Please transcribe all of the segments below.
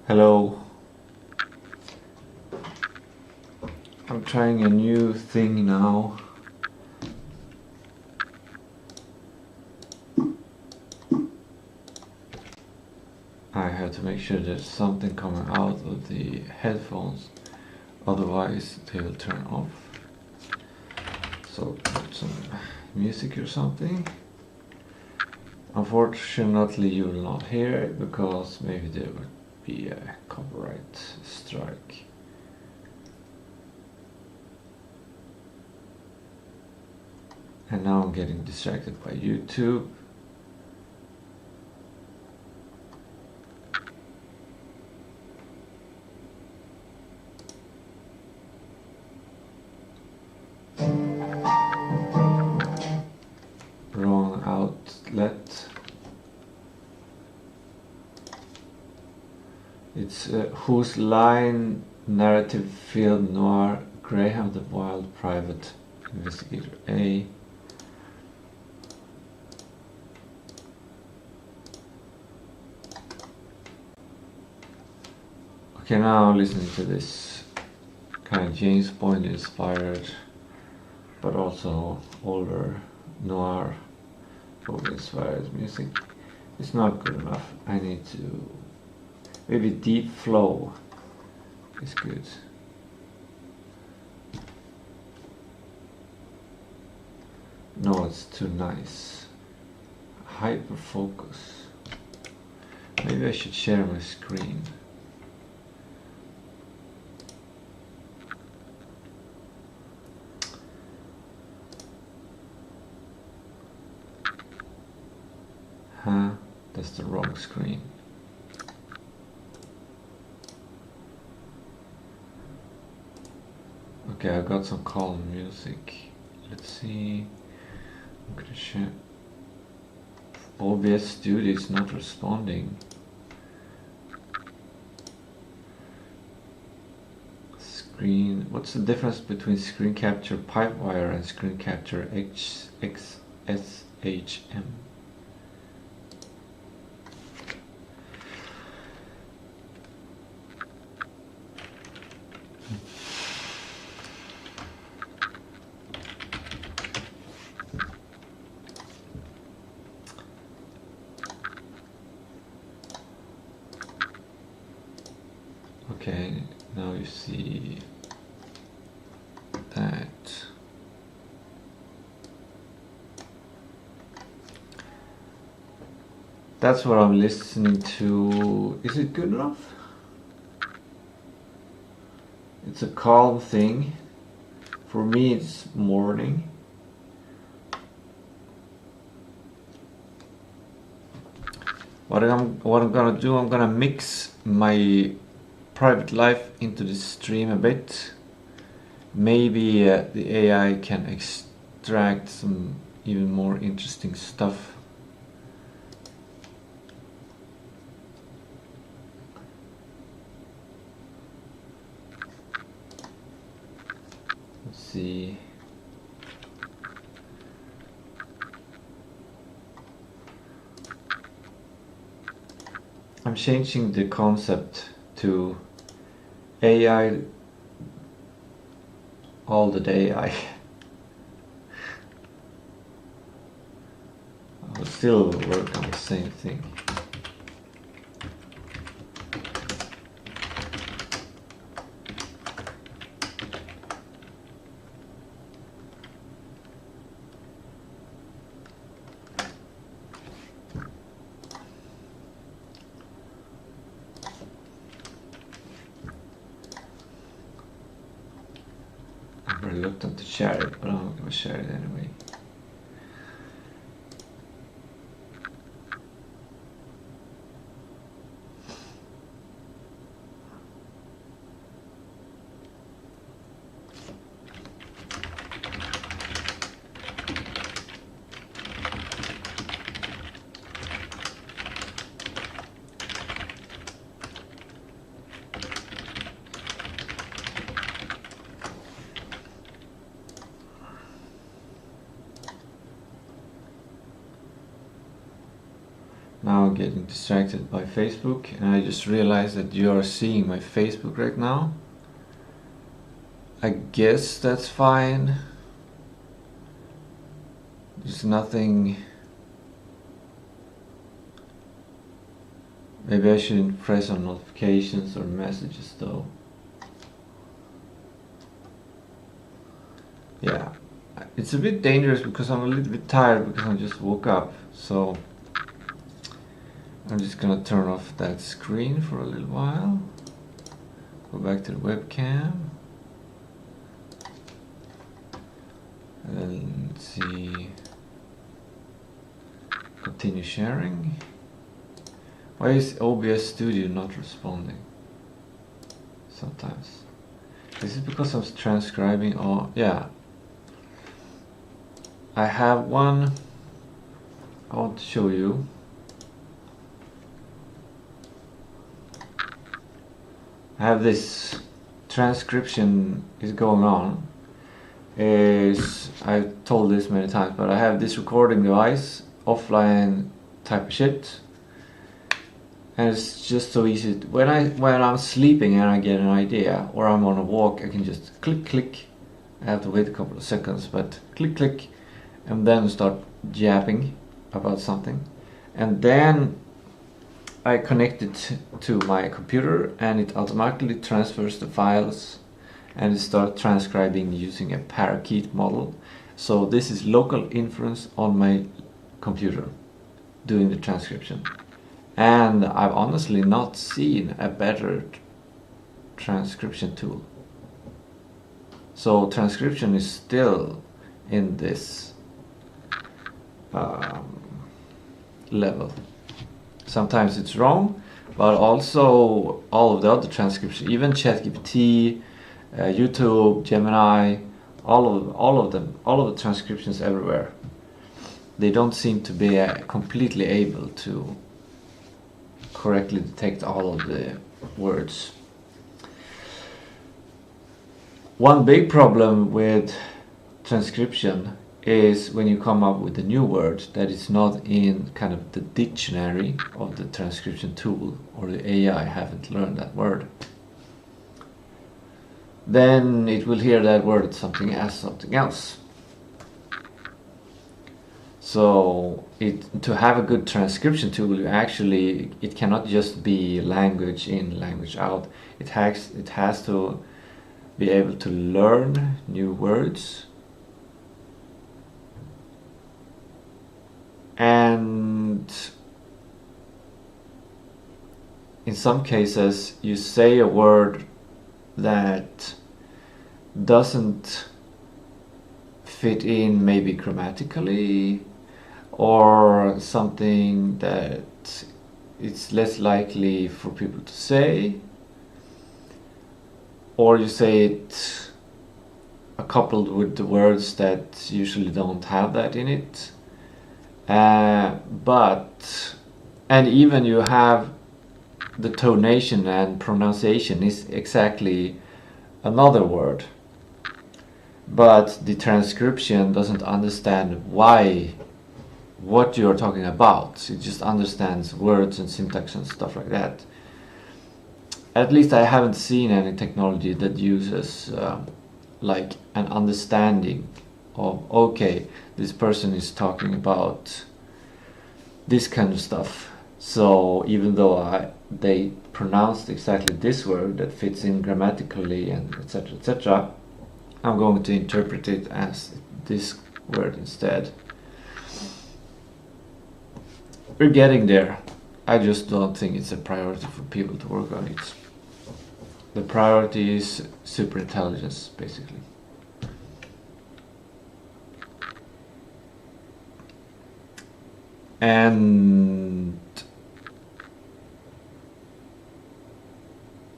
Hello. I'm trying a new thing now. I have to make sure there's something coming out of the headphones, otherwise they will turn off. So put some music or something. Unfortunately you will not hear it because maybe there would be a copyright strike. And now I'm getting distracted by YouTube. Wrong outlet. It's whose line narrative field noir Graham the Wild Private Investigator A. Okay, now I'm listening to this kind of James Bond inspired, but also older noir folk inspired music. It's not good enough. I need to, maybe deep flow is good. No, it's too nice. Hyper focus. Maybe I should share my screen. Huh? That's the wrong screen. Okay, I got some calm music. Let's see. I'm gonna share. OBS Studio is not responding. Screen. What's the difference between screen capture pipewire and screen capture XSHM? Okay, now you see that. That's what I'm listening to. Is it good enough? It's a calm thing. For me, it's morning. What I'm gonna do, I'm gonna mix my private life into the stream a bit. Maybe the AI can extract some even more interesting stuff. Let's see. I'm changing the concept to AI all the day. I will still work on the same thing. I'm reluctant to share it, but I'm going to share it anyway. Now I'm getting distracted by Facebook, and I just realized that you are seeing my Facebook right now. I guess that's fine. There's nothing. Maybe I shouldn't press on notifications or messages though. Yeah, it's a bit dangerous because I'm a little bit tired because I just woke up. So I'm just gonna turn off that screen for a little while. Go back to the webcam. And then let's see. Continue sharing. Why is OBS Studio not responding? Sometimes. Is it because I'm transcribing? Or yeah. I have one I want to show you. I have this transcription is going on. I've told this many times, but I have this recording device, offline type of shit, and it's just so easy. When I'm sleeping and I get an idea, or I'm on a walk, I can just click. I have to wait a couple of seconds, but click, and then start jabbing about something, and then I connect it to my computer, and it automatically transfers the files, and it starts transcribing using a parakeet model. So this is local inference on my computer doing the transcription, and I've honestly not seen a better transcription tool. So transcription is still in this level. Sometimes it's wrong, but also all of the other transcription, even ChatGPT, YouTube, Gemini, all of the transcriptions everywhere, they don't seem to be completely able to correctly detect all of the words. One big problem with transcription is when you come up with a new word that is not in kind of the dictionary of the transcription tool, or the AI haven't learned that word. Then it will hear that word as something else. So to have a good transcription tool, it cannot just be language in, language out. It has to be able to learn new words, and in some cases you say a word that doesn't fit in, maybe grammatically, or something that it's less likely for people to say, or you say it coupled with the words that usually don't have that in it, and even you have the tonation and pronunciation is exactly another word, but the transcription doesn't understand what you're talking about. It just understands words and syntax and stuff like that. At least I haven't seen any technology that uses like an understanding of, okay, this person is talking about this kind of stuff, so even though they pronounced exactly this word that fits in grammatically and etc., I'm going to interpret it as this word instead. We're getting there. I just don't think it's a priority for people to work on it. The priority is super intelligence, basically. And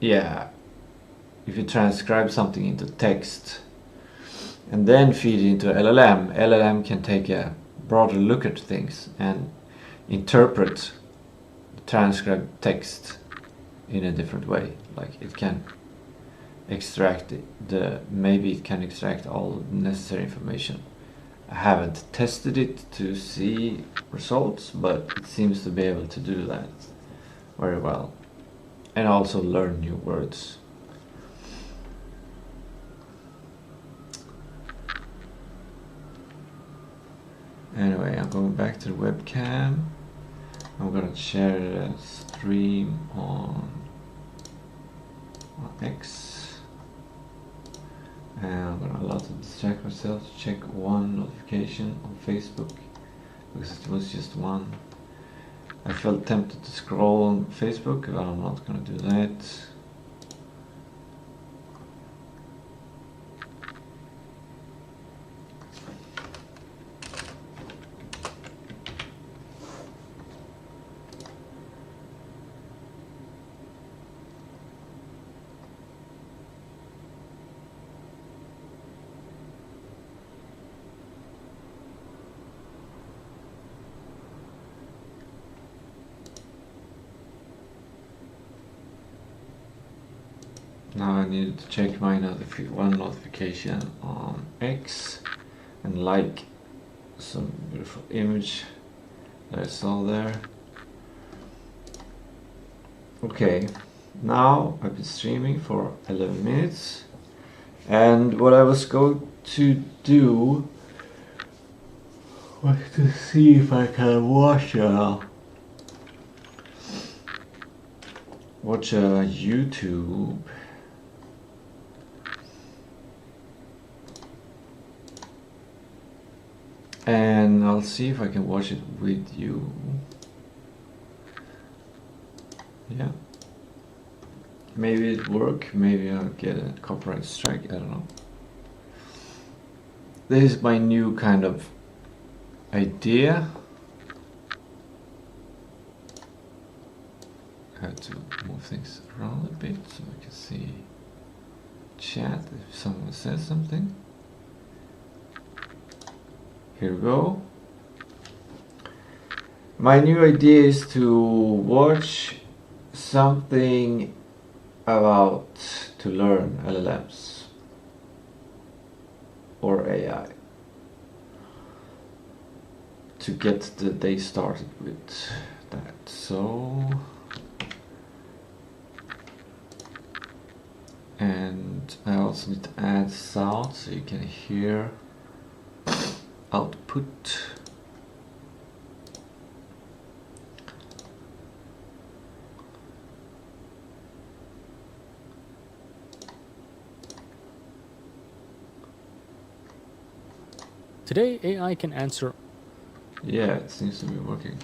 yeah, if you transcribe something into text and then feed it into LLM can take a broader look at things and interpret transcribed text in a different way. Like it can extract maybe it can extract all necessary information I haven't tested it to see results, but it seems to be able to do that very well. And also learn new words. Anyway, I'm going back to the webcam. I'm gonna share the stream on X. And I'm gonna allow to distract myself to check one notification on Facebook because it was just one. I felt tempted to scroll on Facebook, but I'm not gonna do that. Now I needed to check my one notification on X and like some beautiful image that I saw there. Okay, now I've been streaming for 11 minutes, and what I was going to do was to see if I can watch a YouTube. And I'll see if I can watch it with you. Yeah. Maybe it work, maybe I'll get a copyright strike, I don't know. This is my new kind of idea. I have to move things around a bit so I can see chat if someone says something. Here we go. My new idea is to watch something about to learn LLMs or AI to get the day started with that. So, and I also need to add sound so you can hear output. Today, AI can answer. Yeah, it seems to be working.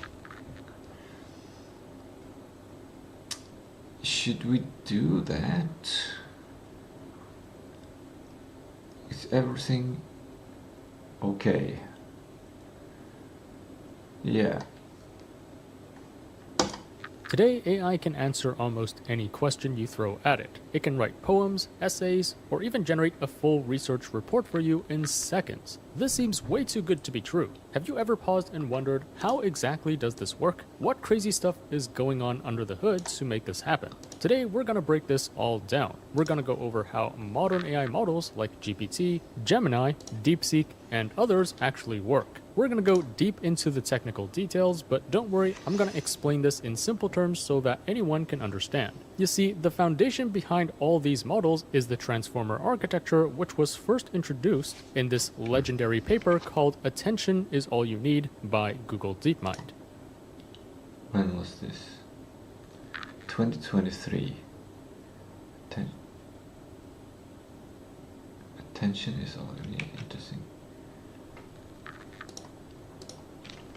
Should we do that? Is everything okay? Yeah. Today, AI can answer almost any question you throw at it. It can write poems, essays, or even generate a full research report for you in seconds. This seems way too good to be true. Have you ever paused and wondered, how exactly does this work? What crazy stuff is going on under the hood to make this happen? Today, we're gonna break this all down. We're gonna go over how modern AI models like GPT, Gemini, DeepSeek, and others actually work. We're gonna go deep into the technical details, but don't worry, I'm gonna explain this in simple terms so that anyone can understand. You see, the foundation behind all these models is the transformer architecture, which was first introduced in this legendary paper called Attention is All You Need by Google DeepMind. When was this? 2023. Attention is all you need. Interesting.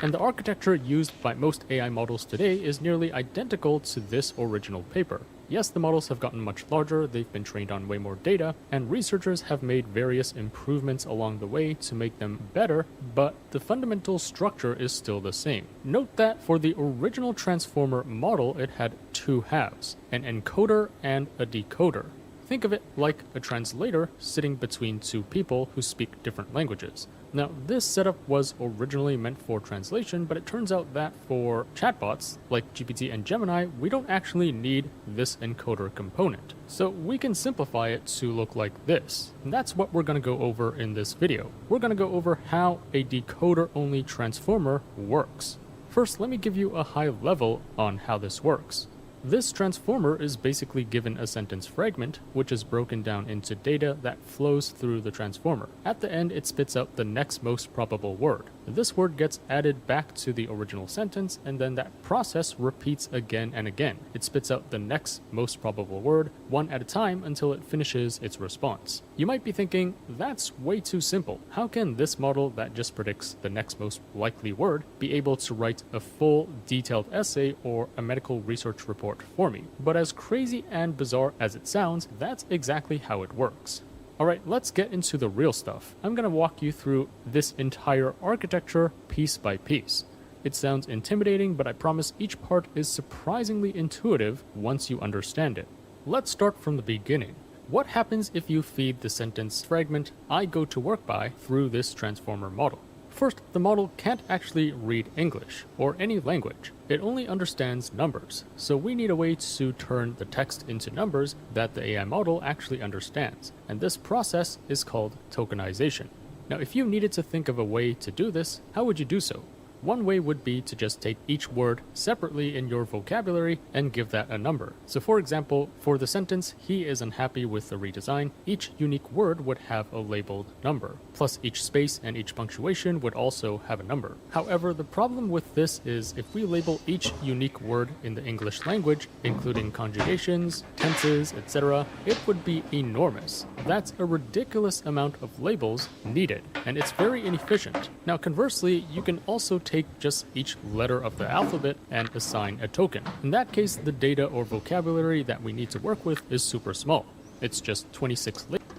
And the architecture used by most AI models today is nearly identical to this original paper. Yes, the models have gotten much larger, they've been trained on way more data, and researchers have made various improvements along the way to make them better, but the fundamental structure is still the same. Note that for the original transformer model, it had two halves, an encoder and a decoder. Think of it like a translator sitting between two people who speak different languages. Now, this setup was originally meant for translation, but it turns out that for chatbots like GPT and Gemini, we don't actually need this encoder component. So we can simplify it to look like this. And that's what we're going to go over in this video. We're going to go over how a decoder-only transformer works. First, let me give you a high level on how this works. This transformer is basically given a sentence fragment, which is broken down into data that flows through the transformer. At the end, it spits out the next most probable word. This word gets added back to the original sentence, and then that process repeats again and again. It spits out the next most probable word, one at a time, until it finishes its response. You might be thinking, that's way too simple. How can this model that just predicts the next most likely word be able to write a full, detailed essay or a medical research report for me? But as crazy and bizarre as it sounds, that's exactly how it works. Alright, let's get into the real stuff. I'm going to walk you through this entire architecture piece by piece. It sounds intimidating, but I promise each part is surprisingly intuitive once you understand it. Let's start from the beginning. What happens if you feed the sentence fragment "I go to work by" through this transformer model? First, the model can't actually read English, or any language. It only understands numbers, so we need a way to turn the text into numbers that the AI model actually understands, and this process is called tokenization. Now, if you needed to think of a way to do this, how would you do so? One way would be to just take each word separately in your vocabulary and give that a number. So for example, for the sentence, "He is unhappy with the redesign," each unique word would have a labeled number. Plus each space and each punctuation would also have a number. However, the problem with this is if we label each unique word in the English language, including conjugations, tenses, etc., it would be enormous. That's a ridiculous amount of labels needed, and it's very inefficient. Now conversely, you can also take just each letter of the alphabet and assign a token. In that case, the data or vocabulary that we need to work with is super small. It's just 26 labels.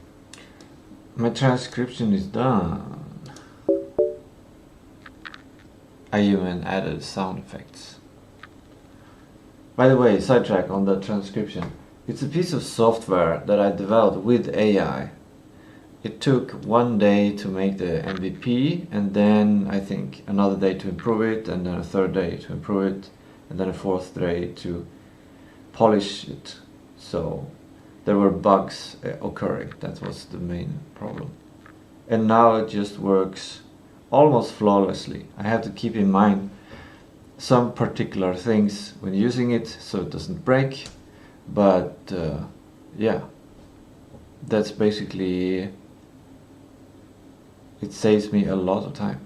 My transcription is done. I even added sound effects. By the way, sidetrack on the transcription. It's a piece of software that I developed with AI. It took 1 day to make the MVP, and then I think another day to improve it, and then a third day to improve it, and then a fourth day to polish it. So there were bugs occurring. That was the main problem. And now it just works almost flawlessly. I have to keep in mind some particular things when using it so it doesn't break, but yeah, that's basically, it saves me a lot of time.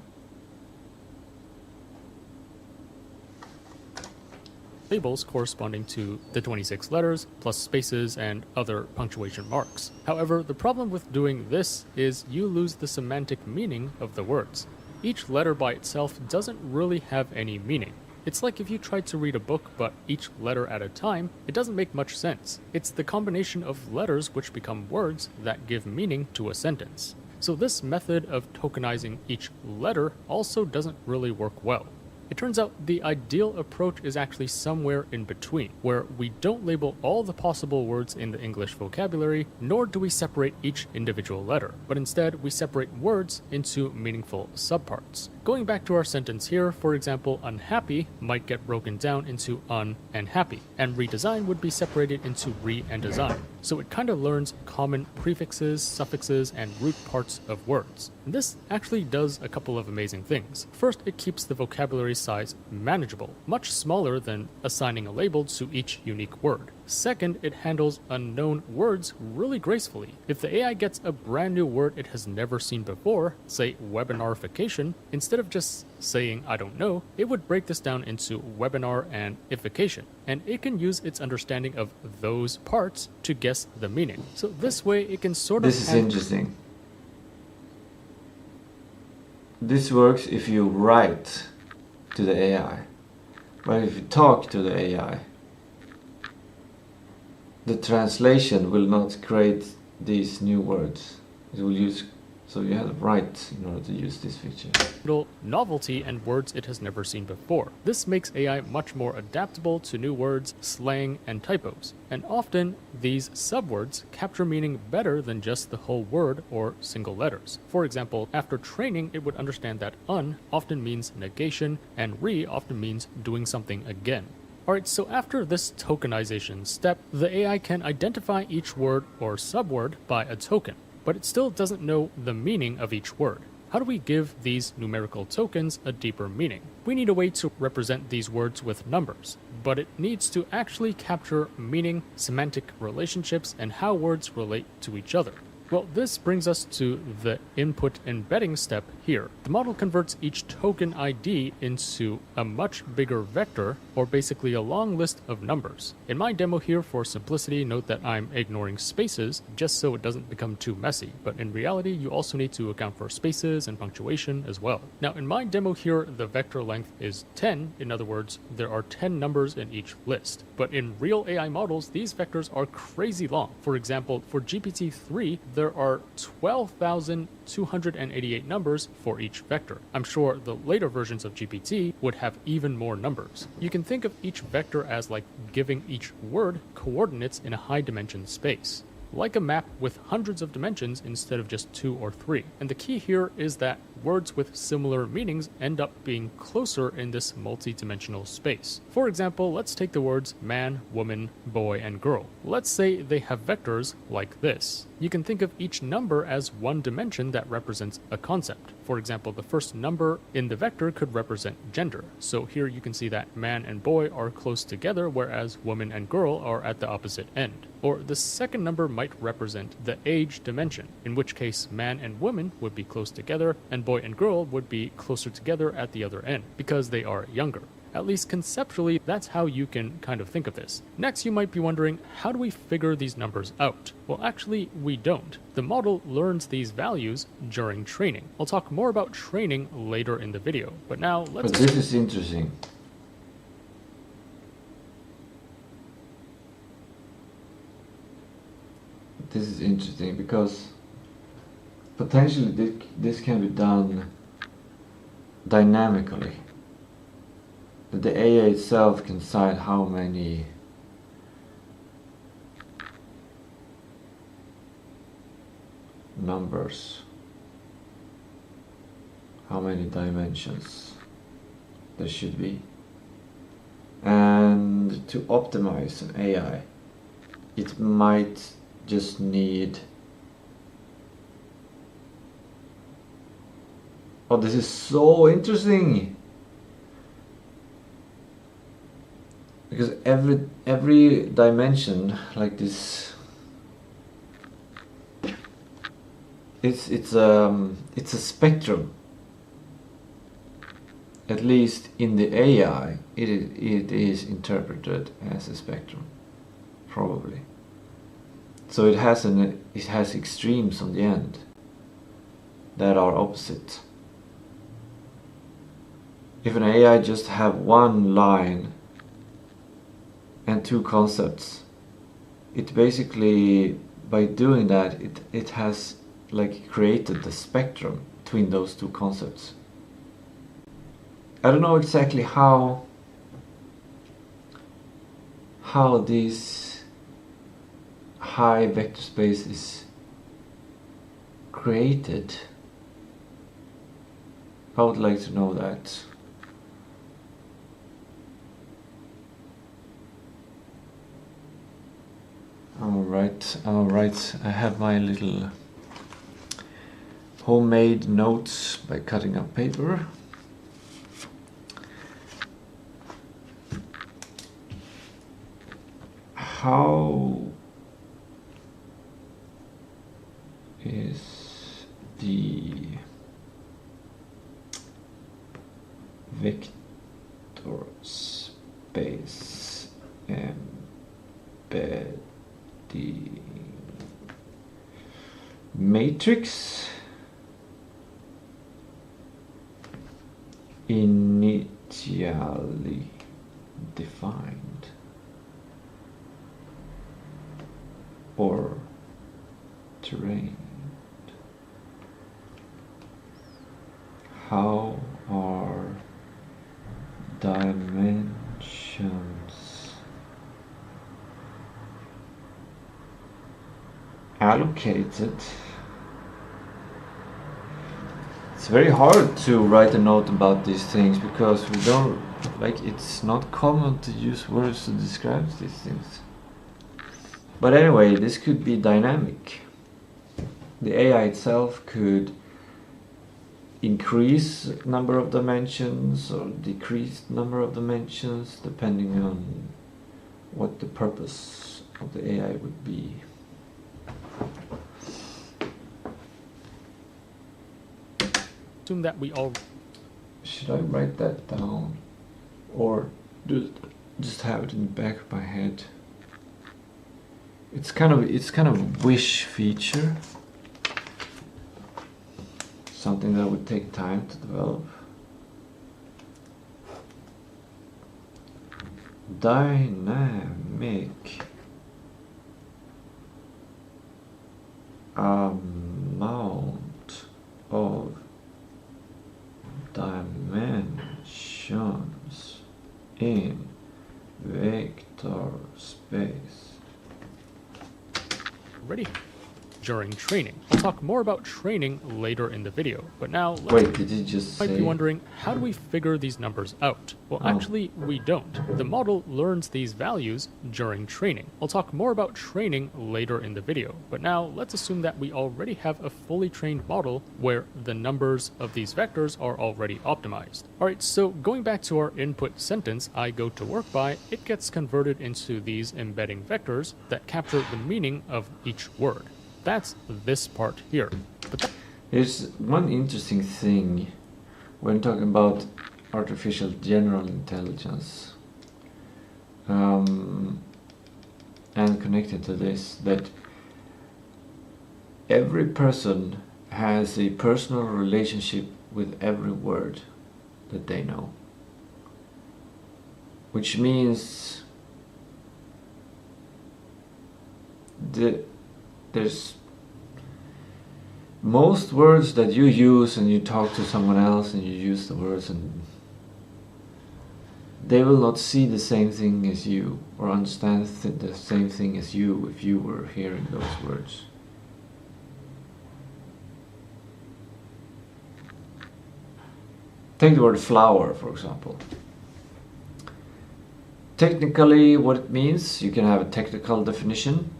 Labels corresponding to the 26 letters, plus spaces and other punctuation marks. However, the problem with doing this is you lose the semantic meaning of the words. Each letter by itself doesn't really have any meaning. It's like if you tried to read a book, but each letter at a time, it doesn't make much sense. It's the combination of letters which become words that give meaning to a sentence. So this method of tokenizing each letter also doesn't really work well. It turns out the ideal approach is actually somewhere in between, where we don't label all the possible words in the English vocabulary, nor do we separate each individual letter, but instead we separate words into meaningful subparts. Going back to our sentence here, for example, unhappy might get broken down into un and happy, and redesign would be separated into re and design. So it kind of learns common prefixes, suffixes, and root parts of words. And this actually does a couple of amazing things. First, it keeps the vocabulary size manageable, much smaller than assigning a label to each unique word. Second, it handles unknown words really gracefully. If the AI gets a brand new word it has never seen before, say webinarification, instead of just saying "I don't know," it would break this down into webinar and ification, and it can use its understanding of those parts to guess the meaning. So this way it can sort of... This is interesting. This works if you write to the AI, but if you talk to the AI, the translation will not create these new words. It will use So you have the right in order to use this feature. Novelty and words it has never seen before. This makes AI much more adaptable to new words, slang, and typos. And often, these subwords capture meaning better than just the whole word or single letters. For example, after training, it would understand that un often means negation, and re often means doing something again. Alright, so after this tokenization step, the AI can identify each word or subword by a token, but it still doesn't know the meaning of each word. How do we give these numerical tokens a deeper meaning? We need a way to represent these words with numbers, but it needs to actually capture meaning, semantic relationships, and how words relate to each other. Well, this brings us to the input embedding step here. The model converts each token ID into a much bigger vector, or basically a long list of numbers. In my demo here, for simplicity, note that I'm ignoring spaces just so it doesn't become too messy, but in reality, you also need to account for spaces and punctuation as well. Now, in my demo here, the vector length is 10. In other words, there are 10 numbers in each list. But in real AI models, these vectors are crazy long. For example, for GPT-3, there are 12,288 numbers for each vector. I'm sure the later versions of GPT would have even more numbers. You can think of each vector as like giving each word coordinates in a high dimension space, like a map with hundreds of dimensions instead of just 2 or 3. And the key here is that words with similar meanings end up being closer in this multi-dimensional space. For example, let's take the words man, woman, boy, and girl. Let's say they have vectors like this. You can think of each number as one dimension that represents a concept. For example, the first number in the vector could represent gender. So here you can see that man and boy are close together, whereas woman and girl are at the opposite end. Or the second number might represent the age dimension, in which case man and woman would be close together, and boy and girl would be closer together at the other end, because they are younger. At least conceptually, that's how you can kind of think of this. Next, you might be wondering, how do we figure these numbers out? Well, actually, we don't. The model learns these values during training. I'll talk more about training later in the video, but now let's... But this is interesting. This is interesting because potentially this can be done dynamically. That the AI itself can decide how many numbers, how many dimensions there should be. And to optimize an AI, it might just need... Oh, this is so interesting! Because every dimension like this, it's a spectrum. At least in the AI, it is interpreted as a spectrum, probably. So it has extremes on the end that are opposite. If an AI just have one line and two concepts, it basically, by doing that, it has like created the spectrum between those two concepts. I don't know exactly how this high vector space is created. I would like to know that. Alright, I have my little homemade notes by cutting up paper. How is the vector space embedding matrix initially defined or trained? how are dimensions allocated? It's very hard to write a note about these things because we don't, like, it's not common to use words to describe these things. But anyway, this could be dynamic. The AI itself could increase number of dimensions or decrease number of dimensions depending on what the purpose of the AI would be. Assume that we all... Should I write that down or just have it in the back of my head? It's kind of a wish feature. Something that would take time to develop. Dynamic amount of dimensions in vector space. Ready? During training. I'll talk more about training later in the video, but now wait, did you just say? You might be wondering, how do we figure these numbers out? Well, actually, we don't. The model learns these values during training. I'll talk more about training later in the video, but now let's assume that we already have a fully trained model where the numbers of these vectors are already optimized. Alright, so going back to our input sentence, I go to work by, it gets converted into these embedding vectors that capture the meaning of each word. That's this part here. But there's one interesting thing when talking about artificial general intelligence and connected to this, that every person has a personal relationship with every word that they know, which means there's most words that you use and you talk to someone else and you use the words and they will not see the same thing as you or understand the same thing as you if you were hearing those words. Take the word flower, for example. Technically, what it means, you can have a technical definition.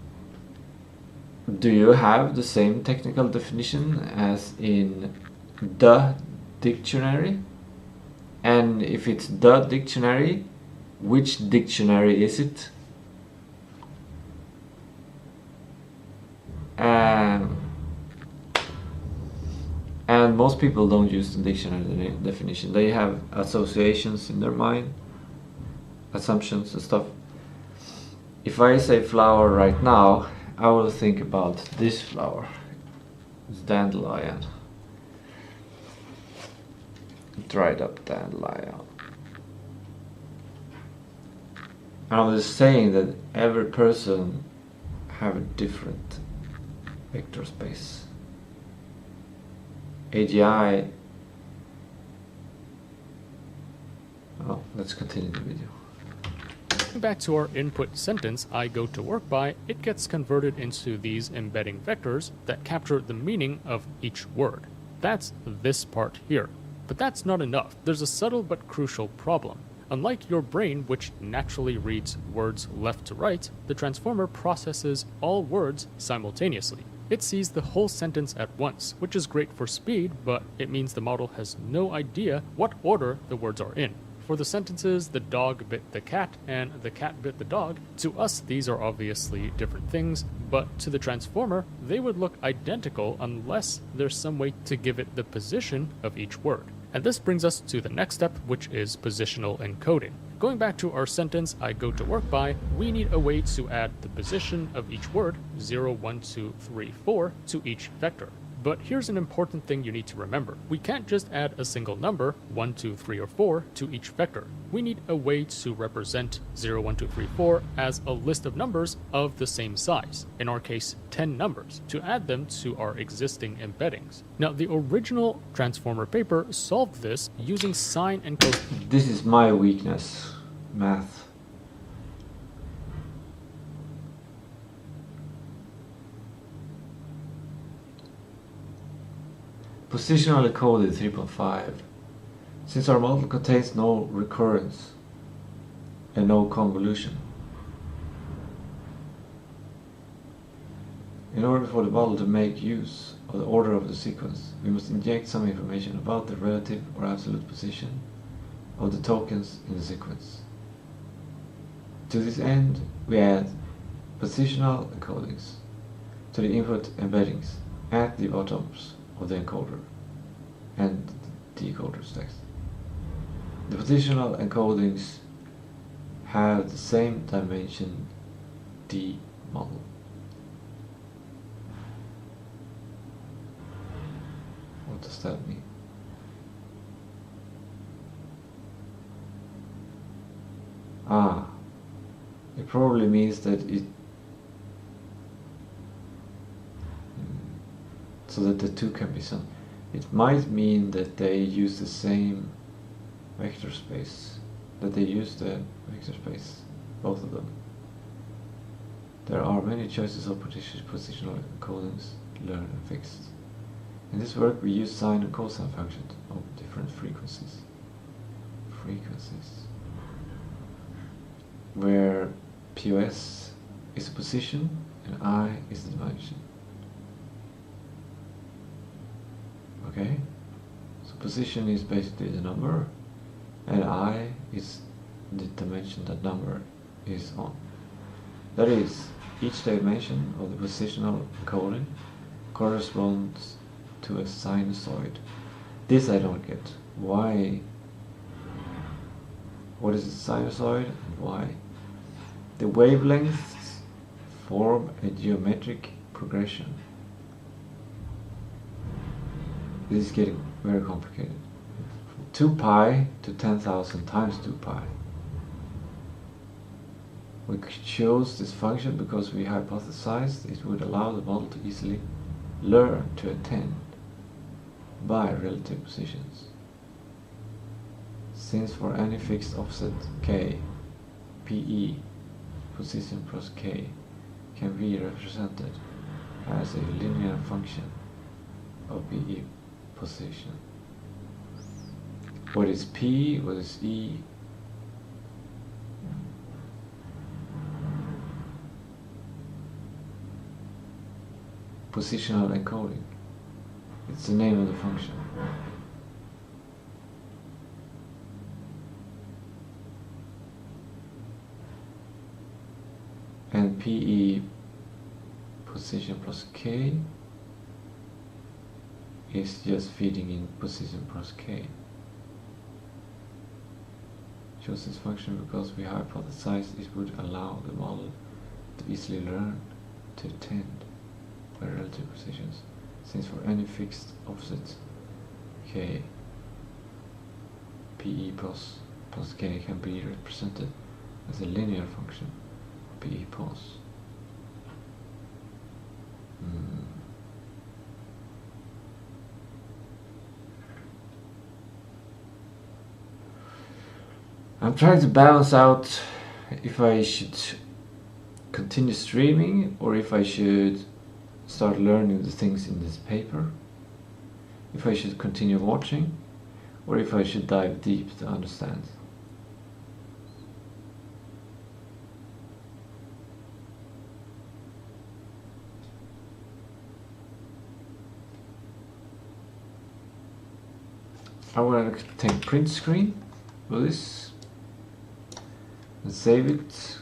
Do you have the same technical definition as in the dictionary? And if it's the dictionary, which dictionary is it? And most people don't use the dictionary definition. They have associations in their mind, assumptions and stuff. If I say flower right now, I will think about this flower. It's dandelion. Dried up dandelion. And I was saying that every person have a different vector space. AGI. Oh, let's continue the video. Back to our input sentence, I go to work by, it gets converted into these embedding vectors that capture the meaning of each word. That's this part here. But that's not enough. There's a subtle but crucial problem. Unlike your brain, which naturally reads words left to right, the transformer processes all words simultaneously. It sees the whole sentence at once, which is great for speed, but it means the model has no idea what order the words are in. For the sentences, the dog bit the cat and the cat bit the dog, to us these are obviously different things, but to the transformer, they would look identical unless there's some way to give it the position of each word. And this brings us to the next step, which is positional encoding. Going back to our sentence, I go to work by, we need a way to add the position of each word, 0, 1, 2, 3, 4, to each vector. But here's an important thing you need to remember. We can't just add a single number, 1, 2, 3, or 4, to each vector. we need a way to represent 0, 1, 2, 3, 4 as a list of numbers of the same size, in our case 10 numbers, to add them to our existing embeddings. Now, the original Transformer paper solved this using sine and cosine. This is my weakness, math. Positionally coded 3.5. Since our model contains no recurrence and no convolution, in order for the model to make use of the order of the sequence, we must inject some information about the relative or absolute position of the tokens in the sequence. To this end, we add positional encodings to the input embeddings at the bottoms of the encoder and the decoder's text. The positional encodings have the same dimension D model. What does that mean? It probably means that so that the two can be summed. It might mean that they use the same vector space, that they use the vector space, both of them. There are many choices of positional encodings, learned and fixed. In this work we use sine and cosine functions of different frequencies, where POS is a position and I is the dimension. Okay, so position is basically the number and I is the dimension that number is on. That is, each dimension of the positional encoding corresponds to a sinusoid. This I don't get. Why? What is a sinusoid and why? The wavelengths form a geometric progression. This is getting very complicated. From 2 pi to 10,000 times 2 pi. We chose this function because we hypothesized it would allow the model to easily learn to attend by relative positions. Since for any fixed offset k, PE, position plus k, can be represented as a linear function of PE position. What is P? What is E? Positional encoding. It's the name of the function. And PE position plus K is just feeding in position plus K. Chose this function because we hypothesized it would allow the model to easily learn to attend by relative positions, since for any fixed offset K, PE plus K can be represented as a linear function, PE pos. I'm trying to balance out if I should continue streaming or if I should start learning the things in this paper, if I should continue watching or if I should dive deep to understand. I want to take print screen for this and save it.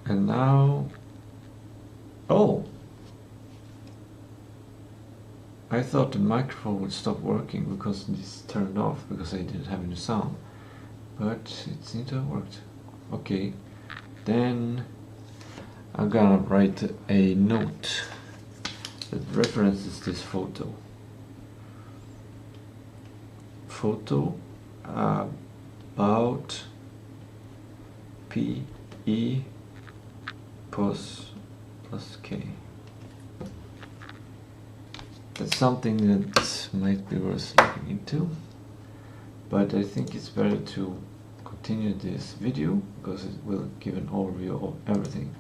And now, oh, I thought the microphone would stop working because this turned off because I didn't have any sound, but it seemed to have worked. Okay, then I'm gonna write a note that references this photo. Photo about PE plus K. That's something that might be worth looking into, but I think it's better to continue this video because it will give an overview of everything.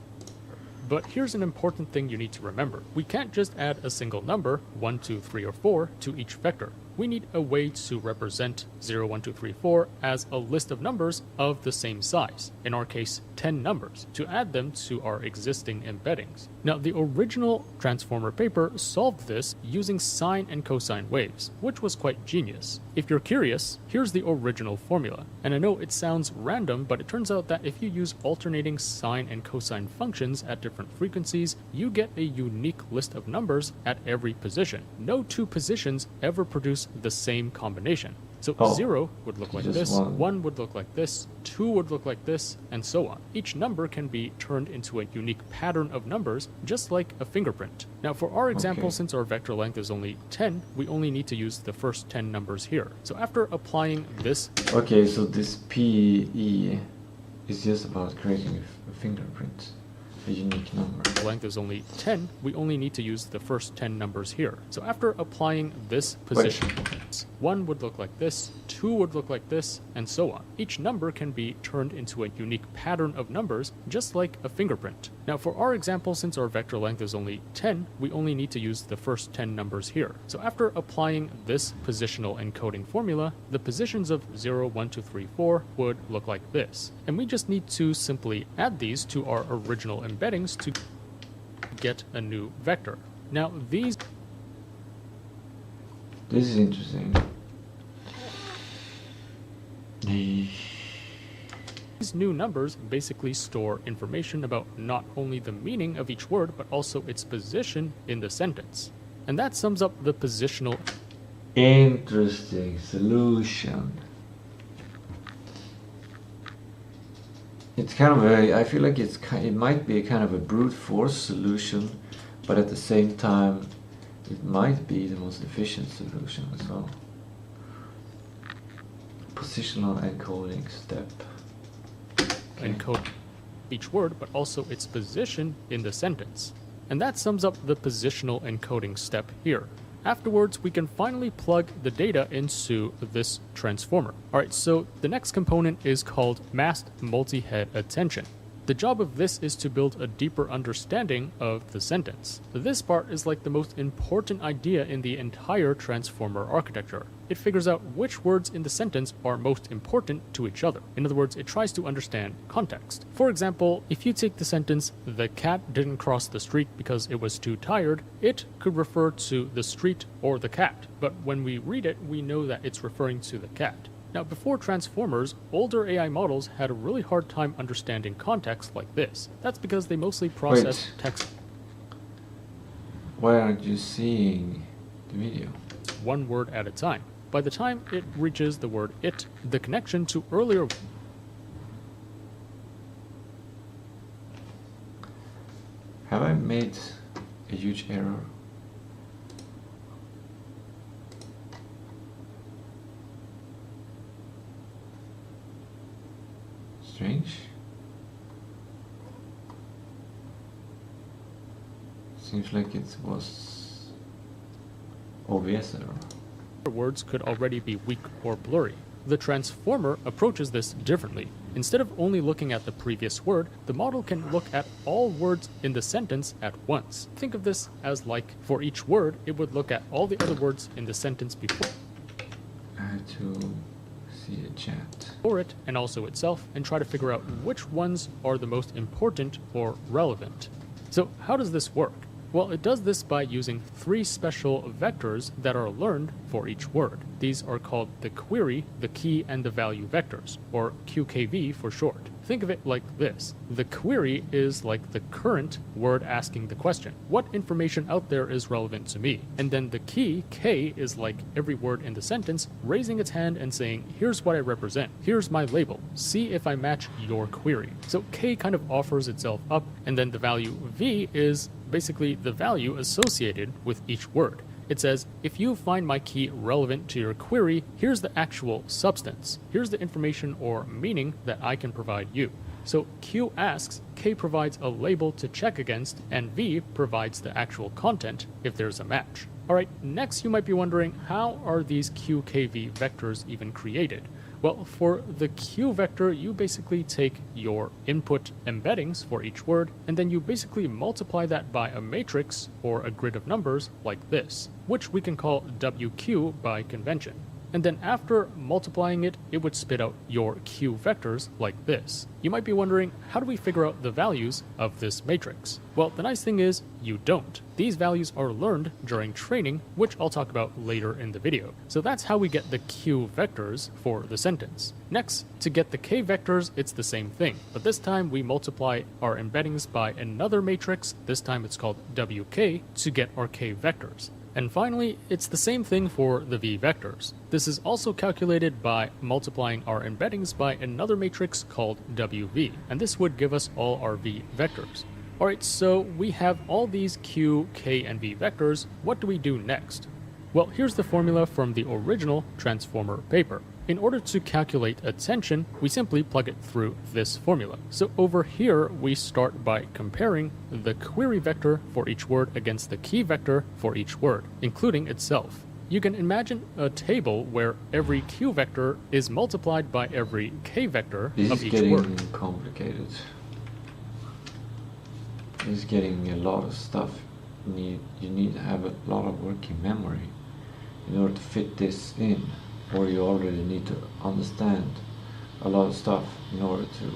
But here's an important thing you need to remember. We can't just add a single number, 1, 2, 3, or 4, to each vector. We need a way to represent 0, 1, 2, 3, 4 as a list of numbers of the same size, in our case 10 numbers, to add them to our existing embeddings. Now, the original transformer paper solved this using sine and cosine waves, which was quite genius. If you're curious, here's the original formula. And I know it sounds random, but it turns out that if you use alternating sine and cosine functions at different frequencies, you get a unique list of numbers at every position. No two positions ever produce the same combination. So 0 would look like this, 1 would look like this, 2 would look like this, and so on. Each number can be turned into a unique pattern of numbers, just like a fingerprint. Now for our example, since our vector length is only 10, we only need to use the first 10 numbers here. So after applying this... Okay, so this PE is just about creating a fingerprint. A unique number. Length is only 10, we only need to use the first 10 numbers here. So after applying this position, 1 would look like this, 2 would look like this, and so on. Each number can be turned into a unique pattern of numbers, just like a fingerprint. Now for our example, since our vector length is only 10, we only need to use the first 10 numbers here. So after applying this positional encoding formula, the positions of 0, 1, 2, 3, 4 would look like this. And we just need to simply add these to our original embeddings to get a new vector. Now these... This is interesting. These new numbers basically store information about not only the meaning of each word, but also its position in the sentence. And that sums up the positional... Interesting solution. It's kind of a, I feel like it might be a kind of a brute force solution, but at the same time, it might be the most efficient solution as well. Positional encoding step. Encode each word, but also its position in the sentence. And that sums up the positional encoding step here. Afterwards, we can finally plug the data into this transformer. Alright, so the next component is called masked multi-head attention. The job of this is to build a deeper understanding of the sentence. This part is like the most important idea in the entire transformer architecture. It figures out which words in the sentence are most important to each other. In other words, it tries to understand context. For example, if you take the sentence, "The cat didn't cross the street because it was too tired," it could refer to the street or the cat. But when we read it, we know that it's referring to the cat. Now, before transformers, older AI models had a really hard time understanding context like this. That's because they mostly process text. Why aren't you seeing the video? One word at a time. By the time it reaches the word "it," the connection to earlier... Have I made a huge error? Strange. Seems like it was obvious error. Words could already be weak or blurry. The transformer approaches this differently. Instead of only looking at the previous word, the model can look at all words in the sentence at once. Think of this as like, for each word, it would look at all the other words in the sentence before. I had to see the chat. For it, and also itself, and try to figure out which ones are the most important or relevant. So how does this work? Well, it does this by using 3 special vectors that are learned for each word. These are called the query, the key, and the value vectors, or QKV for short. think of it like this. The query is like the current word asking the question. What information out there is relevant to me? And then the key, K, is like every word in the sentence raising its hand and saying, here's what I represent. Here's my label. See if I match your query. So K kind of offers itself up, and then the value V is basically the value associated with each word. It says, if you find my key relevant to your query, here's the actual substance. Here's the information or meaning that I can provide you. So Q asks, K provides a label to check against, and V provides the actual content if there's a match. Alright, next you might be wondering, how are these QKV vectors even created? Well, for the Q vector, you basically take your input embeddings for each word, and then you basically multiply that by a matrix or a grid of numbers like this, which we can call WQ by convention. And then after multiplying it, it would spit out your Q vectors like this. You might be wondering, how do we figure out the values of this matrix? Well, the nice thing is, you don't. These values are learned during training, which I'll talk about later in the video. So that's how we get the Q vectors for the sentence. Next, to get the K vectors, it's the same thing, but this time we multiply our embeddings by another matrix, this time it's called WK, to get our K vectors. And finally, it's the same thing for the V vectors. This is also calculated by multiplying our embeddings by another matrix called WV, and this would give us all our V vectors. Alright, so we have all these Q, K, and V vectors. What do we do next? Well, here's the formula from the original transformer paper. In order to calculate attention, we simply plug it through this formula. So over here, we start by comparing the query vector for each word against the key vector for each word, including itself. You can imagine a table where every Q vector is multiplied by every K vector of each word. This is getting complicated. It's getting a lot of stuff. You need to have a lot of working memory in order to fit this in, or you already need to understand a lot of stuff in order to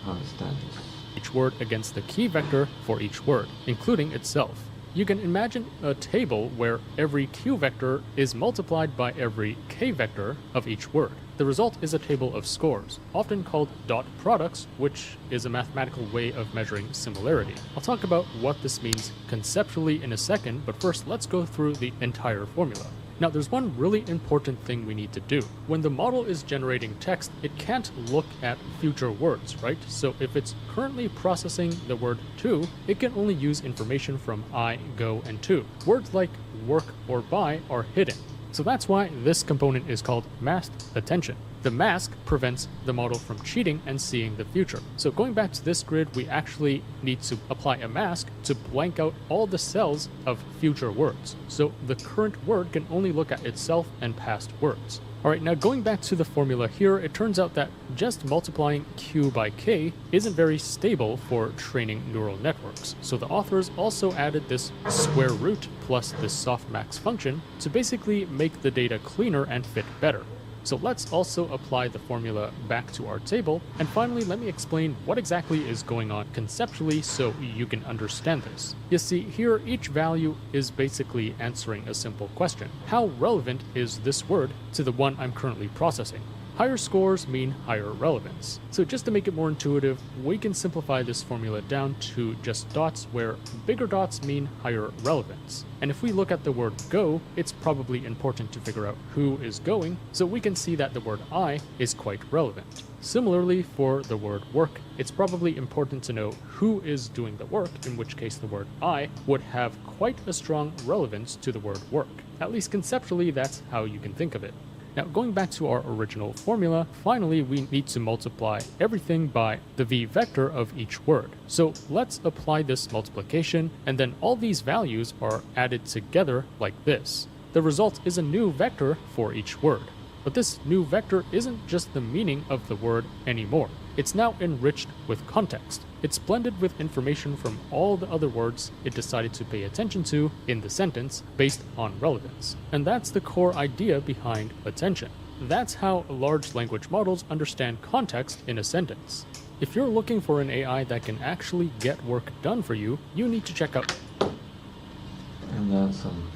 understand this. Each word against the key vector for each word, including itself. You can imagine a table where every Q vector is multiplied by every K vector of each word. The result is a table of scores, often called dot products, which is a mathematical way of measuring similarity. I'll talk about what this means conceptually in a second, but first let's go through the entire formula. Now, there's one really important thing we need to do. When the model is generating text, it can't look at future words, right? So if it's currently processing the word to, it can only use information from I, go, and to. Words like work or buy are hidden. So that's why this component is called masked attention. The mask prevents the model from cheating and seeing the future. So going back to this grid, we actually need to apply a mask to blank out all the cells of future words. So the current word can only look at itself and past words. Alright, now going back to the formula here, it turns out that just multiplying Q by K isn't very stable for training neural networks. So the authors also added this square root plus this softmax function to basically make the data cleaner and fit better. So let's also apply the formula back to our table, and finally let me explain what exactly is going on conceptually so you can understand this. You see, here each value is basically answering a simple question. How relevant is this word to the one I'm currently processing? Higher scores mean higher relevance. So just to make it more intuitive, we can simplify this formula down to just dots, where bigger dots mean higher relevance. And if we look at the word go, it's probably important to figure out who is going, so we can see that the word I is quite relevant. Similarly, for the word work, it's probably important to know who is doing the work, in which case the word I would have quite a strong relevance to the word work. At least conceptually, that's how you can think of it. Now, going back to our original formula, finally we need to multiply everything by the V vector of each word. So let's apply this multiplication, and then all these values are added together like this. The result is a new vector for each word. But this new vector isn't just the meaning of the word anymore. It's now enriched with context. It's blended with information from all the other words it decided to pay attention to in the sentence based on relevance. And that's the core idea behind attention. That's how large language models understand context in a sentence. If you're looking for an AI that can actually get work done for you, you need to check out. And then some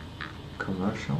commercial.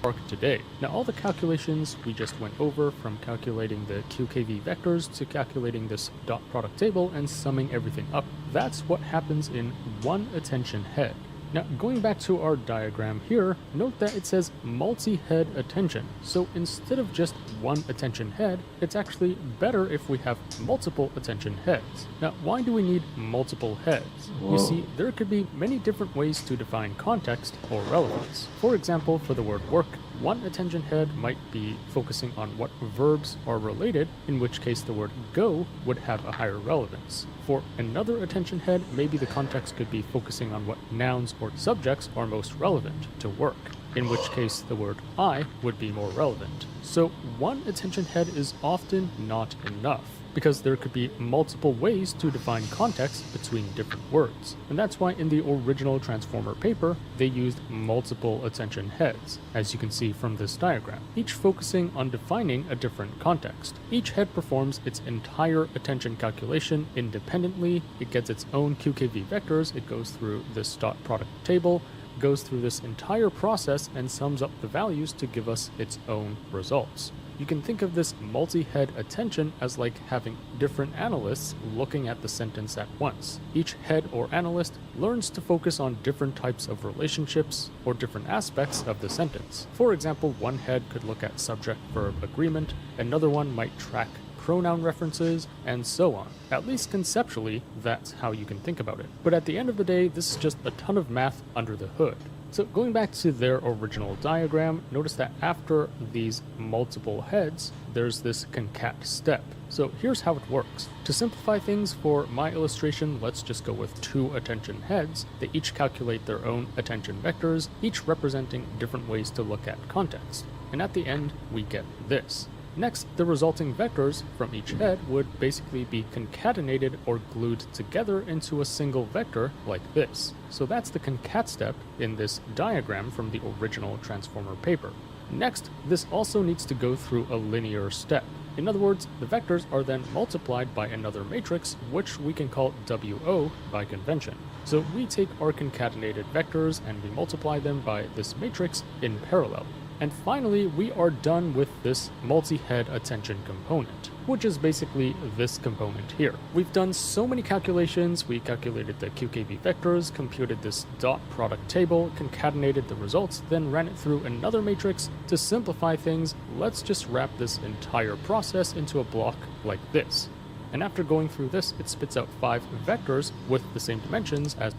arc today. Now all the calculations we just went over, from calculating the QKV vectors to calculating this dot product table and summing everything up, that's what happens in one attention head. Now, going back to our diagram here, note that it says multi-head attention. So instead of just one attention head, it's actually better if we have multiple attention heads. Now, why do we need multiple heads? Whoa. You see, there could be many different ways to define context or relevance. For example, for the word work, one attention head might be focusing on what verbs are related, in which case the word go would have a higher relevance. For another attention head, maybe the context could be focusing on what nouns or subjects are most relevant to work, in which case the word I would be more relevant. So one attention head is often not enough, because there could be multiple ways to define context between different words. And that's why in the original Transformer paper, they used multiple attention heads, as you can see from this diagram, each focusing on defining a different context. Each head performs its entire attention calculation independently. It gets its own QKV vectors, it goes through this dot product table, goes through this entire process and sums up the values to give us its own results. You can think of this multi-head attention as like having different analysts looking at the sentence at once. Each head or analyst learns to focus on different types of relationships or different aspects of the sentence. For example, one head could look at subject-verb agreement, another one might track pronoun references, and so on. At least conceptually, that's how you can think about it. But at the end of the day, this is just a ton of math under the hood. So going back to their original diagram, notice that after these multiple heads, there's this concat step. So here's how it works. To simplify things, for my illustration, let's just go with two attention heads. They each calculate their own attention vectors, each representing different ways to look at context. And at the end, we get this. Next, the resulting vectors from each head would basically be concatenated or glued together into a single vector like this. So that's the concat step in this diagram from the original Transformer paper. Next, this also needs to go through a linear step. In other words, the vectors are then multiplied by another matrix, which we can call WO by convention. So we take our concatenated vectors and we multiply them by this matrix in parallel. And finally, we are done with this multi-head attention component, which is basically this component here. We've done so many calculations. We calculated the QKV vectors, computed this dot product table, concatenated the results, then ran it through another matrix. To simplify things, let's just wrap this entire process into a block like this. And after going through this, it spits out 5 vectors with the same dimensions as...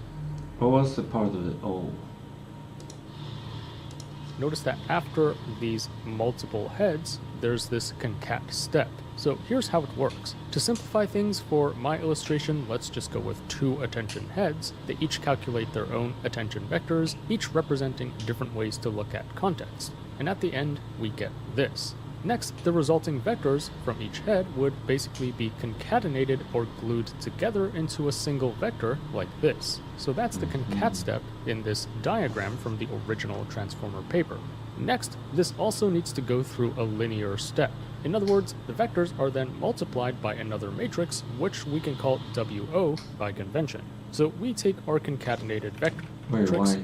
What was the part of the O? Notice that after these multiple heads, there's this concat step. So here's how it works. To simplify things, for my illustration, let's just go with two attention heads. They each calculate their own attention vectors, each representing different ways to look at context. And at the end, we get this. Next, the resulting vectors from each head would basically be concatenated or glued together into a single vector like this. So that's the concat step in this diagram from the original Transformer paper. Next, this also needs to go through a linear step. In other words, the vectors are then multiplied by another matrix, which we can call WO by convention. So we take our concatenated vector matrix,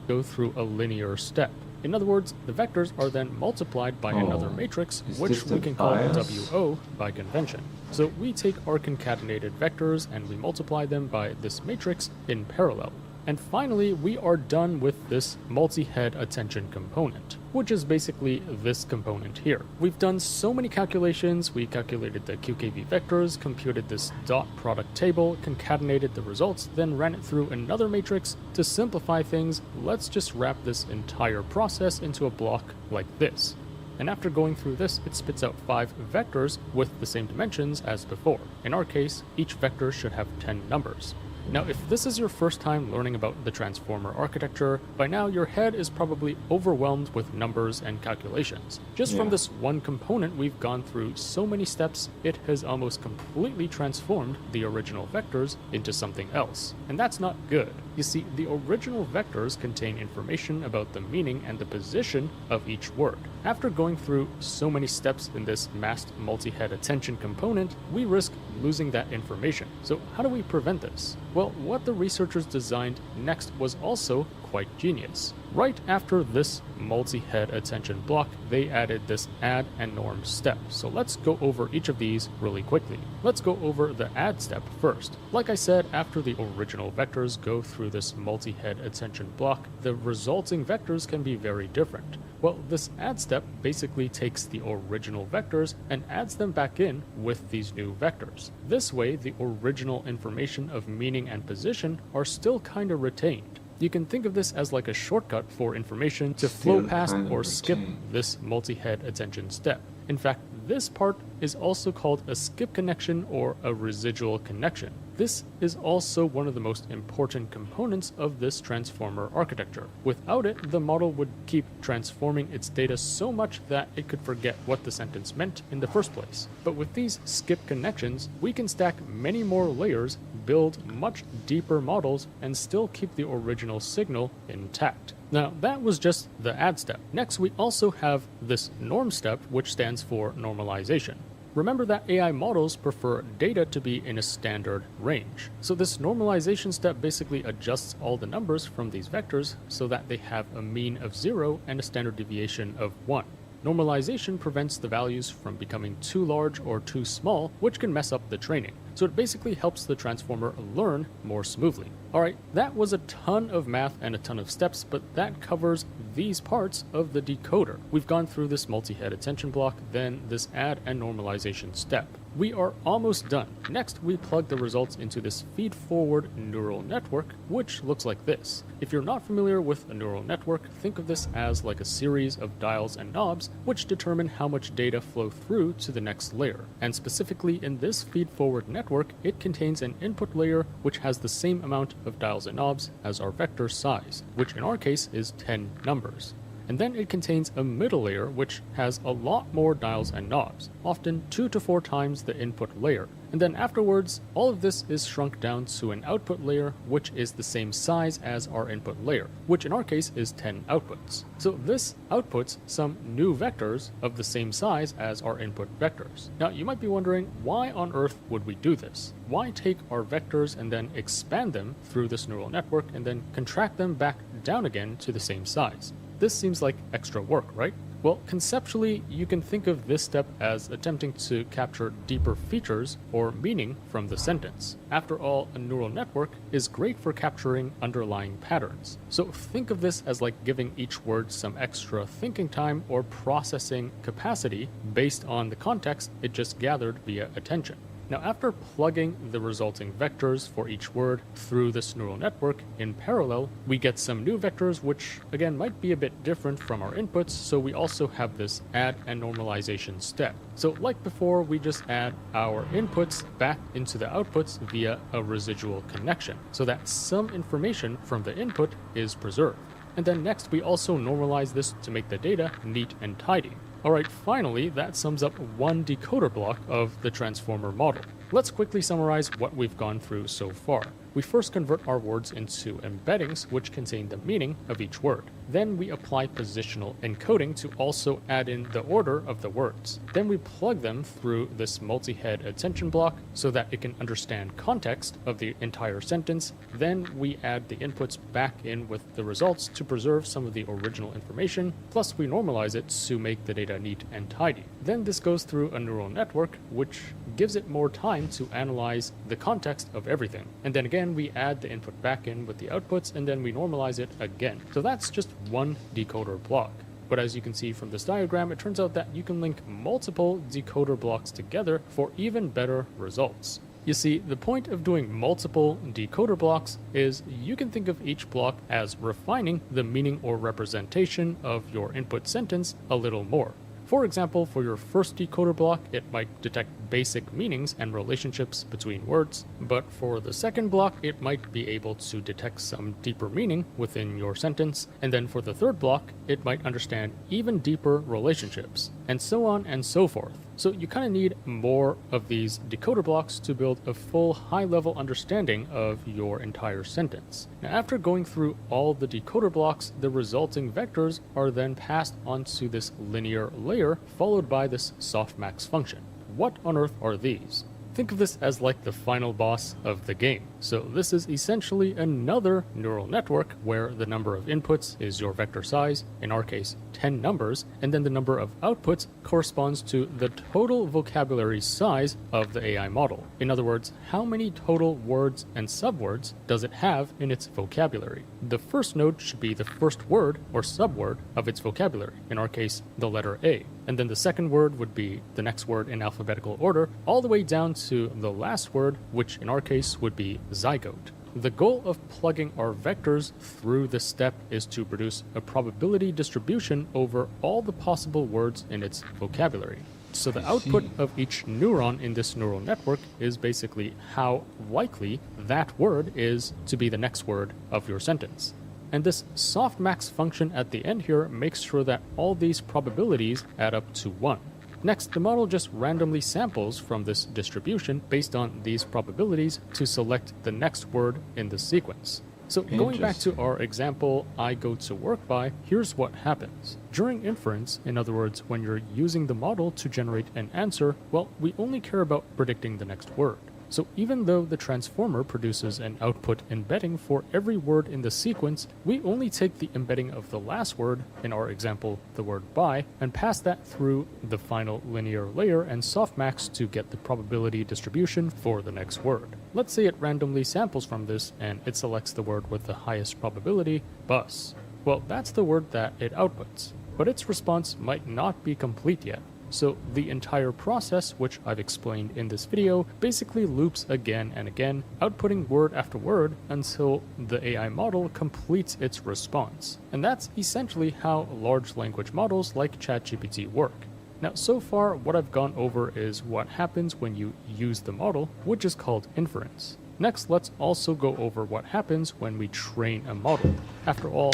go through a linear step. In other words, the vectors are then multiplied by another matrix, which we can call WO by convention. So we take our concatenated vectors and we multiply them by this matrix in parallel. And finally, we are done with this multi-head attention component, which is basically this component here. We've done so many calculations. We calculated the QKV vectors, computed this dot product table, concatenated the results, then ran it through another matrix. To simplify things, let's just wrap this entire process into a block like this. And after going through this, it spits out 5 vectors with the same dimensions as before. In our case, each vector should have 10 numbers. Now, if this is your first time learning about the Transformer architecture, by now your head is probably overwhelmed with numbers and calculations. Just from this one component, we've gone through so many steps, it has almost completely transformed the original vectors into something else. And that's not good. You see, the original vectors contain information about the meaning and the position of each word. After going through so many steps in this masked multi-head attention component, we risk losing that information. So how do we prevent this? Well, what the researchers designed next was also quite genius. Right after this multi-head attention block, they added this add and norm step. So let's go over each of these really quickly. Let's go over the add step first. Like I said, after the original vectors go through this multi-head attention block, the resulting vectors can be very different. Well, this add step basically takes the original vectors and adds them back in with these new vectors. This way, the original information of meaning and position are still kind of retained. You can think of this as like a shortcut for information to flow past or skip this multi-head attention step. In fact, this part is also called a skip connection or a residual connection. This is also one of the most important components of this transformer architecture. Without it, the model would keep transforming its data so much that it could forget what the sentence meant in the first place. But with these skip connections, we can stack many more layers, build much deeper models, and still keep the original signal intact. Now, that was just the add step. Next, we also have this norm step, which stands for normalization. Remember that AI models prefer data to be in a standard range. So this normalization step basically adjusts all the numbers from these vectors so that they have a mean of 0 and a standard deviation of 1. Normalization prevents the values from becoming too large or too small, which can mess up the training. So it basically helps the transformer learn more smoothly. Alright, that was a ton of math and a ton of steps, but that covers these parts of the decoder. We've gone through this multi-head attention block, then this add and normalization step. We are almost done. Next, we plug the results into this feed-forward neural network, which looks like this. If you're not familiar with a neural network, think of this as like a series of dials and knobs, which determine how much data flow through to the next layer. And specifically in this feed-forward network, it contains an input layer which has the same amount of dials and knobs as our vector size, which in our case is 10 numbers. And then it contains a middle layer which has a lot more dials and knobs, often 2 to 4 times the input layer. And then afterwards, all of this is shrunk down to an output layer which is the same size as our input layer, which in our case is 10 outputs. So this outputs some new vectors of the same size as our input vectors. Now you might be wondering, why on earth would we do this? Why take our vectors and then expand them through this neural network and then contract them back down again to the same size? This seems like extra work, right? Well, conceptually, you can think of this step as attempting to capture deeper features or meaning from the sentence. After all, a neural network is great for capturing underlying patterns. So think of this as like giving each word some extra thinking time or processing capacity based on the context it just gathered via attention. Now, after plugging the resulting vectors for each word through this neural network in parallel, we get some new vectors which, again, might be a bit different from our inputs, so we also have this add and normalization step. So like before, we just add our inputs back into the outputs via a residual connection, so that some information from the input is preserved. And then next, we also normalize this to make the data neat and tidy. Alright, finally, that sums up one decoder block of the transformer model. Let's quickly summarize what we've gone through so far. We first convert our words into embeddings, which contain the meaning of each word. Then we apply positional encoding to also add in the order of the words. Then we plug them through this multi-head attention block so that it can understand context of the entire sentence. Then we add the inputs back in with the results to preserve some of the original information, plus we normalize it to make the data neat and tidy. Then this goes through a neural network, which gives it more time to analyze the context of everything. And then again, we add the input back in with the outputs, and then we normalize it again. So that's just one decoder block. But as you can see from this diagram, it turns out that you can link multiple decoder blocks together for even better results. You see, the point of doing multiple decoder blocks is you can think of each block as refining the meaning or representation of your input sentence a little more. For example, for your first decoder block, it might detect basic meanings and relationships between words, but for the second block, it might be able to detect some deeper meaning within your sentence, and then for the third block, it might understand even deeper relationships, and so on and so forth. So you kind of need more of these decoder blocks to build a full high-level understanding of your entire sentence. Now, after going through all the decoder blocks, the resulting vectors are then passed onto this linear layer, followed by this softmax function. What on earth are these? Think of this as like the final boss of the game. So this is essentially another neural network where the number of inputs is your vector size, in our case 10 numbers, and then the number of outputs corresponds to the total vocabulary size of the AI model. In other words, how many total words and subwords does it have in its vocabulary? The first node should be the first word or subword of its vocabulary, in our case the letter A. And then the second word would be the next word in alphabetical order, all the way down to the last word, which in our case would be zygote. The goal of plugging our vectors through this step is to produce a probability distribution over all the possible words in its vocabulary. So the output of each neuron in this neural network is basically how likely that word is to be the next word of your sentence. And this softmax function at the end here makes sure that all these probabilities add up to 1. Next, the model just randomly samples from this distribution based on these probabilities to select the next word in the sequence. So going back to our example, I go to work by, here's what happens. During inference, in other words, when you're using the model to generate an answer, well, we only care about predicting the next word. So even though the transformer produces an output embedding for every word in the sequence, we only take the embedding of the last word, in our example the word by, and pass that through the final linear layer and softmax to get the probability distribution for the next word. Let's say it randomly samples from this and it selects the word with the highest probability, bus. Well, that's the word that it outputs, but its response might not be complete yet. So the entire process, which I've explained in this video, basically loops again and again, outputting word after word until the AI model completes its response. And that's essentially how large language models like ChatGPT work. Now, so far, what I've gone over is what happens when you use the model, which is called inference. Next, let's also go over what happens when we train a model. After all,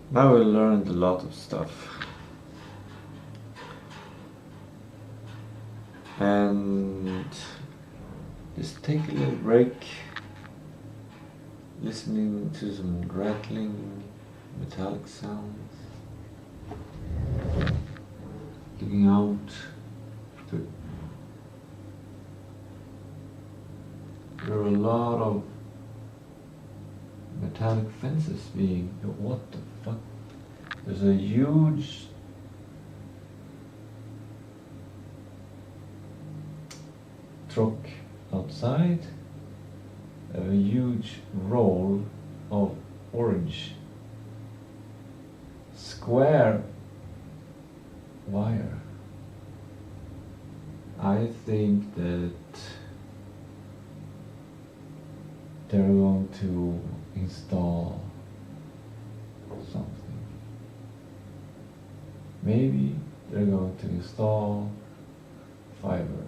now we learned a lot of stuff. And just take a little break, listening to some rattling metallic sounds, looking out to, there are a lot of metallic fences being, what the fuck, there's a huge truck outside, a huge roll of orange square wire. I think that they're going to install something. Maybe they're going to install fiber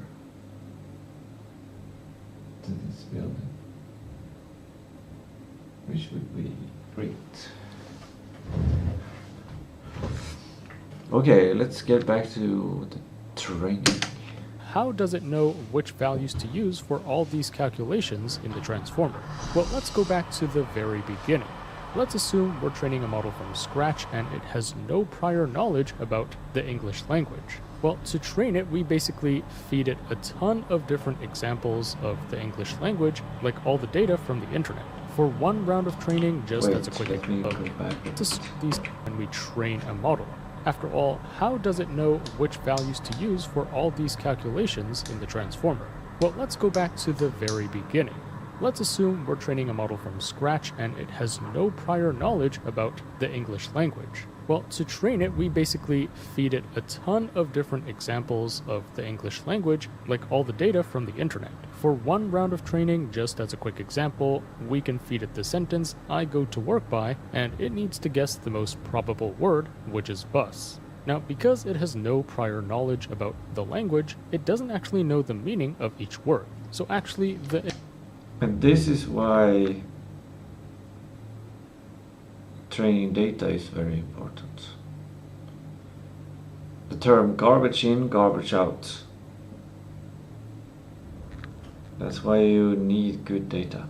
to this building, which would be great. Okay, let's get back to the training. How does it know which values to use for all these calculations in the transformer? Well, let's go back to the very beginning. Let's assume we're training a model from scratch and it has no prior knowledge about the English language. Well, to train it, we basically feed it a ton of different examples of the English language, like all the data from the internet. For one round of training, just as a quick example, these when we train a model. After all, how does it know which values to use for all these calculations in the transformer? Well, let's go back to the very beginning. Let's assume we're training a model from scratch and it has no prior knowledge about the English language. Well, to train it, we basically feed it a ton of different examples of the English language, like all the data from the internet. For one round of training, just as a quick example, we can feed it the sentence, I go to work by, and it needs to guess the most probable word, which is bus. Now, because it has no prior knowledge about the language, it doesn't actually know the meaning of each word. So actually, and this is why training data is very important. The term garbage in, garbage out. That's why you need good data.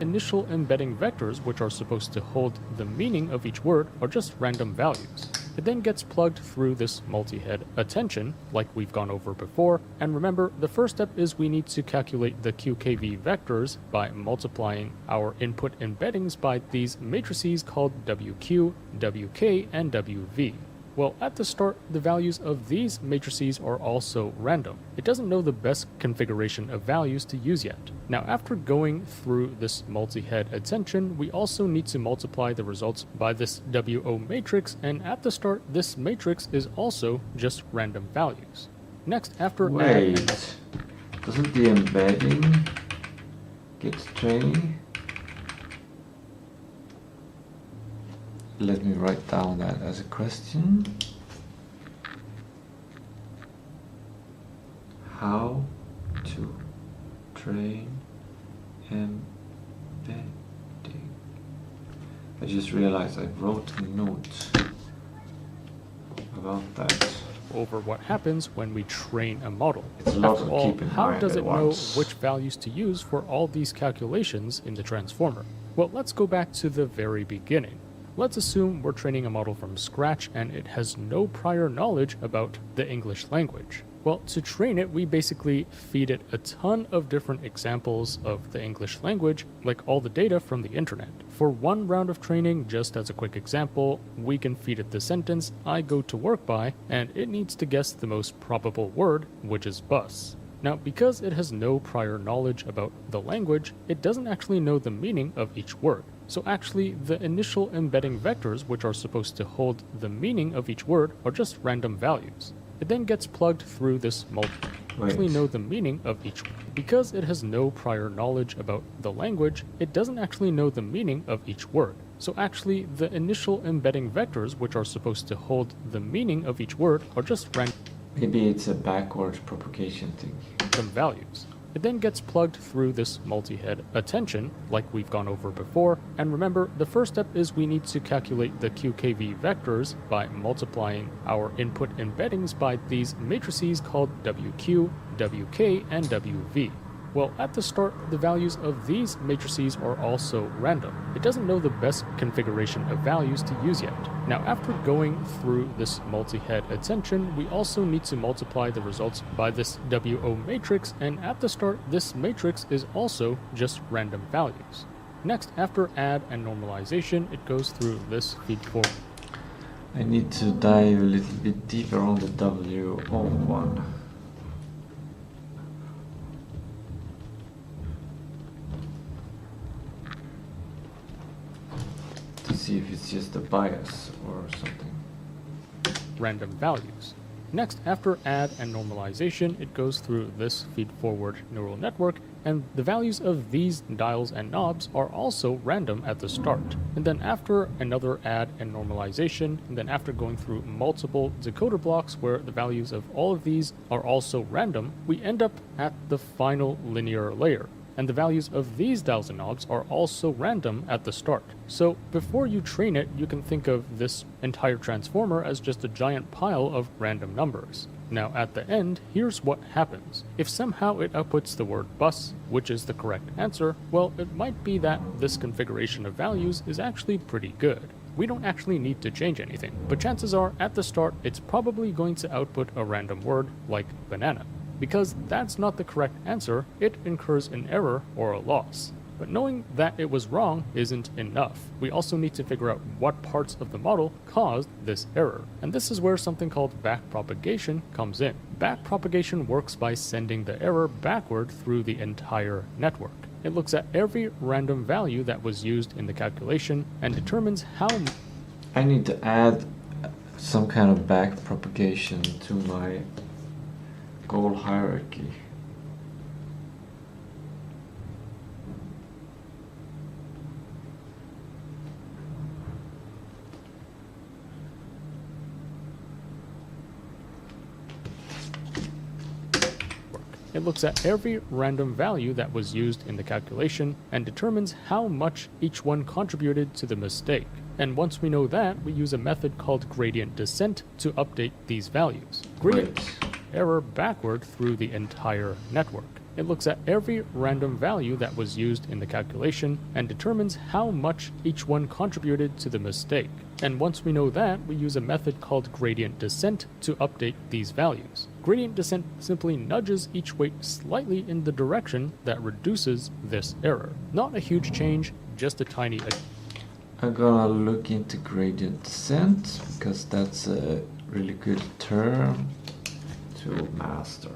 initial embedding vectors, which are supposed to hold the meaning of each word, are just random values. It then gets plugged through this multi-head attention, like we've gone over before, and remember, the first step is we need to calculate the QKV vectors by multiplying our input embeddings by these matrices called WQ, WK, and WV. Well, at the start, the values of these matrices are also random. It doesn't know the best configuration of values to use yet. Now, after going through this multi-head attention, we also need to multiply the results by this WO matrix, and at the start, this matrix is also just random values. Next, after Wait, doesn't the embedding get training? Let me write down that as a question. How to train embedding. I just realized I wrote a note about that. Over what happens when we train a model. It's a lot After to all, keep in how mind does at it know once. which values to use for all these calculations in the transformer? Well, let's go back to the very beginning. Let's assume we're training a model from scratch and it has no prior knowledge about the English language. Well, to train it, we basically feed it a ton of different examples of the English language, like all the data from the internet. For one round of training, just as a quick example, we can feed it the sentence, "I go to work by," and it needs to guess the most probable word, which is bus. Now, because it has no prior knowledge about the language, it doesn't actually know the meaning of each word. So actually, the initial embedding vectors, which are supposed to hold the meaning of each word, are just random values. It then gets plugged through this actually know the meaning of each word. Because it has no prior knowledge about the language, it doesn't actually know the meaning of each word. So actually, the initial embedding vectors, which are supposed to hold the meaning of each word, are just random Maybe it's a backward propagation thing. values. It then gets plugged through this multi-head attention, like we've gone over before, and remember, the first step is we need to calculate the QKV vectors by multiplying our input embeddings by these matrices called WQ, WK, and WV. Well, at the start, the values of these matrices are also random. It doesn't know the best configuration of values to use yet. Now, after going through this multi-head attention, we also need to multiply the results by this WO matrix, and at the start, this matrix is also just random values. Next, after add and normalization, it goes through this feed forward. I need to dive a little bit deeper on the WO one. To see if it's just a bias or something. Random values. Next, after add and normalization, it goes through this feed-forward neural network, and the values of these dials and knobs are also random at the start. And then after another add and normalization, and then after going through multiple decoder blocks where the values of all of these are also random, we end up at the final linear layer. And the values of these dials and knobs are also random at the start. So before you train it, you can think of this entire transformer as just a giant pile of random numbers. Now at the end, here's what happens. If somehow it outputs the word bus, which is the correct answer, well, it might be that this configuration of values is actually pretty good. We don't actually need to change anything, but chances are at the start, it's probably going to output a random word like banana. Because that's not the correct answer, it incurs an error or a loss. But knowing that it was wrong isn't enough. We also need to figure out what parts of the model caused this error. And this is where something called backpropagation comes in. Backpropagation works by sending the error backward through the entire network. It looks at every random value that was used in the calculation and determines how... I need to add some kind of backpropagation to my goal hierarchy. It looks at every random value that was used in the calculation and determines how much each one contributed to the mistake. And once we know that, we use a method called gradient descent to update these values. Gradient error backward through the entire network. It looks at every random value that was used in the calculation and determines how much each one contributed to the mistake. And once we know that, we use a method called gradient descent to update these values. Gradient descent simply nudges each weight slightly in the direction that reduces this error. Not a huge change, just a tiny I'm gonna look into gradient descent because that's a really good term to master.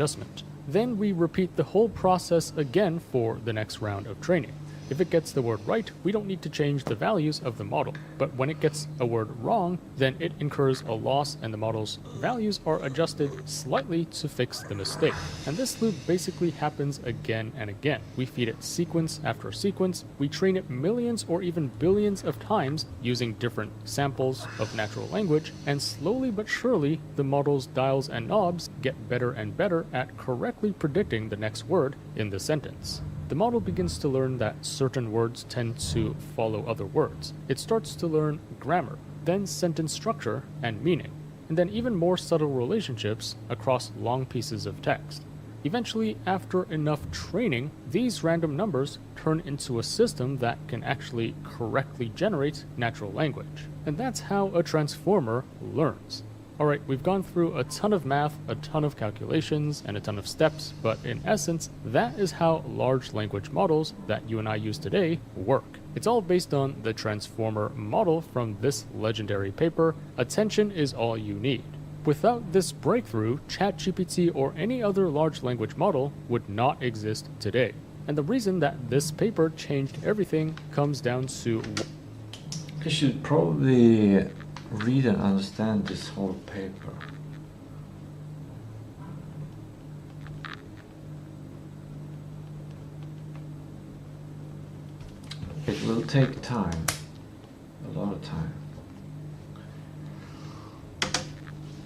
adjustment. Then we repeat the whole process again for the next round of training. If it gets the word right, we don't need to change the values of the model, but when it gets a word wrong, then it incurs a loss and the model's values are adjusted slightly to fix the mistake. And this loop basically happens again and again. We feed it sequence after sequence, we train it millions or even billions of times using different samples of natural language, and slowly but surely, the model's dials and knobs get better and better at correctly predicting the next word in the sentence. The model begins to learn that certain words tend to follow other words. It starts to learn grammar, then sentence structure and meaning, and then even more subtle relationships across long pieces of text. Eventually, after enough training, these random numbers turn into a system that can actually correctly generate natural language. And that's how a transformer learns. Alright, we've gone through a ton of math, a ton of calculations, and a ton of steps, but in essence, that is how large language models that you and I use today work. It's all based on the transformer model from this legendary paper, Attention is All You Need. Without this breakthrough, ChatGPT or any other large language model would not exist today. And the reason that this paper changed everything comes down to... I should probably read and understand this whole paper. It will take time, a lot of time.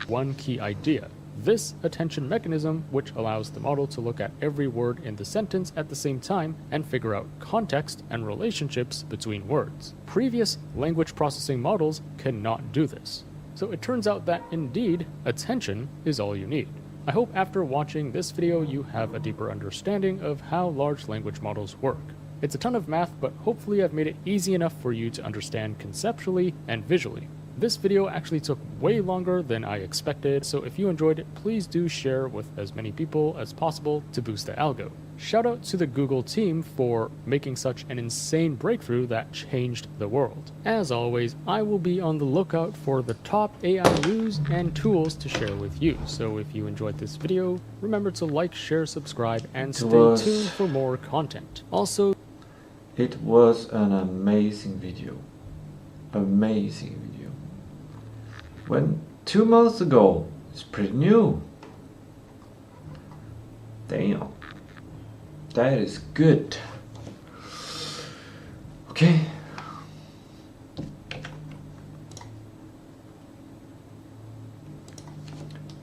One key idea. This attention mechanism, which allows the model to look at every word in the sentence at the same time and figure out context and relationships between words. Previous language processing models cannot do this. So it turns out that indeed, attention is all you need. I hope after watching this video you have a deeper understanding of how large language models work. It's a ton of math, but hopefully I've made it easy enough for you to understand conceptually and visually. This video actually took way longer than I expected, so if you enjoyed it, please do share with as many people as possible to boost the algo. Shout out to the Google team for making such an insane breakthrough that changed the world. As always, I will be on the lookout for the top AI news and tools to share with you, so if you enjoyed this video, remember to like, share, subscribe, and stay tuned for more content. Also, it was an amazing video. Amazing video. When 2 months ago, it's pretty new. Damn. That is good. Okay.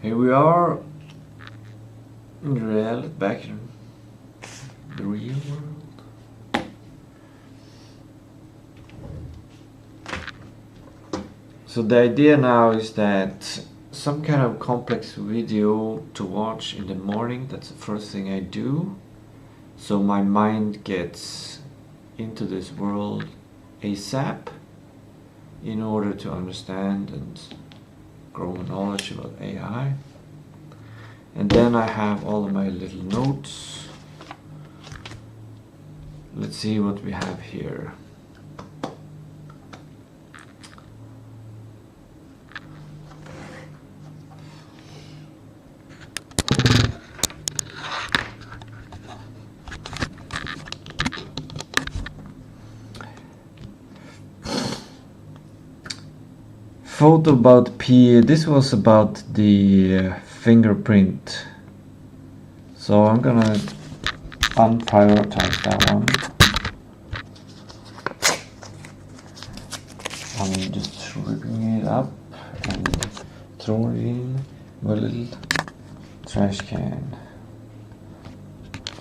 Here we are in the real, back in the real world. So the idea now is that some kind of complex video to watch in the morning, that's the first thing I do. So my mind gets into this world ASAP in order to understand and grow knowledge about AI. And then I have all of my little notes. Let's see what we have here. Photo about P. This was about the fingerprint. So I'm gonna unprioritize that one. I'm just ripping it up and throwing it in my little trash can.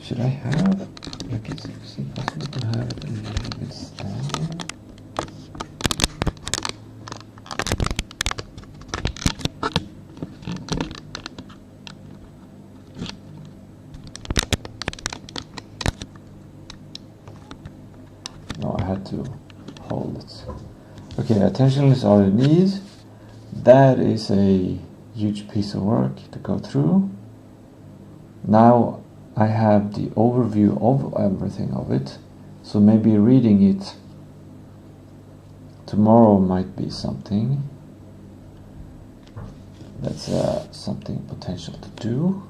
Should I have? Like, is it possible to have it in this stand? to hold it. Okay, attention is all you need. That is a huge piece of work to go through. Now I have the overview of everything of it, so maybe reading it tomorrow might be something. That's something potential to do.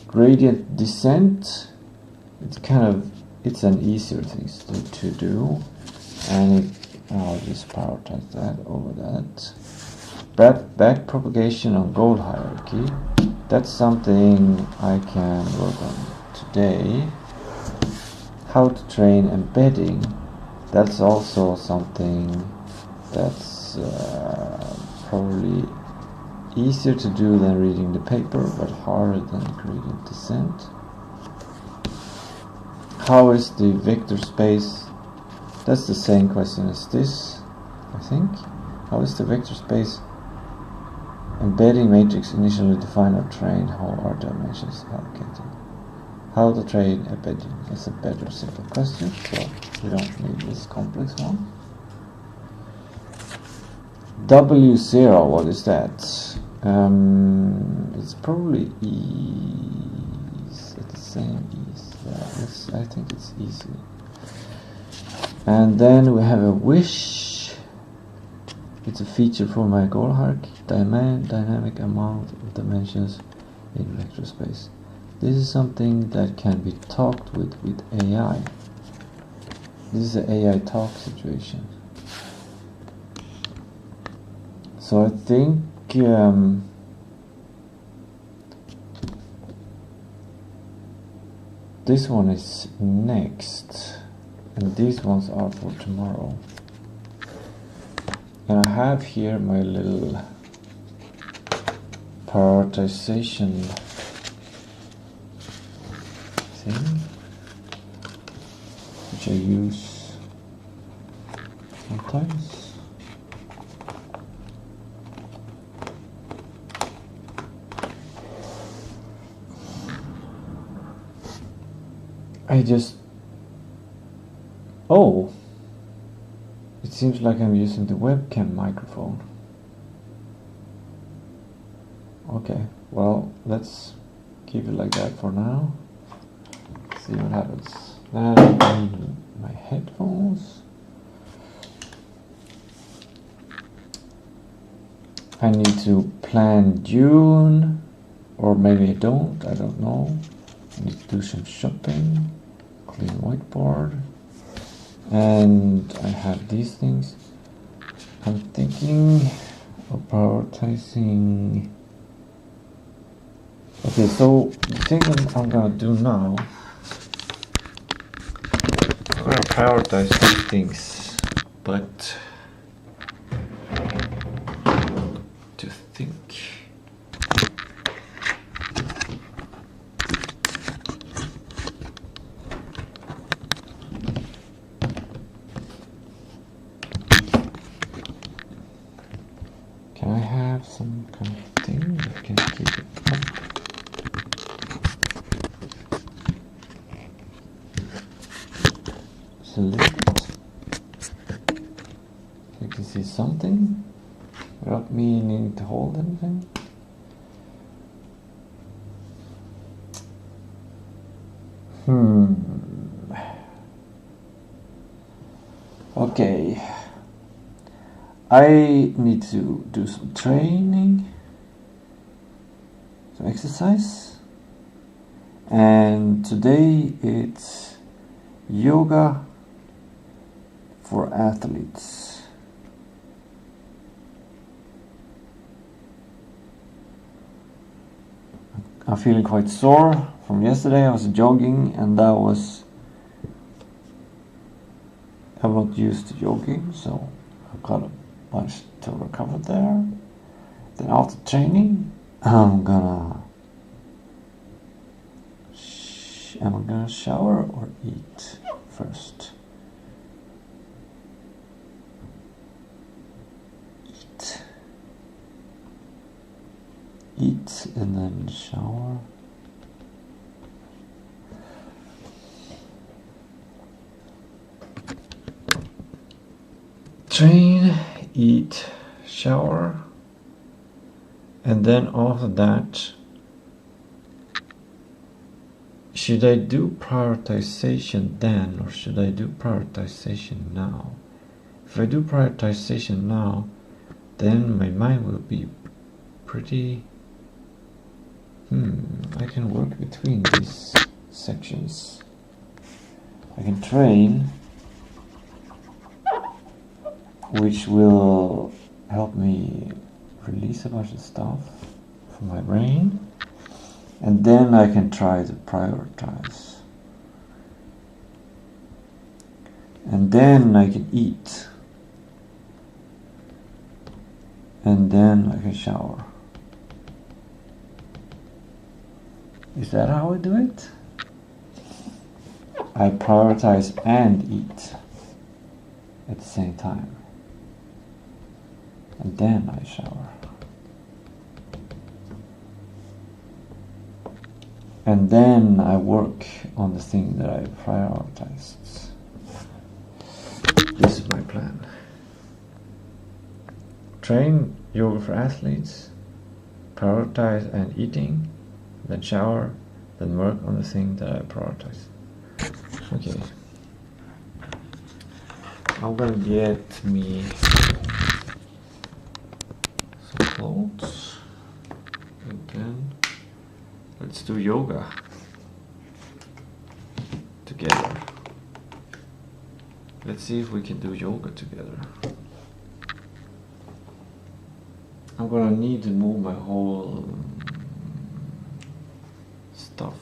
Gradient descent, it's an easier thing to do, and I'll just prioritize that over that. Back propagation on goal hierarchy, that's something I can work on today. How to train embedding, that's also something that's probably easier to do than reading the paper, but harder than gradient descent. How is the vector space? That's the same question as this, I think. How is the vector space embedding matrix initially defined or trained? How are dimensions allocated? How to train embedding is a better simple question, so we don't need this complex one. W0, what is that? It's probably ease. It's the same ease. Yeah, I think it's easy. And then we have a wish. It's a feature for my goal hierarchy. Dynamic amount of dimensions in vector space. This is something that can be talked with AI. This is an AI talk situation. So I think this one is next, and these ones are for tomorrow. And I have here my little prioritization thing, which I use sometimes. It seems like I'm using the webcam microphone. Okay, well, let's keep it like that for now. See what happens. Then I need my headphones. I need to plan June, or maybe I don't know. I need to do some shopping, clean whiteboard, and I have these things. I'm thinking of prioritizing. Okay, so the thing that I'm gonna do now, I'm gonna prioritize these things, but to think. Can I have some kind of thing that can keep it up? Select. You can see something without me needing to hold anything. Okay. I need to do some training, some exercise, and today it's yoga for athletes. I'm feeling quite sore from yesterday. I was jogging, and I'm not used to jogging, so I've got a bunch to recover there. Then after training, I'm gonna shower or eat first. Eat and then shower. train, eat, shower, and then after that, should I do prioritization then, or should I do prioritization now? If I do prioritization now, then my mind will be pretty... I can work between these sections. I can train, which will help me release a bunch of stuff from my brain, and then I can try to prioritize. And then I can eat, and then I can shower. Is that how I do it? I prioritize and eat at the same time, and then I shower, and then I work on the thing that I prioritized. This is my plan. Train yoga for athletes, prioritize and eating, then shower, then work on the thing that I prioritize. Okay. I'm gonna get me some clothes, and then let's do yoga together. Let's see if we can do yoga together. I'm gonna need to move my whole stuff.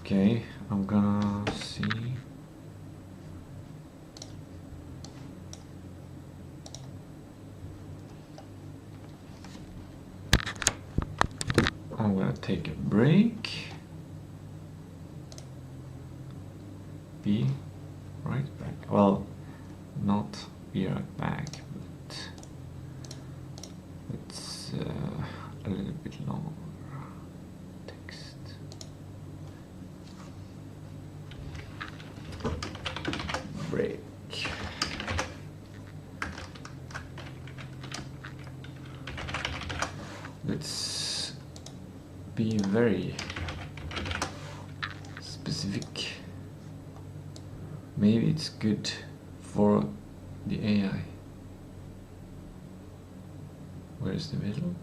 Okay, I'm gonna see. I'm gonna take a break. Be right back. Well, not be right back, but it's a little bit longer text. Break. Let's be very specific. Maybe it's good for the AI. Where's the middle?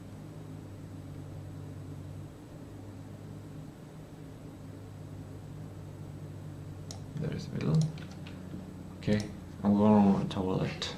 There's the middle. Okay, I'm going on the toilet.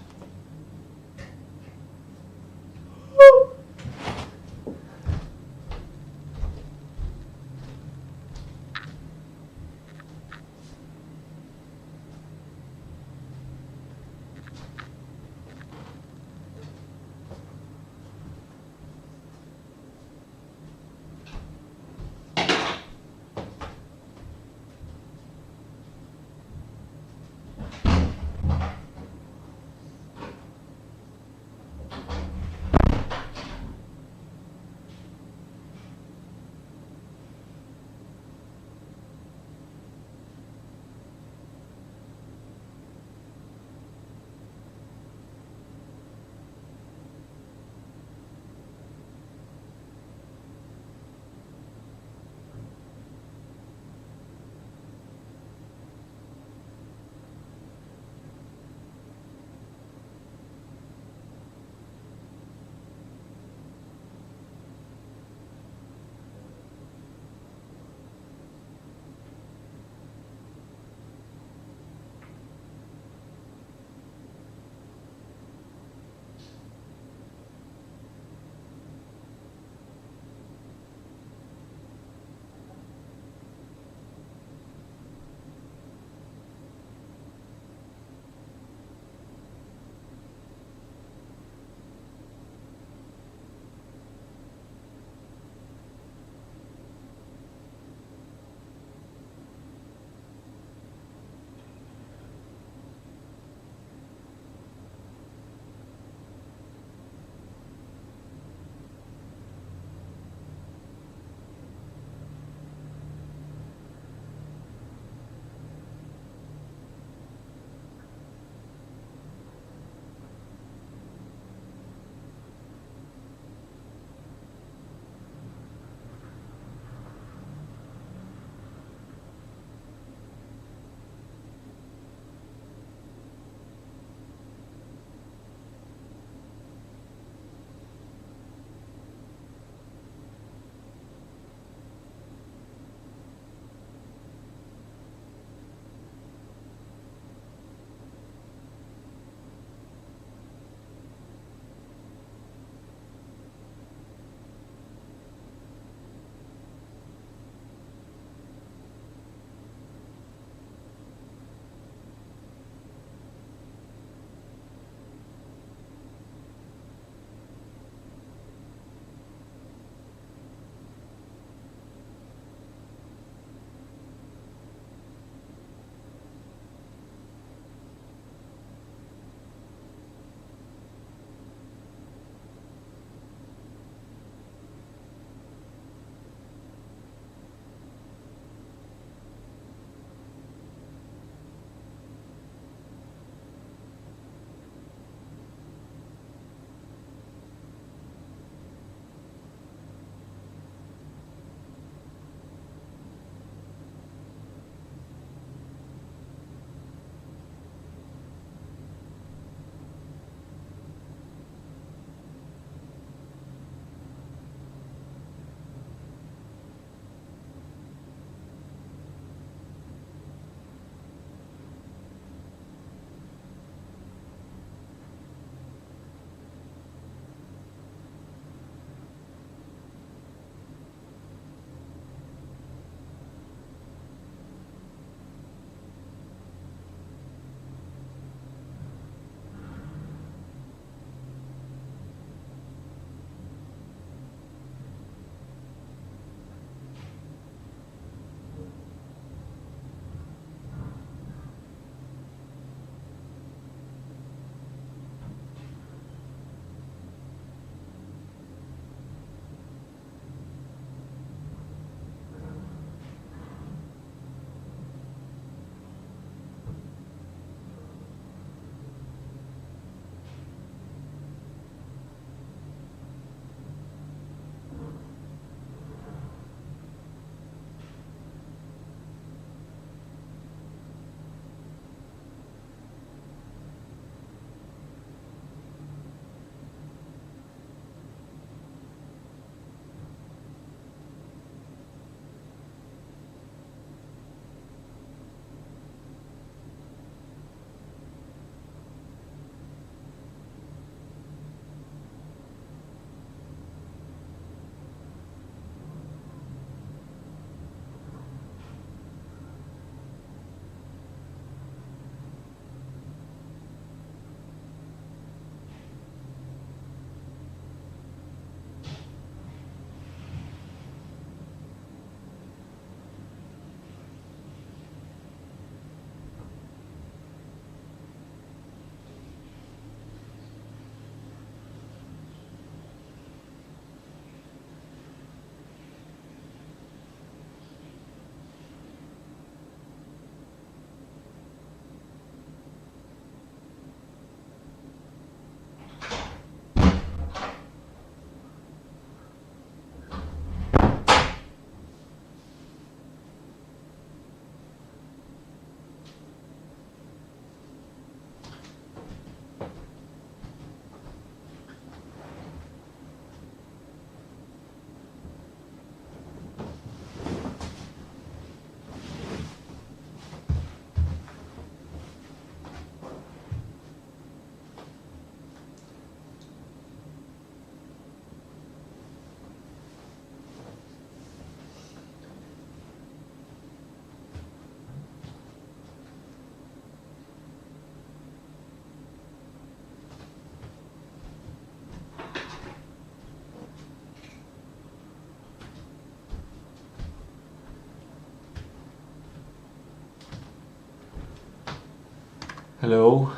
Hello.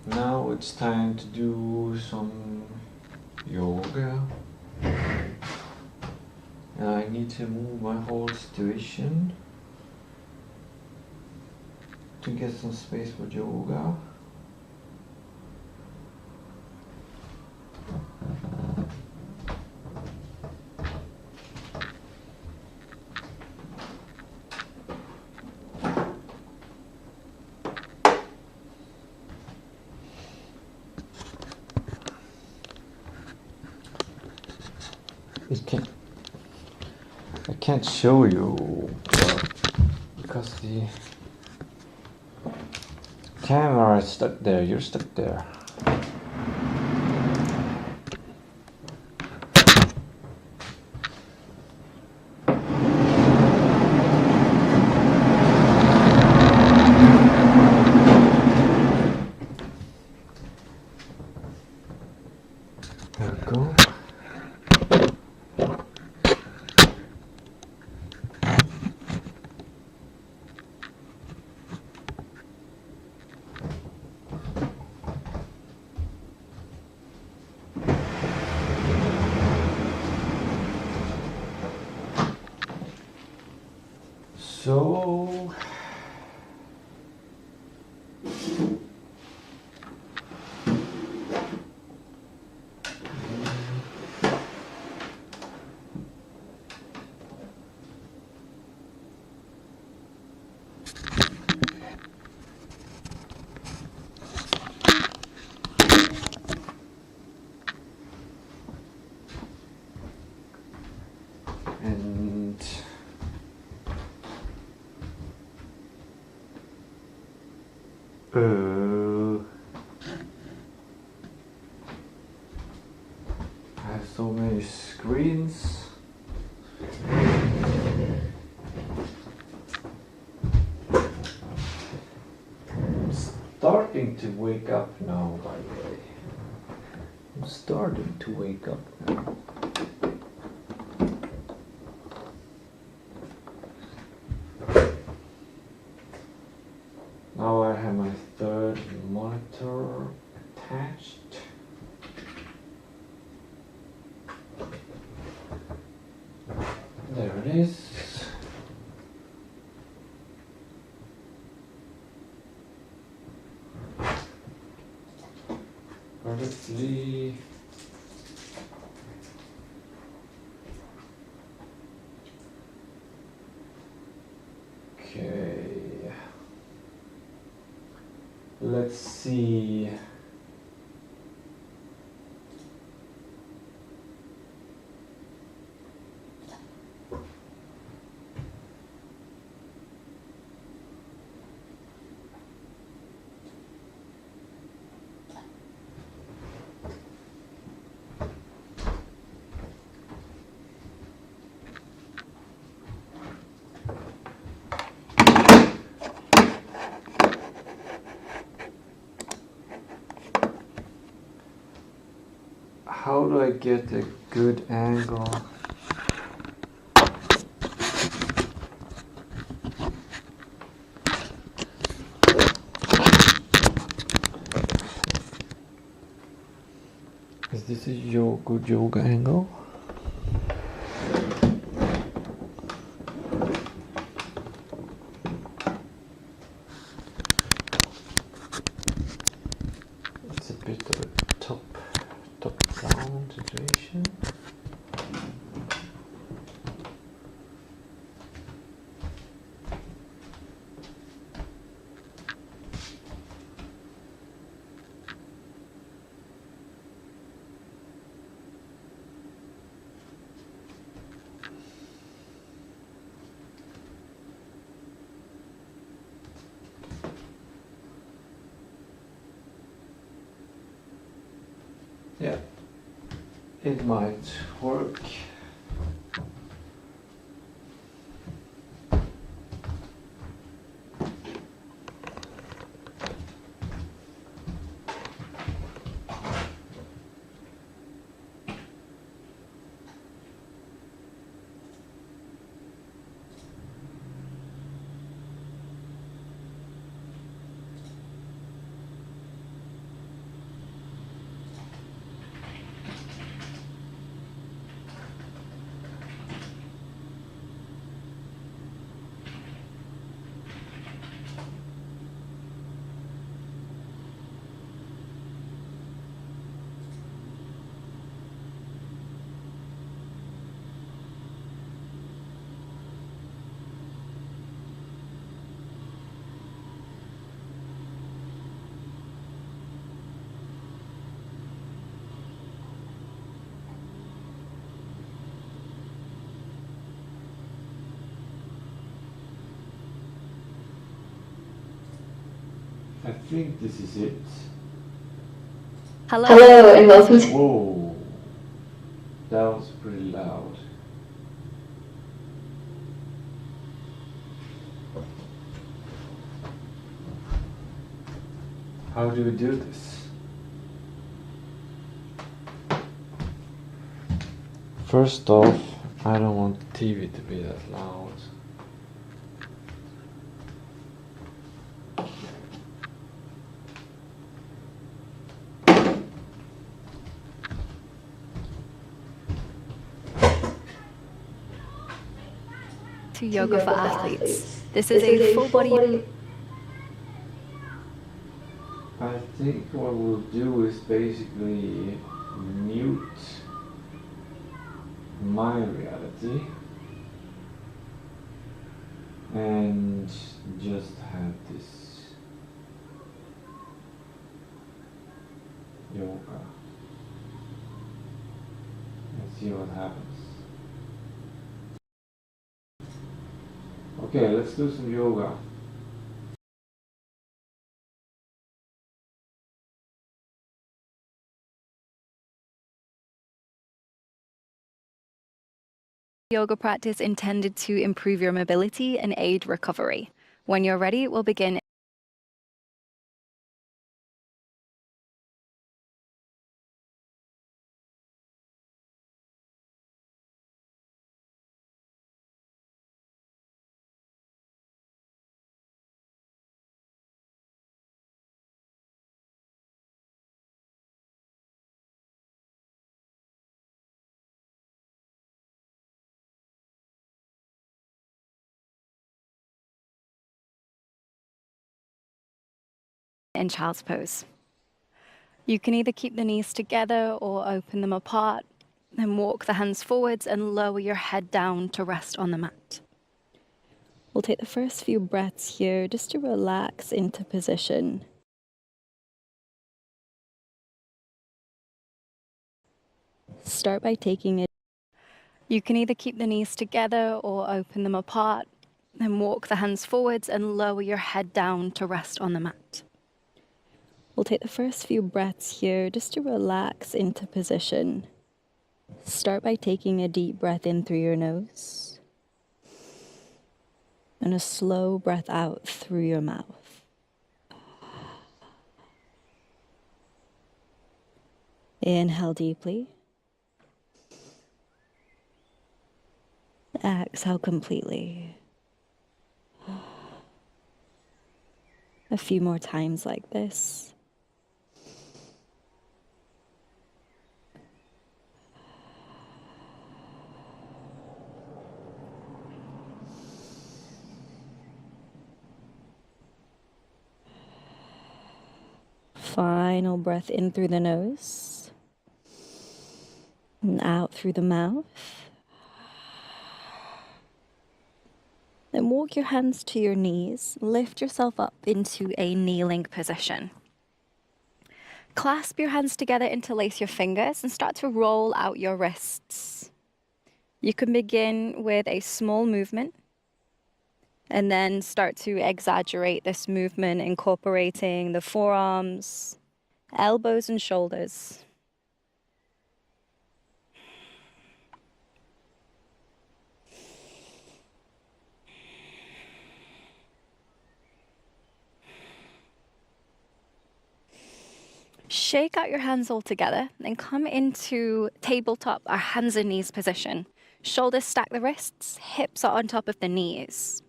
Now it's time to do some yoga. I need to move my whole situation to get some space for yoga. I can't show you because the camera is stuck there. You're stuck there. There we go. So and I have so many screens. I'm starting to wake up now, by the way. I'm starting to wake up now. Now I have my third monitor attached. There it is. Perfectly. Okay. Let's see. How do I get a good angle? Is this a good yoga angle? It's a bit of a top down situation. Yeah, it might work. I think this is it. Hello and welcome to... Whoa, that was pretty loud. How do we do this? First off, I don't want the TV to be that loud. To yoga for athletes. This is a full body... I think what we'll do is basically mute my reality and just have this yoga and see what happens. Okay, let's do some yoga. Yoga practice intended to improve your mobility and aid recovery. When you're ready, we'll begin. In child's pose. You can either keep the knees together or open them apart, then walk the hands forwards and lower your head down to rest on the mat. We'll take the first few breaths here just to relax into position. Start by taking it. You can either keep the knees together or open them apart, then walk the hands forwards and lower your head down to rest on the mat. We'll take the first few breaths here just to relax into position. Start by taking a deep breath in through your nose and a slow breath out through your mouth. Inhale deeply. Exhale completely. A few more times like this. Final breath in through the nose and out through the mouth. Then walk your hands to your knees, lift yourself up into a kneeling position. Clasp your hands together, interlace your fingers, and start to roll out your wrists. You can begin with a small movement and then start to exaggerate this movement, incorporating the forearms, elbows, and shoulders. Shake out your hands all together, then come into tabletop or hands and knees position. Shoulders stack the wrists, hips are on top of the knees.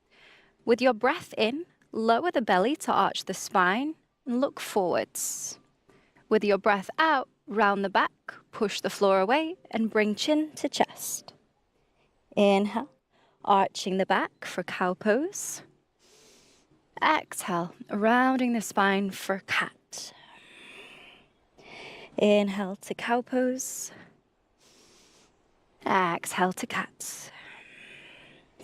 With your breath in, lower the belly to arch the spine and look forwards. With your breath out, round the back, push the floor away and bring chin to chest. Inhale, arching the back for cow pose. Exhale, rounding the spine for cat. Inhale to cow pose. Exhale to cat.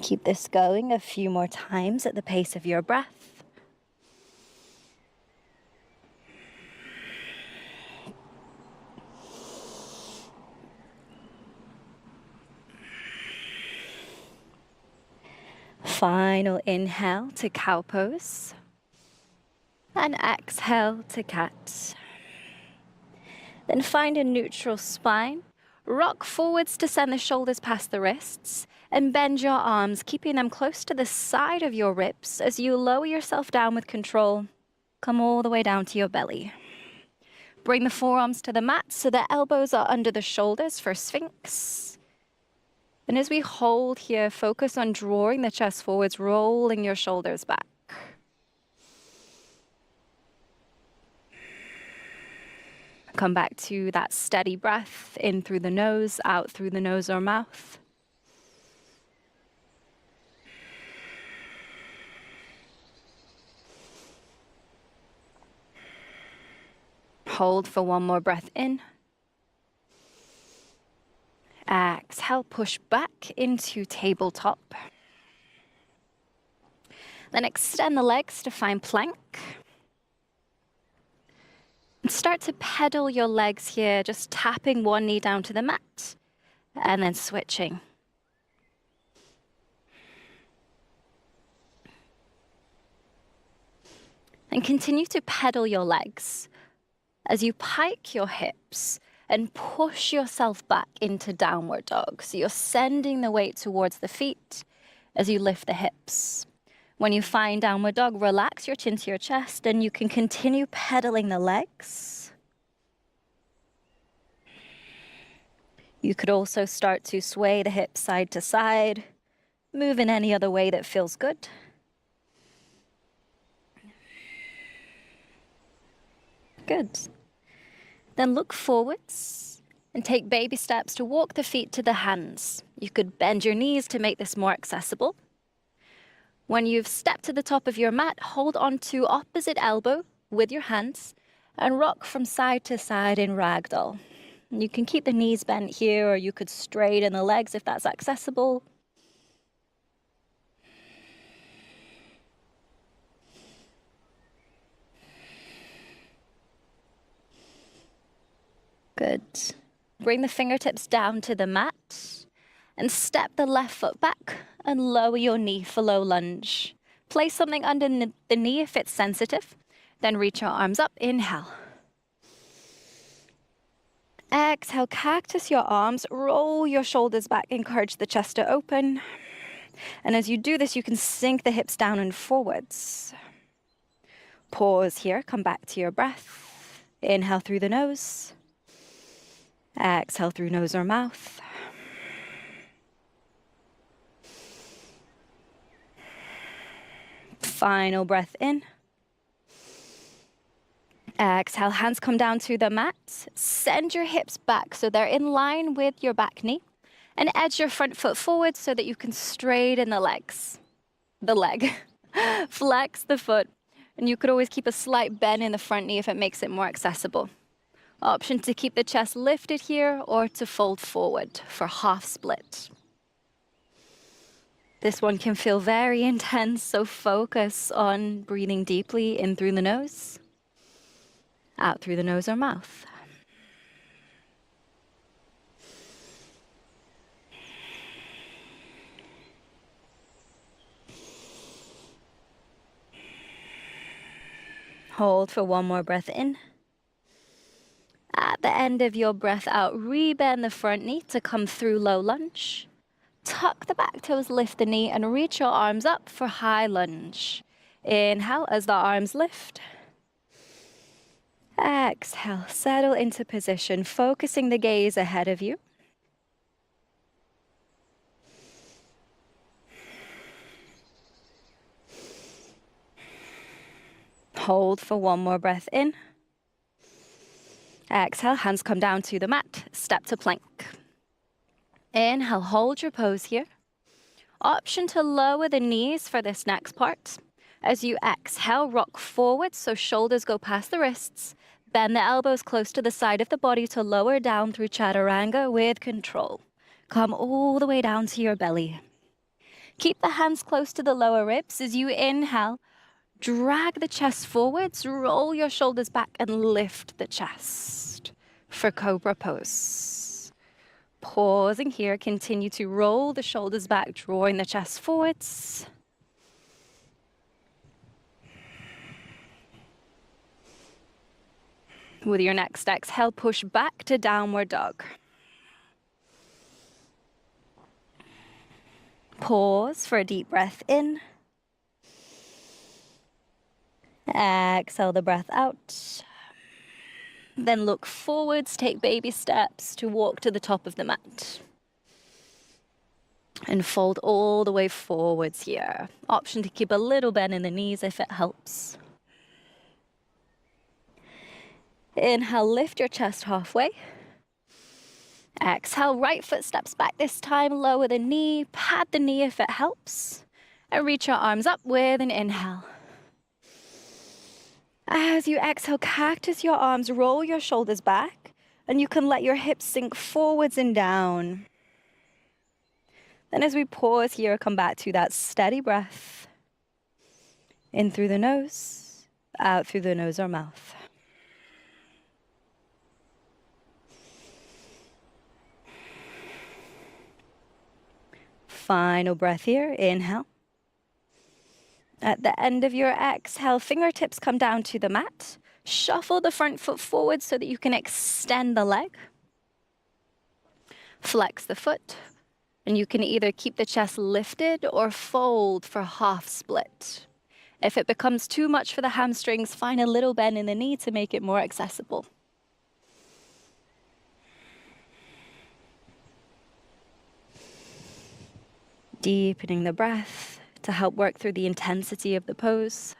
Keep this going a few more times at the pace of your breath. Final inhale to cow pose. And exhale to cat. Then find a neutral spine. Rock forwards to send the shoulders past the wrists. And bend your arms, keeping them close to the side of your ribs as you lower yourself down with control. Come all the way down to your belly. Bring the forearms to the mat so the elbows are under the shoulders for Sphinx. And as we hold here, focus on drawing the chest forwards, rolling your shoulders back. Come back to that steady breath, in through the nose, out through the nose or mouth. Hold for one more breath in. Exhale, push back into tabletop. Then extend the legs to find plank. And start to pedal your legs here, just tapping one knee down to the mat, and then switching. And continue to pedal your legs as you pike your hips and push yourself back into downward dog. So you're sending the weight towards the feet as you lift the hips. When you find downward dog, relax your chin to your chest and you can continue pedaling the legs. You could also start to sway the hips side to side, move in any other way that feels good. Good. Then look forwards and take baby steps to walk the feet to the hands. You could bend your knees to make this more accessible. When you've stepped to the top of your mat, hold on to opposite elbow with your hands and rock from side to side in ragdoll. You can keep the knees bent here, or you could straighten the legs if that's accessible. Good. Bring the fingertips down to the mat and step the left foot back and lower your knee for low lunge. Place something under the knee if it's sensitive. Then reach your arms up. Inhale. Exhale, cactus your arms. Roll your shoulders back. Encourage the chest to open. And as you do this, you can sink the hips down and forwards. Pause here. Come back to your breath. Inhale through the nose. Exhale through nose or mouth. Final breath in. Exhale, hands come down to the mat. Send your hips back so they're in line with your back knee. And edge your front foot forward so that you can straighten the legs. The leg. Flex the foot. And you could always keep a slight bend in the front knee if it makes it more accessible. Option to keep the chest lifted here or to fold forward for half split. This one can feel very intense, so focus on breathing deeply in through the nose, out through the nose or mouth. Hold for one more breath in. At the end of your breath out, rebend the front knee to come through low lunge. Tuck the back toes, lift the knee, and reach your arms up for high lunge. Inhale as the arms lift. Exhale, settle into position, focusing the gaze ahead of you. Hold for one more breath in. Exhale, hands come down to the mat, step to plank. Inhale, hold your pose here. Option to lower the knees for this next part. As you exhale, rock forward so shoulders go past the wrists. Bend the elbows close to the side of the body to lower down through chaturanga with control. Come all the way down to your belly. Keep the hands close to the lower ribs as you inhale. Drag the chest forwards, roll your shoulders back and lift the chest for Cobra Pose. Pausing here, continue to roll the shoulders back, drawing the chest forwards. With your next exhale, push back to downward dog. Pause for a deep breath in. Exhale the breath out. Then look forwards, take baby steps to walk to the top of the mat. And fold all the way forwards here. Option to keep a little bend in the knees if it helps. Inhale, lift your chest halfway. Exhale, right foot steps back this time, lower the knee, pad the knee if it helps. And reach your arms up with an inhale. As you exhale, cactus your arms, roll your shoulders back, and you can let your hips sink forwards and down. Then as we pause here, come back to that steady breath. In through the nose, out through the nose or mouth. Final breath here, inhale. At the end of your exhale, fingertips come down to the mat. Shuffle the front foot forward so that you can extend the leg. Flex the foot, and you can either keep the chest lifted or fold for half split. If it becomes too much for the hamstrings, find a little bend in the knee to make it more accessible. Deepening the breath to help work through the intensity of the pose.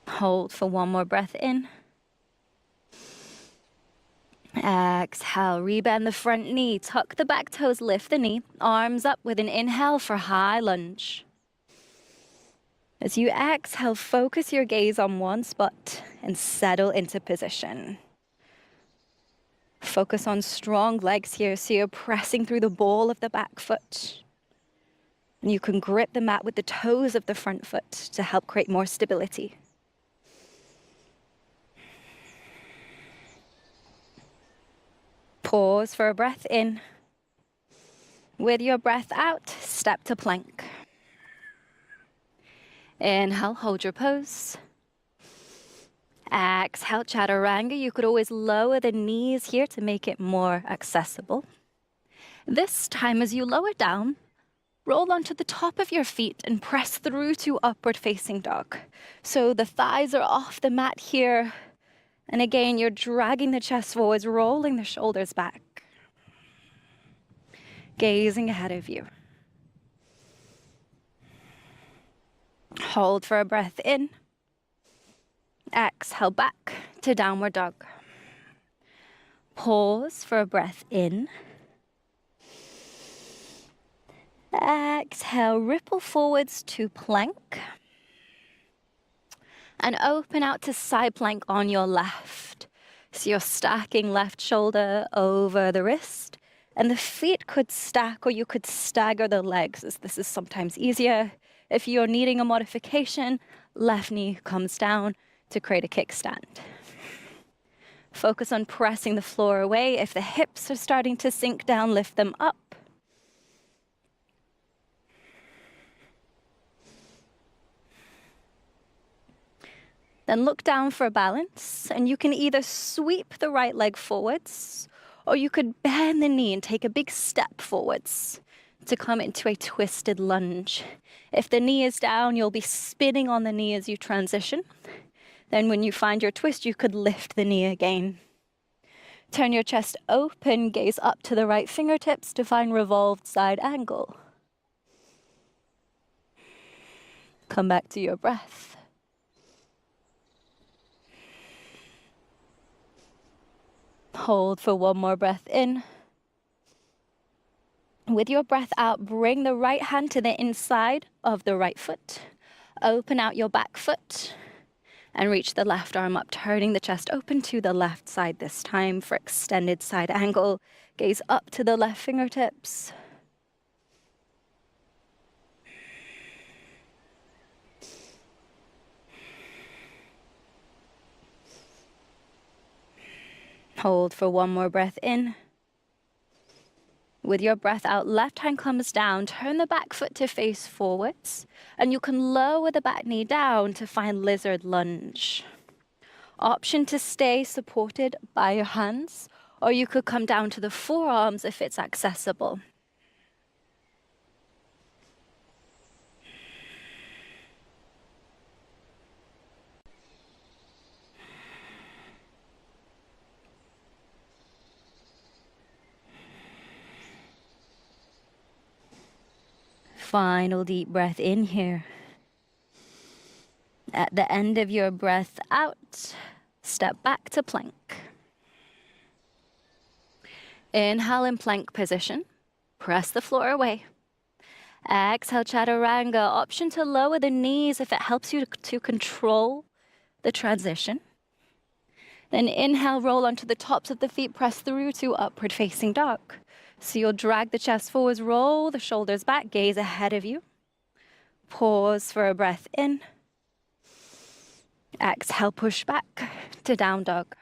Hold for one more breath in. Exhale, rebend the front knee, tuck the back toes, lift the knee, arms up with an inhale for high lunge. As you exhale, focus your gaze on one spot and settle into position. Focus on strong legs here, so you're pressing through the ball of the back foot. And you can grip the mat with the toes of the front foot to help create more stability. Pause for a breath in. With your breath out, step to plank. Inhale, hold your pose. Exhale, chaturanga. You could always lower the knees here to make it more accessible. This time, as you lower down, roll onto the top of your feet and press through to upward facing dog. So the thighs are off the mat here. And again, you're dragging the chest forwards, rolling the shoulders back. Gazing ahead of you. Hold for a breath in. Exhale back to downward dog. Pause for a breath in. Exhale, ripple forwards to plank. And open out to side plank on your left. So you're stacking left shoulder over the wrist. And the feet could stack, or you could stagger the legs, as this is sometimes easier. If you're needing a modification, left knee comes down to create a kickstand. Focus on pressing the floor away. If the hips are starting to sink down, lift them up. Then look down for a balance, and you can either sweep the right leg forwards, or you could bend the knee and take a big step forwards to come into a twisted lunge. If the knee is down, you'll be spinning on the knee as you transition. Then when you find your twist, you could lift the knee again. Turn your chest open, gaze up to the right fingertips to find revolved side angle. Come back to your breath. Hold for one more breath in. With your breath out, bring the right hand to the inside of the right foot. Open out your back foot and reach the left arm up, turning the chest open to the left side this time for extended side angle. Gaze up to the left fingertips. Hold for one more breath in. With your breath out, left hand comes down, turn the back foot to face forwards, and you can lower the back knee down to find lizard lunge. Option to stay supported by your hands, or you could come down to the forearms if it's accessible. Final deep breath in here. At the end of your breath out, step back to plank. Inhale in plank position. Press the floor away. Exhale, chaturanga. Option to lower the knees if it helps you to control the transition. Then inhale, roll onto the tops of the feet, press through to upward facing dog. So you'll drag the chest forwards, roll the shoulders back, gaze ahead of you. Pause for a breath in. Exhale, push back to down dog.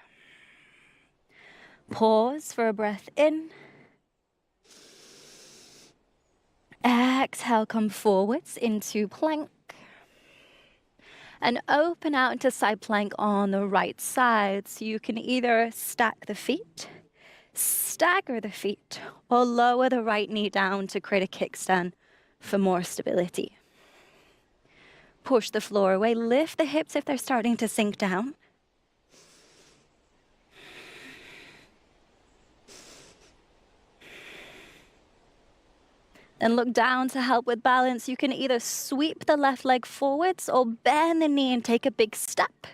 Pause for a breath in. Exhale, come forwards into plank. And open out into side plank on the right side. So you can either stack the feet, stagger the feet, or lower the right knee down to create a kickstand for more stability. Push the floor away, lift the hips if they're starting to sink down. Then look down to help with balance. You can either sweep the left leg forwards or bend the knee and take a big step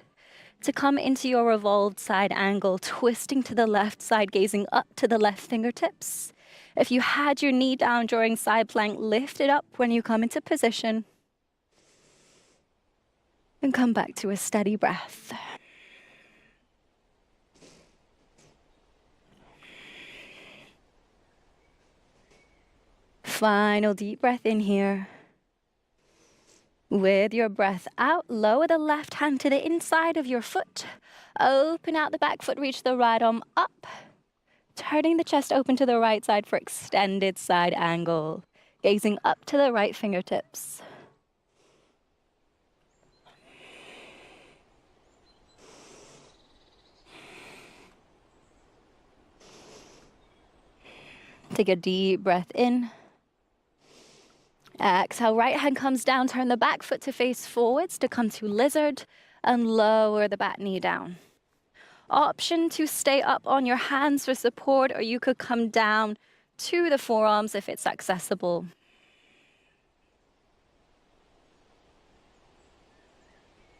to come into your revolved side angle, twisting to the left side, gazing up to the left fingertips. If you had your knee down during side plank, lift it up when you come into position. And come back to a steady breath. Final deep breath in here. With your breath out, lower the left hand to the inside of your foot. Open out the back foot, reach the right arm up. Turning the chest open to the right side for extended side angle. Gazing up to the right fingertips. Take a deep breath in. Exhale, right hand comes down, turn the back foot to face forwards to come to lizard and lower the back knee down. Option to stay up on your hands for support, or you could come down to the forearms if it's accessible.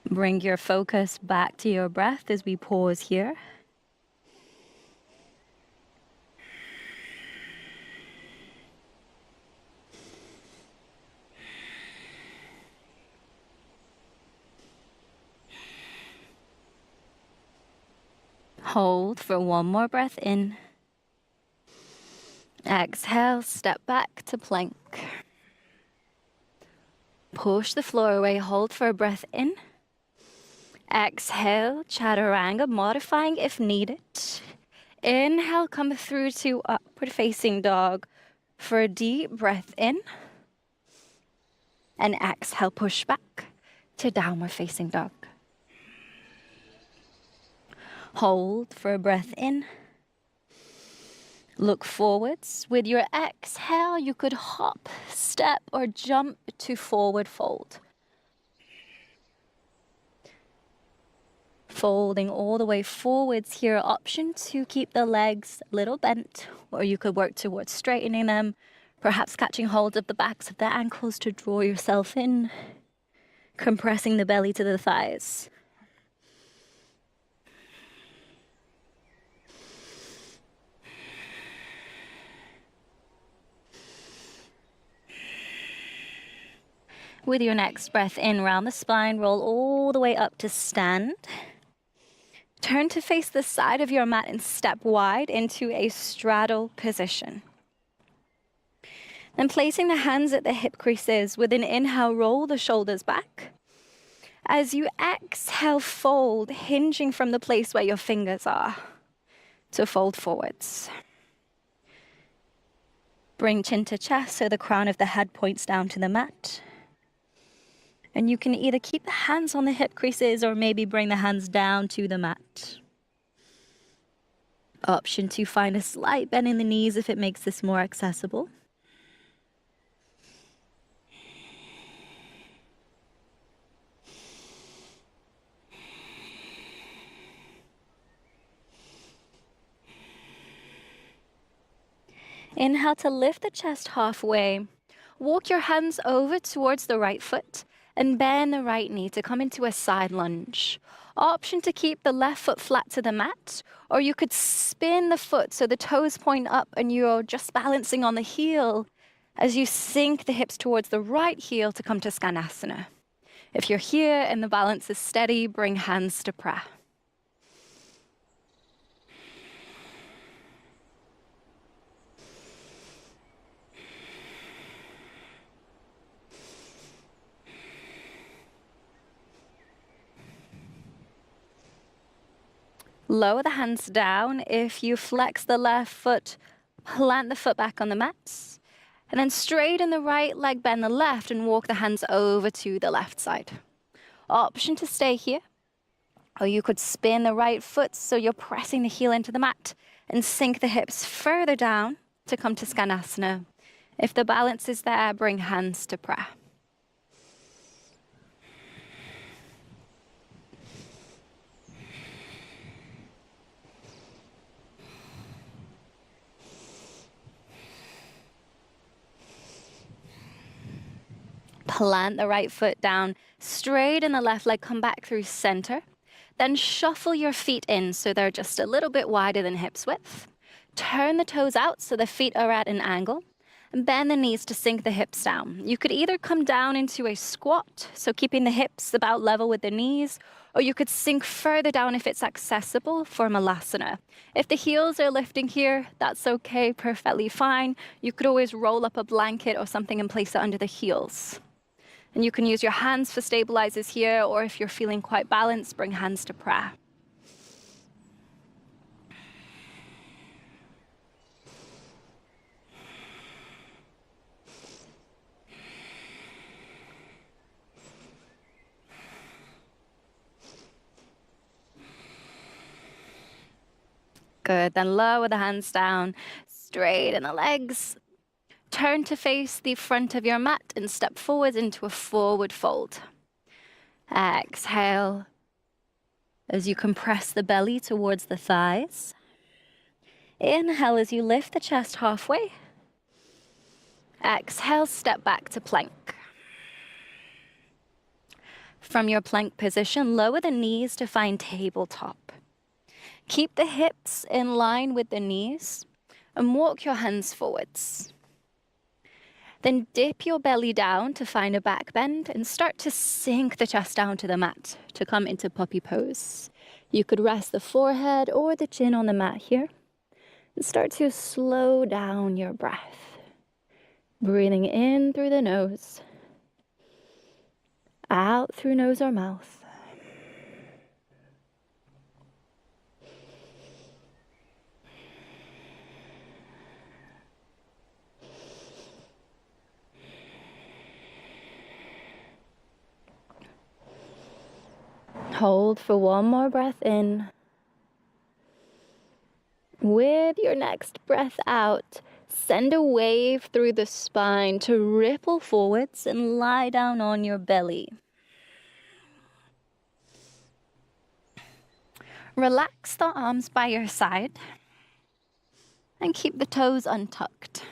Bring your focus back to your breath as we pause here. Hold for one more breath in. Exhale, step back to plank. Push the floor away, hold for a breath in. Exhale, chaturanga, modifying if needed. Inhale, come through to upward facing dog for a deep breath in. And exhale, push back to downward facing dog. Hold for a breath in. Look forwards. With your exhale, you could hop, step, or jump to forward fold. Folding all the way forwards here. Option to keep the legs a little bent, or you could work towards straightening them, perhaps catching hold of the backs of the ankles to draw yourself in, compressing the belly to the thighs. With your next breath in, round the spine, roll all the way up to stand. Turn to face the side of your mat and step wide into a straddle position. Then placing the hands at the hip creases, with an inhale, roll the shoulders back. As you exhale, fold, hinging from the place where your fingers are, to fold forwards. Bring chin to chest so the crown of the head points down to the mat. And you can either keep the hands on the hip creases or maybe bring the hands down to the mat. Option to find a slight bend in the knees if it makes this more accessible. Inhale to lift the chest halfway. Walk your hands over towards the right foot and bend the right knee to come into a side lunge. Option to keep the left foot flat to the mat, or you could spin the foot so the toes point up and you're just balancing on the heel as you sink the hips towards the right heel to come to Skanasana. If you're here and the balance is steady, bring hands to prayer. Lower the hands down. If you flex the left foot, plant the foot back on the mat. And then straighten the right leg, bend the left, and walk the hands over to the left side. Option to stay here. Or you could spin the right foot so you're pressing the heel into the mat and sink the hips further down to come to Skanasana. If the balance is there, bring hands to prayer. Plant the right foot down, straighten the left leg, come back through center. Then shuffle your feet in so they're just a little bit wider than hips width. Turn the toes out so the feet are at an angle. And bend the knees to sink the hips down. You could either come down into a squat, so keeping the hips about level with the knees, or you could sink further down if it's accessible for Malasana. If the heels are lifting here, that's okay, perfectly fine. You could always roll up a blanket or something and place it under the heels. And you can use your hands for stabilizers here, or if you're feeling quite balanced, bring hands to prayer. Good, then lower the hands down, straighten the legs. Turn to face the front of your mat and step forward into a forward fold. Exhale as you compress the belly towards the thighs. Inhale as you lift the chest halfway. Exhale, step back to plank. From your plank position, lower the knees to find tabletop. Keep the hips in line with the knees and walk your hands forwards. Then dip your belly down to find a back bend and start to sink the chest down to the mat to come into puppy pose. You could rest the forehead or the chin on the mat here and start to slow down your breath. Breathing in through the nose, out through nose or mouth. Hold for one more breath in. With your next breath out, send a wave through the spine to ripple forwards and lie down on your belly. Relax the arms by your side and keep the toes untucked.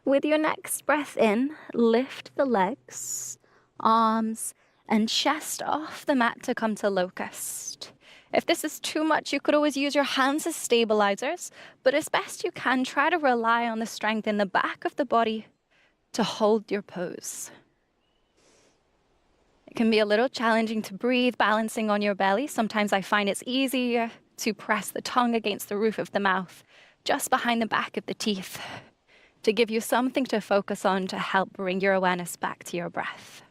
With your next breath in, lift the legs, arms, and chest off the mat to come to locust. If this is too much, you could always use your hands as stabilizers, but as best you can, try to rely on the strength in the back of the body to hold your pose. It can be a little challenging to breathe balancing on your belly. Sometimes I find it's easier to press the tongue against the roof of the mouth, just behind the back of the teeth, to give you something to focus on to help bring your awareness back to your breath.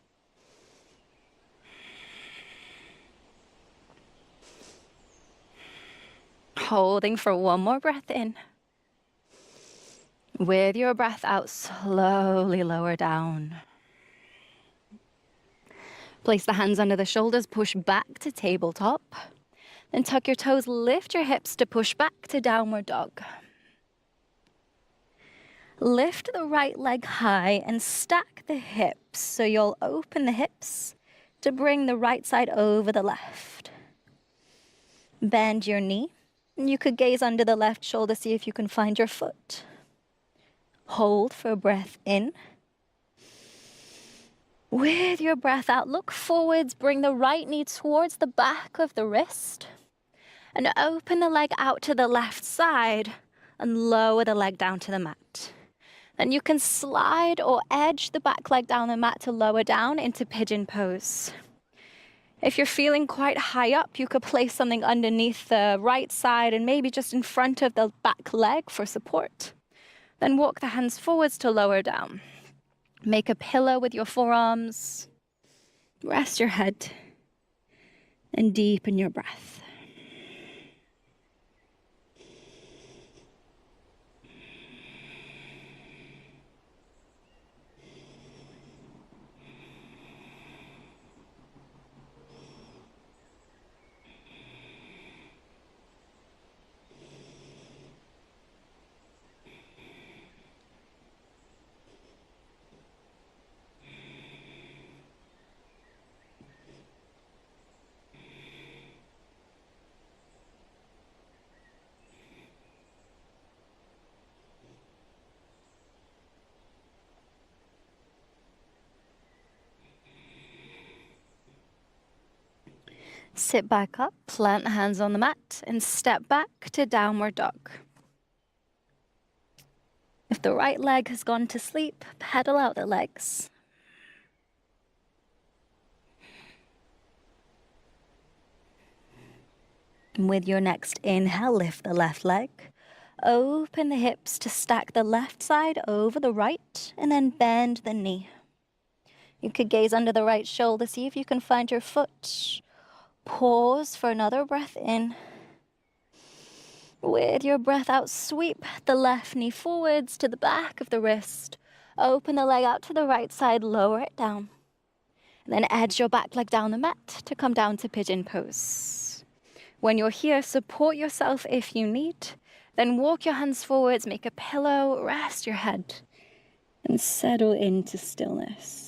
Holding for one more breath in. With your breath out, slowly lower down. Place the hands under the shoulders, push back to tabletop. Then tuck your toes, lift your hips to push back to downward dog. Lift the right leg high and stack the hips. So you'll open the hips to bring the right side over the left. Bend your knee. You could gaze under the left shoulder, see if you can find your foot. Hold for a breath in. With your breath out, look forwards, bring the right knee towards the back of the wrist. And open the leg out to the left side and lower the leg down to the mat. Then you can slide or edge the back leg down the mat to lower down into pigeon pose. If you're feeling quite high up, you could place something underneath the right side and maybe just in front of the back leg for support. Then walk the hands forwards to lower down. Make a pillow with your forearms. Rest your head and deepen your breath. Sit back up, plant the hands on the mat, and step back to downward dog. If the right leg has gone to sleep, pedal out the legs. And with your next inhale, lift the left leg. Open the hips to stack the left side over the right, and then bend the knee. You could gaze under the right shoulder, see if you can find your foot. Pause for another breath in. With your breath out, sweep the left knee forwards to the back of the wrist. Open the leg out to the right side, lower it down. And then edge your back leg down the mat to come down to pigeon pose. When you're here, support yourself if you need. Then walk your hands forwards, make a pillow, rest your head, and settle into stillness.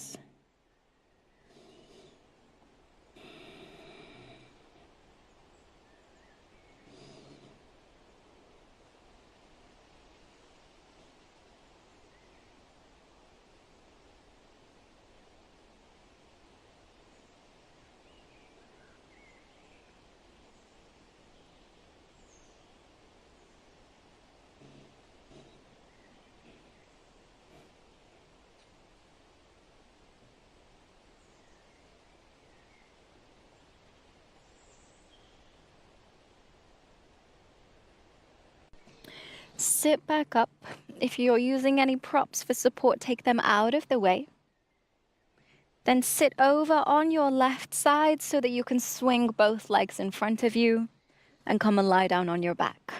Sit back up. If you're using any props for support, take them out of the way. Then sit over on your left side so that you can swing both legs in front of you and come and lie down on your back.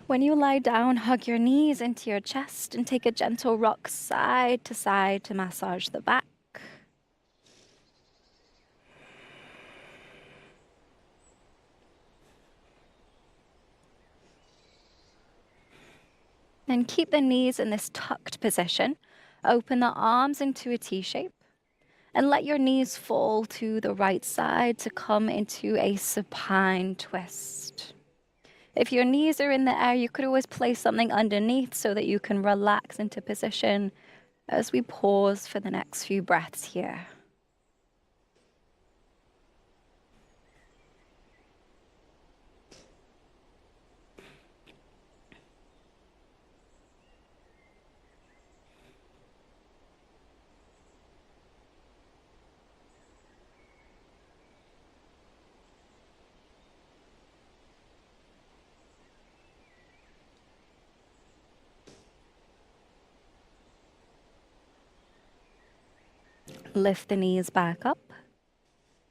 When you lie down, hug your knees into your chest and take a gentle rock side to massage the back. And keep the knees in this tucked position. Open the arms into a T shape. And let your knees fall to the right side to come into a supine twist. If your knees are in the air, you could always place something underneath so that you can relax into position as we pause for the next few breaths here. Lift the knees back up,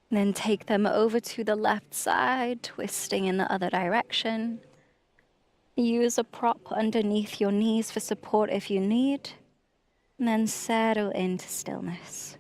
and then take them over to the left side, twisting in the other direction. Use a prop underneath your knees for support if you need, and then settle into stillness.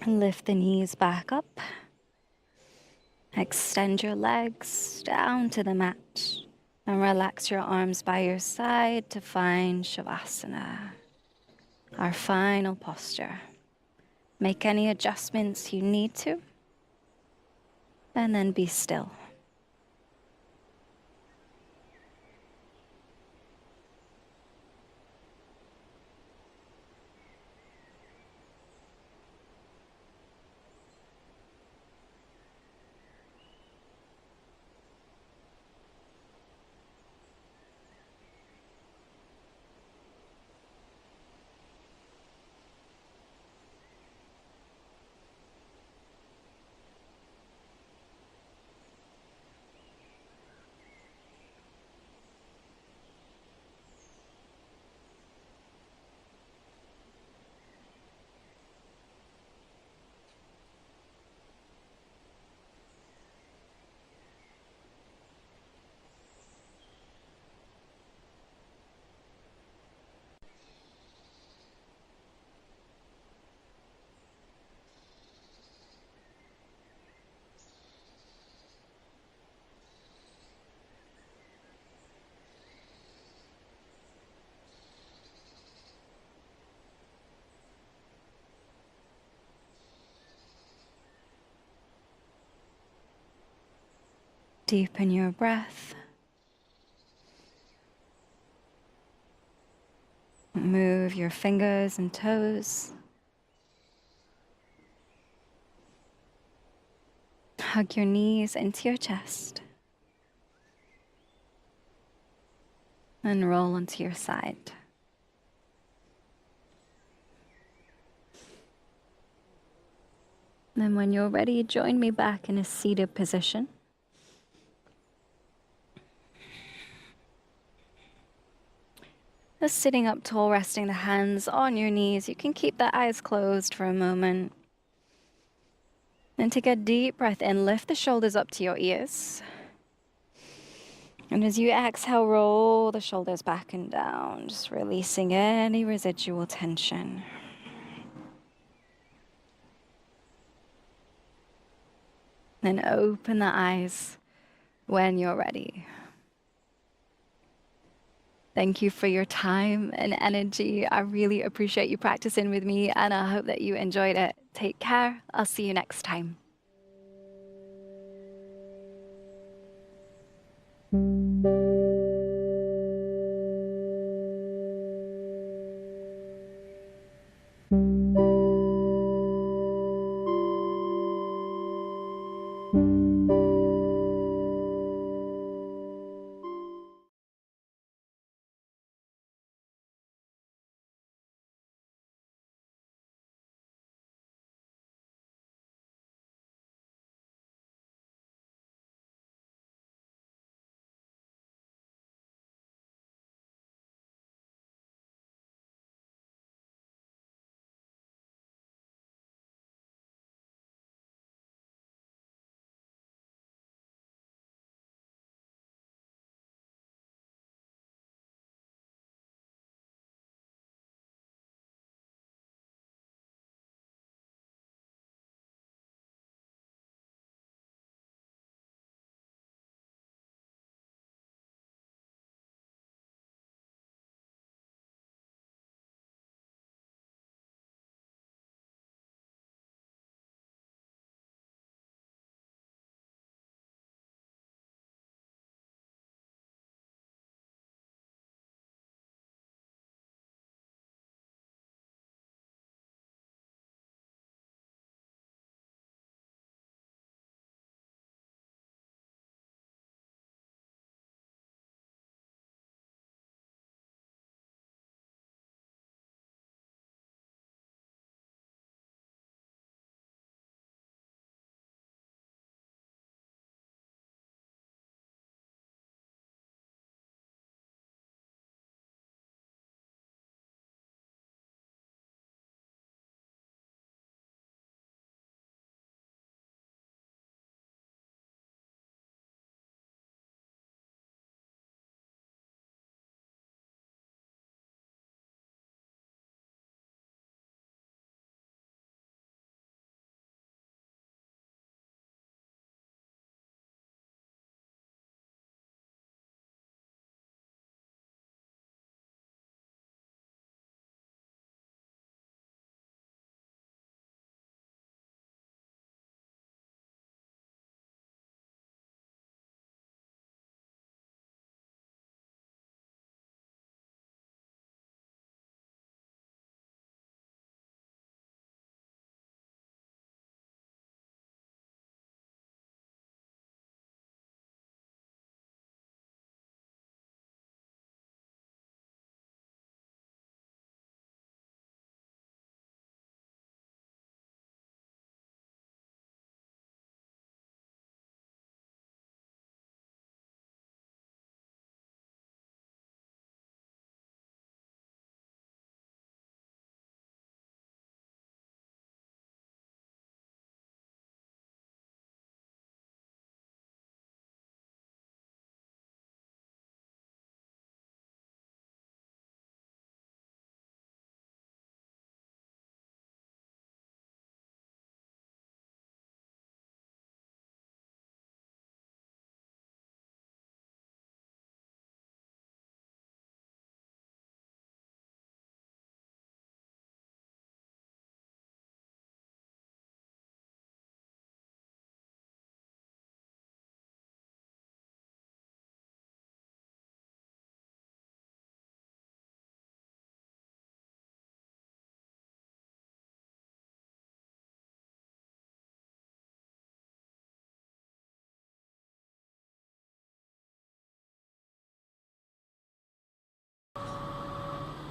And lift the knees back up. Extend your legs down to the mat and relax your arms by your side to find Shavasana, our final posture. Make any adjustments you need to, and then be still. Deepen your breath. Move your fingers and toes. Hug your knees into your chest. And roll onto your side. Then when you're ready, join me back in a seated position. Just sitting up tall, resting the hands on your knees. You can keep the eyes closed for a moment. Then take a deep breath in, lift the shoulders up to your ears. And as you exhale, roll the shoulders back and down, just releasing any residual tension. Then open the eyes when you're ready. Thank you for your time and energy. I really appreciate you practicing with me, and I hope that you enjoyed it. Take care. I'll see you next time.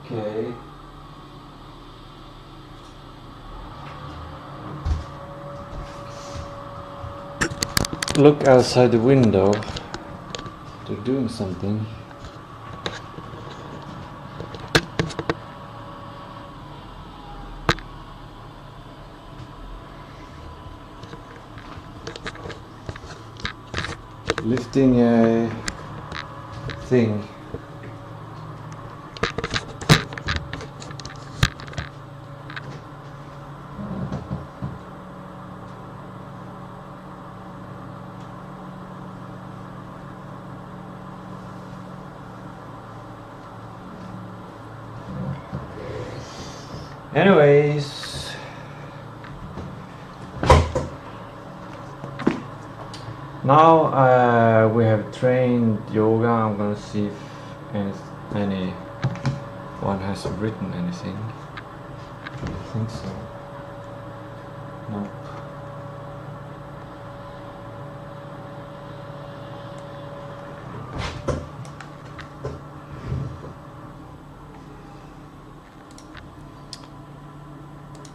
Okay. Look outside the window. They're doing something. Lifting a thing. Anyways, now we have trained yoga. I'm gonna see if anyone has written anything. I think so. Nope.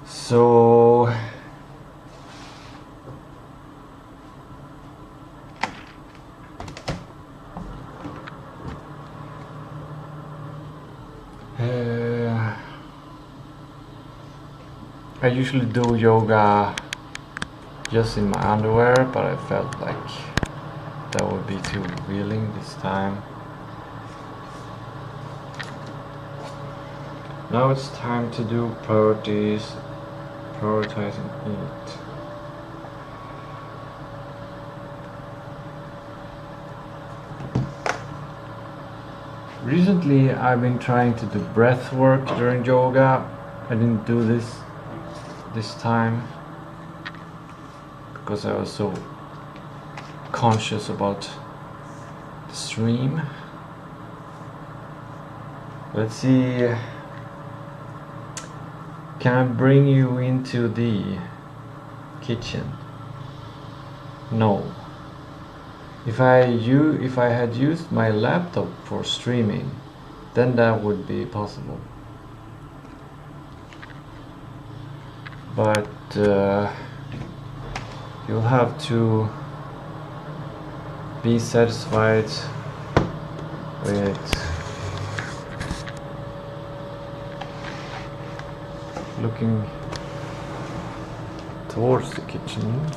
So I usually do yoga just in my underwear, but I felt like that would be too revealing this time. Now it's time to do priorities, prioritize and eat. Recently I've been trying to do breath work during yoga. I didn't do this time because I was so conscious about the stream. Let's see, can I bring you into the kitchen? No. If I had used my laptop for streaming, then that would be possible. But you'll have to be satisfied with looking towards the kitchen.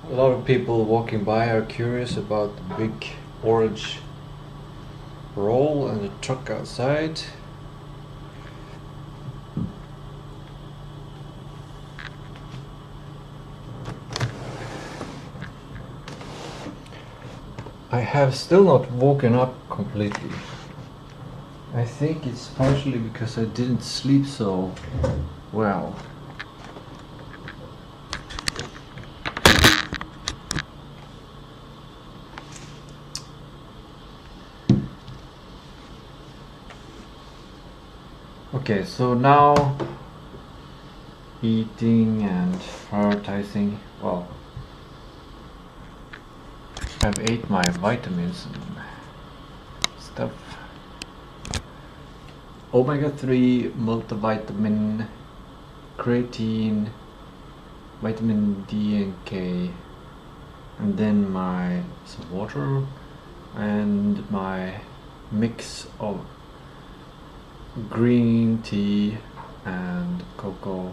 A lot of people walking by are curious about the big orange roll and the truck outside. I have still not woken up completely. I think it's partially because I didn't sleep so well. Okay, so now eating and prioritizing. Well, I've ate my vitamins and stuff. Omega-3, multivitamin, creatine, vitamin D and K, and then some water and my mix of green tea and cocoa,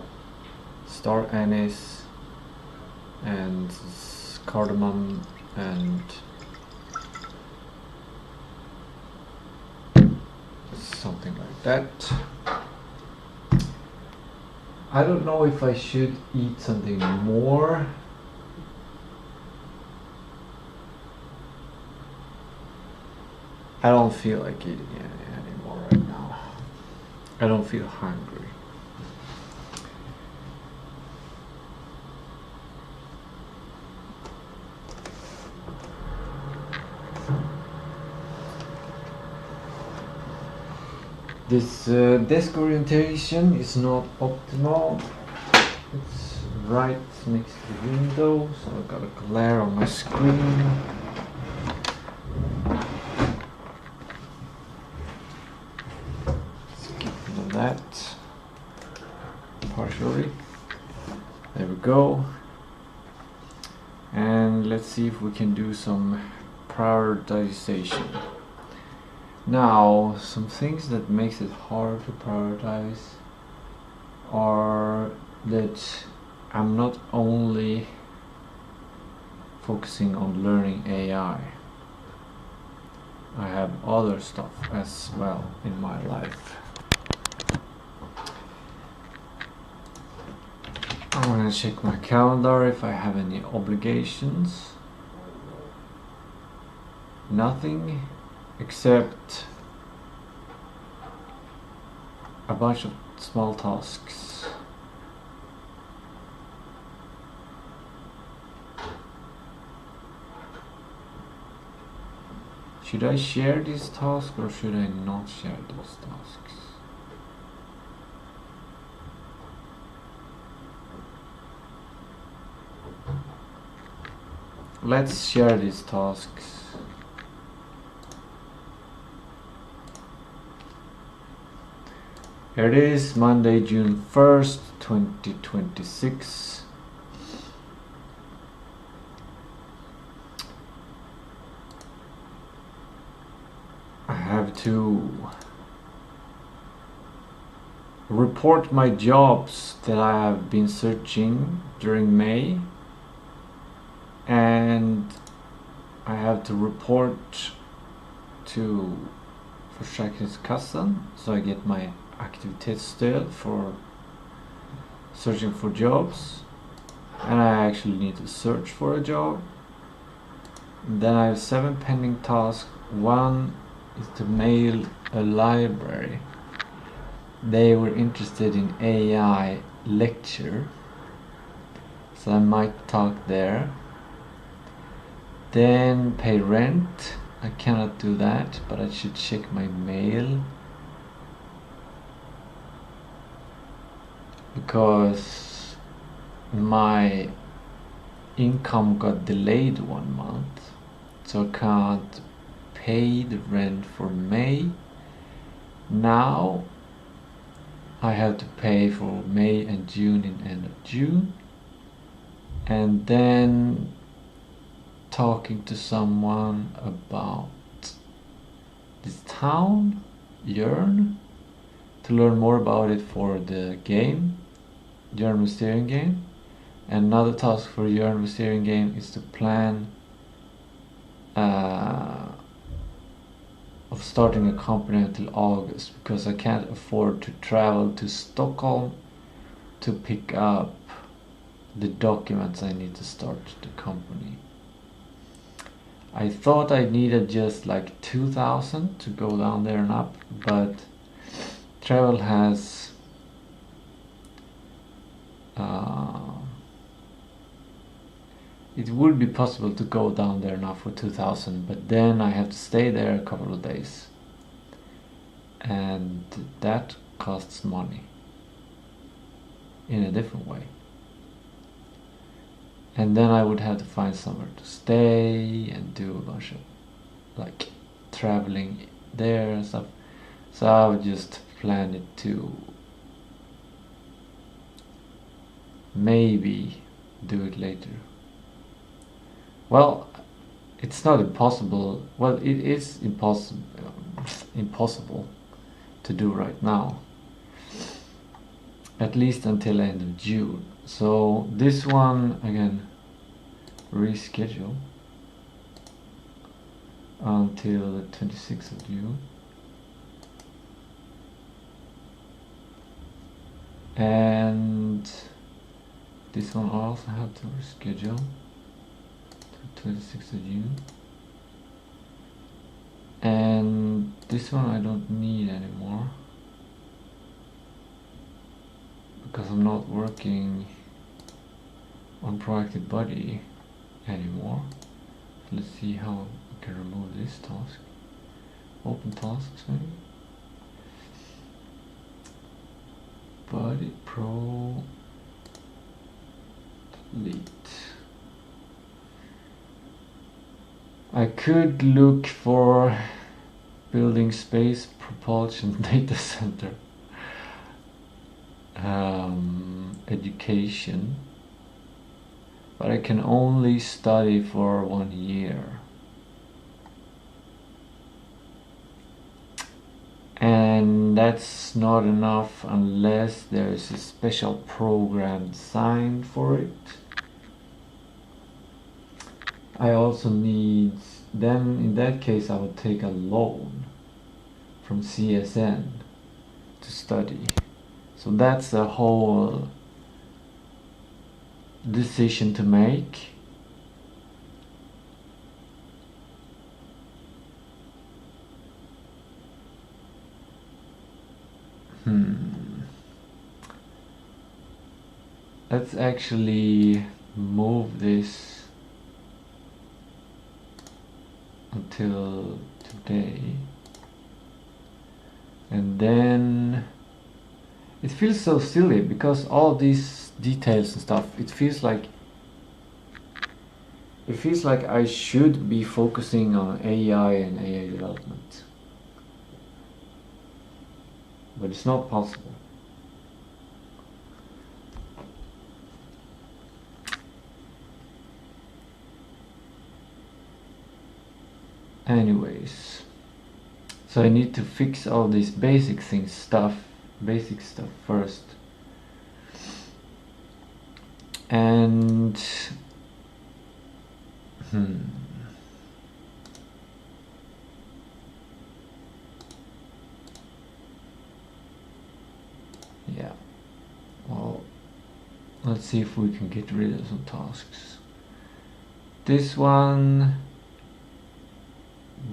star anise and cardamom and something like that. I don't know if I should eat something more. I don't feel like eating anymore right now. I don't feel hungry. This desk orientation is not optimal. It's right next to the window, so I've got a glare on my screen. Skip that partially. There we go. And let's see if we can do some prioritization. Now, some things that makes it hard to prioritize are that I'm not only focusing on learning AI. I have other stuff as well in my life. I'm gonna check my calendar if I have any obligations. nothing except a bunch of small tasks. Should I share this task or should I not share those tasks? Let's share these tasks. Here it is, Monday, June 1st, 2026. I have to report my jobs that I have been searching during May, and I have to report to Försäkringskassan so I get my aktivitetsstöd for searching for jobs, and I actually need to search for a job. And then I have 7 pending tasks. One is to mail a library. They were interested in AI lecture, so I might talk there. Then pay rent. I cannot do that, but I should check my mail because my income got delayed 1 month, so I can't pay the rent for May. Now I have to pay for May and June in end of June, and then talking to someone about this town, Jörn, to learn more about it for the game, Jörn Mysterium game. And another task for Jörn Mysterium game is to plan of starting a company until August, because I can't afford to travel to Stockholm to pick up the documents I need to start the company. I thought I needed just like 2,000 to go down there and up, but travel has it would be possible to go down there now for 2,000, but then I have to stay there a couple of days, and that costs money in a different way. And then I would have to find somewhere to stay and do a bunch of like traveling there and stuff. So I would just plan it to maybe do it later. Well, it's not impossible. Well, it is impossible to do right now. At least until end of June. So this one again, reschedule until the 26th of June. And this one I also have to reschedule to 26th of June. And this one I don't need anymore, because I'm not working on Proactive Body anymore. Let's see how I can remove this task. Open tasks maybe. Body Pro delete. I could look for building space propulsion data center. Education, but I can only study for 1 year, and that's not enough unless there is a special program designed for it. I also need, then in that case I would take a loan from CSN to study. So that's a whole decision to make. let's actually move this until today. And then it feels so silly because all these details and stuff, it feels like I should be focusing on AI and AI development. But it's not possible. Anyways, so I need to fix all these basic stuff first. And yeah, well, let's see if we can get rid of some tasks. This one,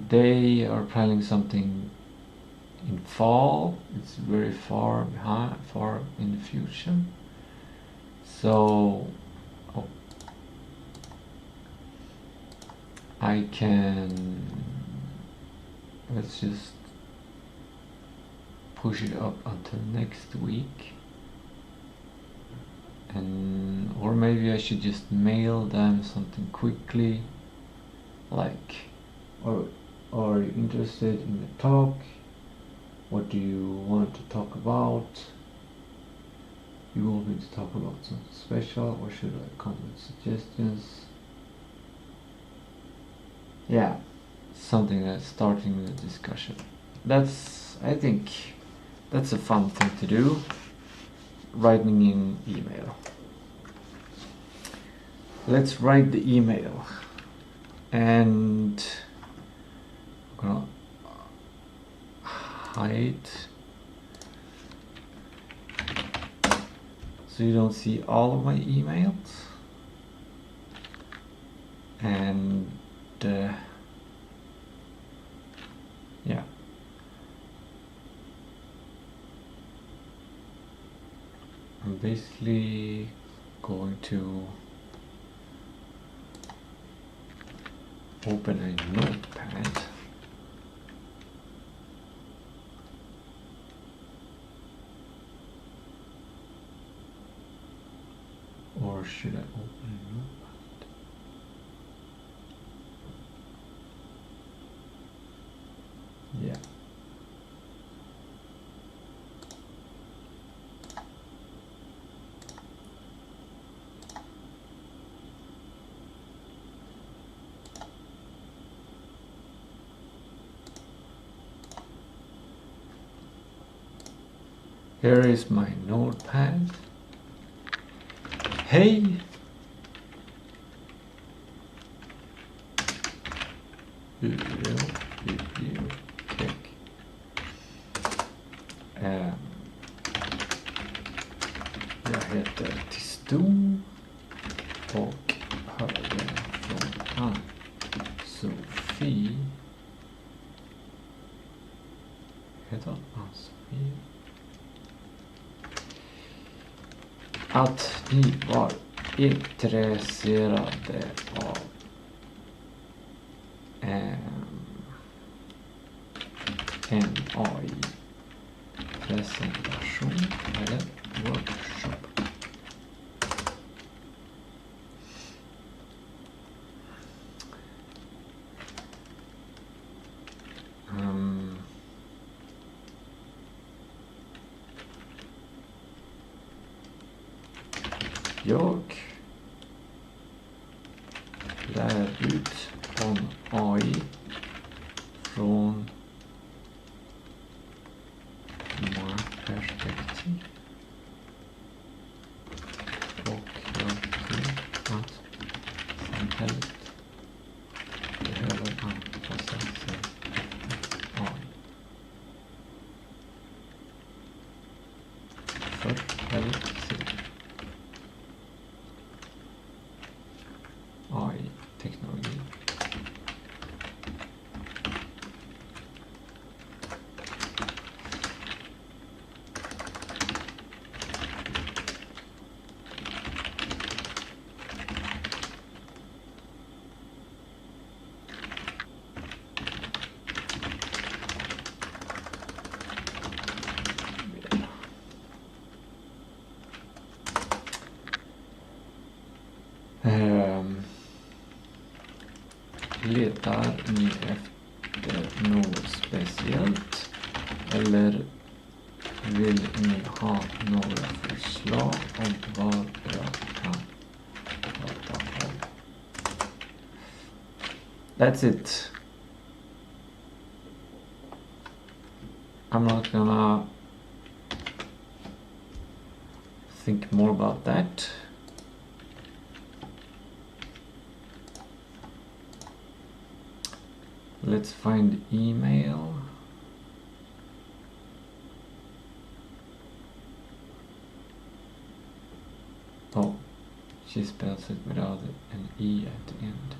they are planning something in fall. It's very far behind, far in the future. So I can, let's just push it up until next week. And or maybe I should just mail them something quickly, like, or are you interested in the talk? What do you want to talk about? You want me to talk about something special, or should I come with suggestions? Yeah, something that's starting the discussion. I think that's a fun thing to do. Writing in email. Let's write the email. And I'm gonna hide so you don't see all of my emails. And yeah, I'm basically going to open a notepad. Or should I open a notepad? Yeah. Here is my notepad. Hey! Bibliotek. Jag heter Tiston och hörde från Ann-Sofie. Heter Ann-Sofie? Att ni var intresserade av en AI-presentation eller workshop. Jag lär ut om AI från många perspektiv. Och jag tror att samhället behöver anpassa sig efter AI. Förr eller senare. AI-teknologi. Letar ni efter något speciellt? Eller vill ni ha några förslag om vad jag kan prata om? That's it. I'm not gonna think more about that. Let's find email. Oh, she spells it without an E at the end.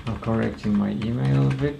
I'm correcting my email a bit.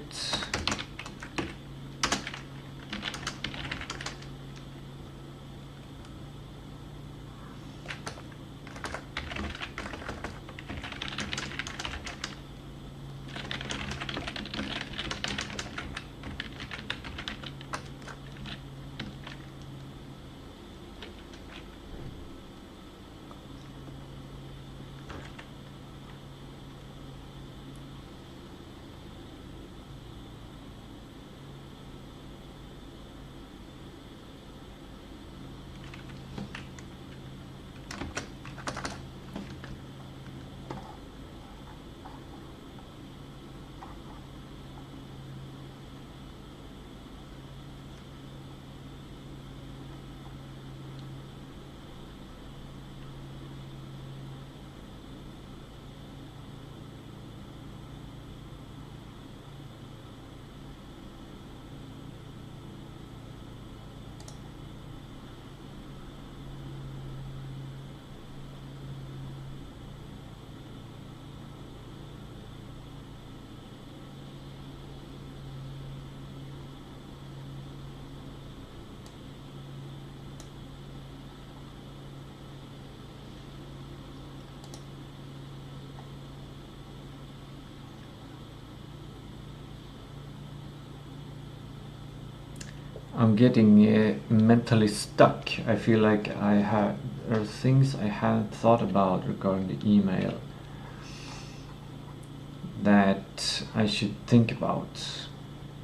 I'm getting mentally stuck. I feel like there are things I hadn't thought about regarding the email that I should think about,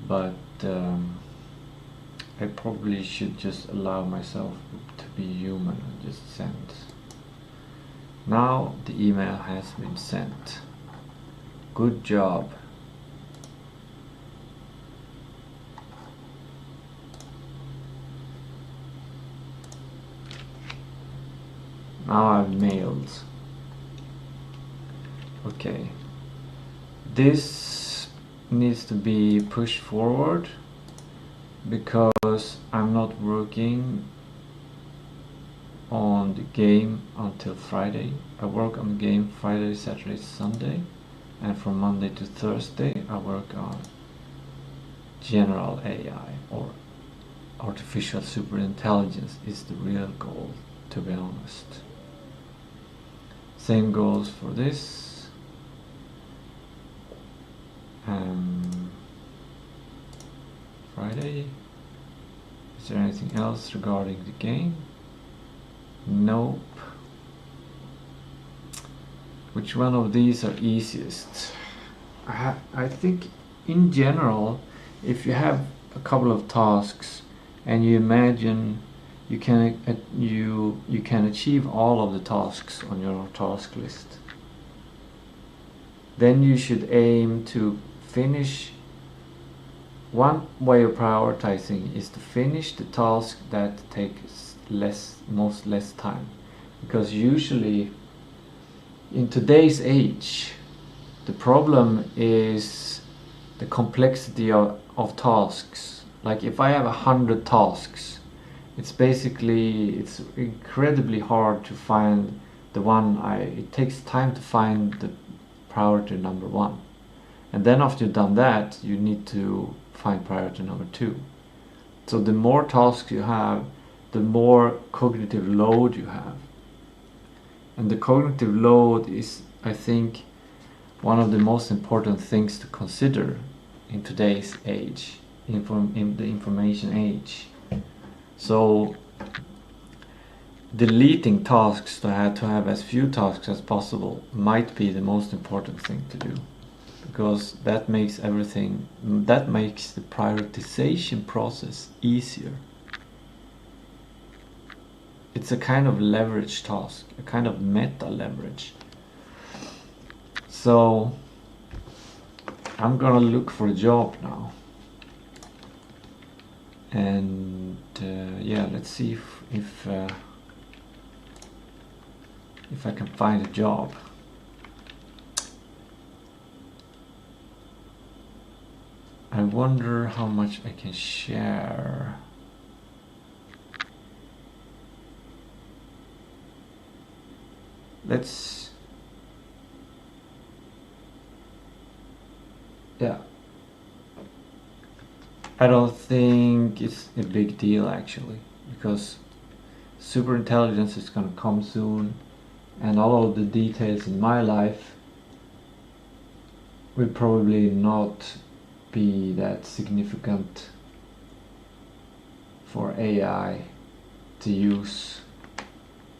but I probably should just allow myself to be human and just send. Now the email has been sent. Good job. Now I've mailed. Okay. This needs to be pushed forward because I'm not working on the game until Friday. I work on the game Friday, Saturday, Sunday, and from Monday to Thursday I work on general AI, or artificial superintelligence is the real goal, to be honest. Same goes for this. Friday. Is there anything else regarding the game? Nope. Which one of these are easiest? I think in general, if you have a couple of tasks and you imagine you can achieve all of the tasks on your task list, then you should aim to finish. One way of prioritizing is to finish the task that takes less time, because usually in today's age the problem is the complexity of tasks. Like if I have 100 tasks, it's incredibly hard to find the one it takes time to find the priority number one, and then after you've done that you need to find priority number two. So the more tasks you have, the more cognitive load you have, and the cognitive load is, I think, one of the most important things to consider in today's age, in the information age. So deleting tasks to have as few tasks as possible might be the most important thing to do, because that makes the prioritization process easier. It's a kind of leverage task, a kind of meta leverage. So I'm gonna look for a job now, and yeah, let's see if I can find a job. I wonder how much I can share. Yeah. I don't think it's a big deal actually, because superintelligence is gonna come soon, and all of the details in my life will probably not be that significant for AI to use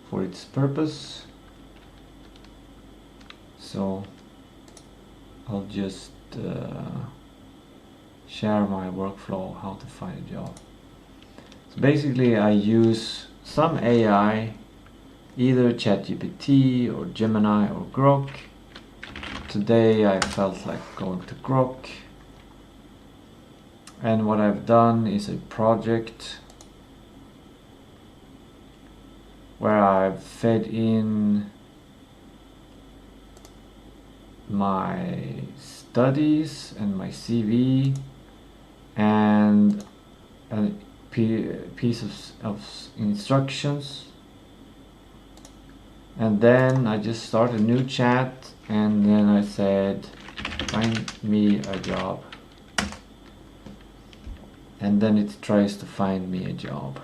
for its purpose. So I'll just share my workflow how to find a job. So basically I use some AI, either ChatGPT or Gemini or Grok. Today I felt like going to Grok, and what I've done is a project where I've fed in my studies and my CV and a piece of instructions, and then I just start a new chat, and then I said, find me a job, and then it tries to find me a job.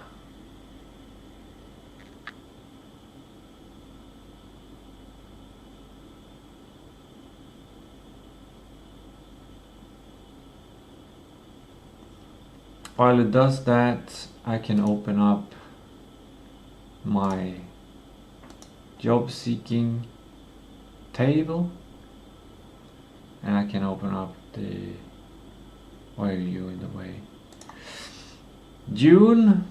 While it does that, I can open up my job seeking table, and I can open up the, why are you in the way? June,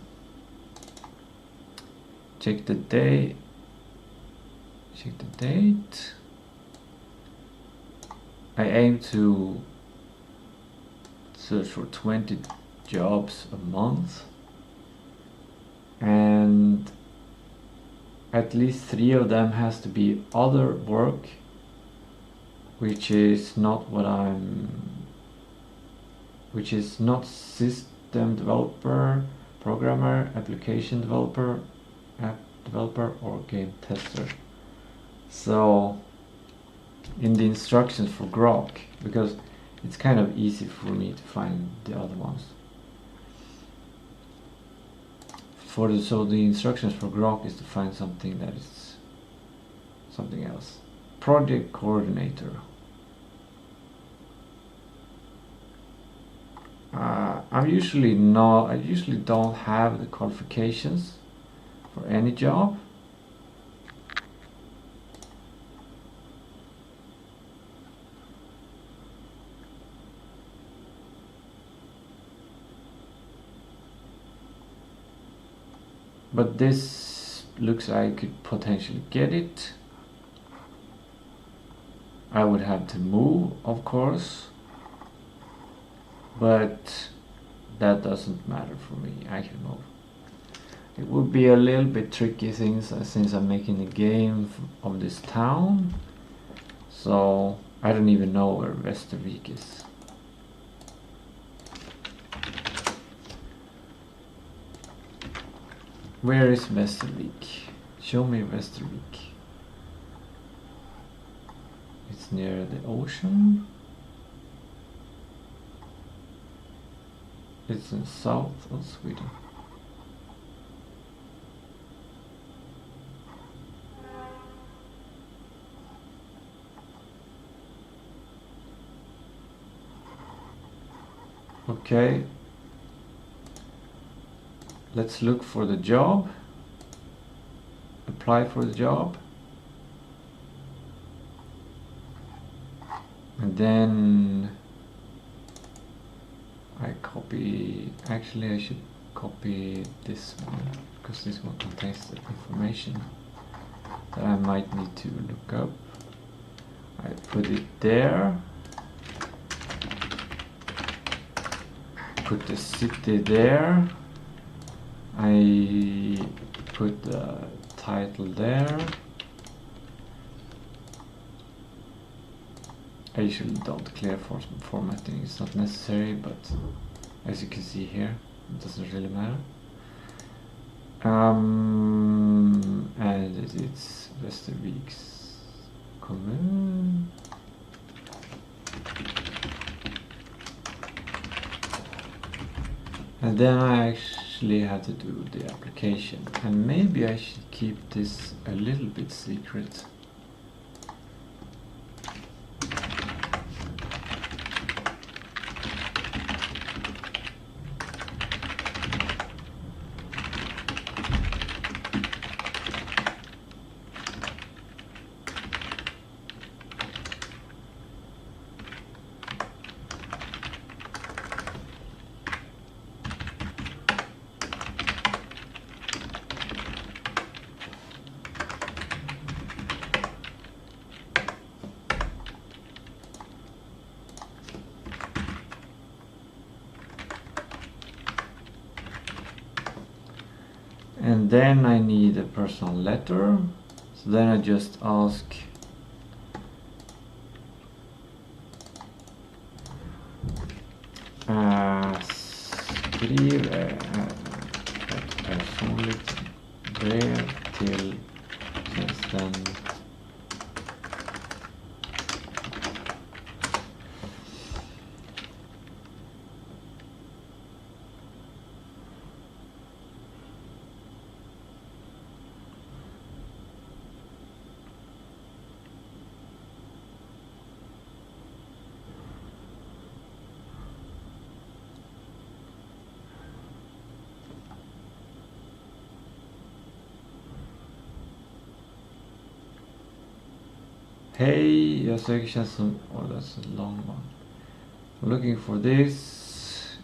check the date, I aim to search for 20 jobs a month, and at least 3 of them has to be other work, which is not what I'm which is not system developer, programmer, application developer, app developer, or game tester. So in the instructions for Grok, because it's kind of easy for me to find the other ones. So the instructions for Grok is to find something that is something else. Project coordinator. I usually don't have the qualifications for any job. But this looks like I could potentially get it. I would have to move, of course, but that doesn't matter for me. I can move. It would be a little bit tricky since I'm making a game of this town. So I don't even know where Västervik is. Where is Västervik? Show me Västervik. It's near the ocean. It's in south of Sweden. Okay. Let's look for the job. Apply for the job. And then I copy, actually I should copy this one, because this one contains the information that I might need to look up. I put it there. Put the city there. I put the title there. I usually don't clear formatting, it's not necessary, but as you can see here, it doesn't really matter. And it's Västerviks kommun. And then I actually have to do the application, and maybe I should keep this a little bit secret. And then I need a personal letter. So then I just ask skriv ett personligt brev till tjänsten . Hej, jag söker tjänst som... Oh, that's a long one. I'm looking for this.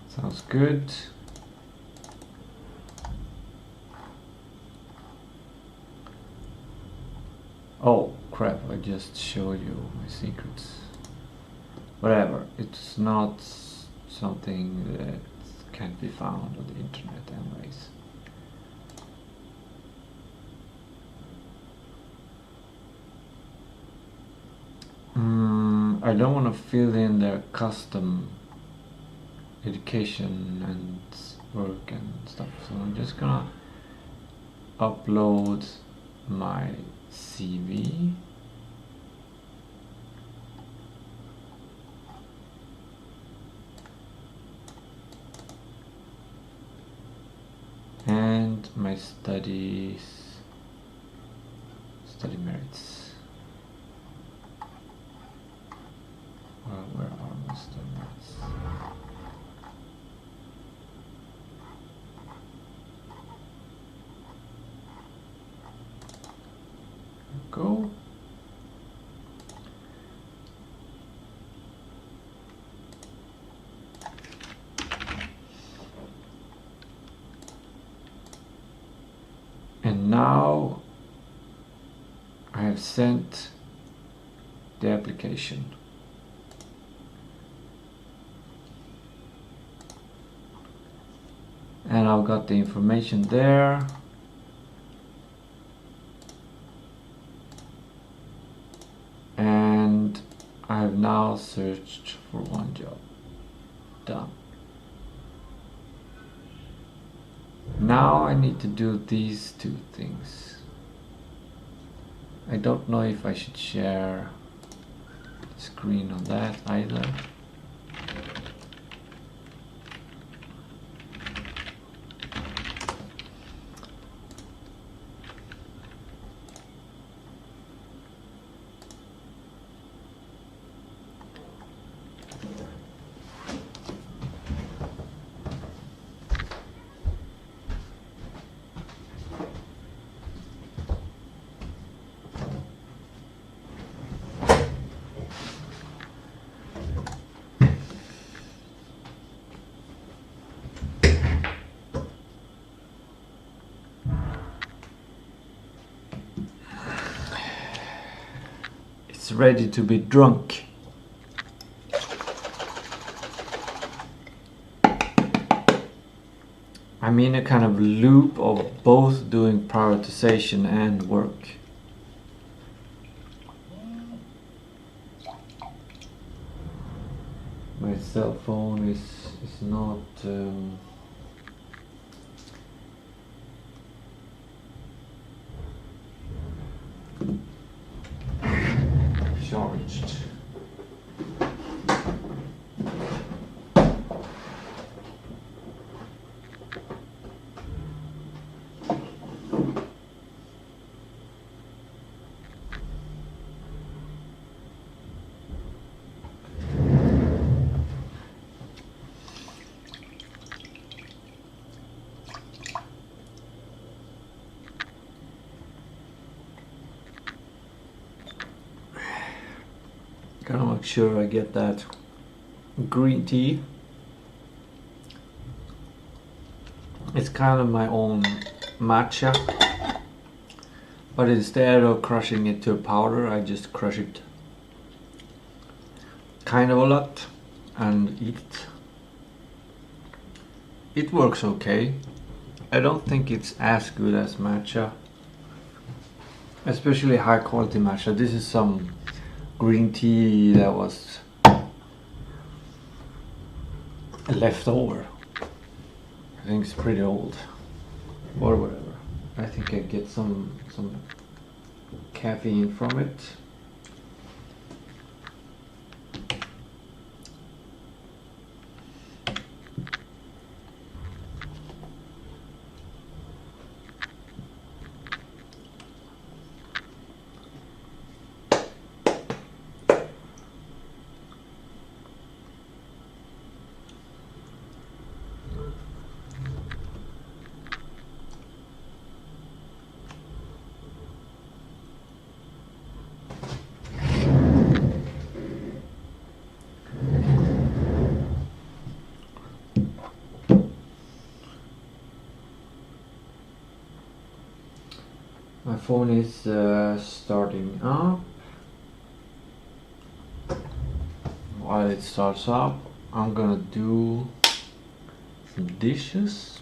Sounds good. Oh crap, I just showed you my secrets. whatever. It's not something that can't be found on the internet anyways. I don't want to fill in their custom education and work and stuff, so I'm just gonna upload my CV. And my study merits. Where are my study merits? Go. And now I have sent the application. And I've got the information there. And I have now searched for one job. Done. Now I need to do these two things. I don't know if I should share the screen on that either. It's ready to be drunk. I'm in a kind of loop of both doing prioritization and work. My cell phone is not charged. Gotta make sure I get that green tea. It's kind of my own matcha, but instead of crushing it to a powder, I just crush it kind of a lot and eat it. It works okay. I don't think it's as good as matcha, especially high quality matcha. This is some green tea that was left over. I think it's pretty old or whatever. I think I get some caffeine from it. My phone is starting up. while it starts up, I'm gonna do some dishes.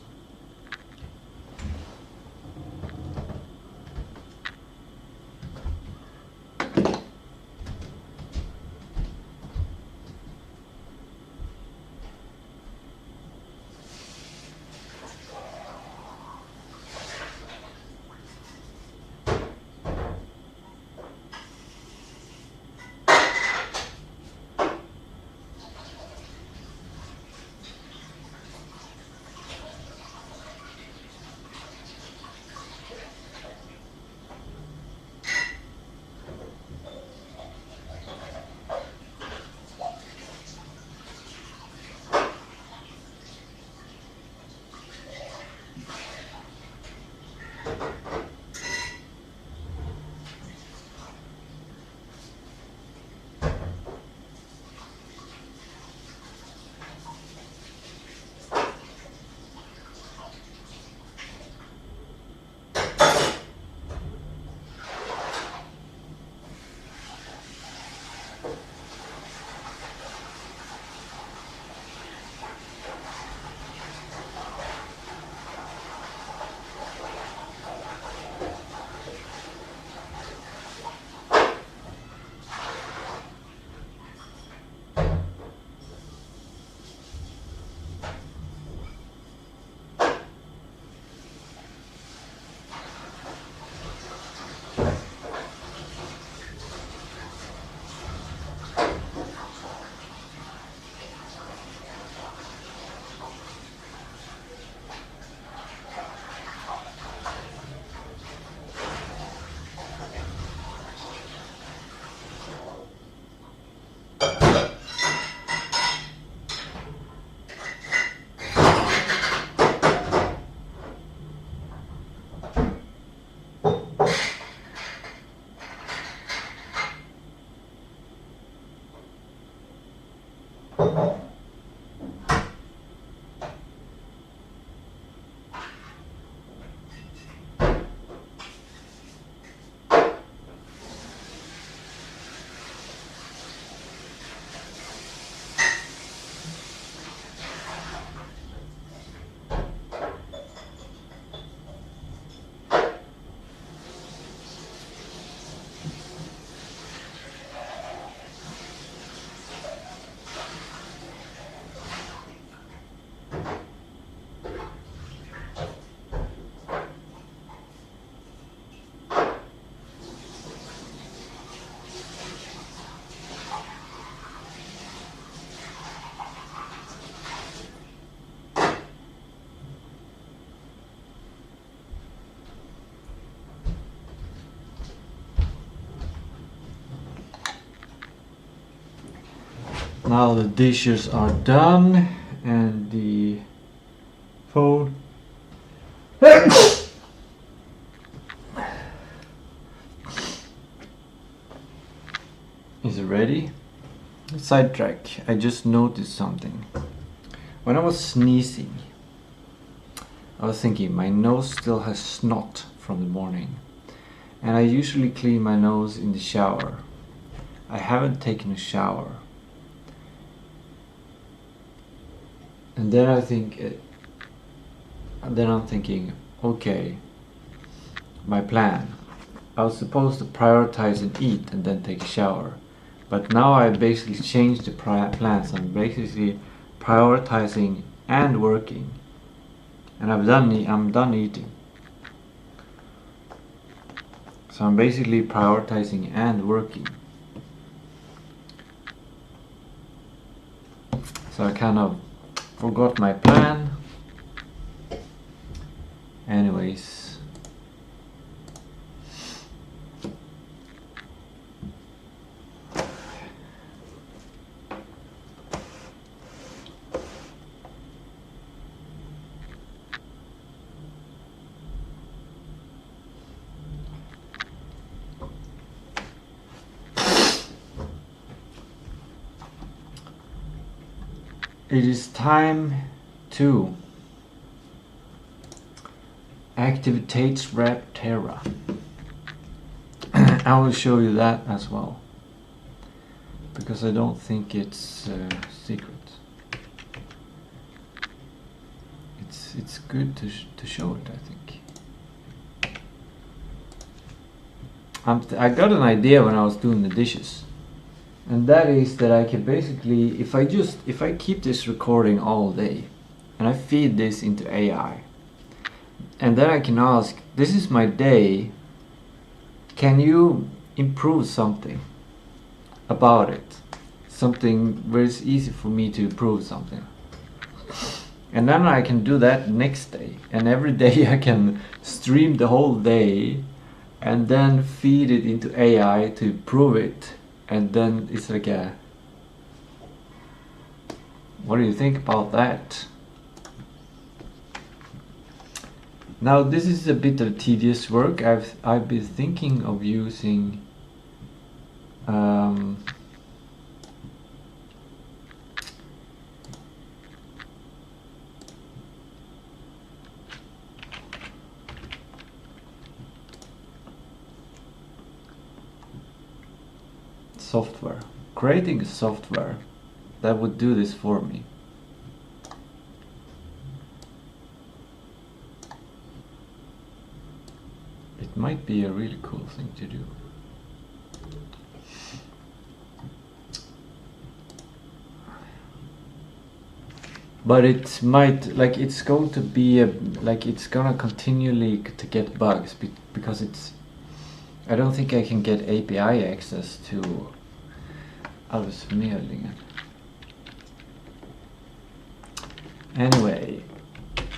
Now the dishes are done and the phone is ready. Sidetrack. I just noticed something. When I was sneezing, I was thinking my nose still has snot from the morning, and I usually clean my nose in the shower. I haven't taken a shower. And then I'm thinking, okay, my plan. I was supposed to prioritize and eat and then take a shower. But now I basically changed the plans. I'm basically prioritizing and working. And I'm done eating. So I'm basically prioritizing and working. So I kind of forgot my plan. Anyways. It is time to activate Rapterra. I will show you that as well. because I don't think it's secret. It's good to show it, I think. I got an idea when I was doing the dishes, and that is that I can basically, if I keep this recording all day and I feed this into AI, and then I can ask, this is my day, can you improve something about it, something where it's easy for me to improve something? And then I can do that next day, and every day I can stream the whole day and then feed it into AI to improve it. And then it's like a, what do you think about that? Now this is a bit of tedious work. I've been thinking of using software, creating a software that would do this for me. It might be a really cool thing to do. But it might, like, it's going to be like it's gonna continually to get bugs because it's, I don't think I can get API access to Arbetsförmedlingen. Anyway,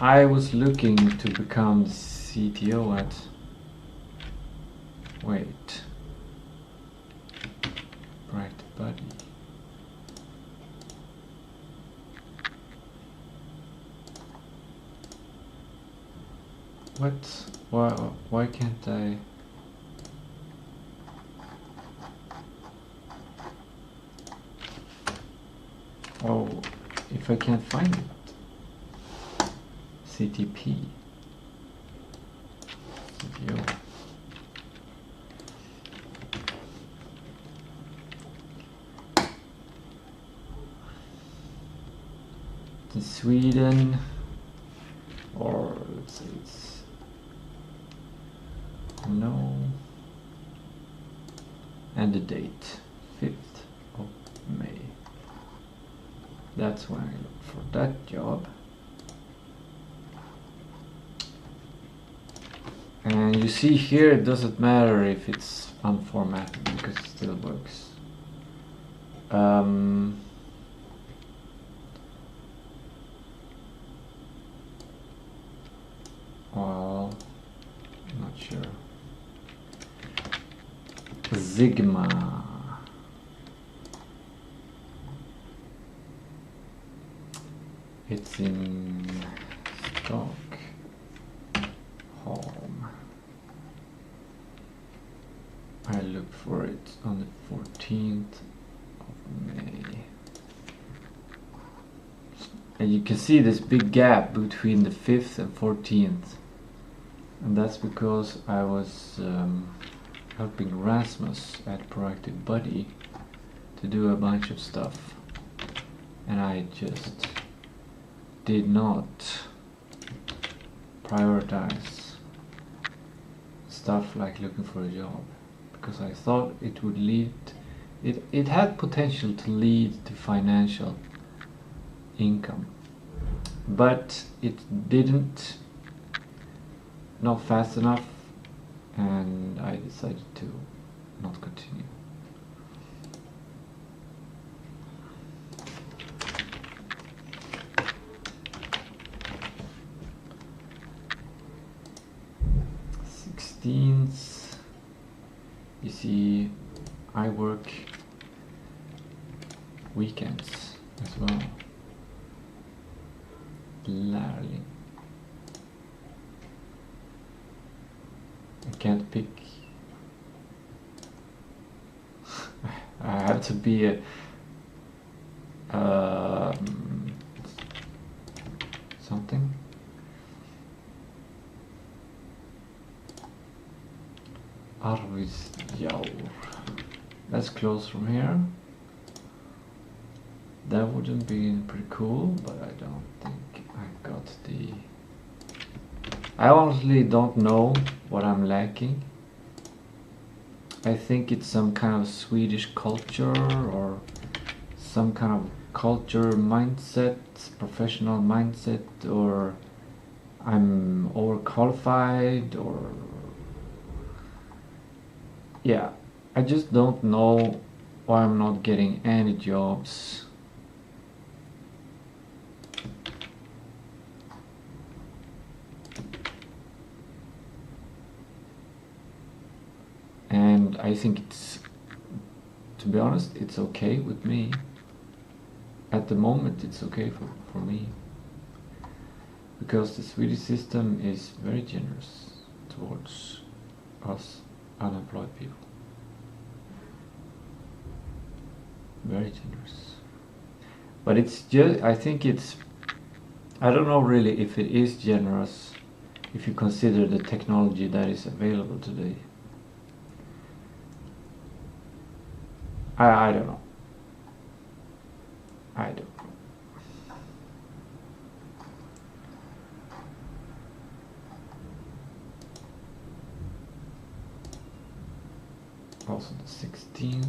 I was looking to become CTO at, wait, Bright Buddy. What? Why can't I? Oh, if I can't find it. CTP. CTO. In Sweden, or let's say it's no, and the date 5th of May. That's when I look for that job. And you see here, it doesn't matter if it's unformatted because it still works. Well, I'm not sure. Sigma. It's in Stockholm. I look for it on the 14th of May. And you can see this big gap between the 5th and 14th. And that's because I was helping Rasmus at Proactive Buddy to do a bunch of stuff. And I just did not prioritize stuff like looking for a job, because I thought it would lead, it had potential to lead to financial income, but it didn't, not fast enough, and I decided to not continue. You see, I work weekends as well. Lärling. I can't pick. I have to be a something. Arvidsjaur. That's close from here. That wouldn't be pretty cool, but I don't think I got the... I honestly don't know what I'm lacking. I think it's some kind of Swedish culture or some kind of culture mindset, professional mindset, or I'm overqualified, or yeah, I just don't know why I'm not getting any jobs. And I think it's, to be honest, it's okay with me. At the moment it's okay for me. Because the Swedish system is very generous towards us unemployed people. Very generous. But it's just, I think it's, I don't know really if it is generous if you consider the technology that is available today. I don't know. I don't know. Also the 16th.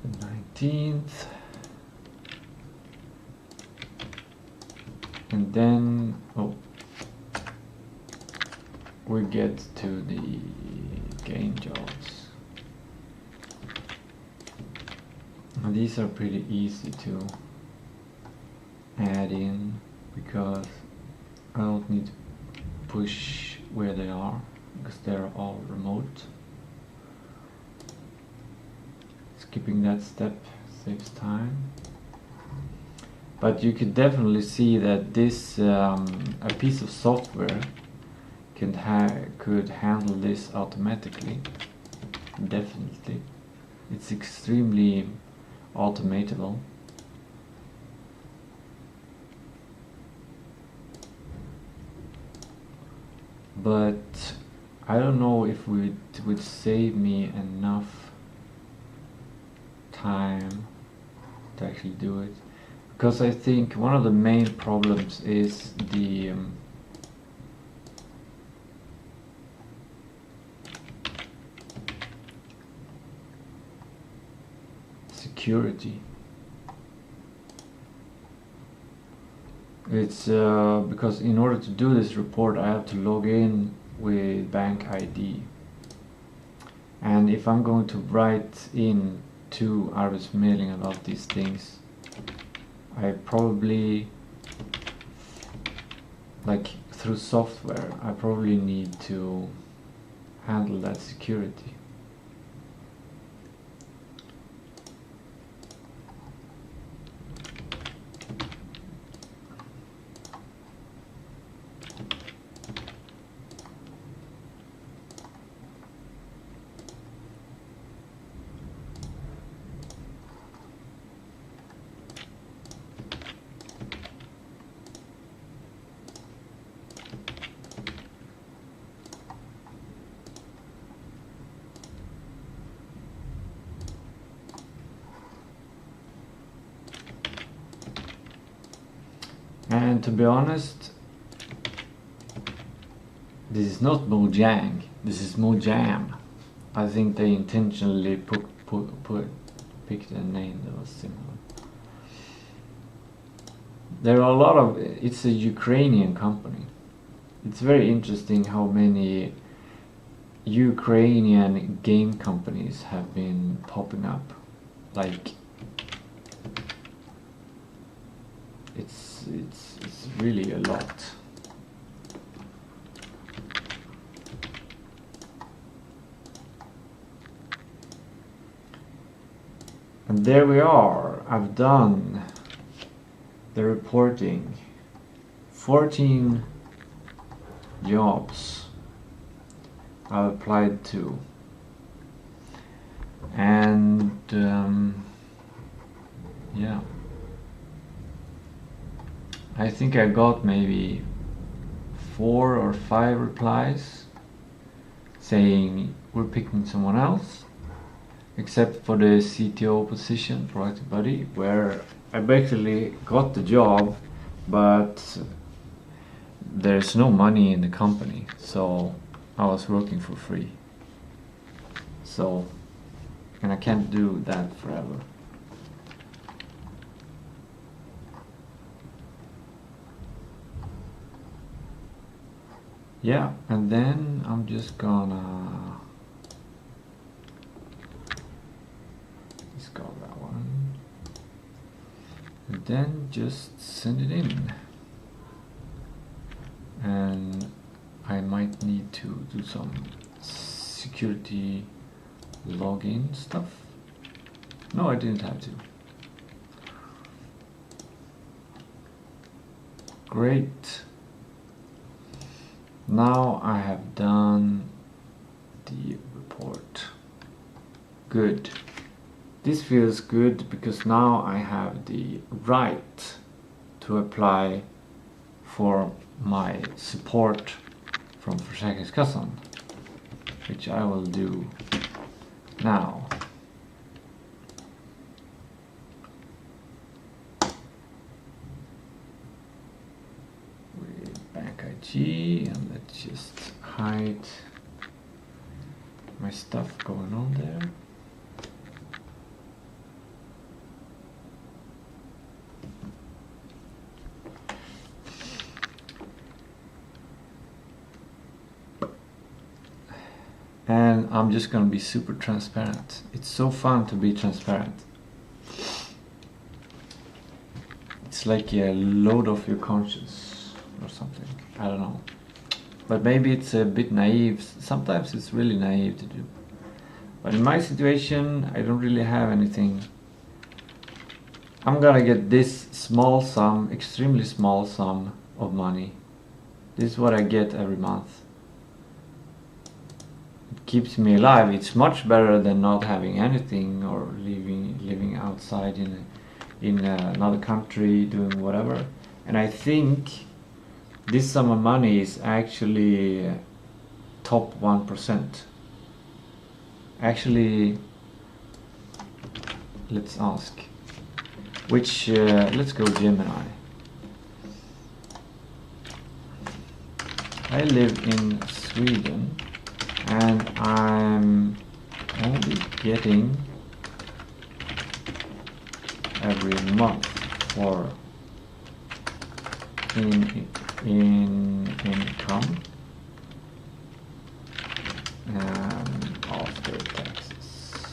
The 19th. And then, oh, we get to the game jobs. And these are pretty easy to add in because I don't need to push where they are because they're all remote. Skipping that step saves time. But you could definitely see that this a piece of software could handle this automatically. Definitely, it's extremely automatable. But I don't know if it would save me enough time to actually do it. Because I think one of the main problems is the security. It's because in order to do this report I have to log in with bank ID. And if I'm going to write in to Arbetsförmedlingen about these things, I probably, like through software, I probably need to handle that security. And to be honest, this is not Mojang, this is Mojam. I think they intentionally picked a name that was similar. There are a lot of, it's a Ukrainian company. It's very interesting how many Ukrainian game companies have been popping up. Like, it's really a lot. And there we are. I've done the reporting. 14 jobs I've applied to. And yeah, I think I got maybe 4 or 5 replies saying we're picking someone else, except for the CTO position, Project Buddy, where I basically got the job, but there's no money in the company, so I was working for free. So, and I can't do that forever. Yeah, and then I'm just gonna discard that one, and then just send it in. And I might need to do some security login stuff. No, I didn't have to. Great. Now I have done the report. Good. This feels good because now I have the right to apply for my support from Försäkringskassan, which I will do now. With Bank IG, and let's just hide my stuff going on there. And I'm just gonna be super transparent. It's so fun to be transparent. It's like a load off your conscience or something. I don't know. But maybe it's a bit naive. Sometimes it's really naive to do. But in my situation, I don't really have anything. I'm gonna get this small sum, extremely small sum of money. This is what I get every month. Keeps me alive. It's much better than not having anything or living outside in another country doing whatever. And I think this sum of money is actually top 1%. Actually, let's ask. Which let's go Gemini. I live in Sweden. And I'm only getting every month for income and after taxes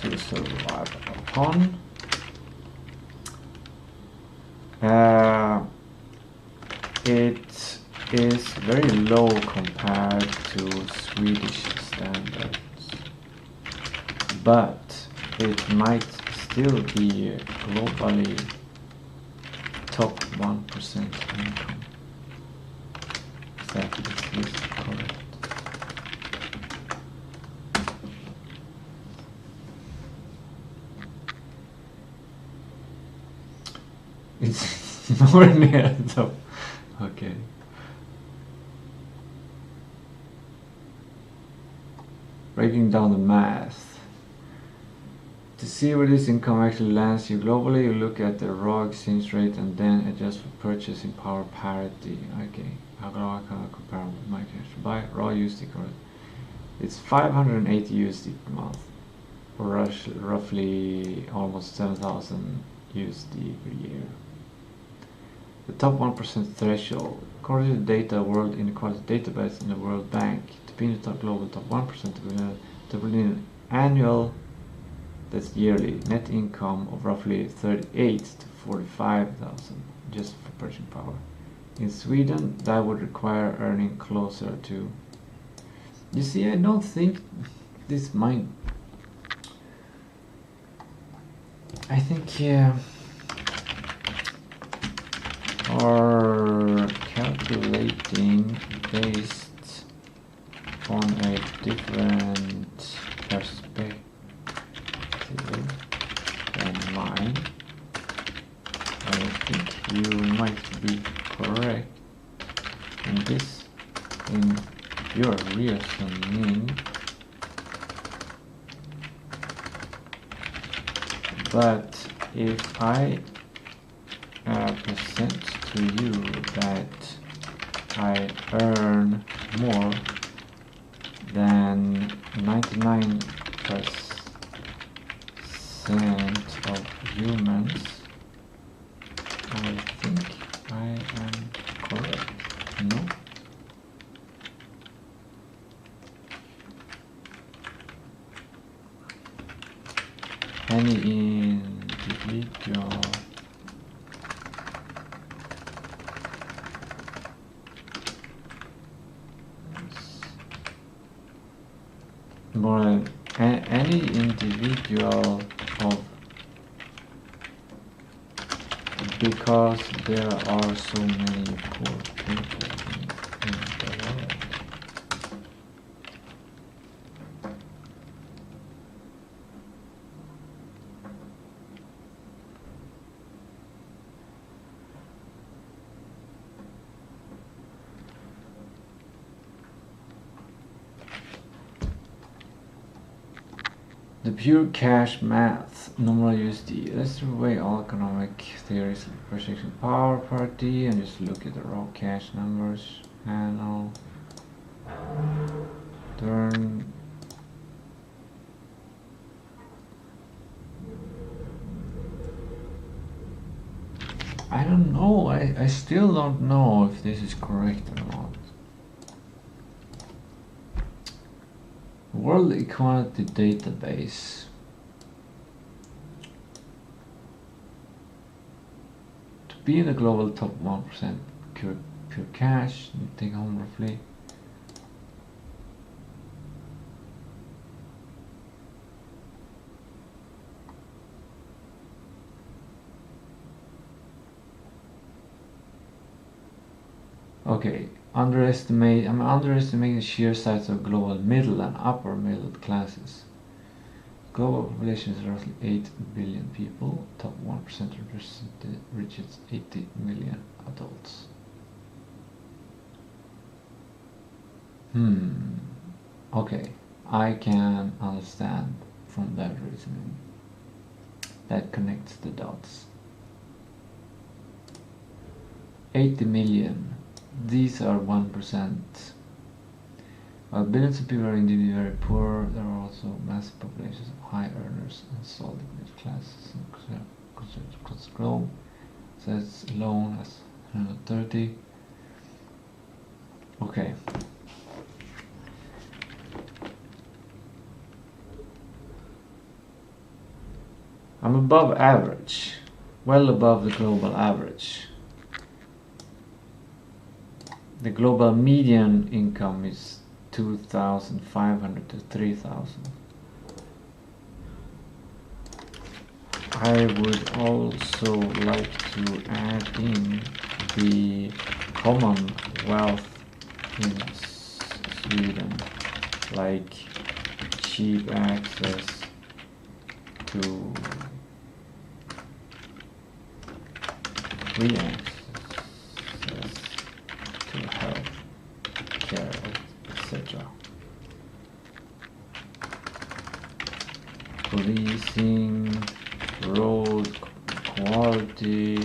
to survive upon. It is very low compared to Swedish standards, but it might still be globally top 1% income. Is that this correct? It's nowhere near the top. Okay. Breaking down the math. To see where this income actually lands you globally, you look at the raw exchange rate and then adjust for purchasing power parity. Okay, how can I compare with my cash? Buy raw USD correct. It's 580 USD per month, or roughly almost 7,000 USD per year. The top 1% threshold. According to the Data World Inequality Database in the World Bank, to be in the top global top 1%, to be an annual, that's yearly, net income of roughly 38 to 45,000 just for purchasing power. In Sweden, that would require earning closer to. You see, I don't think this might. I think, yeah. Are calculating based on a different perspective than mine, I think you might be correct in this, in your reasoning, but if I present to you that I earn more than 99% of humans, I think I am correct, no? Any individual more than any individual of, because there are so many poor people in the world. The pure cash math, normal USD. Let's throw away all economic theories like purchasing power party and just look at the raw cash numbers. Panel. Turn. I don't know. I still don't know if this is correct or not. World Equality Database. To be in the global top 1% pure cash, you take home roughly okay. I'm underestimating the sheer size of global middle and upper middle classes. Global population is roughly 8 billion people. Top 1% reaches 80 million adults. Okay, I can understand from that reasoning. That connects the dots. 80 million. These are 1%. While billions of people are indeed very poor, there are also massive populations of high earners and solid middle classes across the globe. So it's alone as 130. Okay. I'm above average, well above the global average. The global median income is 2,500 to 3,000. I would also like to add in the Commonwealth in Sweden, like cheap access to free access to health care, etc. Policing, road quality,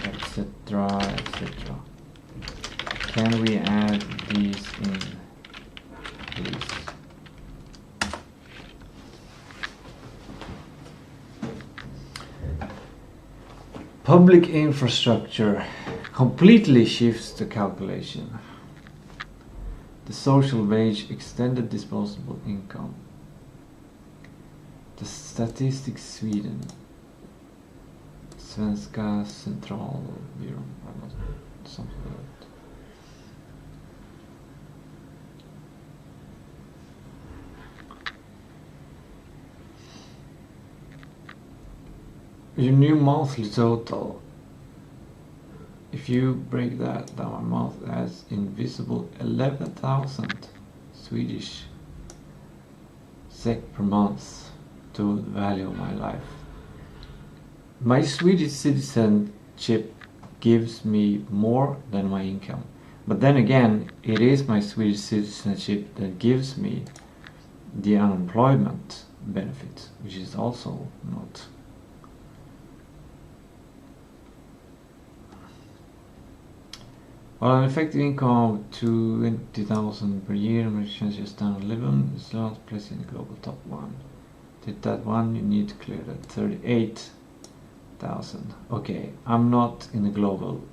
etc., etc. Can we add these in, please? Public infrastructure completely shifts the calculation. The social wage, extended disposable income. The statistics Sweden. Svenska centralbyrån, something like that. Your new monthly total if you break that down my mouth, that's invisible 11,000 Swedish SEK per month to the value of my life. My Swedish citizenship gives me more than my income. But then again, it is my Swedish citizenship that gives me the unemployment benefit, which is also not. Well, an effective income of 20,000 per year and change your standard of living is not placed in the global top 1. To hit that one, you need to clear that 38,000. Okay, I'm not in the global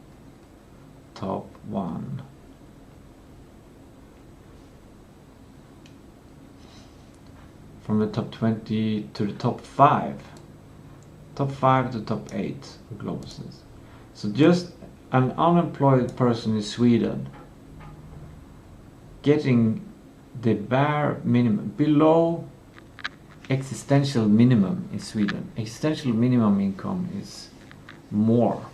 top 1. From the top 20 to the top 5. Top 5 to top 8 for global sense. So just an unemployed person in Sweden getting the bare minimum, below existential minimum in Sweden. Existential minimum income is more.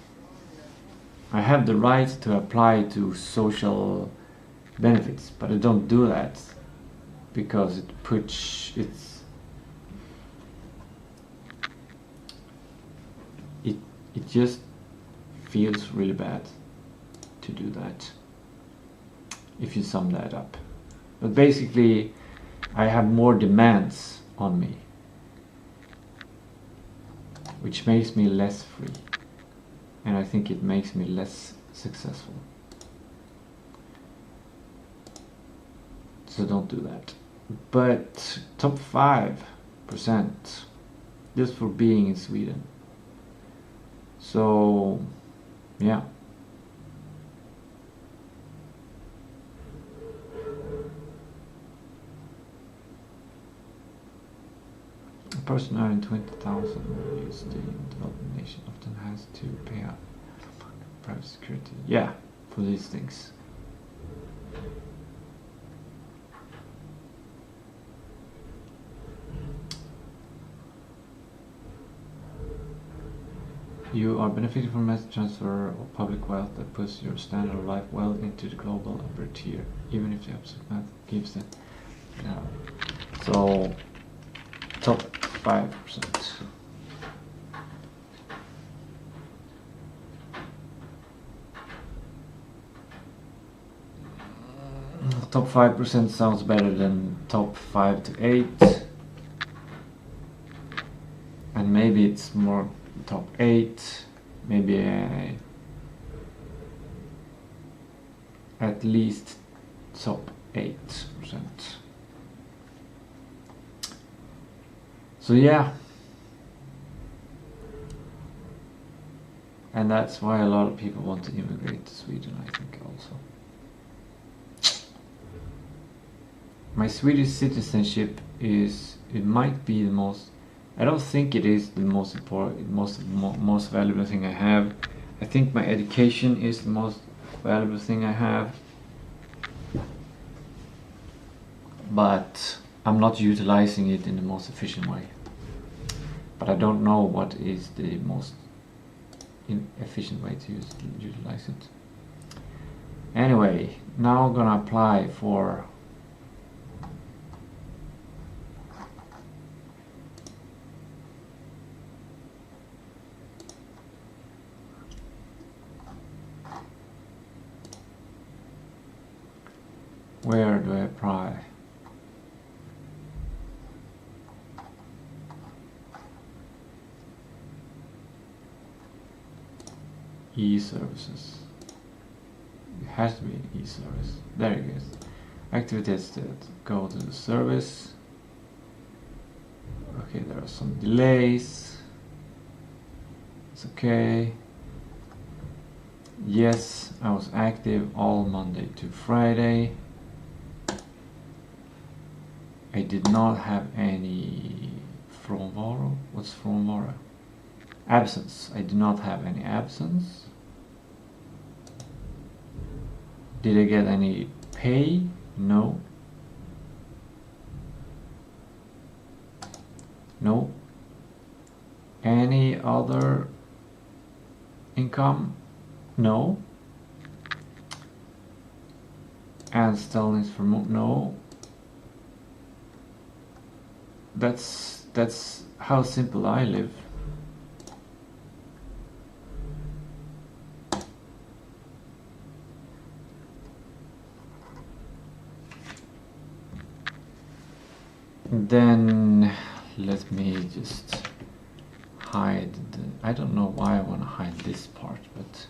I have the right to apply to social benefits, but I don't do that because it just feels really bad to do that if you sum that up. But basically I have more demands on me, which makes me less free, and I think it makes me less successful. So don't do that. But top 5% just for being in Sweden. So yeah. A person earning 20,000 USD in developing nation often has to pay out private security. Yeah, for these things. You are benefiting from mass transfer of public wealth that puts your standard of life well into the global upper tier, even if the absolute math gives it. So, top 5%. Top 5% sounds better than top 5 to 8. And maybe it's more top 8, maybe at least top 8%. So yeah, and that's why a lot of people want to immigrate to Sweden, I think also. My Swedish citizenship it might be the most, I don't think it is the most important, most valuable thing I have. I think my education is the most valuable thing I have. But I'm not utilizing it in the most efficient way. But I don't know what is the most efficient way to utilize it. Anyway, now I'm gonna apply for where do I apply? E-services. It has to be an e-service. There it is. Activities that go to the service. Okay, there are some delays. It's okay. Yes, I was active all Monday to Friday. I did not have any frånvaro. What's frånvaro? Absence. I did not have any absence. Did I get any pay? No. No. Any other income? No. And Stalin is for no. That's how simple I live. Then let me just hide I don't know why I want to hide this part, but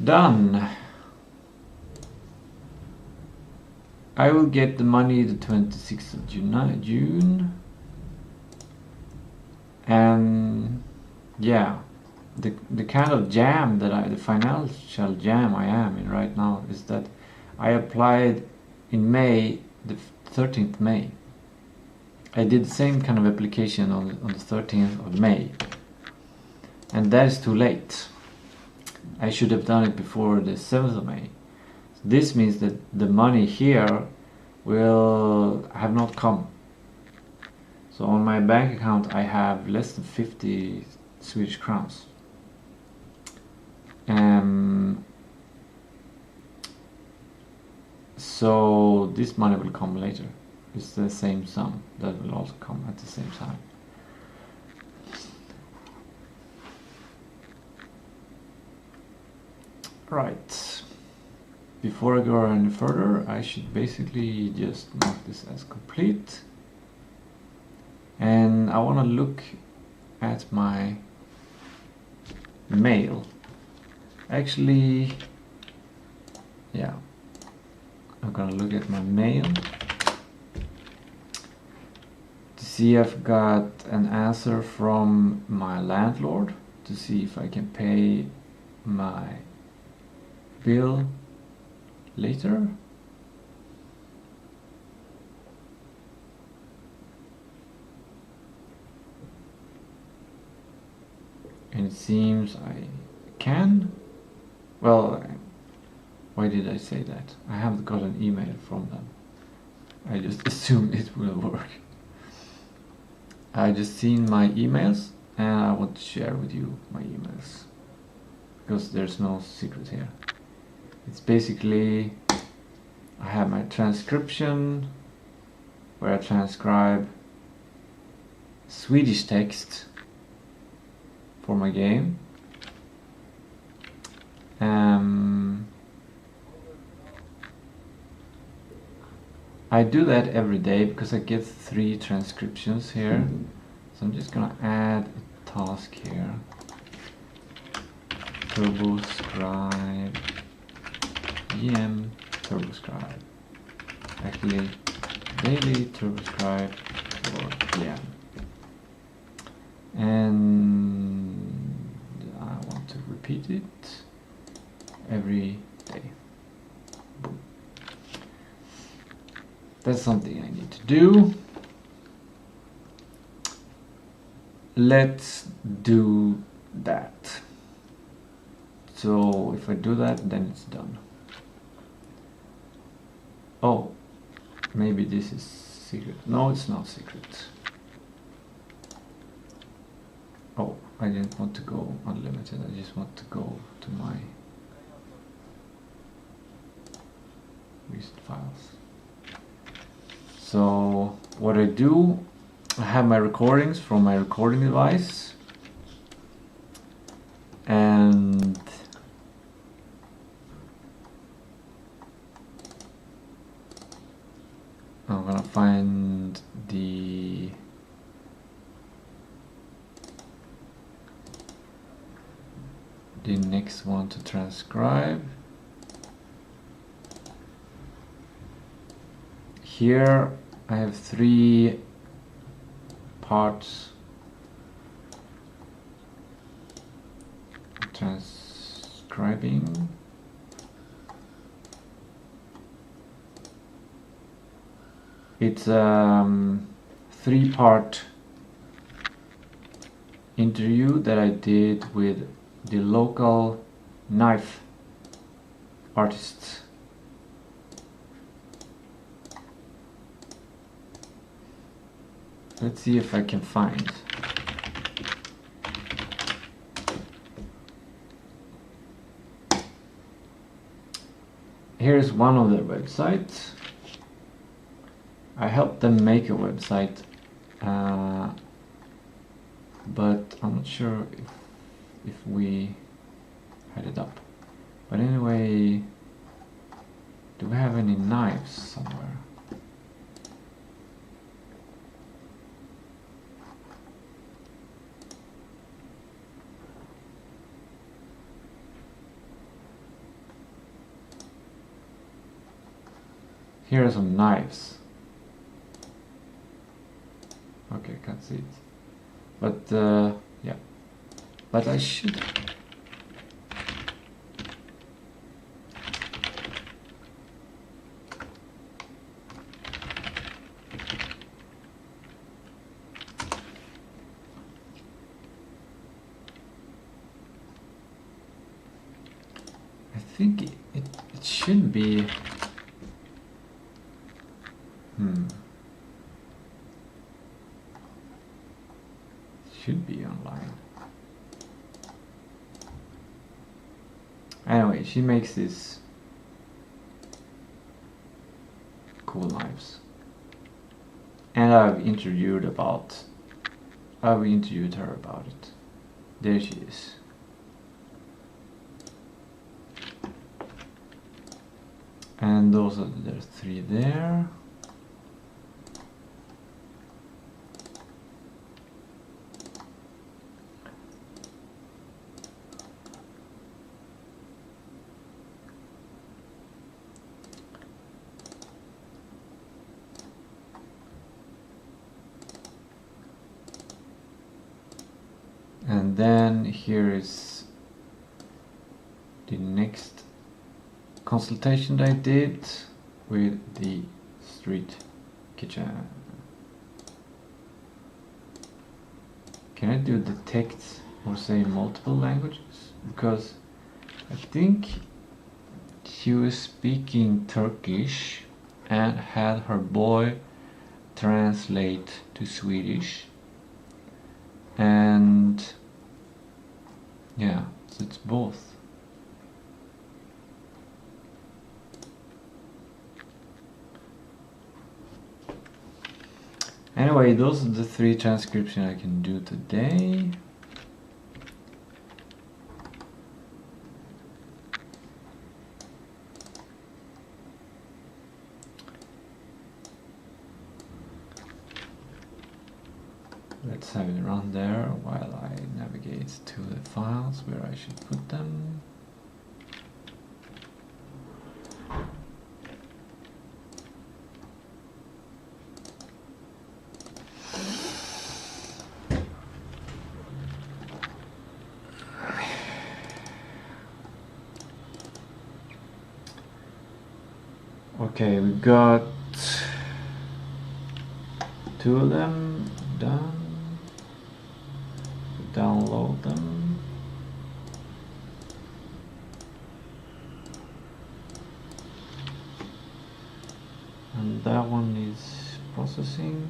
done. I will get the money the 26th of June. And yeah, the kind of jam that the financial jam I am in right now is that I applied in May, the 13th May. I did the same kind of application on the 13th of May, and that is too late. I should have done it before the 7th of May. This means that the money here will have not come. So on my bank account I have less than 50 Swedish crowns. So this money will come later. It's the same sum that will also come at the same time. Right. Before I go any further, I should basically just mark this as complete. And I want to look at my mail. Actually, yeah, I'm gonna look at my mail to see if I've got an answer from my landlord, to see if I can pay my bill later. And it seems I can. Well, why did I say that? I haven't got an email from them. I just assume it will work. I just seen my emails and I want to share with you my emails, because there's no secret here. It's basically, I have my transcription where I transcribe Swedish text for my game. I do that every day because I get 3 transcriptions here. So I'm just gonna add a task here. TurboScribe GM TurboScribe. Actually, daily TurboScribe for GM. And I want to repeat it every day. Boom. That's something I need to do. Let's do that. So if I do that, then it's done. Oh, maybe this is secret. No, it's not secret. Oh, I didn't want to go unlimited. I just want to go to my recent files. So what I do, I have my recordings from my recording device, and I'm gonna find the next one to transcribe. Here I have 3 parts transcribing. It's a 3-part interview that I did with the local knife artists. Let's see if I can find. Here's one of their websites. I helped them make a website, but I'm not sure if we had it up. But anyway, do we have any knives somewhere? Here are some knives. Okay, can't see it. But yeah. But I should. I think it should be. Should be online. Anyway, she makes these cool knives, and I've interviewed her about it. There she is. And those are the 3 there. And then here is the next consultation that I did with the street kitchen. Can I do detect or say multiple languages? Because I think she was speaking Turkish and had her boy translate to Swedish. And yeah, so it's both. Anyway, those are the 3 transcriptions I can do today. Let's have it run there while I navigate to the files where I should put them. Okay, we got 2 of them done. Download them. And that one is processing.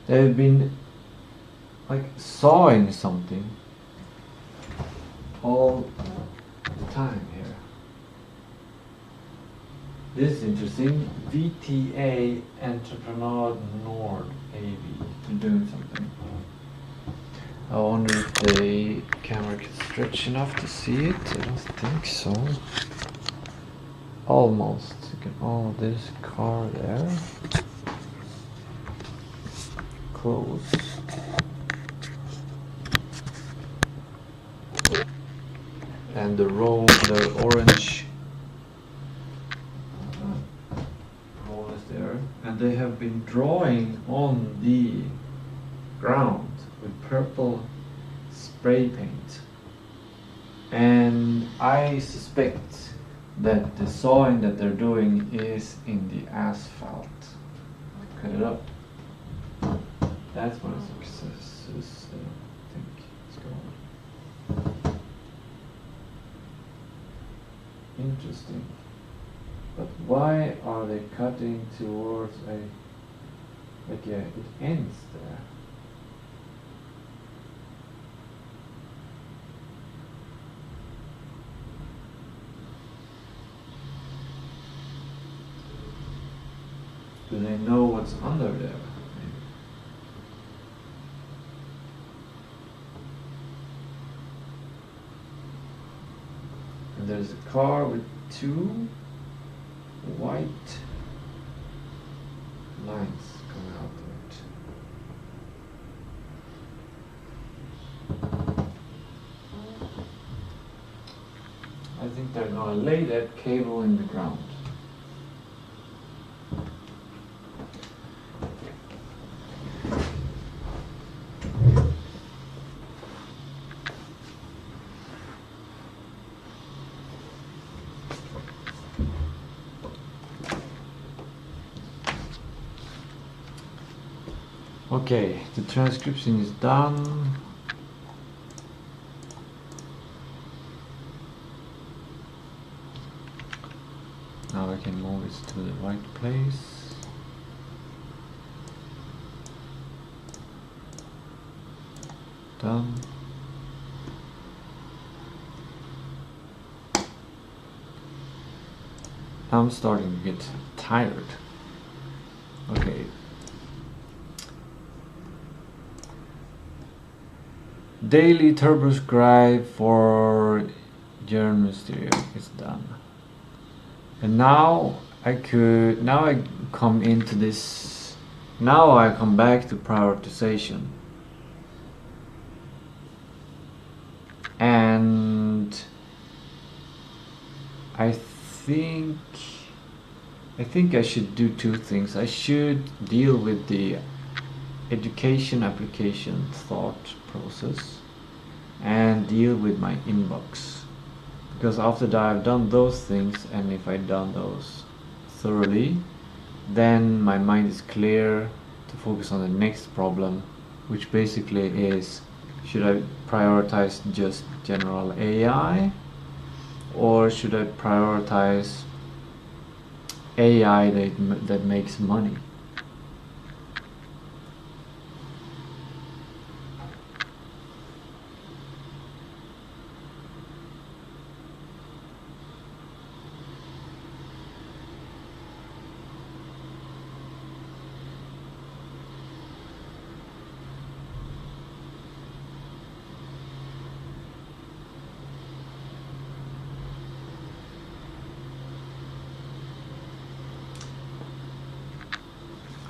They've been like sawing something all the time here. This is interesting. VTA Entrepreneur Nord AV. They're doing something. I wonder if the camera can stretch enough to see it. I don't think so. Almost. You can. Oh, there's a car there. Close. And the road, the orange road is there. And they have been drawing on the ground with purple spray paint. And I suspect that the sawing that they're doing is in the asphalt. Cut it up. That's what I think is going on. Interesting. But why are they cutting towards it ends there? Do they know what's under there? And there's a car with two white lines coming out of it. I think they're gonna lay that cable in the ground. Okay, the transcription is done. Now I can move it to the right place. Done. I'm starting to get tired. Okay. Daily turboscribe for German Mysterio is done. And now I come into this, now I come back to prioritization. And I think I should do two things. I should deal with the education application thought process and deal with my inbox, because after that I've done those things, and if I've done those thoroughly, then my mind is clear to focus on the next problem, which basically is, should I prioritize just general AI, or should I prioritize AI that makes money?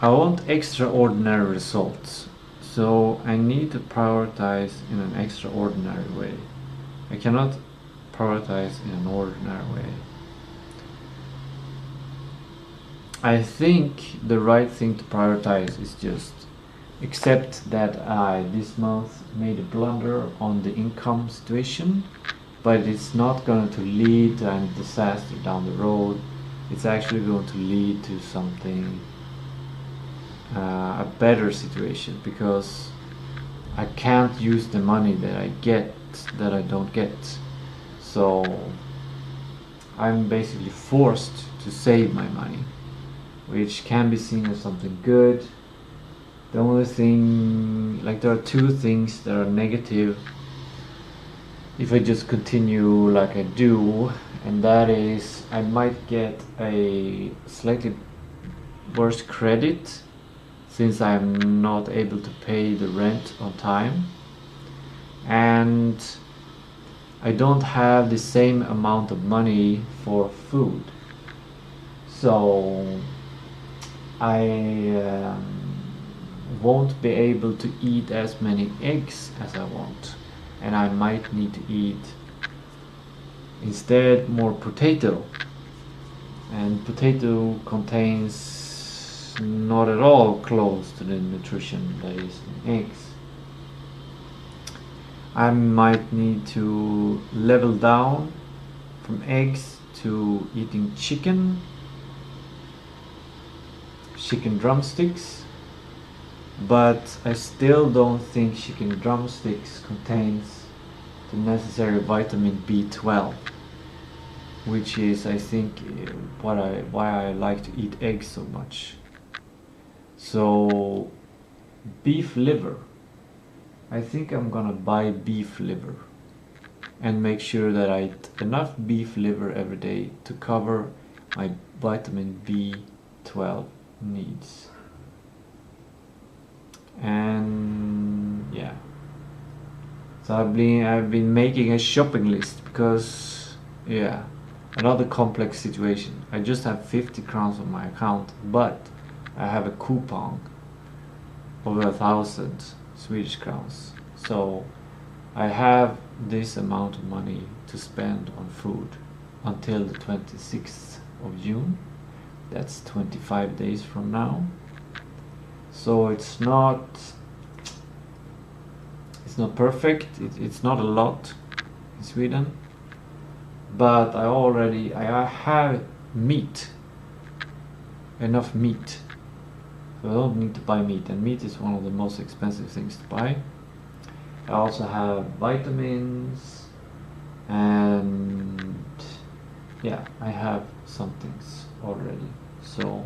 I want extraordinary results, so I need to prioritize in an extraordinary way. I cannot prioritize in an ordinary way. I think the right thing to prioritize is just accept that I this month made a blunder on the income situation, but it's not going to lead to a disaster down the road. It's actually going to lead to something, a better situation, because I can't use the money that I get that I don't get. So I'm basically forced to save my money, which can be seen as something good. The only thing, like, there are two things that are negative if I just continue like I do, and that is I might get a slightly worse credit since I'm not able to pay the rent on time. and I don't have the same amount of money for food, so I won't be able to eat as many eggs as I want, and I might need to eat instead more potato, and potato contains not at all close to the nutrition that is in eggs. I might need to level down from eggs to eating chicken drumsticks, but I still don't think chicken drumsticks contains the necessary vitamin B12, which is, I think, why I like to eat eggs so much. So beef liver, I think I'm gonna buy beef liver and make sure that I eat enough beef liver every day to cover my vitamin B12 needs. And yeah, so I've been making a shopping list because, yeah, another complex situation. I just have 50 crowns on my account, but I have a coupon of 1,000 Swedish crowns, so I have this amount of money to spend on food until the 26th of June. That's 25 days from now. So it's not perfect. It's not a lot in Sweden, but I have meat, enough meat. So I don't need to buy meat, and meat is one of the most expensive things to buy. I also have vitamins, and yeah, I have some things already. So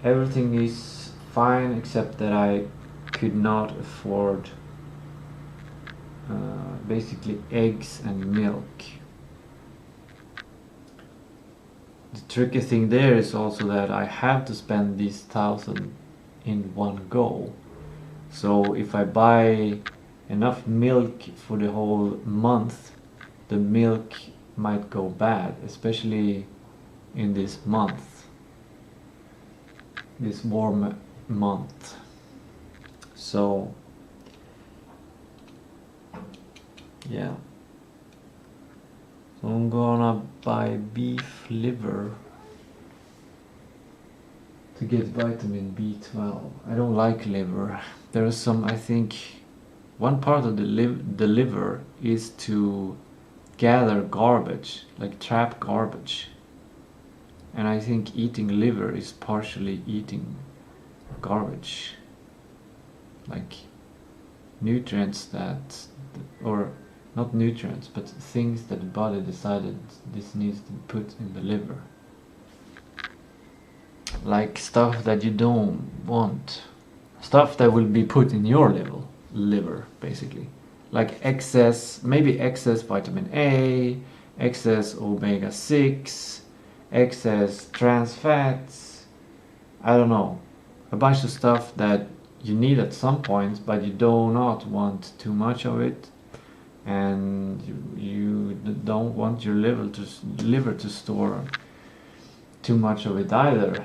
everything is fine except that I could not afford basically eggs and milk. The tricky thing there is also that I have to spend these 1,000 in one go. So if I buy enough milk for the whole month, the milk might go bad, especially in this month, this warm month. So yeah, so I'm gonna buy beef liver to get vitamin B12. I don't like liver. There is some, I think, one part of the liver is to gather garbage, like trap garbage. And I think eating liver is partially eating garbage, like nutrients that, or not nutrients, but things that the body decided this needs to be put in the liver. Like stuff that you don't want. Stuff that will be put in your liver, basically. Like maybe excess vitamin A, excess omega-6, excess trans fats, I don't know. A bunch of stuff that you need at some point, but you do not want too much of it, and you don't want your liver to store too much of it either,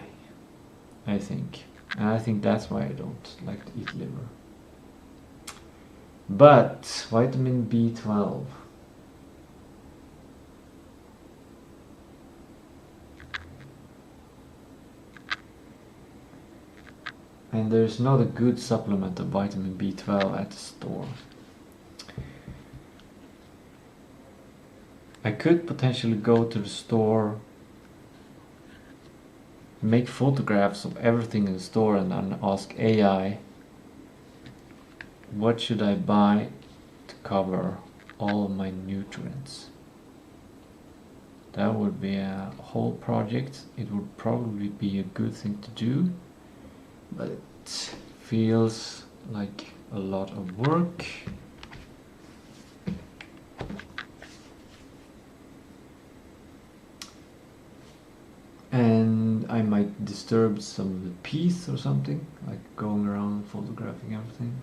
I think. And I think that's why I don't like to eat liver. But vitamin B12, and there's not a good supplement of vitamin B12 at the store. I could potentially go to the store, make photographs of everything in the store, and then ask AI, what should I buy to cover all of my nutrients? That would be a whole project. It would probably be a good thing to do, but it feels like a lot of work. And I might disturb some of the peace or something, like going around photographing everything.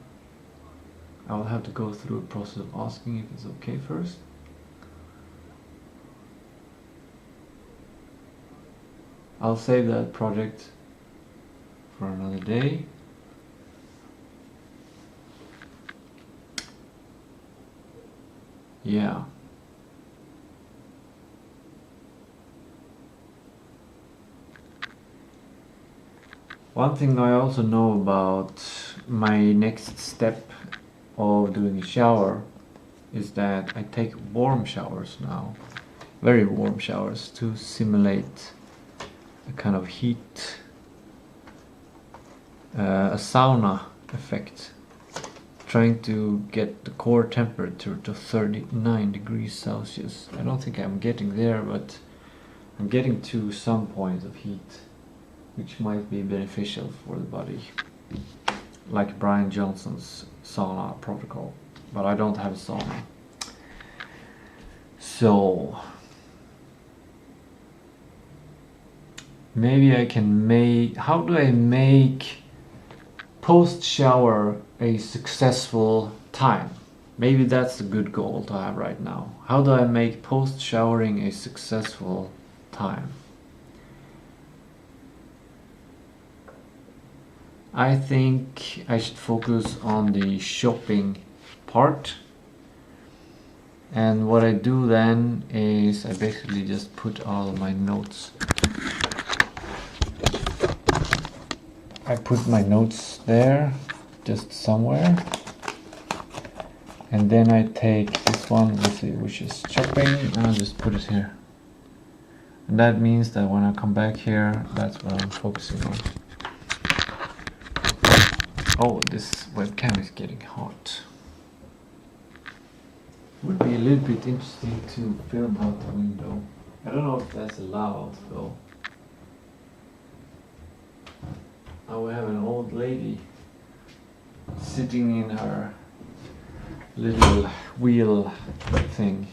I'll have to go through a process of asking if it's okay first. I'll save that project for another day. Yeah. One thing I also know about my next step of doing a shower is that I take warm showers now, very warm showers, to simulate a kind of heat, a sauna effect, trying to get the core temperature to 39 degrees Celsius. I don't think I'm getting there, but I'm getting to some point of heat, which might be beneficial for the body, like Brian Johnson's sauna protocol, but I don't have a sauna. So maybe I can make, how do I make post shower a successful time? Maybe that's a good goal to have right now. How do I make post showering a successful time? I think I should focus on the shopping part. And what I do then is I basically just put all of my notes. I put my notes there, just somewhere. And then I take this one, let's see, which is shopping, and I'll just put it here. And that means that when I come back here, that's what I'm focusing on. Oh, this webcam is getting hot. Would be a little bit interesting to film out the window. I don't know if that's allowed though. Now we have an old lady sitting in her little wheel thing,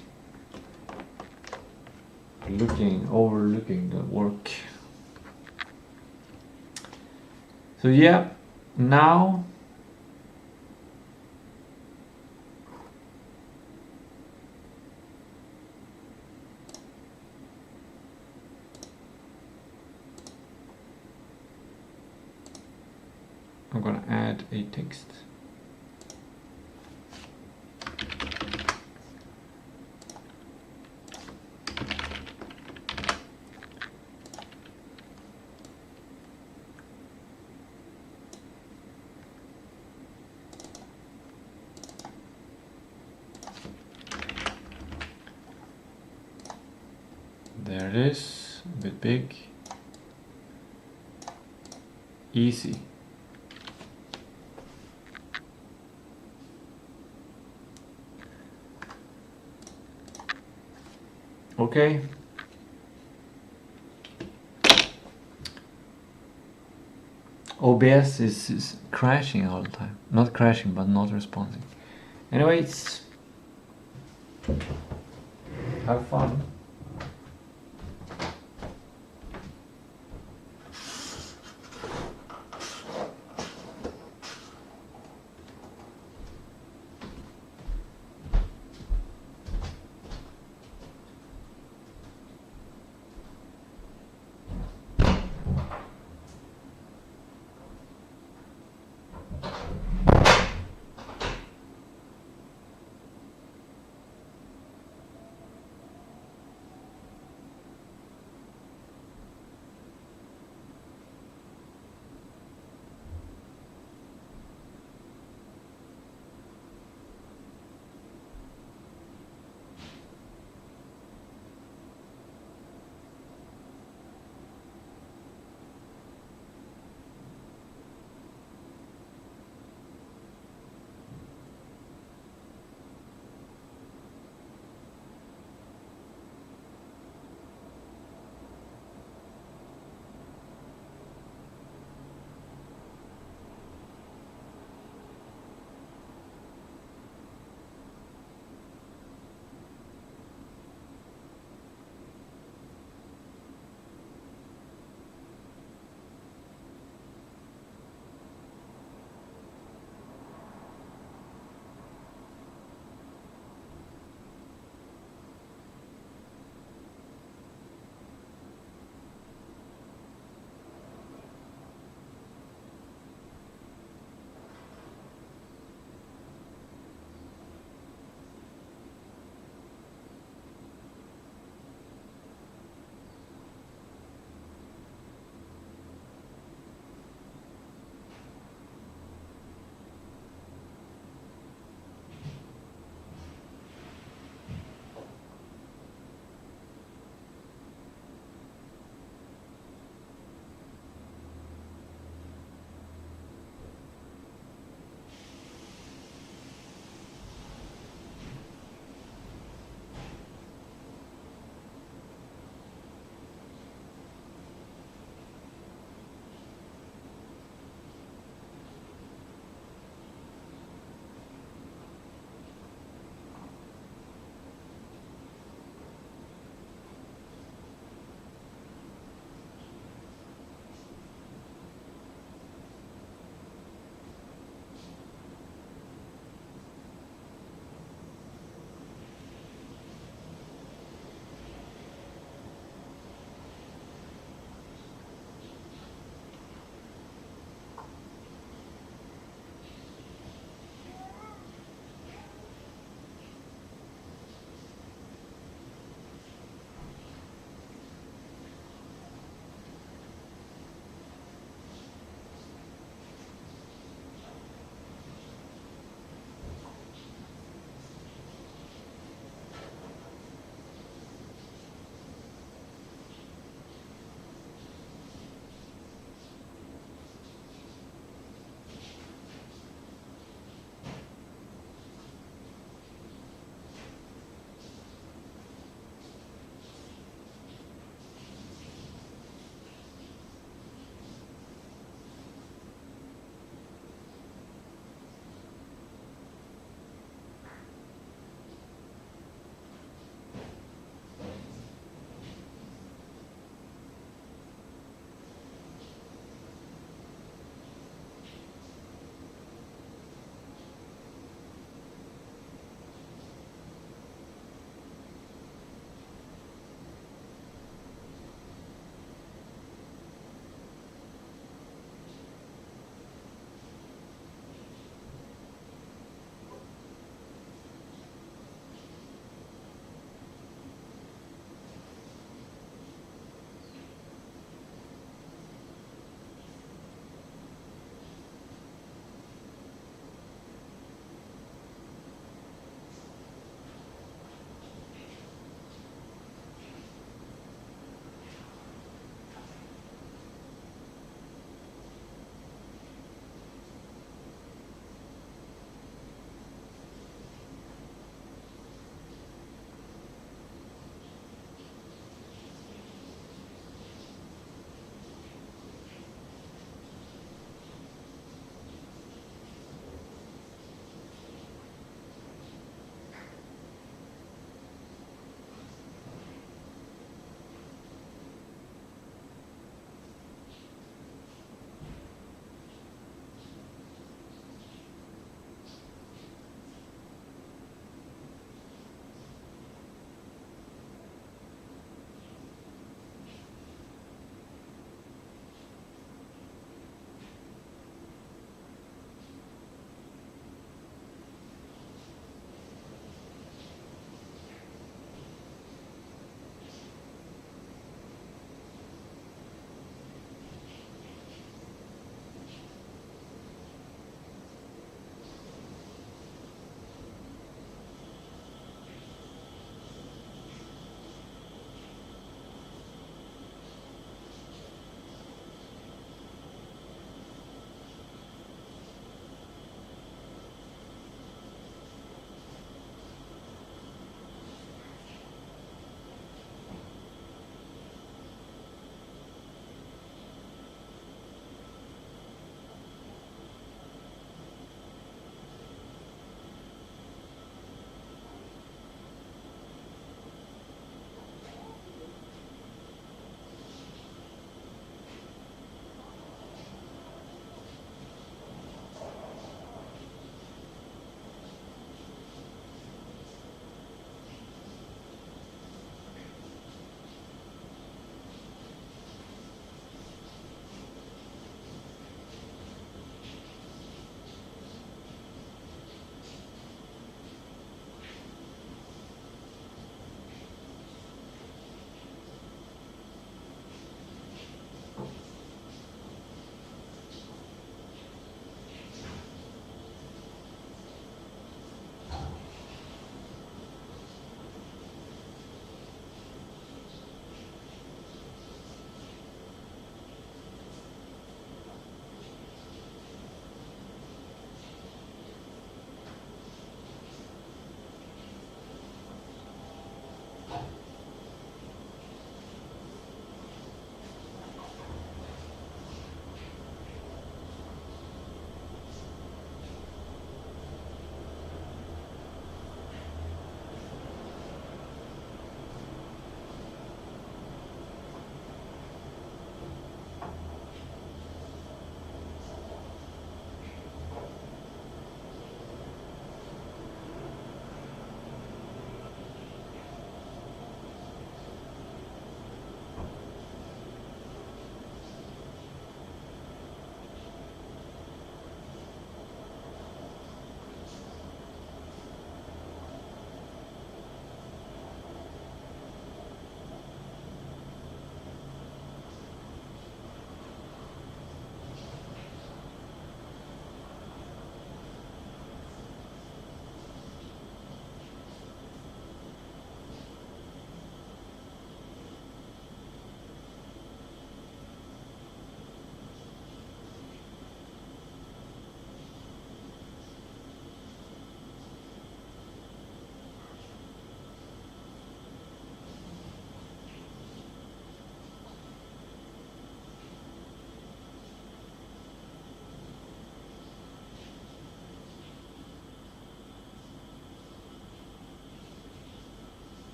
overlooking the work. So yeah, now I'm gonna add a text. There it is, a bit big. Easy. Okay. OBS is crashing all the time. Not crashing, but not responding. Anyways, have fun.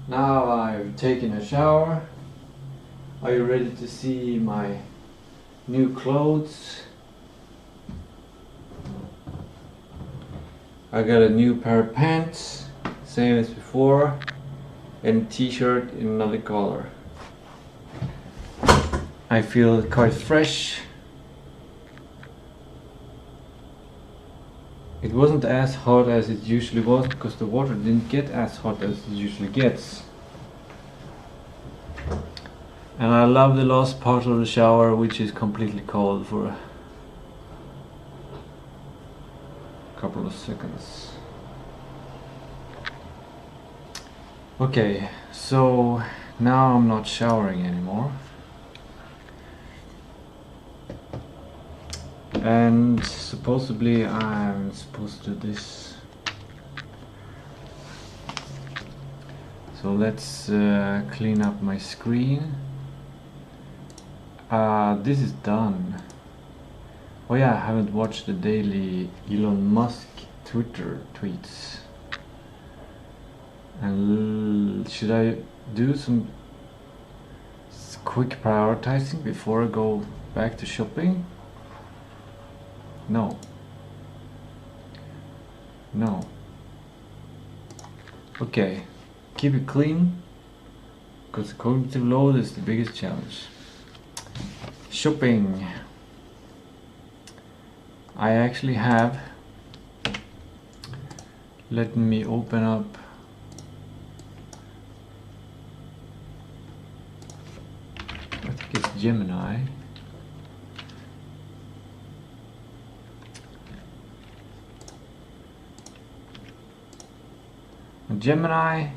Now I've taken a shower. Are you ready to see my new clothes? I got a new pair of pants, same as before, and a t-shirt in another color. I feel quite fresh. It wasn't as hot as it usually was because the water didn't get as hot as it usually gets. And I love the last part of the shower, which is completely cold for a couple of seconds. Okay, so now I'm not showering anymore. And supposedly I'm supposed to do this. So let's clean up my screen. This is done. Oh yeah, I haven't watched the daily Elon Musk Twitter tweets. And should I do some quick prioritizing before I go back to shopping? No. No. Okay. Keep it clean, because cognitive load is the biggest challenge. Shopping. I actually have. Let me open up. I think it's Gemini. Gemini,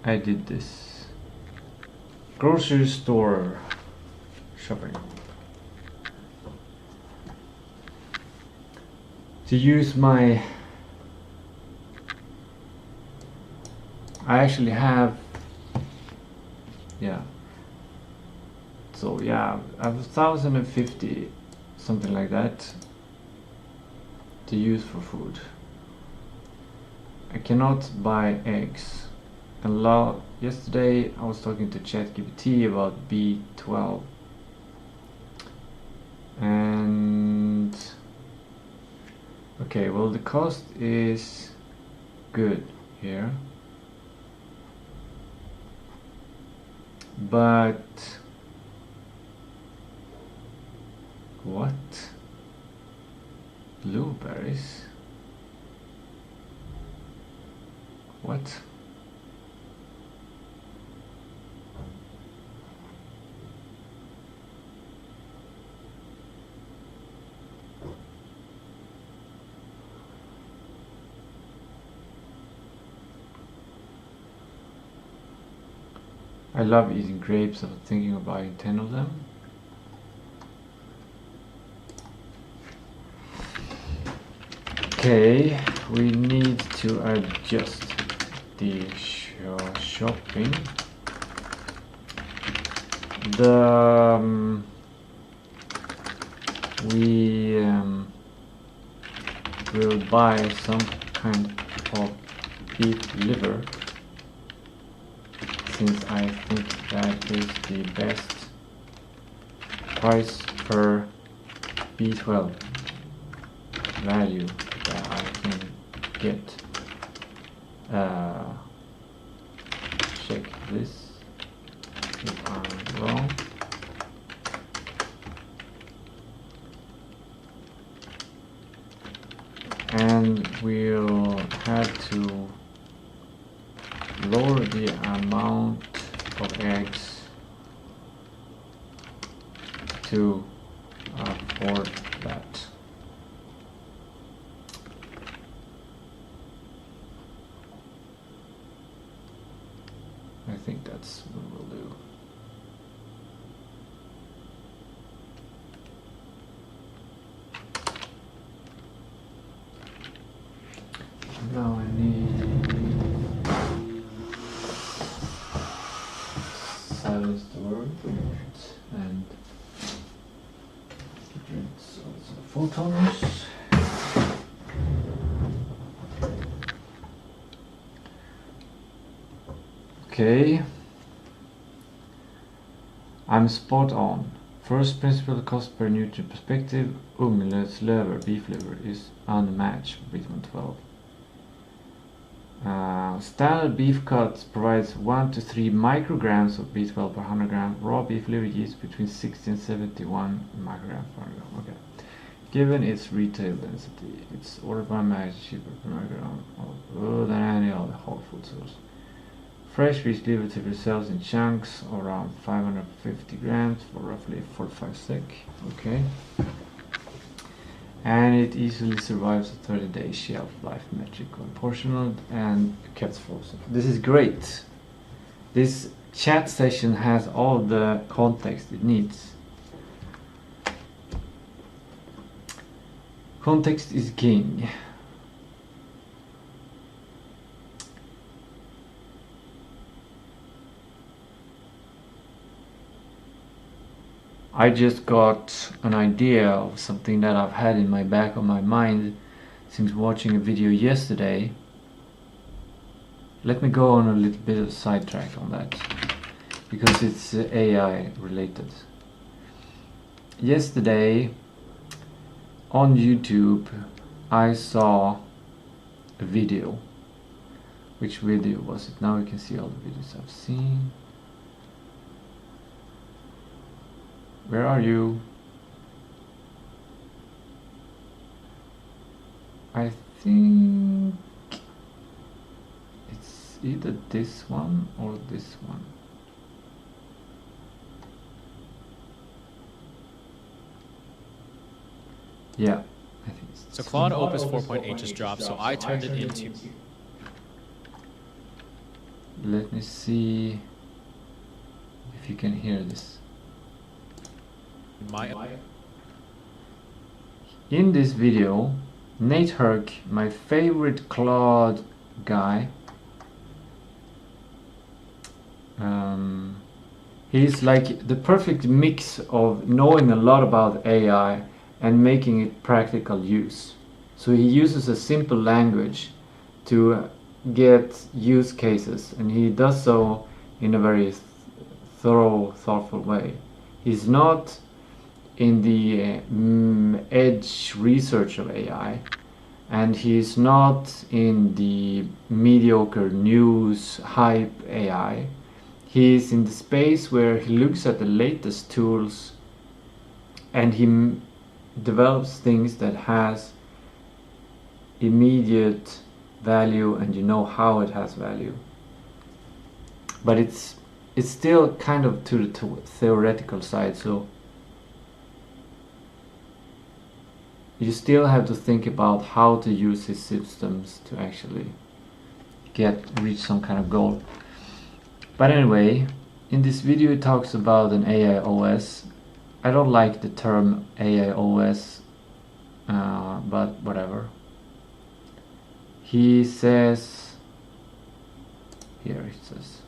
I did this. Grocery store shopping. To use my, I actually have, yeah. So yeah, I have 1,050, something like that, to use for food. I cannot buy eggs. And yesterday I was talking to ChatGPT about B12. And okay, well the cost is good here. But what? Blueberries? What? I love eating grapes. I was thinking of buying 10 of them. Okay, we need to adjust the shopping. We will buy some kind of beef liver, since I think that is the best price per B12 value that I can get. Check this if I'm wrong. And we'll have to lower the amount of eggs to afford that. I think that's what we'll do. Now I need silence the word and rinse also photons. Okay. I'm spot on. First principle cost per nutrient perspective, ungulate's liver, beef liver, is unmatched for B12. Standard beef cuts provides 1 to 3 micrograms of B12 per 100 gram. Raw beef liver yields between 60 and 71 micrograms per 100 gram. Okay. Given its retail density, it's ordered by match cheaper per microgram than any other whole food source. Fresh beef liver typically sells in chunks around 550 grams for roughly 45 sec. Okay. And it easily survives a 30-day shelf life metric when portioned and kept frozen. This is great. This chat session has all the context it needs. Context is king. I just got an idea of something that I've had in my back of my mind since watching a video yesterday. Let me go on a little bit of a sidetrack on that because it's AI related. Yesterday on YouTube I saw a video. Which video was it? Now you can see all the videos I've seen. Where are you? I think it's either this one or this one. Yeah, I think it's So Claude Opus 4.8 just dropped, so I turned it into... Let me see if you can hear this. In this video, Nate Herc, my favorite Claude guy, he's like the perfect mix of knowing a lot about AI and making it practical use. So he uses a simple language to get use cases, and he does so in a very thorough, thoughtful way. He's not in the edge research of AI, and he's not in the mediocre news hype AI. He's in the space where he looks at the latest tools and he develops things that has immediate value, and you know how it has value. But it's still kind of to the theoretical side, so you still have to think about how to use his systems to actually reach some kind of goal. But anyway, in this video it talks about an AI OS. I don't like the term AI OS, but whatever. He says, here it says,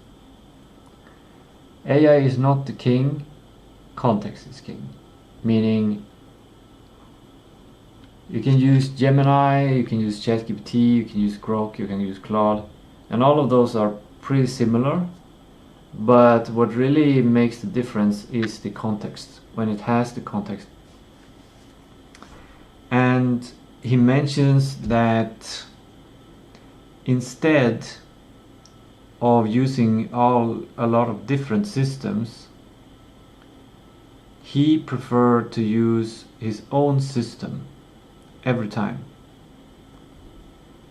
AI is not the king, context is king. Meaning, you can use Gemini, you can use ChatGPT, you can use Grok, you can use Claude, and all of those are pretty similar. But what really makes the difference is the context, when it has the context. And he mentions that instead of using a lot of different systems, he preferred to use his own system every time,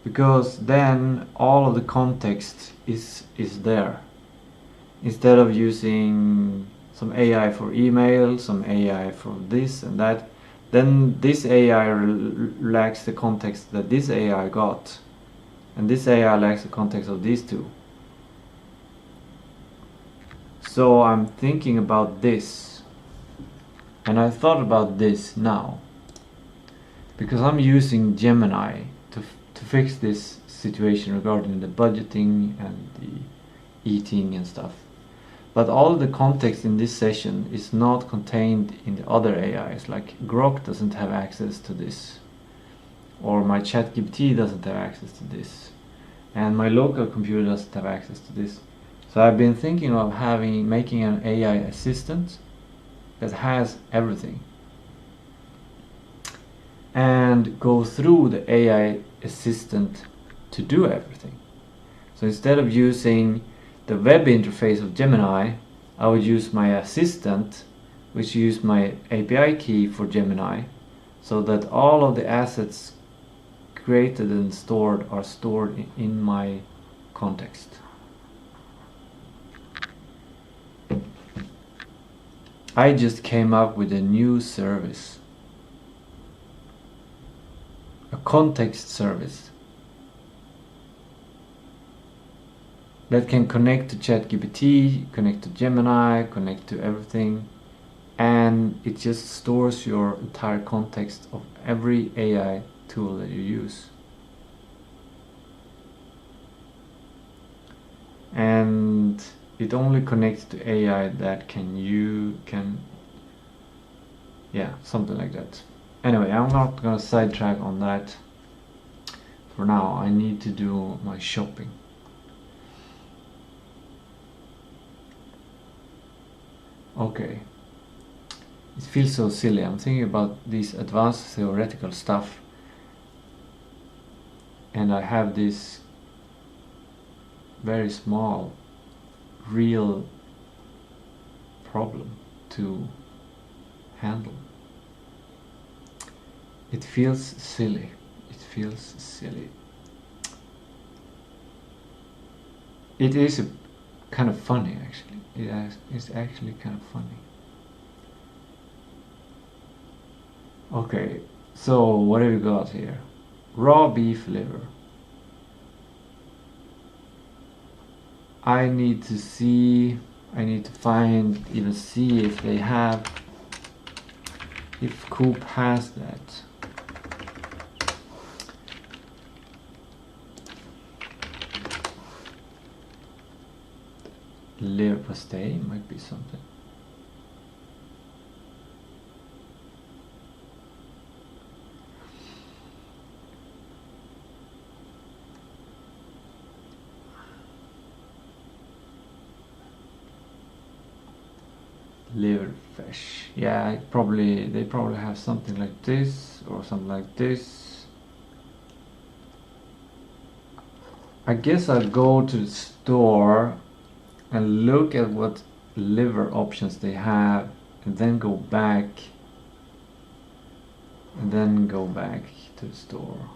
because then all of the context is there. Instead of using some AI for email, some AI for this and that, then this AI lacks the context that this AI got, and this AI lacks the context of these two. So I'm thinking about this, and I thought about this now, because I'm using Gemini to fix this situation regarding the budgeting and the eating and stuff. But all the context in this session is not contained in the other AIs, like Grok doesn't have access to this, or my ChatGPT doesn't have access to this, and my local computer doesn't have access to this. So I've been thinking of making an AI assistant that has everything and go through the AI assistant to do everything. So instead of using the web interface of Gemini, I would use my assistant, which use my API key for Gemini, so that all of the assets created and stored are stored in my context. I just came up with a new service, a context service that can connect to ChatGPT, connect to Gemini, connect to everything, and it just stores your entire context of every AI tool that you use. And it only connects to AI that yeah, something like that. Anyway, I'm not gonna sidetrack on that for now. I need to do my shopping. Okay, it feels so silly. I'm thinking about these advanced theoretical stuff, and I have this very small real problem to handle. It feels silly. It feels silly. It is kind of funny, actually. It's actually kind of funny. Okay, so what have we got here? Raw beef liver. I need to see if they have, if Coop has that. Liver pasty might be something. Liver fish. Yeah, they probably have something like this or something like this. I guess I'll go to the store and look at what liver options they have, and then go back to the store.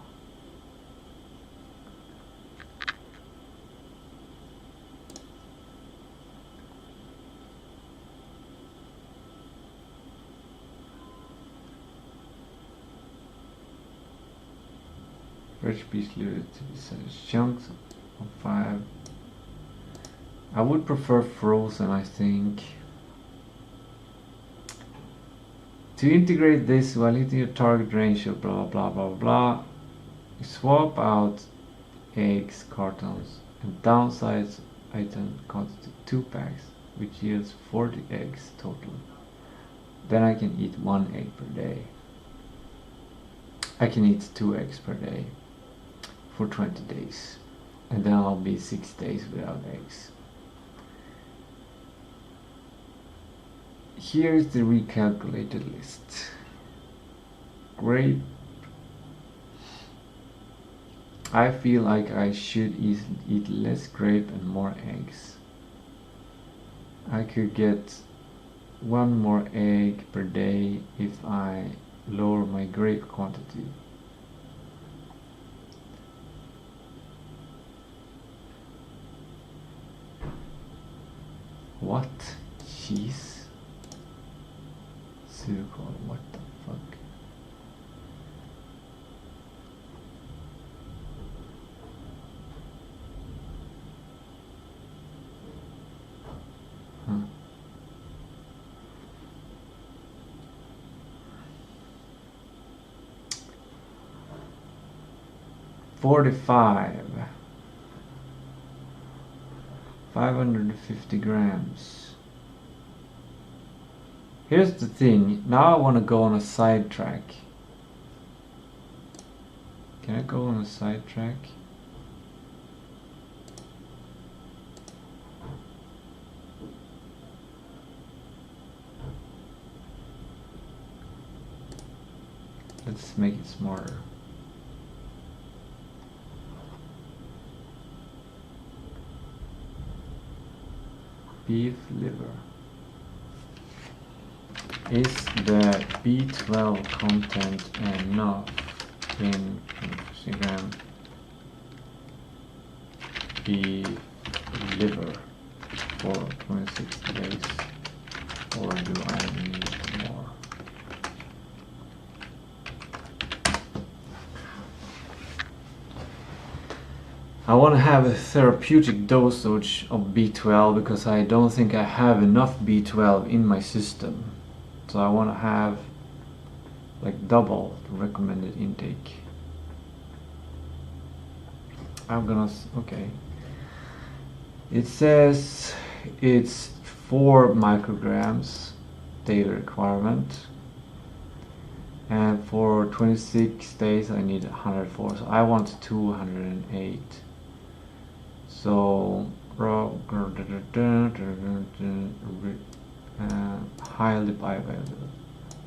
Fresh piece liver to be sized chunks of 5. I would prefer frozen, I think. To integrate this while hitting your target range of blah blah blah blah, you swap out eggs cartons and downsize item quantity 2 packs, which yields 40 eggs total. Then I can eat 1 egg per day. I can eat 2 eggs per day for 20 days, and then I'll be 6 days without eggs. Here's the recalculated list. Grape. I feel like I should eat less grape and more eggs. I could get 1 more egg per day if I lower my grape quantity. What? Cheese? What the fuck? Huh. $45. 550 grams. Here's the thing, now I want to go on a sidetrack. Can I go on a sidetrack? Let's make it smarter. Beef liver. Is the B12 content enough in Instagram beef liver for 26 days, or do I need more? I want to have a therapeutic dosage of B12 because I don't think I have enough B12 in my system. So I want to have like double the recommended intake. I'm gonna, okay. It says it's 4 micrograms daily requirement. And for 26 days I need 104, so I want 208. So highly bioavailable.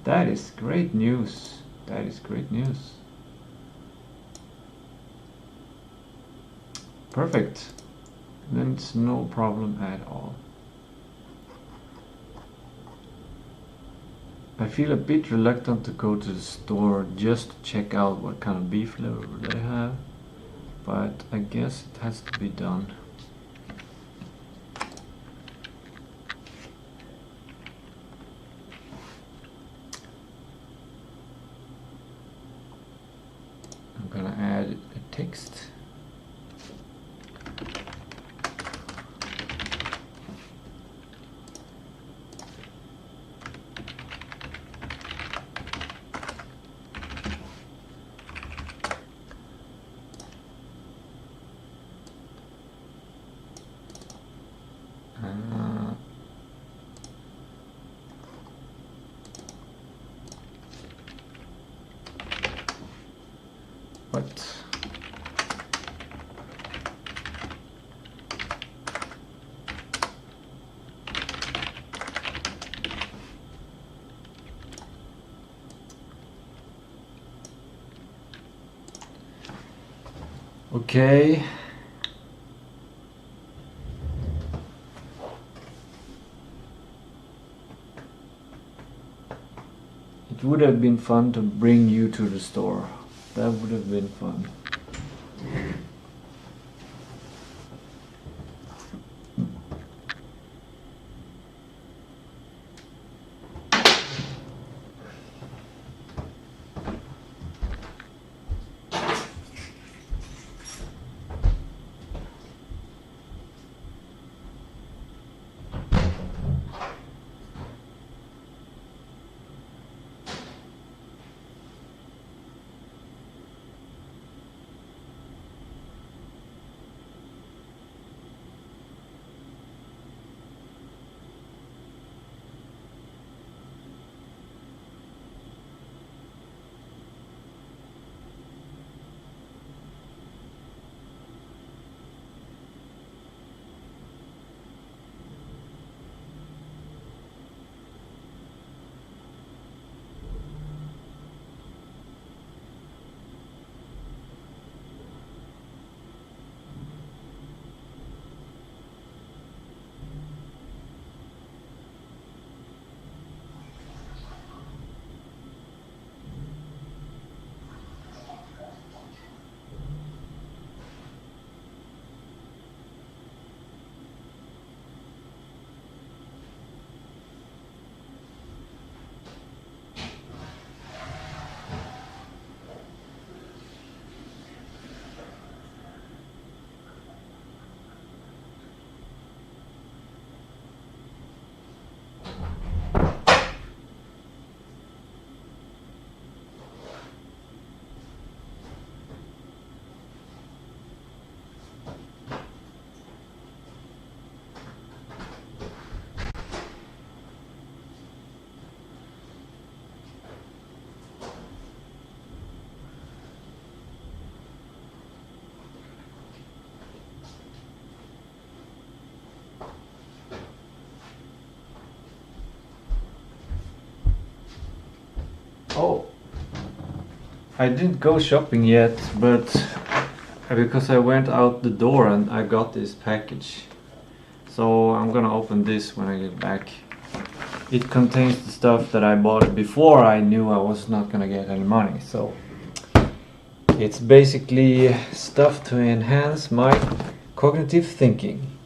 That is great news. That is great news. Perfect. Then it's no problem at all. I feel a bit reluctant to go to the store just to check out what kind of beef liver they have, but I guess it has to be done. I'm gonna add a text. What? Okay. It would have been fun to bring you to the store. That would have been fun. I didn't go shopping yet, but because I went out the door and I got this package. So I'm gonna open this when I get back. It contains the stuff that I bought before I knew I was not gonna get any money. So it's basically stuff to enhance my cognitive thinking.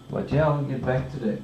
But yeah, I'll get back to that.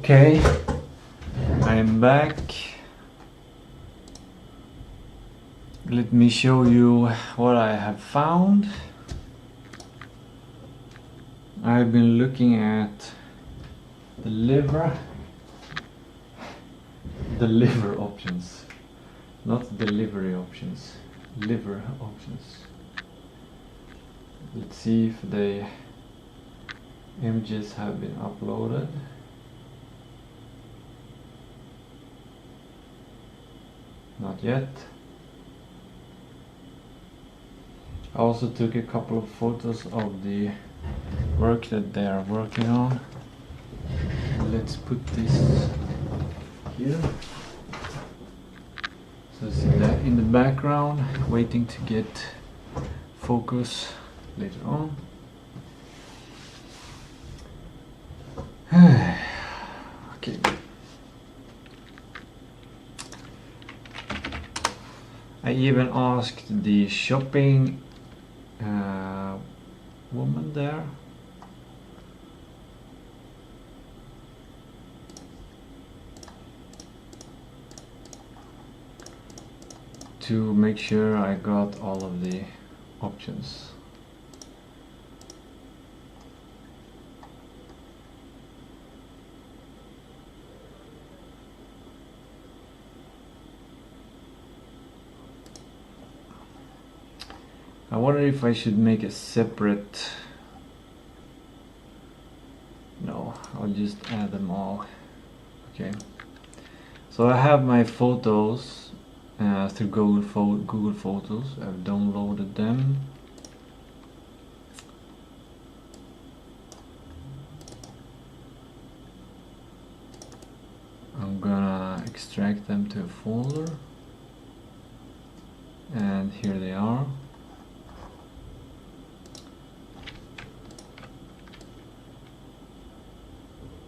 Okay, I'm back. Let me show you what I have found. I've been looking at the liver options, not delivery options, liver options. Let's see if the images have been uploaded. Not yet. I also took a couple of photos of the work that they are working on. Let's put this here. So see that in the background, waiting to get focus later on. Okay. I even asked the shopping woman there to make sure I got all of the options. I wonder if I should make a separate. No, I'll just add them all. Okay. So I have my photos through Google Photos. I've downloaded them. I'm gonna extract them to a folder. And here they are.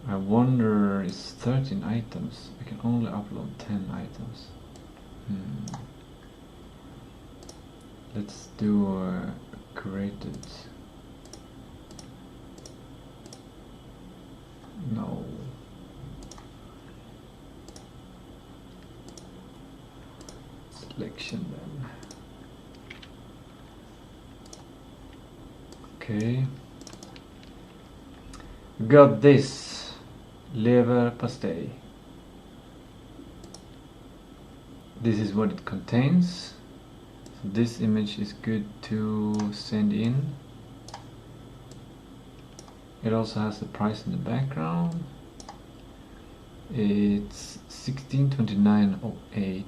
I wonder, it's 13 items. I can only upload 10 items. Let's do created. No. Selection then. Okay. We got this. Lever pastéis. This is what it contains. So this image is good to send in. It also has the price in the background. It's 1629.08.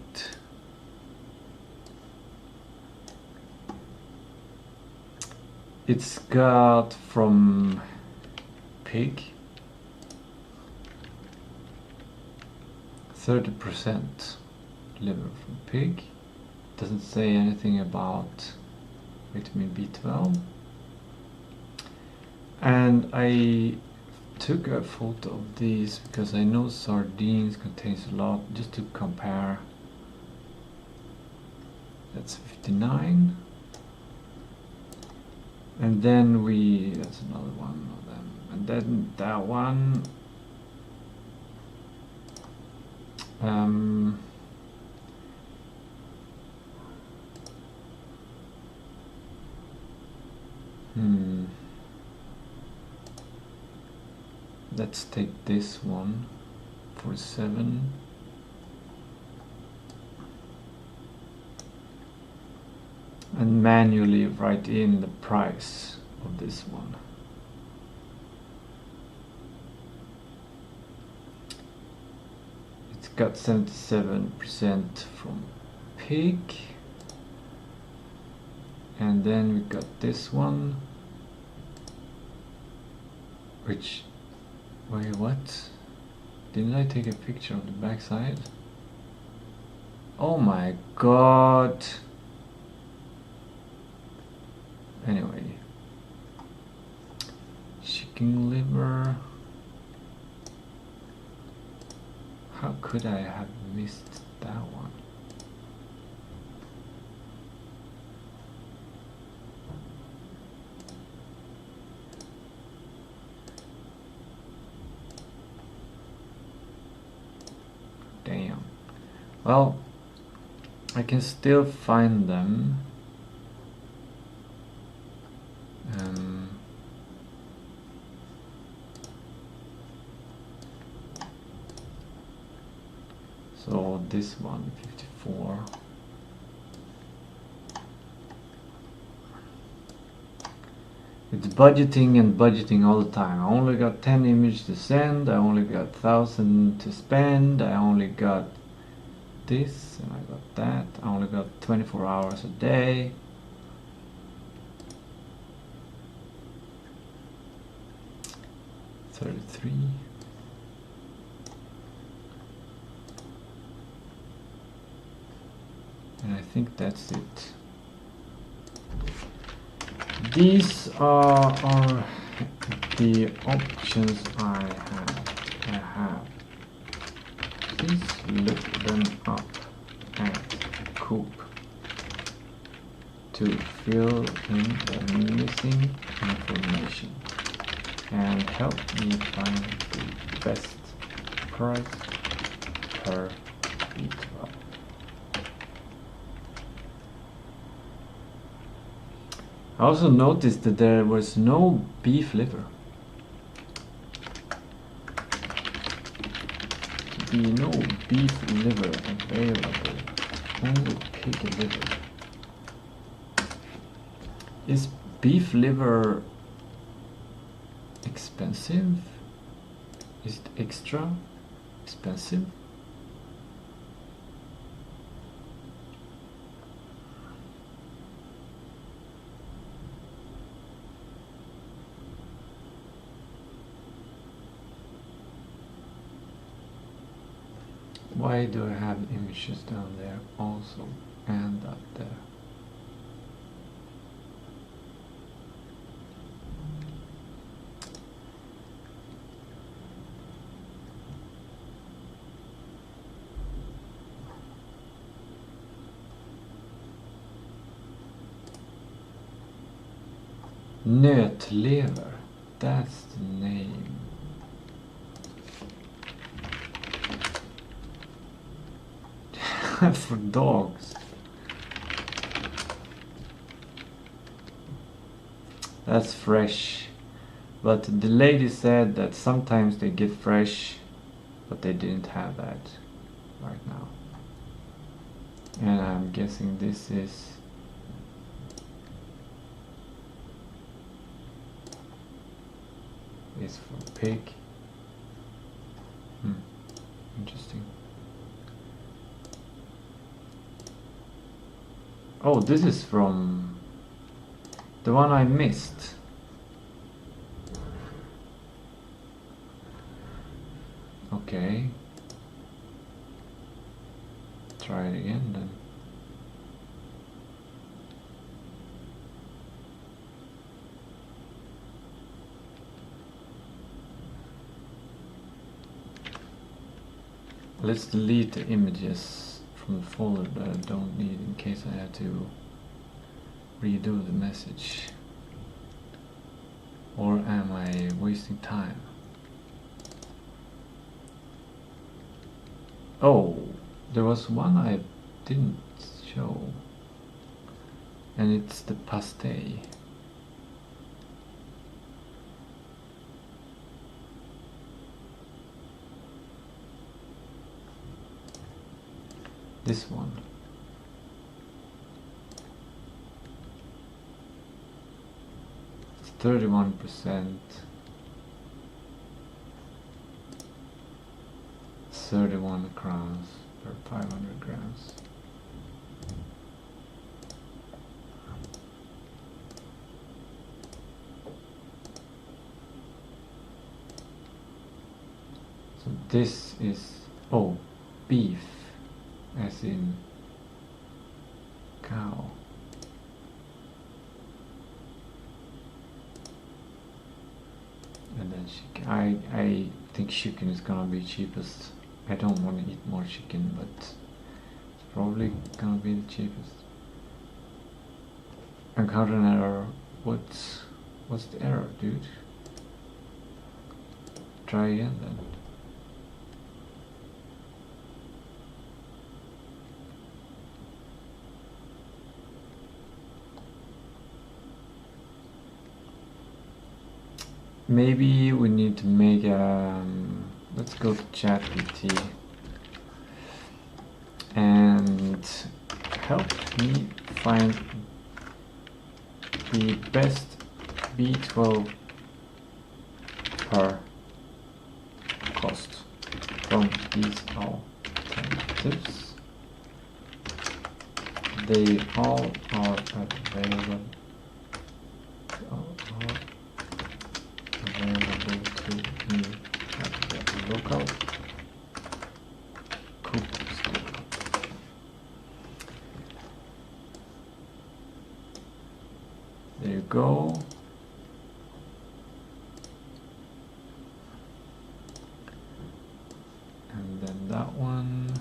It's got from pig 30% liver from pig. Doesn't say anything about vitamin B12. And I took a photo of these because I know sardines contains a lot, just to compare. That's 59. And then that's another one of them. And then that one, let's take this one for 7. And manually write in the price of this one. It's got 77% from pig. And then we got this one, which, wait, what? Didn't I take a picture of the backside? Oh my god! Anyway, chicken liver. How could I have missed that one? Well, I can still find them. So this one, 54. It's budgeting and budgeting all the time. I only got 10 images to send, I only got 1,000 to spend, I only got this and I got that, I only got 24 hours a day. $33. And I think that's it. These are the options I have. Please look them up at Coop to fill in the missing information and help me find the best price per V12. I also noticed that there was no beef liver. No beef liver available, only pig liver. Is beef liver expensive? Is it extra expensive? Why do I have images down there also and up there? Nötlever, that's the name. For dogs. That's fresh. But the lady said that sometimes they get fresh, but they didn't have that right now. And I'm guessing this is for pig. Interesting. Oh, this is from the one I missed. Okay. Try it again then. Let's delete the images from the folder that I don't need in case I have to redo the message. Or am I wasting time? Oh, there was one I didn't show, and it's the pastille. This one. It's 31%. 31 crowns per 500 grams. So this is, oh, beef, as in cow. And then chicken. I think chicken is gonna be cheapest. I don't want to eat more chicken, but it's probably gonna be the cheapest. Encounter an error. What's the error, dude? Try again then. maybe we need to make let's go to ChatGPT and help me find the best B12 per cost from these alternatives. They all are available. Available to me at the local cook store. There you go. And then that one.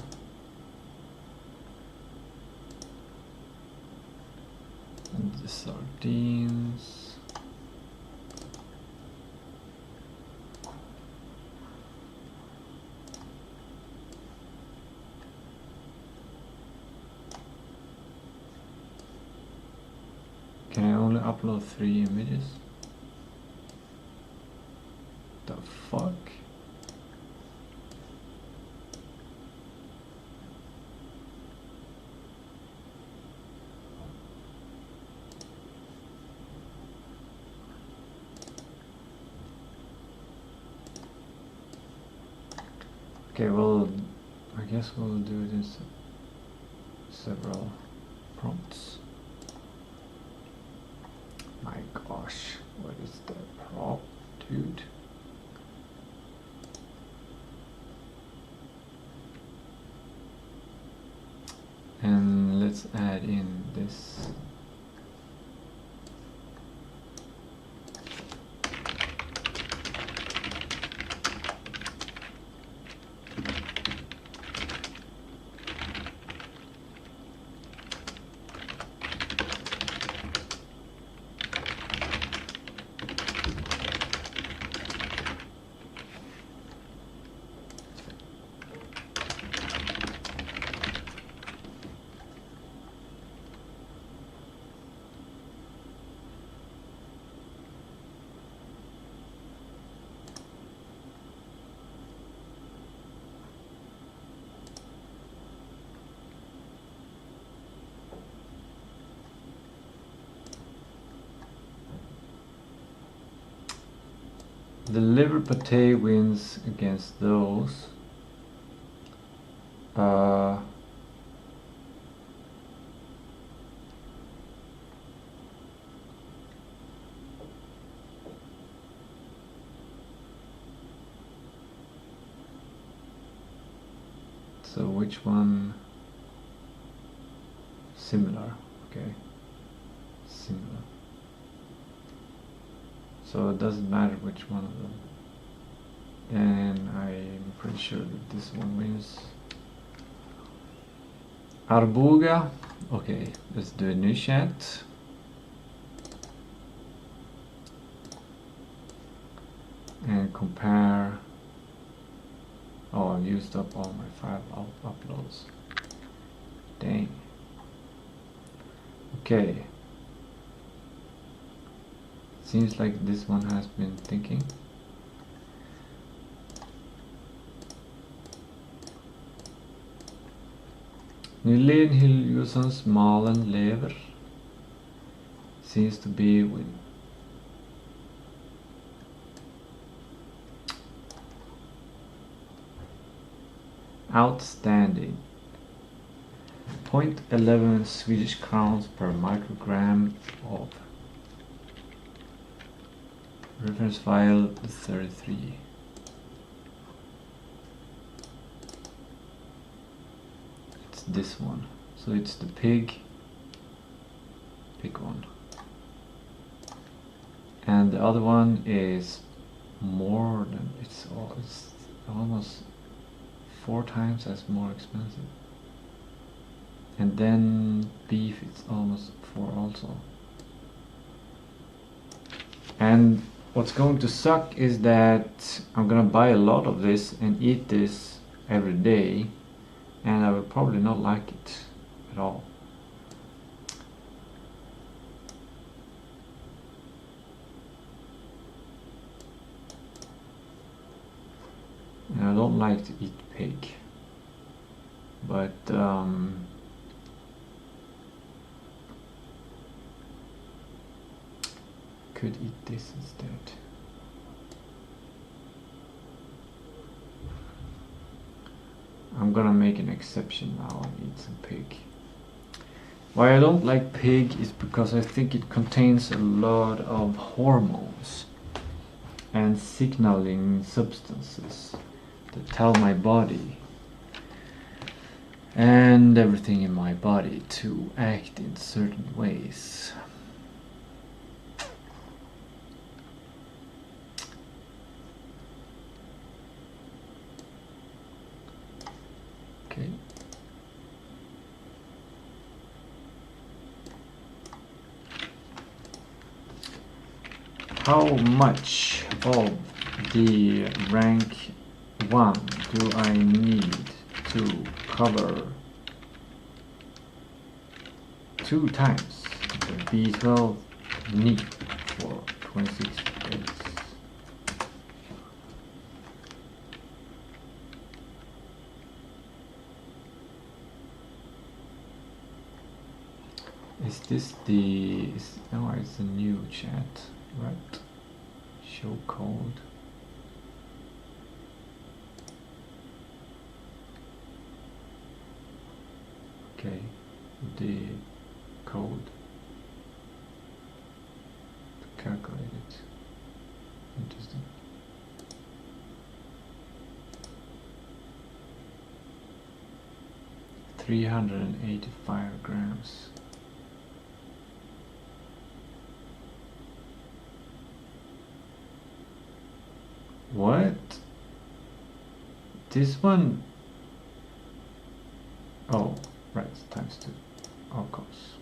And the sardines. Can I only upload 3 images? The fuck? Okay, well, I guess we'll do this several prompts. My gosh, what is the prompt, dude? And let's add in this. The liver pate wins against those. So which one? Similar, okay. Similar. So it doesn't matter which one of them. And I'm pretty sure that this one wins. Arbuga. Okay, let's do a new chat. And compare. Oh, I've used up all my 5 uploads. Dang. Okay. Seems like this one has been thinking. Nylén Hiljussons malen lever seems to be with outstanding. 0.11 Swedish crowns per microgram of reference file 33. It's this one. So it's the pig one. And the other one is more than it's almost 4 times as more expensive. And then beef it's almost 4 also. And what's going to suck is that I'm gonna buy a lot of this and eat this every day, and I will probably not like it at all. And I don't like to eat pig, but could eat this instead. I'm gonna make an exception now and eat some pig. Why I don't like pig is because I think it contains a lot of hormones and signaling substances that tell my body and everything in my body to act in certain ways. Okay. How much of the rank 1 do I need to cover 2 times the B12 need for 26 days? Is this the... no, it's a new chat, right? Show code. Okay, the code to calculate it. Interesting. $385 grams. What? This one? Oh, right, times 2. Of course.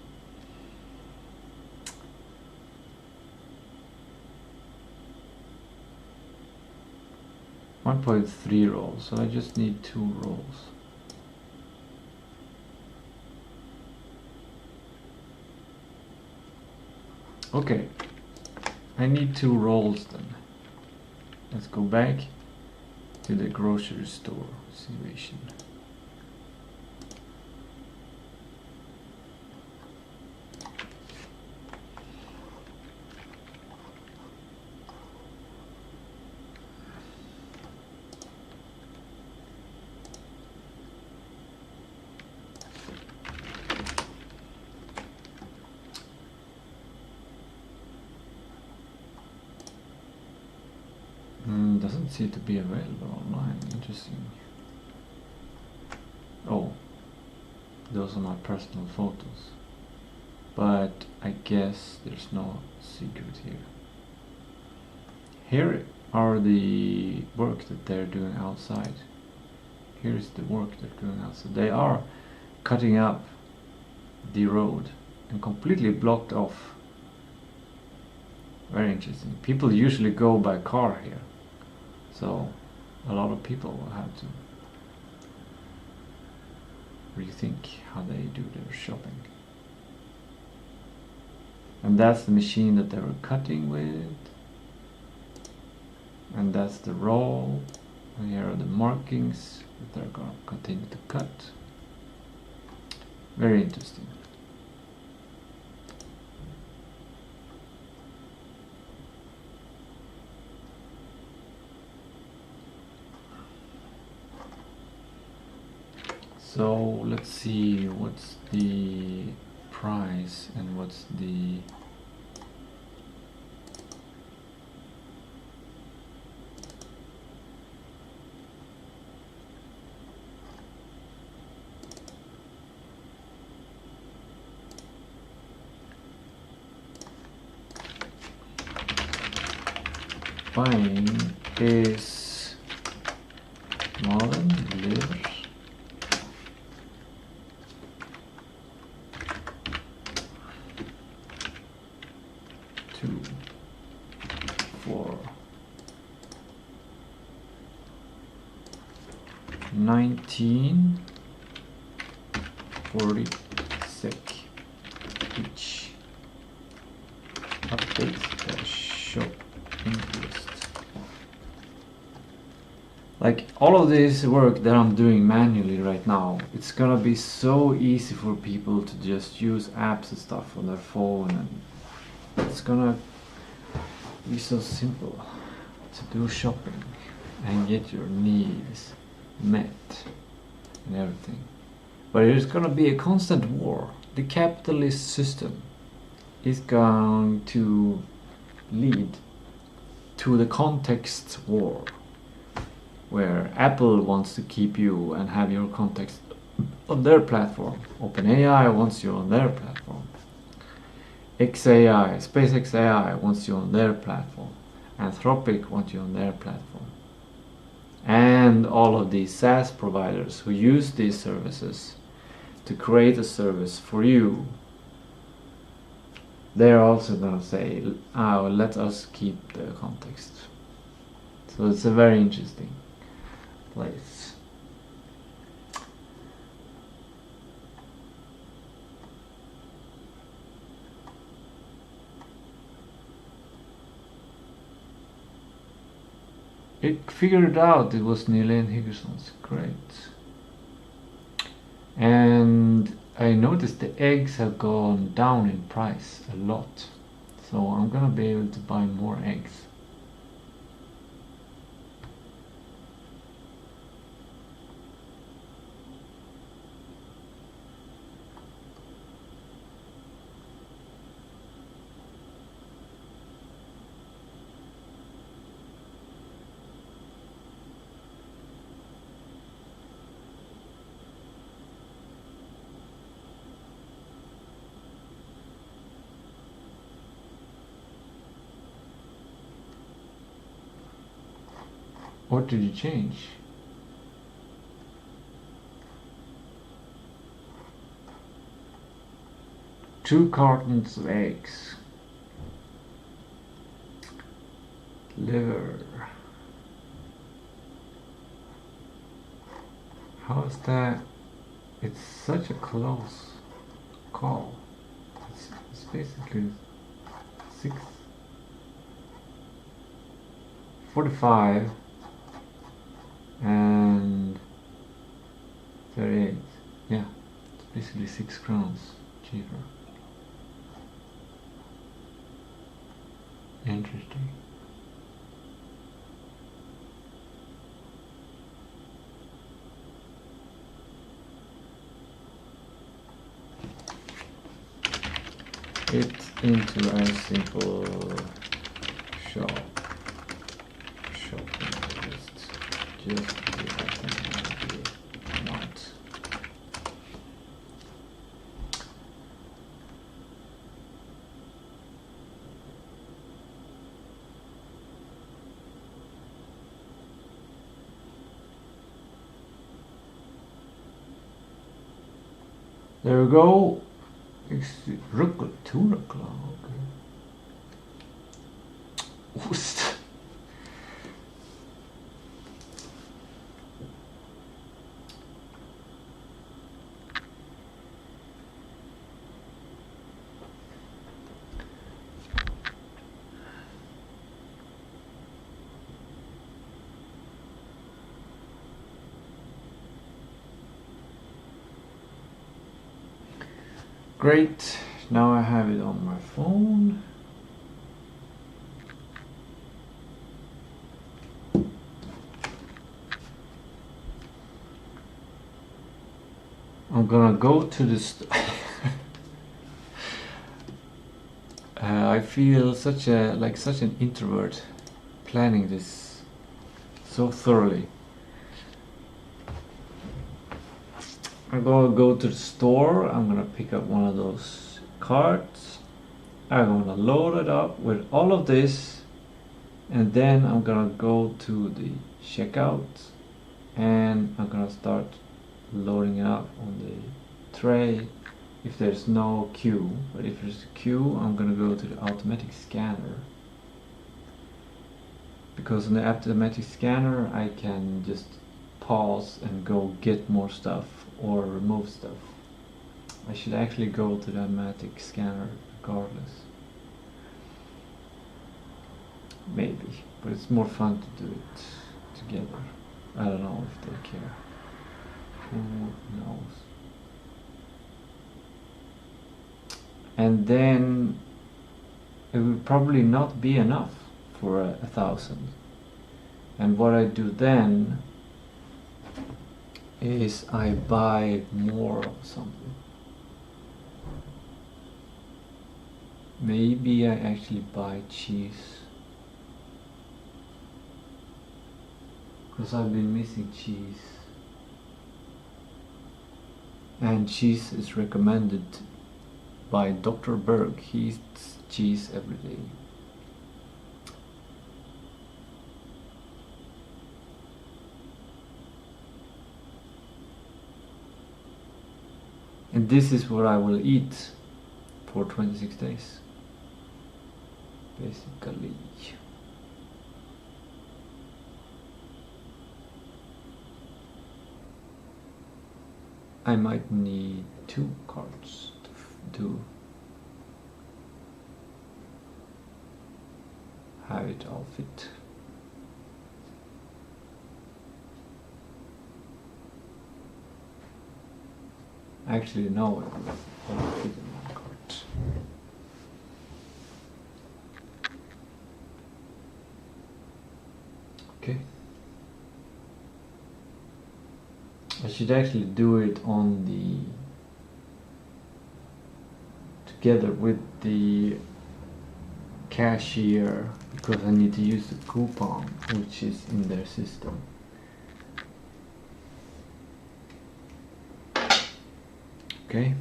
$1.3 rolls, so I just need 2 rolls. Okay, I need 2 rolls then. Let's go back to the grocery store situation. Doesn't seem to be available online. Interesting. Oh, those are my personal photos. But I guess there's no secret here. Here are the work that they're doing outside. Here's the work they're doing outside. They are cutting up the road and completely blocked off. Very interesting. People usually go by car here. So a lot of people will have to rethink how they do their shopping. And that's the machine that they were cutting with. And that's the roll. And here are the markings that they're going to continue to cut. Very interesting. So let's see what's the price and what's the buying is modern liver. 2, 4, 19, 40 sec each. Update the shopping list. like all of this work that I'm doing manually right now, it's gonna be so easy for people to just use apps and stuff on their phone, and it's gonna be so simple to do shopping and get your needs met and everything. But it's gonna be a constant war. The capitalist system is going to lead to the context war, where Apple wants to keep you and have your context on their platform. OpenAI wants you on their platform. XAI, SpaceX AI wants you on their platform. Anthropic wants you on their platform. And all of these SaaS providers who use these services to create a service for you, they're also going to say, oh, let us keep the context. So it's a very interesting place. It figured out it was Nielene Higginson's. Great. And I noticed the eggs have gone down in price a lot. So I'm gonna be able to buy more eggs. What did you change? Two cartons of eggs. Liver. How is that? It's such a close call. It's basically 6:45 and 38. Yeah, it's basically 6 crowns cheaper. Interesting. It's into a simple shopping list. Just give it an amount. There we go. It's 2 o'clock. Ost. Great, now I have it on my phone. I'm gonna go to the I feel such an introvert planning this so thoroughly. I'm gonna go to the store. I'm gonna pick up one of those carts. I'm gonna load it up with all of this, and then I'm gonna go to the checkout and I'm gonna start loading it up on the tray if there's no queue. But if there's a queue, I'm gonna go to the automatic scanner, because on the automatic scanner I can just pause and go get more stuff or remove stuff. I should actually go to the automatic scanner regardless. Maybe, but it's more fun to do it together. I don't know if they care. Who knows? And then it will probably not be enough for 1,000. And what I do then is I buy more of something. Maybe I actually buy cheese. Because I've been missing cheese. And cheese is recommended by Dr. Berg. He eats cheese every day. And this is what I will eat for 26 days. Basically. I might need 2 cards to have it all fit. Actually, no, it will all fit in one card. Okay. I should actually do it on the together with the cashier, because I need to use the coupon which is in their system. Okay.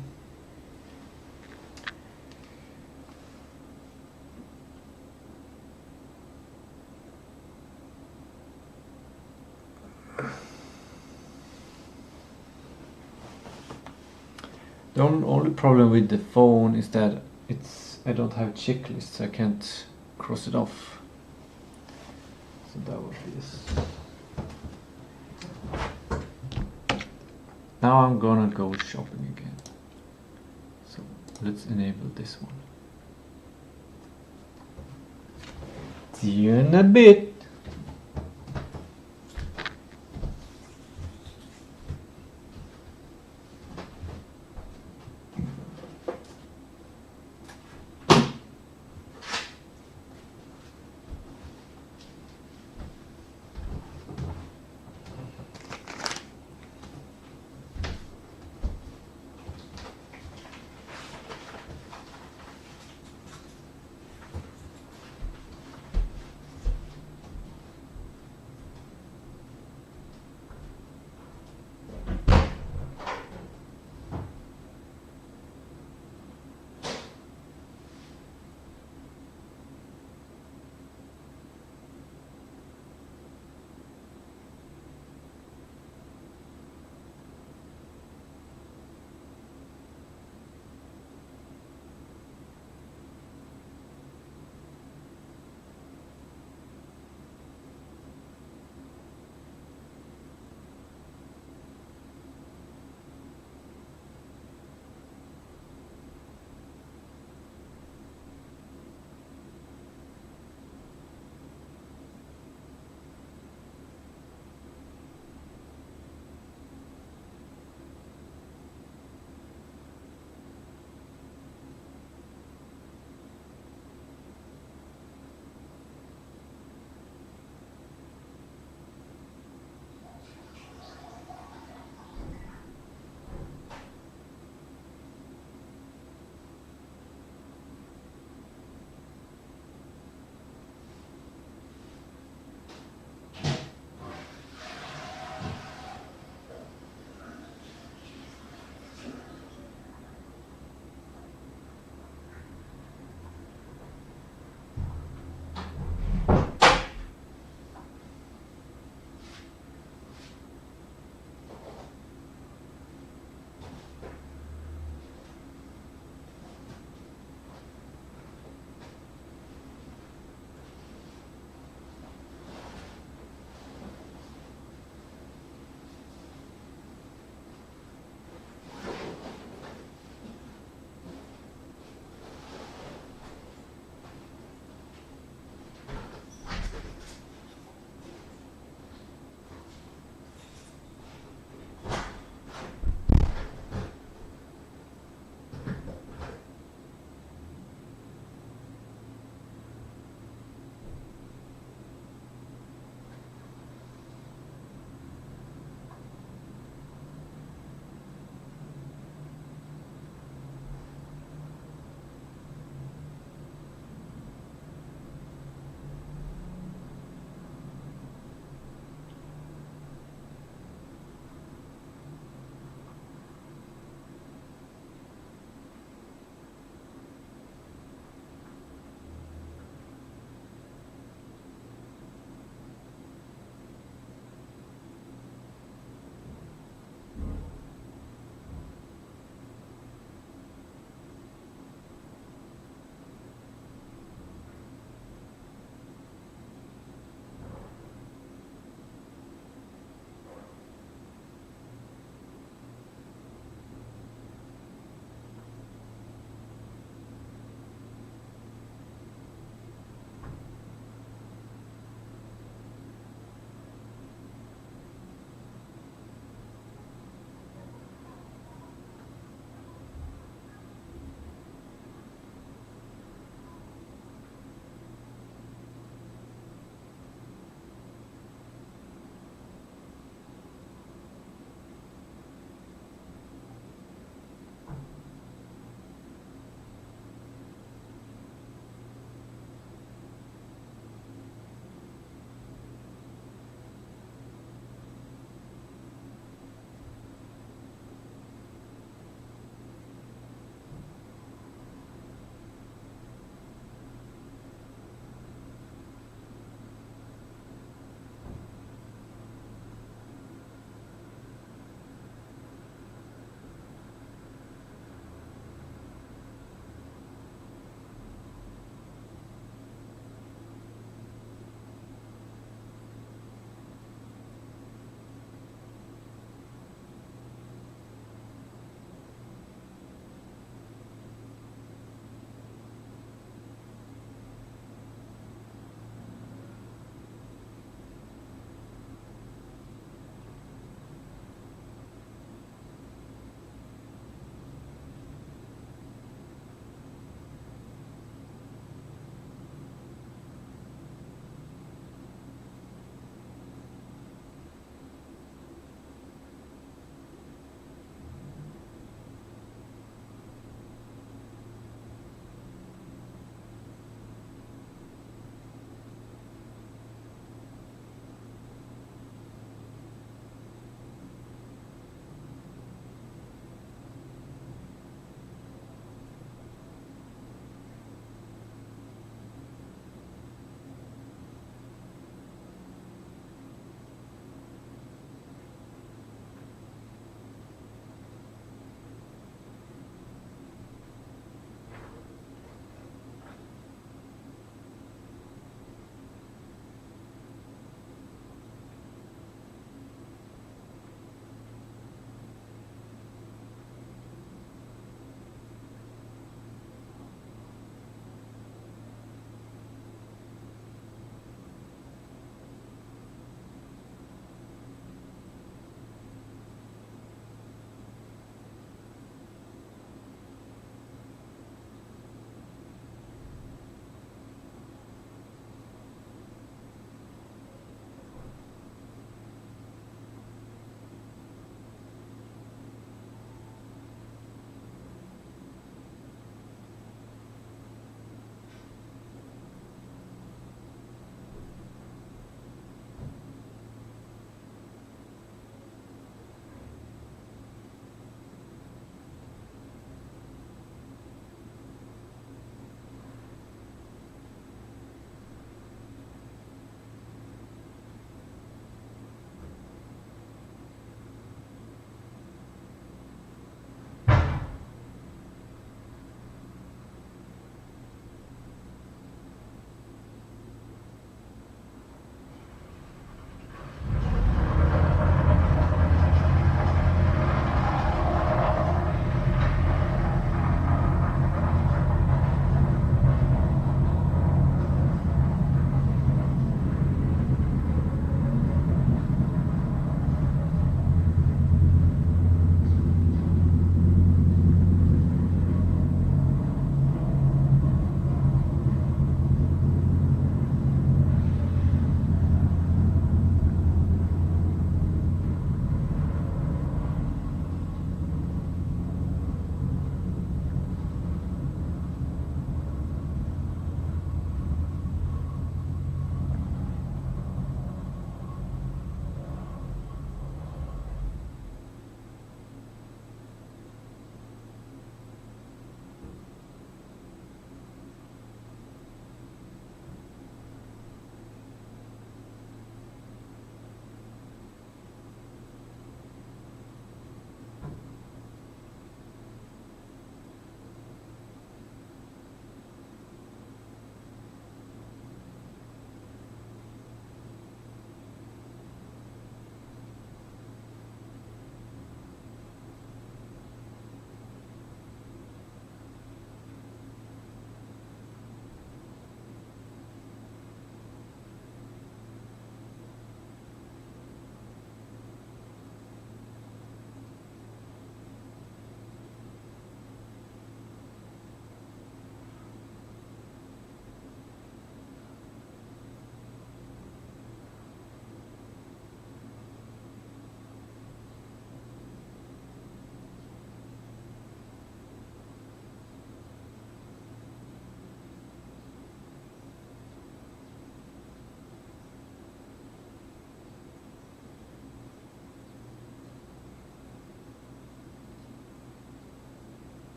The only problem with the phone is that I don't have checklists. I can't cross it off. So that would be this. Now I'm gonna go shopping again. So let's enable this one. See you in a bit.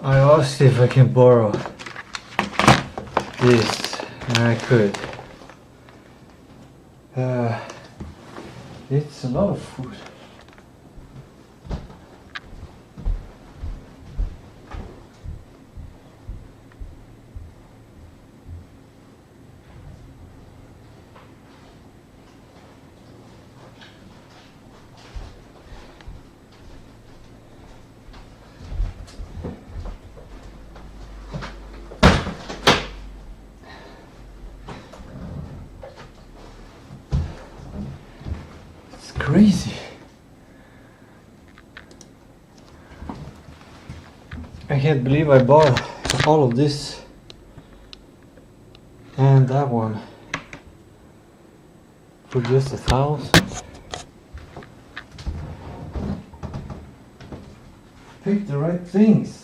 I asked if I can borrow this, and I could. It's a lot of food. Crazy. I can't believe I bought all of this and that one for just 1,000. Pick the right things.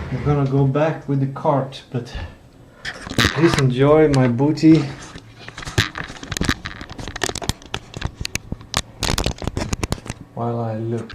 I'm gonna go back with the cart, but please enjoy my booty. While I look.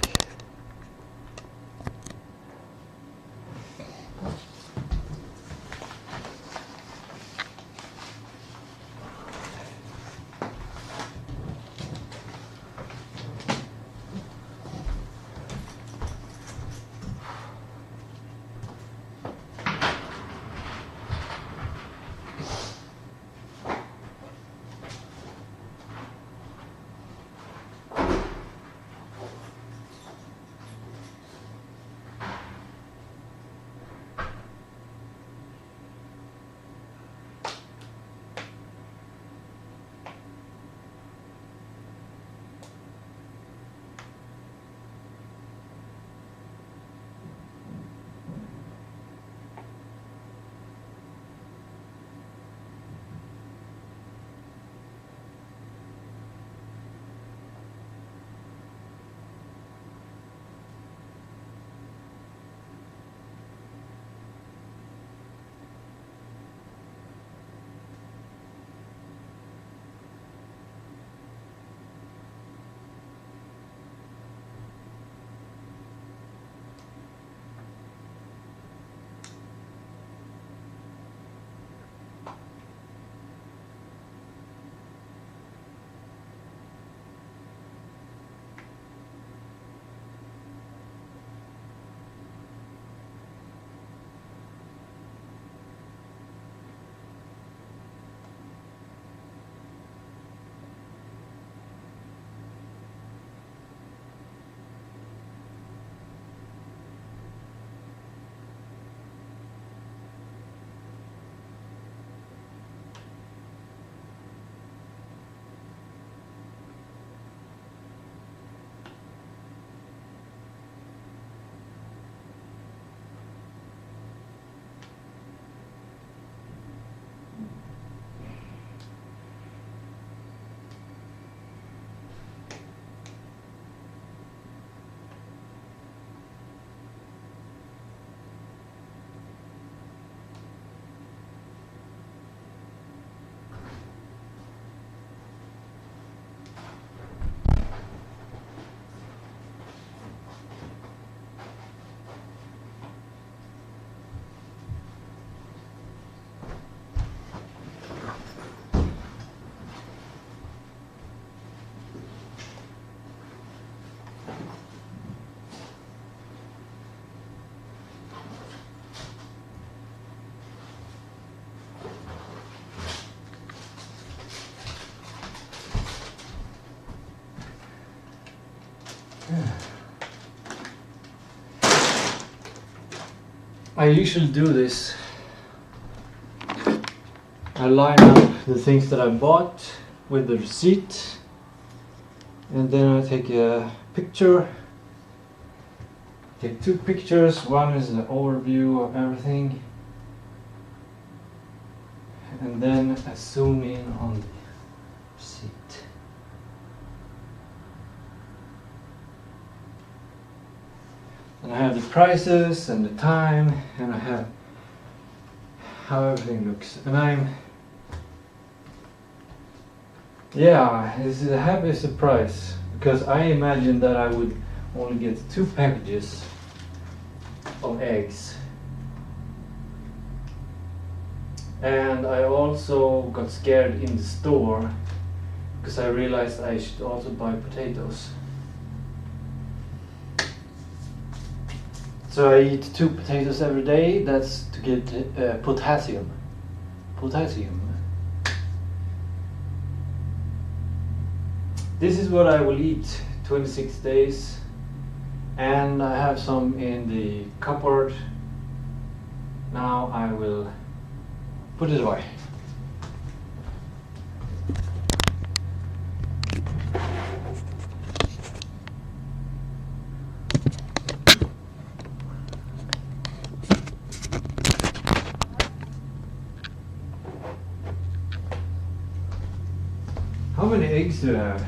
I usually do this. I line up the things that I bought with the receipt, and then I take a picture. Take 2 pictures. One is an overview of everything, and then I zoom in on the receipt. And I have the prices and the time, and I have how everything looks. And this is a happy surprise, because I imagined that I would only get 2 packages of eggs. And I also got scared in the store because I realized I should also buy potatoes. So I eat 2 potatoes every day. That's to get potassium. This is what I will eat 26 days. And I have some in the cupboard. Now I will put it away. How many eggs do you have?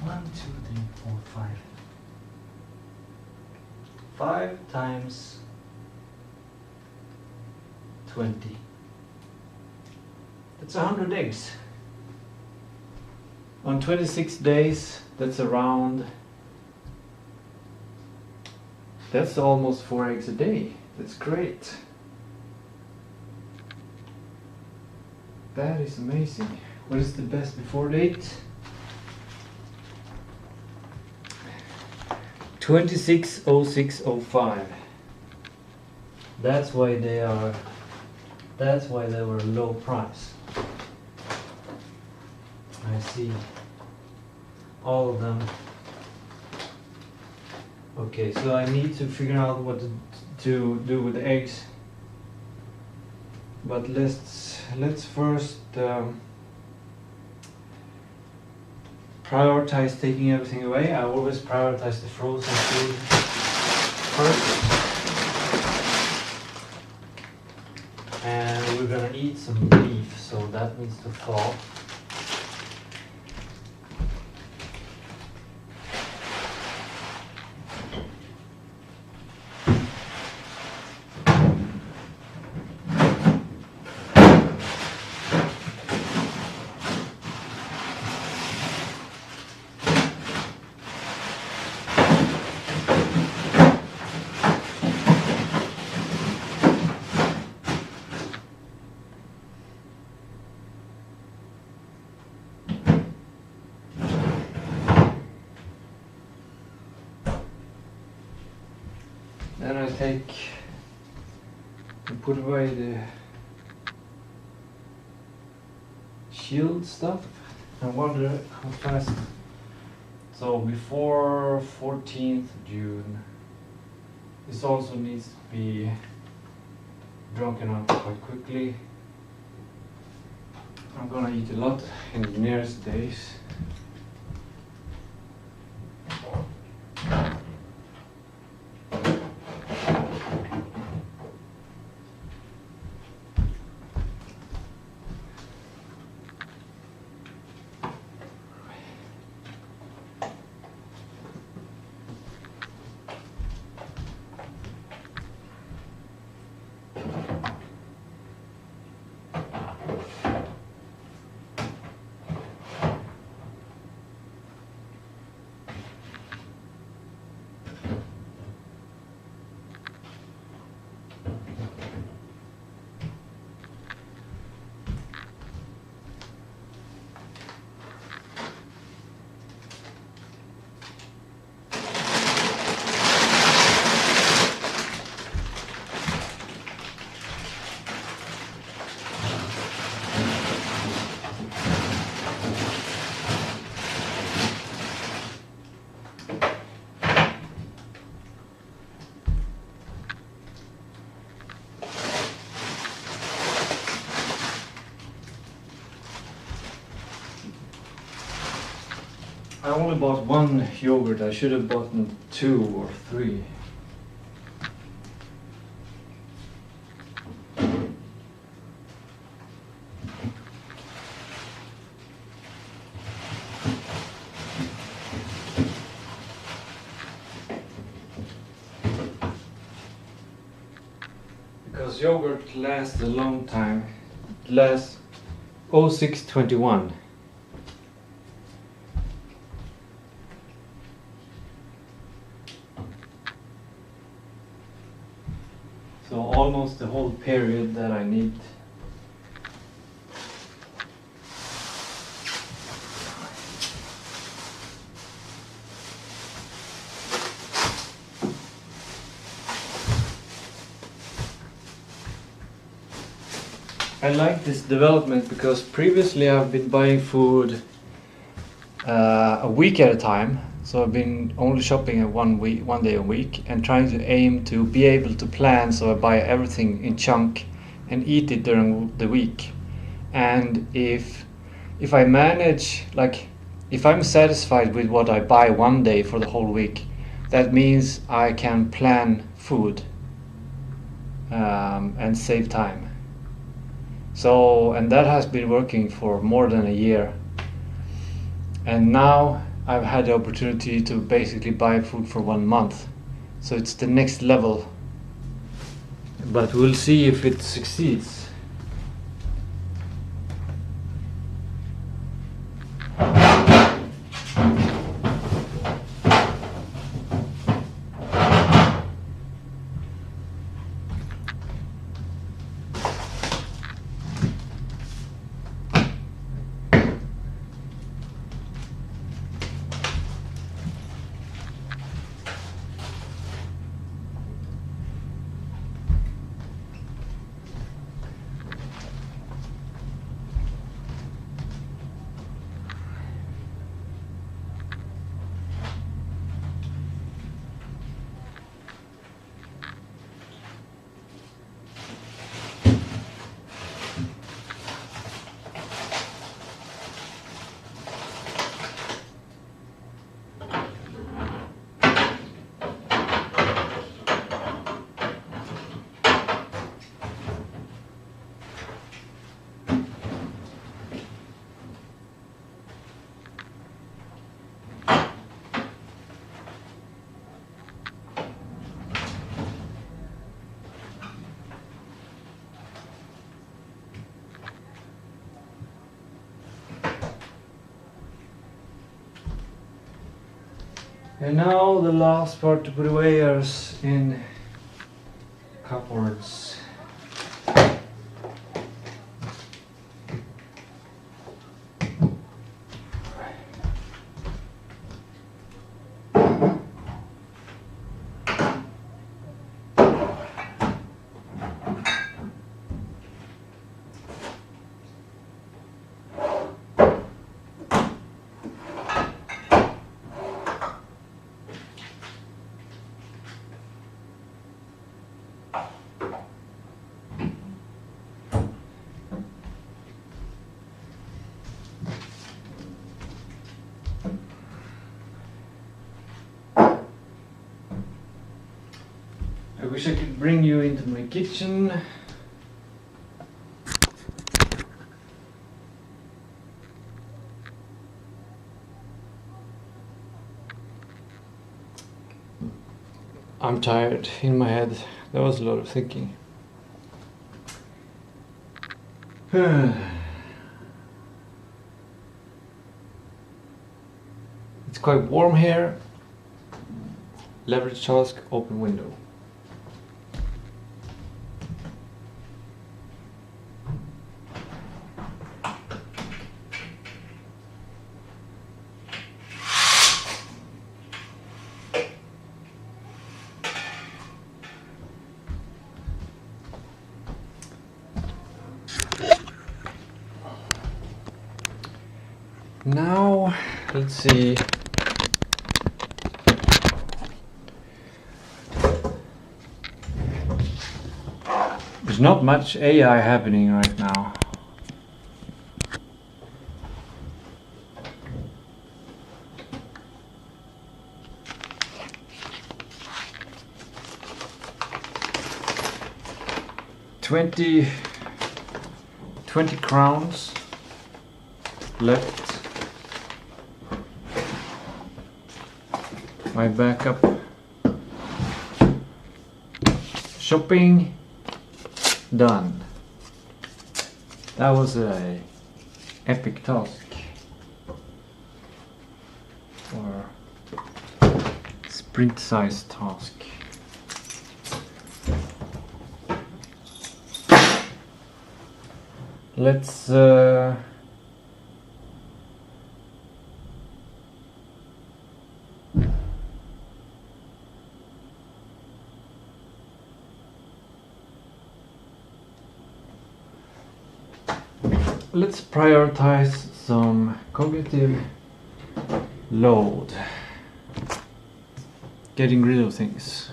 1, 2, 3, 4, 5. 5 times 20. That's 100 eggs. On 26 days, that's almost 4 eggs a day. That's great. That is amazing. What is the best before date? 26/06/05. That's why they were low price. I see all of them. Okay, so I need to figure out what to do with the eggs. But let's first prioritize taking everything away. I always prioritize the frozen food first. And we're gonna eat some beef, so that needs to thaw. Then I take and put away the shield stuff. I wonder how fast. So before 14th June, this also needs to be drunken up quite quickly. I'm gonna eat a lot in the nearest days. I only bought one yogurt. I should have bought 2 or 3. Because yogurt lasts a long time. It lasts 0621. So almost the whole period that I need. I like this development because previously I've been buying food a week at a time. So I've been only shopping at one day a week, and trying to aim to be able to plan, so I buy everything in chunk and eat it during the week. And if I manage, like, if I'm satisfied with what I buy one day for the whole week, that means I can plan food and save time. So, and that has been working for more than a year. And now I've had the opportunity to basically buy food for 1 month. So it's the next level. But we'll see if it succeeds. And now the last part to put away is in cupboards. I wish I could bring you into my kitchen. I'm tired in my head. There was a lot of thinking. It's quite warm here. Leverage task, open window. Now, let's see. There's not much AI happening right now. 20 crowns left. My backup. Shopping done. That was a epic task. Or sprint-sized task. Let's prioritize some cognitive load. Getting rid of things.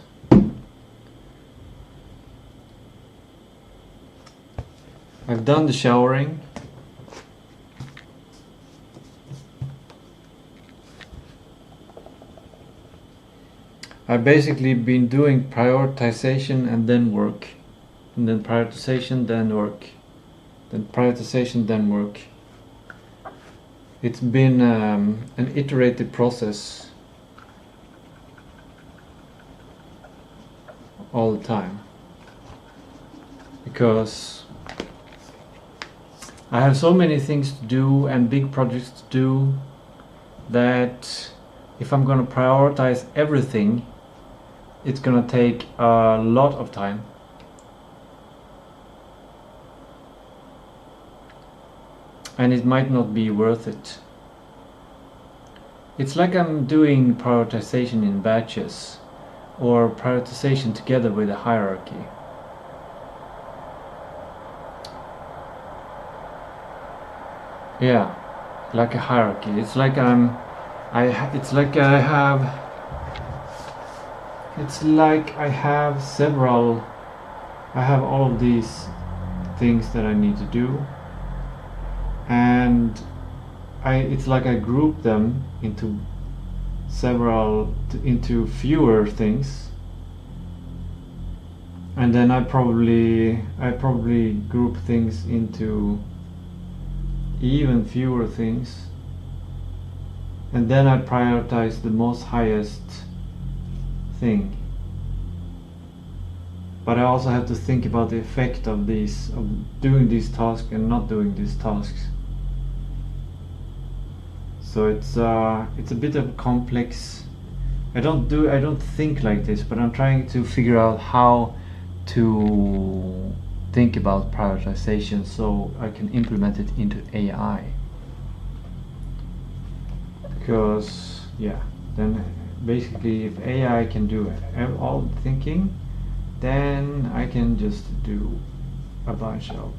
I've done the showering. I've basically been doing prioritization and then work, and then prioritization, then work, then prioritization, then work. It's been an iterative process all the time, because I have so many things to do and big projects to do that if I'm going to prioritize everything, it's going to take a lot of time. And it might not be worth it. It's like I'm doing prioritization in batches, or prioritization together with a hierarchy. Yeah, like a hierarchy. It's like it's like I have all of these things that I need to do, and it's like I group them into fewer things, and then I probably group things into even fewer things, and then I prioritize the most highest thing. But I also have to think about the effect of doing these tasks and not doing these tasks. So it's a bit of a complex. I don't think like this, but I'm trying to figure out how to think about prioritization so I can implement it into AI. Because yeah, then basically if AI can do all the thinking, then I can just do a bunch of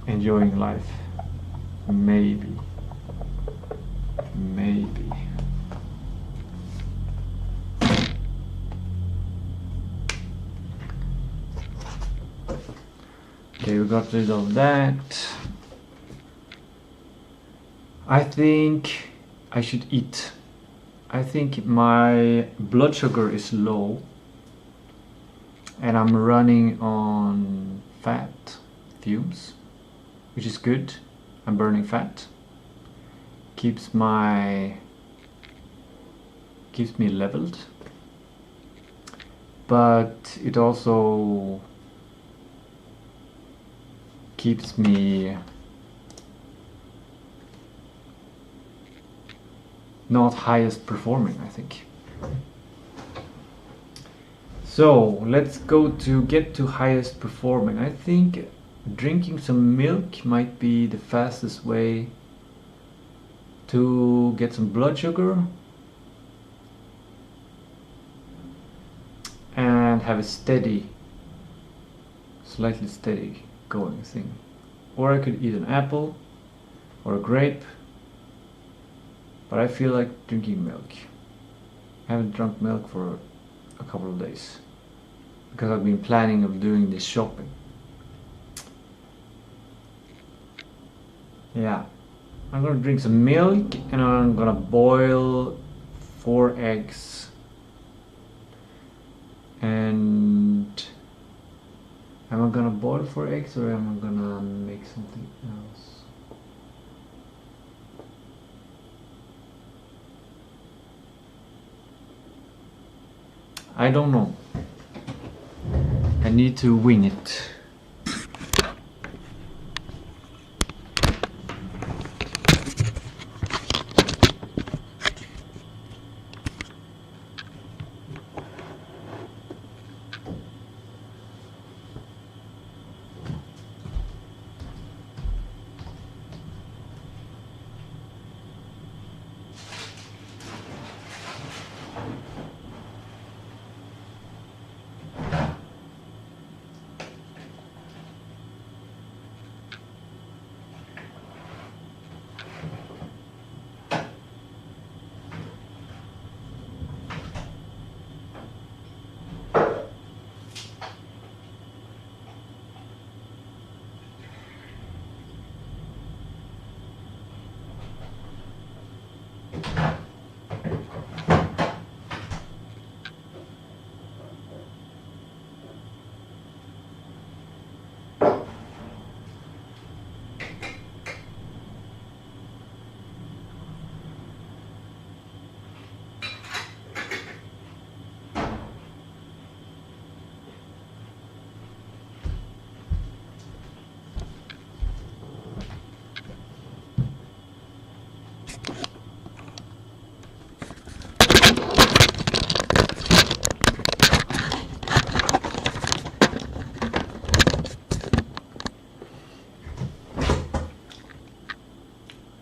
enjoying life. Maybe. Okay, we got rid of that. I think I should eat. I think my blood sugar is low and I'm running on fat fumes, which is good. I'm burning fat. Keeps me leveled, but it also keeps me not highest performing, I think. So let's get to highest performing. I think drinking some milk might be the fastest way to get some blood sugar and have a slightly steady going thing. Or I could eat an apple or a grape, but I feel like drinking milk. I haven't drunk milk for a couple of days because I've been planning of doing this shopping. Yeah, I'm gonna drink some milk and I'm gonna boil 4 eggs and Am I gonna boil for eggs or am I gonna make something else? I don't know. I need to wing it.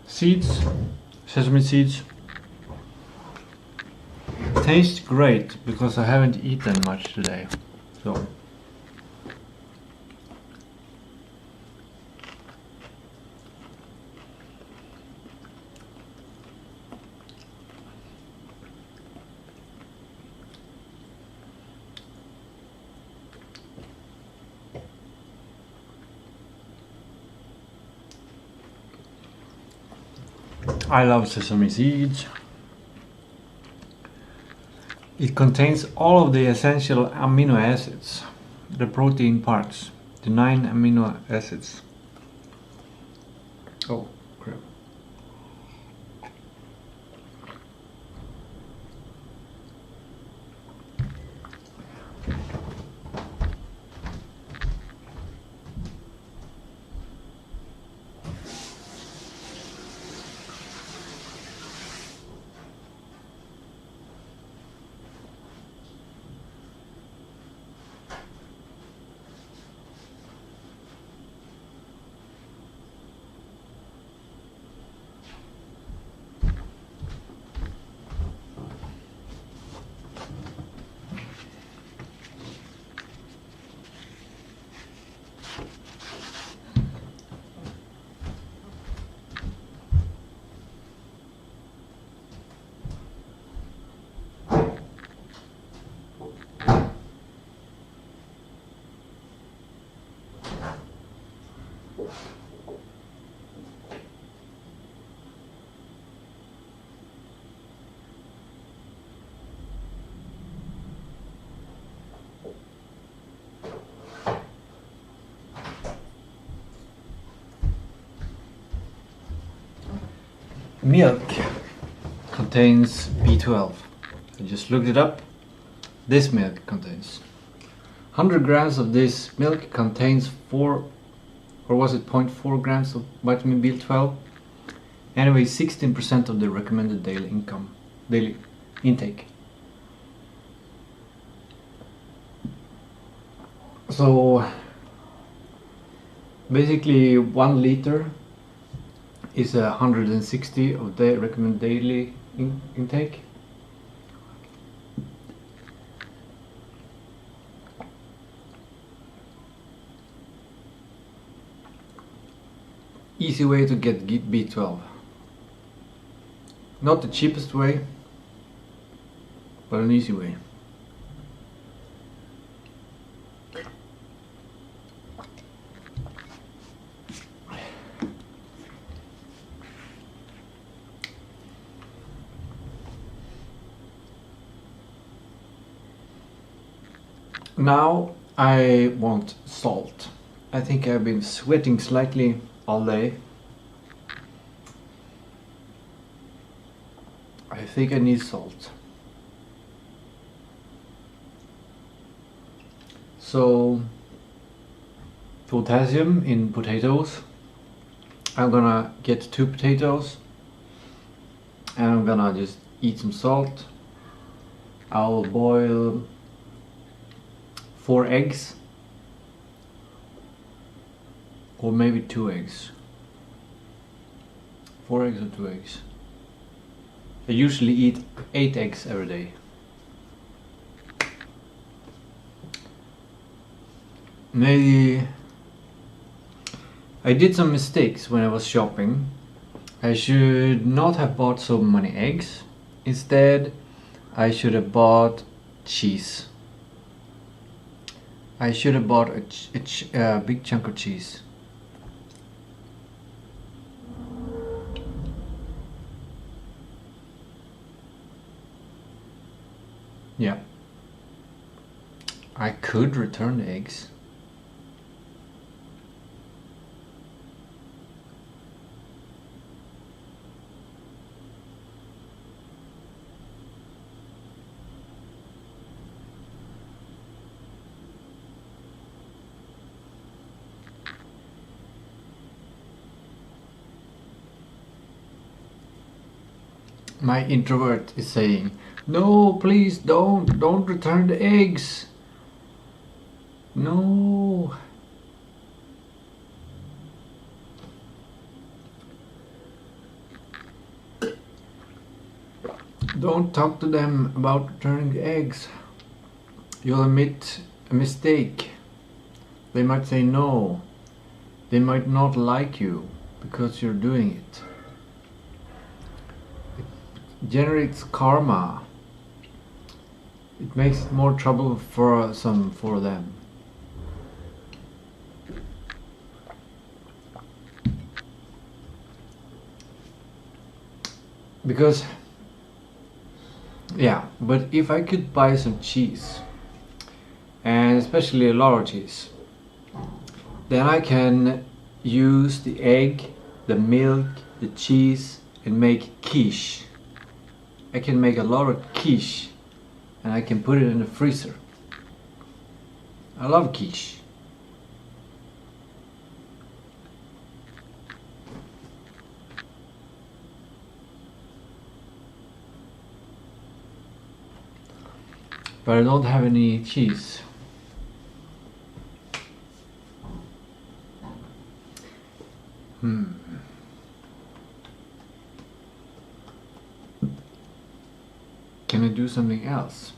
Seeds, sesame seeds, taste great because I haven't eaten much today. So I love sesame seeds. It contains all of the essential amino acids, the protein parts, the 9 amino acids. Oh, crap. Milk contains B12. I just looked it up. This milk contains 100 grams of this milk contains 4, or was it 0.4 grams of vitamin B12? Anyway, 16% of the recommended daily intake. So basically 1 liter is 160 of the recommended daily intake. Easy way to get B12. Not the cheapest way, but an easy way. Now I want salt. I think I've been sweating slightly all day. I think I need salt. So, potassium in potatoes. I'm gonna get 2 potatoes and I'm gonna just eat some salt. I'll boil 4 eggs, or maybe 2 eggs. 4 eggs or 2 eggs. I usually eat 8 eggs every day. Maybe I did some mistakes when I was shopping. I should not have bought so many eggs. Instead, I should have bought cheese. I should have bought a big chunk of cheese. Yeah. I could return the eggs. My introvert is saying, no, please don't return the eggs. No. Don't talk to them about returning the eggs. You'll admit a mistake. They might say no. They might not like you because you're doing it. It generates karma. It makes it more trouble for them. Because, yeah, but if I could buy some cheese, and especially a lot of cheese, then I can use the egg, the milk, the cheese, and make quiche. I can make a lot of quiche, and I can put it in the freezer. I love quiche. But I don't have any cheese. Can I do something else?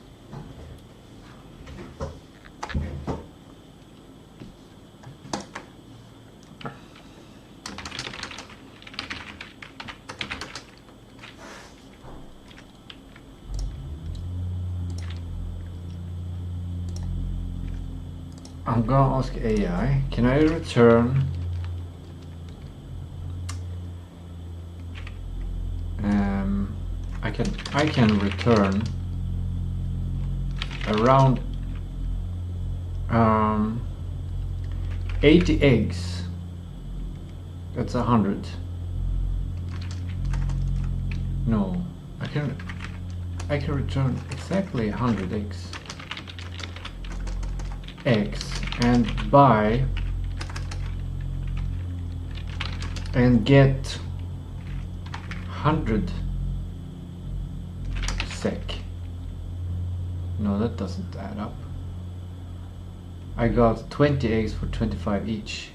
I'm gonna ask AI, can I return I can return around 80 eggs. That's 100. No, I can return exactly 100 eggs and buy and get 100 SEK. No, that doesn't add up. I got 20 eggs for 25 each.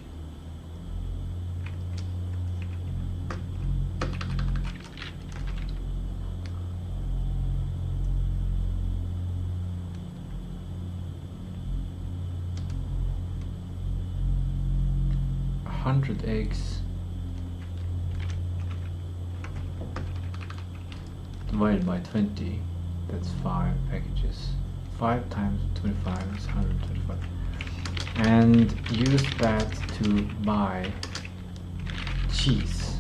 $100 eggs divided by 20, that's 5 packages. 5 times 25 is 125. And use that to buy cheese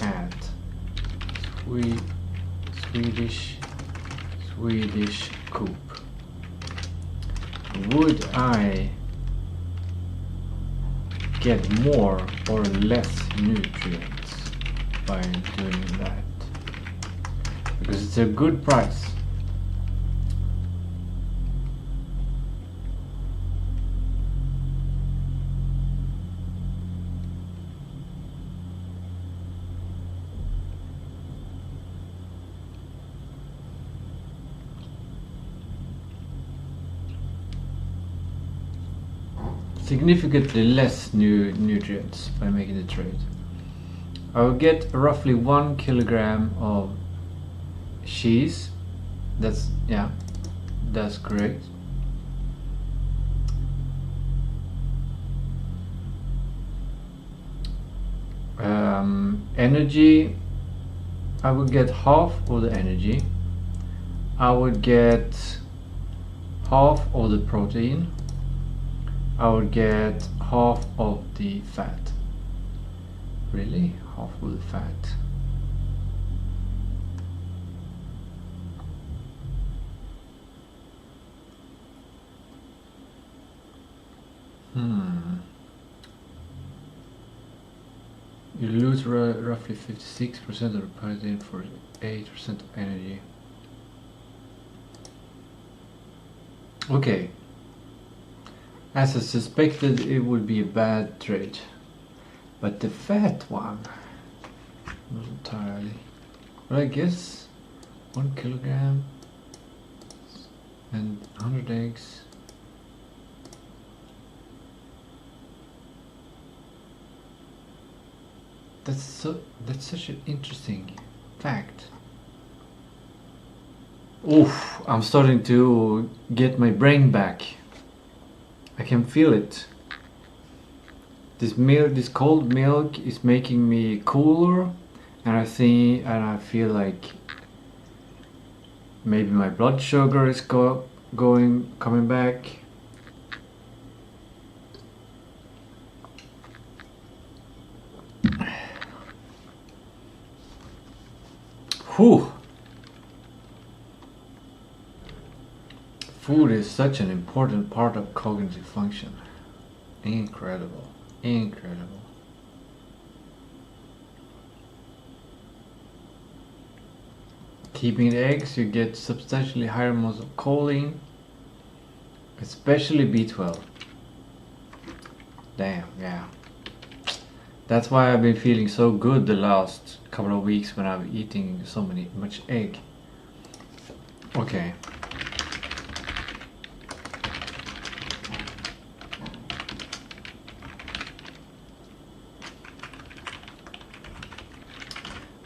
at Swedish Coop. would I get more or less nutrients by doing that? Because it's a good price. Significantly less nutrients by making the trade. I will get roughly 1 kilogram of cheese. That's correct. Energy, I would get half of the energy. I would get half of the protein. I would get half of the fat. Really? Half of the fat. You lose roughly 56% of the protein for 8% of energy. Okay. As I suspected, it would be a bad trade. But the fat one, not entirely. But I guess 1 kilogram and 100 eggs. That's such an interesting fact. Oof, I'm starting to get my brain back. I can feel it. This cold milk is making me cooler, and I feel like maybe my blood sugar is coming back. Whew. Food is such an important part of cognitive function. Incredible. Incredible. Keeping the eggs, you get substantially higher amounts of choline, especially B12. Damn, yeah. That's why I've been feeling so good the last couple of weeks when I'm eating much egg. Okay.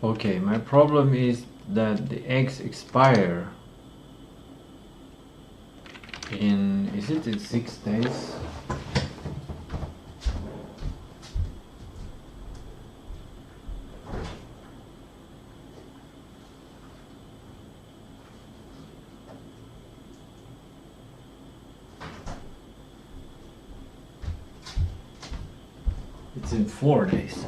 Okay, my problem is that the eggs expire is it in 6 days? It's in 4 days.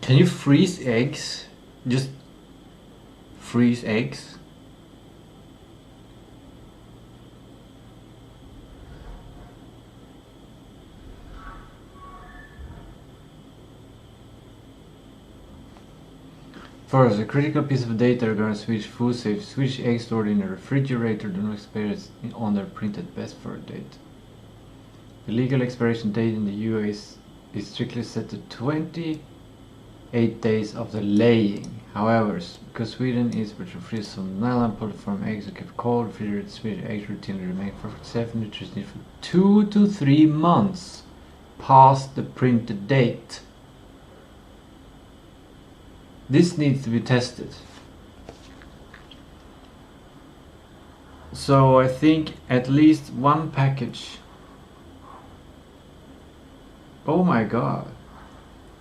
Can you freeze eggs? Just freeze eggs? First, a critical piece of data regarding Swedish food safety. Swedish eggs stored in a refrigerator do not expire on their printed best for date. The legal expiration date in the US is strictly set to 28 days after laying. However, because Sweden is better to freeze some nylon polyform eggs are kept cold, refrigerated Swedish eggs routinely remain perfect safe nutrition for 2 to 3 months past the printed date. This needs to be tested. So I think at least one package. Oh my god.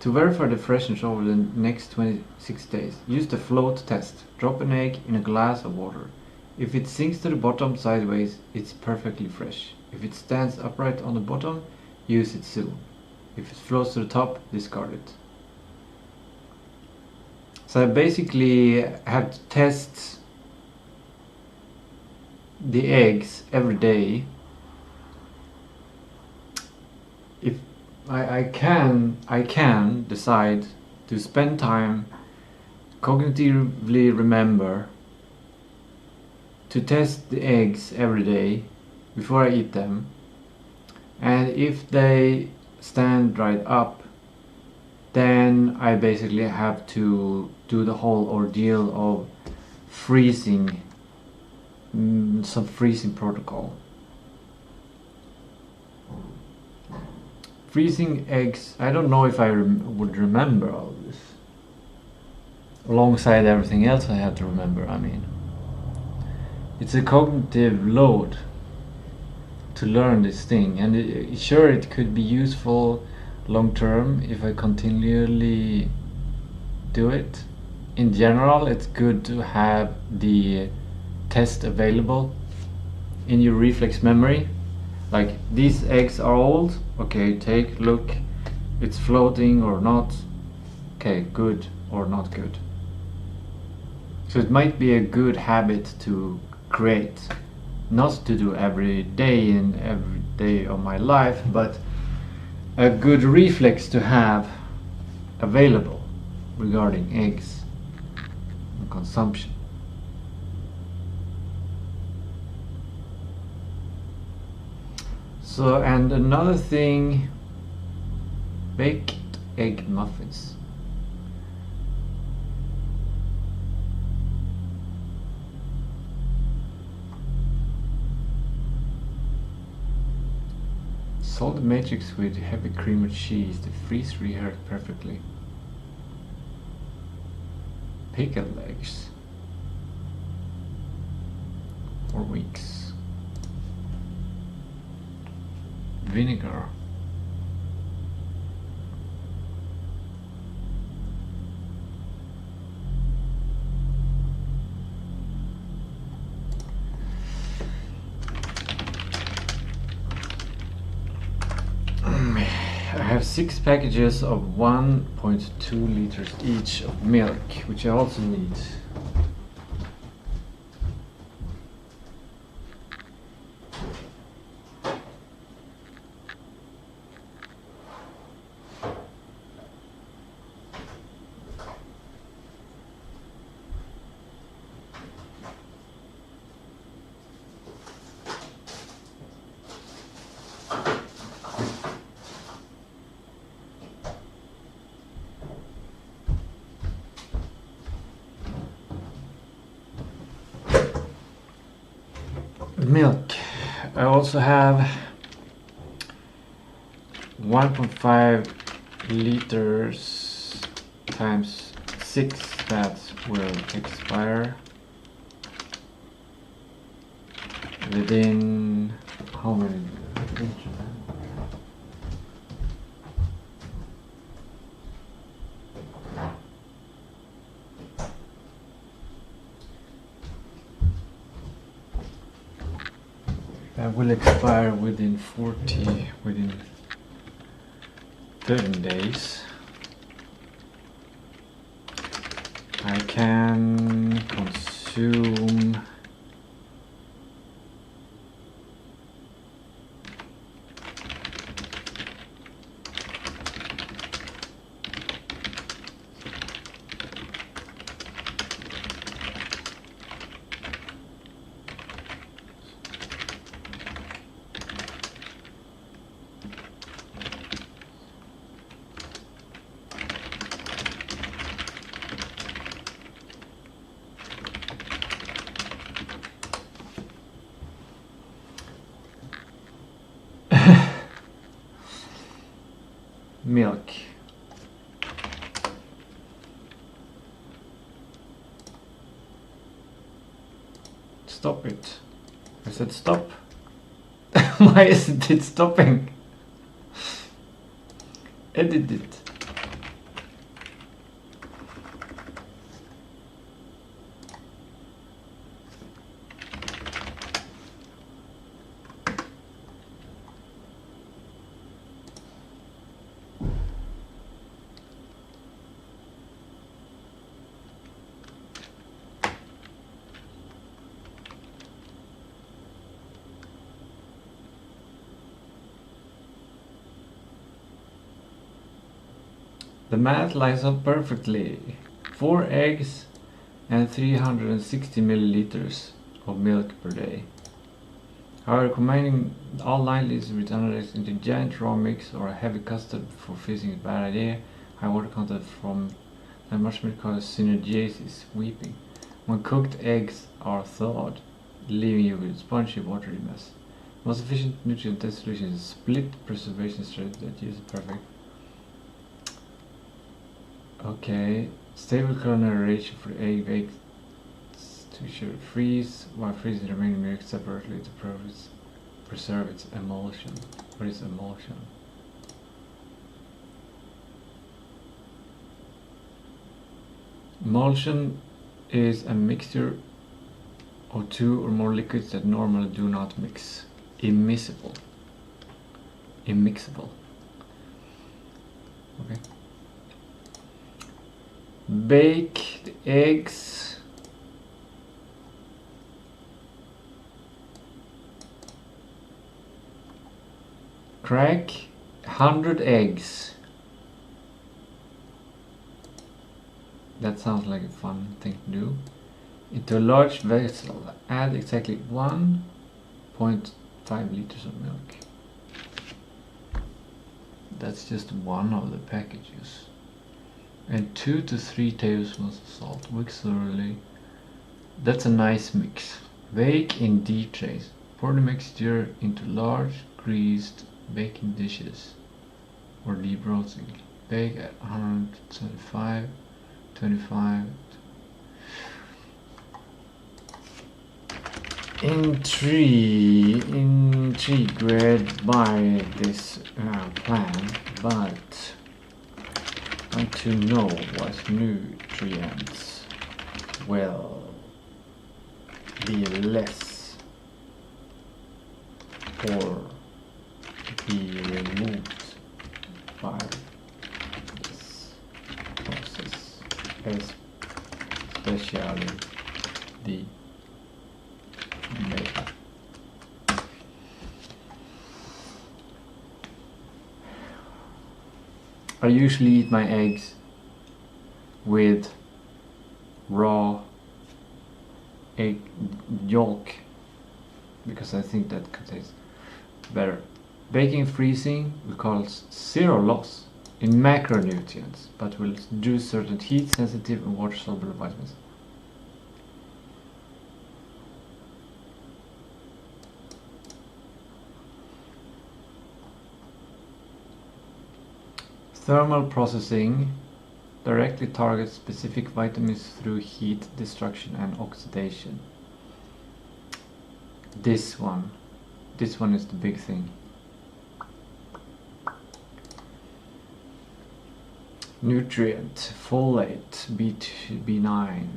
To verify the freshness over the next 26 days, use the float test. Drop an egg in a glass of water. If it sinks to the bottom sideways, it's perfectly fresh. If it stands upright on the bottom, use it soon. If it floats to the top, discard it. So I basically have to test the eggs every day. If I can decide to spend time, cognitively remember to test the eggs every day before I eat them, and if they stand right up, then I basically have to do the whole ordeal of freezing, some freezing protocol. Freezing eggs, I don't know if I would remember all this. Alongside everything else I have to remember, I mean. It's a cognitive load to learn this thing, and sure, it could be useful long term if I continually do it. In general, it's good to have the test available in your reflex memory. Like, these eggs are old, okay, take, look, it's floating or not, okay, good or not good. So it might be a good habit to create, not to do every day in every day of my life, but a good reflex to have available regarding eggs and consumption. So, and another thing, baked egg muffins. Solid matrix with heavy cream or cheese, the freeze reheat perfectly. Pickled eggs. 4 weeks. Vinegar. I have 6 packages of 1.2 liters each of milk, which I also need. Milk. I also have 1.5 liters times 6 that will expire within how many? That will expire within 13 days. I can consume stop it. I said stop. Why isn't it stopping? Edit it. The math lines up perfectly. 4 eggs and 360 milliliters of milk per day. However, combining all 9 liters with 100 eggs into a giant raw mix or a heavy custard before freezing is a bad idea. High water content from that much milk causes synergiasis, weeping. When cooked eggs are thawed, leaving you with a spongy, watery mess. The most efficient nutrient dense solution is a split preservation strategy that uses perfect. Okay, stable culinary ratio for egg baked to ensure it freeze while freezing the remaining milk separately to preserve its emulsion. What is emulsion? Emulsion is a mixture of 2 or more liquids that normally do not mix. Immiscible. Immixable. Okay. Bake the eggs. Crack 100 eggs. That sounds like a fun thing to do. Into a large vessel, add exactly 1.5 liters of milk. That's just one of the packages. And 2 to 3 tablespoons of salt. Mix thoroughly. That's a nice mix. Bake in deep trays. Pour the mixture into large greased baking dishes or deep roasting. Bake at 125, 25. Intrigued by this plan, but want to know what nutrients will be less or be removed by this process, especially the milk. I usually eat my eggs with raw egg yolk because I think that tastes better. Baking and freezing will cause zero loss in macronutrients, but will reduce certain heat sensitive and water soluble vitamins. Thermal processing directly targets specific vitamins through heat destruction and oxidation. This one is the big thing. Nutrient, folate, B9.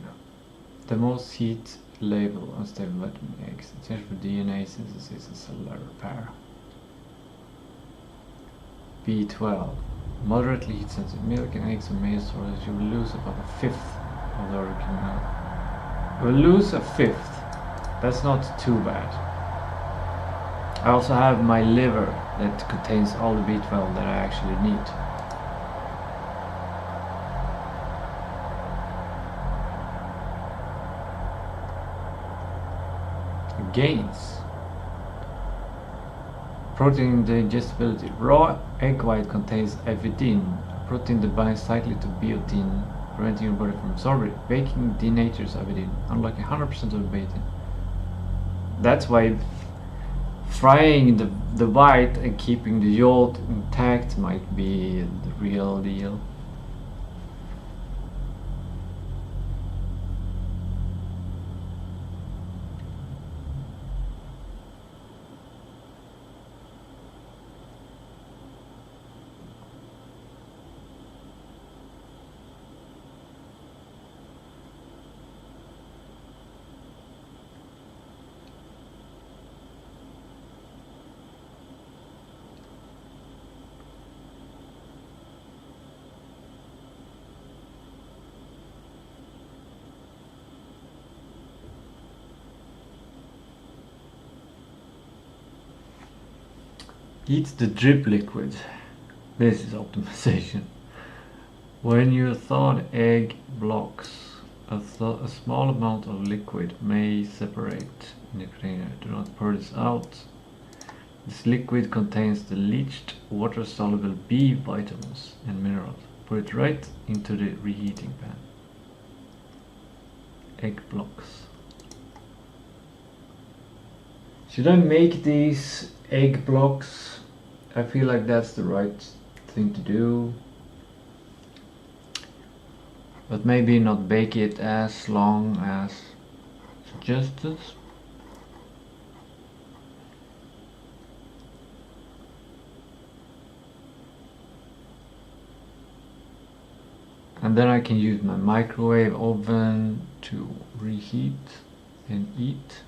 The most heat label unstable vitamin eggs, essential for DNA synthesis and cellular repair. B12. Moderately heat sensitive milk and eggs are made so that you will lose about a fifth of the original. You will lose a fifth. That's not too bad. I also have my liver that contains all the B12 that I actually need. Gains. Protein digestibility. Raw egg white contains avidin, a protein that binds tightly to biotin, preventing your body from absorbing it. Baking denatures avidin, unlocking 100% of the biotin. That's why frying the white and keeping the yolk intact might be the real deal. Heat the drip liquid. This is optimization. When your thawed egg blocks, a small amount of liquid may separate in the container. Do not pour this out. This liquid contains the leached water-soluble B vitamins and minerals. Pour it right into the reheating pan. Egg blocks. Should I make these egg blocks? I feel like that's the right thing to do. But maybe not bake it as long as suggested. And then I can use my microwave oven to reheat and eat.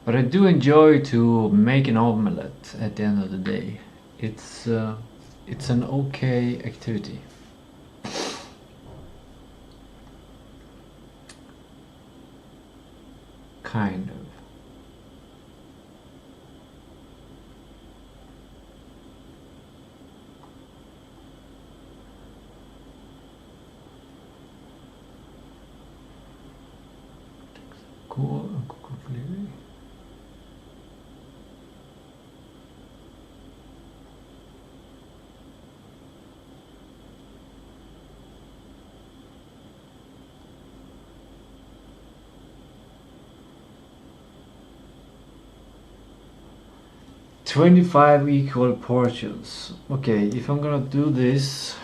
But I do enjoy to make an omelette at the end of the day. It's an okay activity. Kind of. Cool. 25 equal portions. Okay, if I'm gonna do this,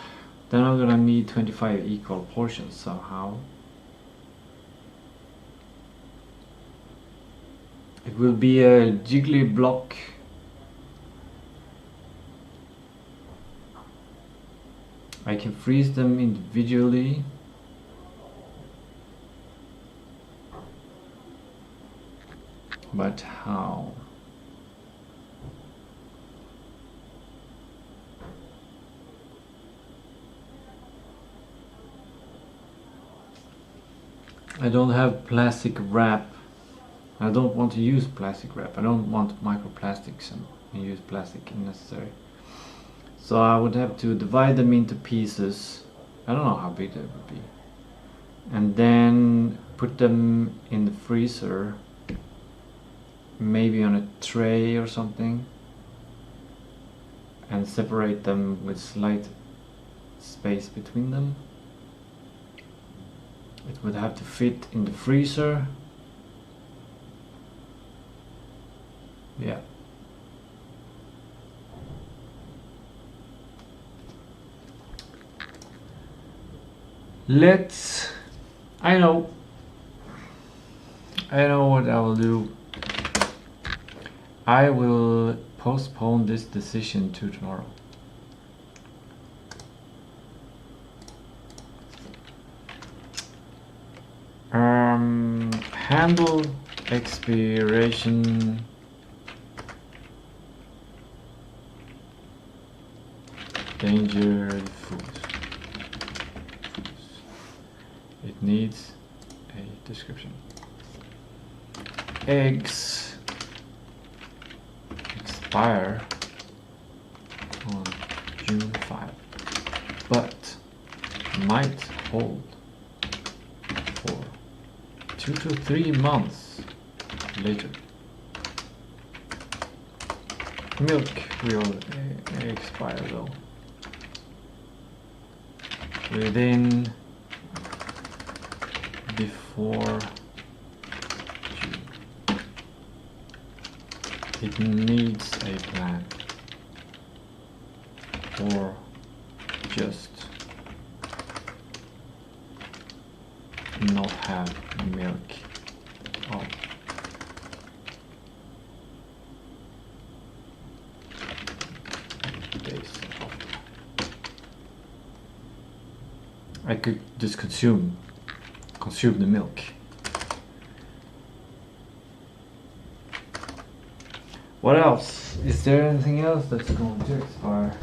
then I'm gonna need 25 equal portions somehow. It will be a jiggly block. I can freeze them individually. But how? I don't have plastic wrap. I don't want to use plastic wrap. I don't want microplastics and use plastic if necessary. So I would have to divide them into pieces. I don't know how big they would be. And then put them in the freezer. Maybe on a tray or something. And separate them with slight space between them. It would have to fit in the freezer. Yeah. I know what I will do. I will postpone this decision to tomorrow. Handle expiration endangered foods. It needs a description. Eggs expire on June 5, but might hold for 2 to 3 months later. Milk will expire though within before June. It needs a plan or just not have milk of days after. I could just consume the milk. What else? Is there anything else that's going to expire?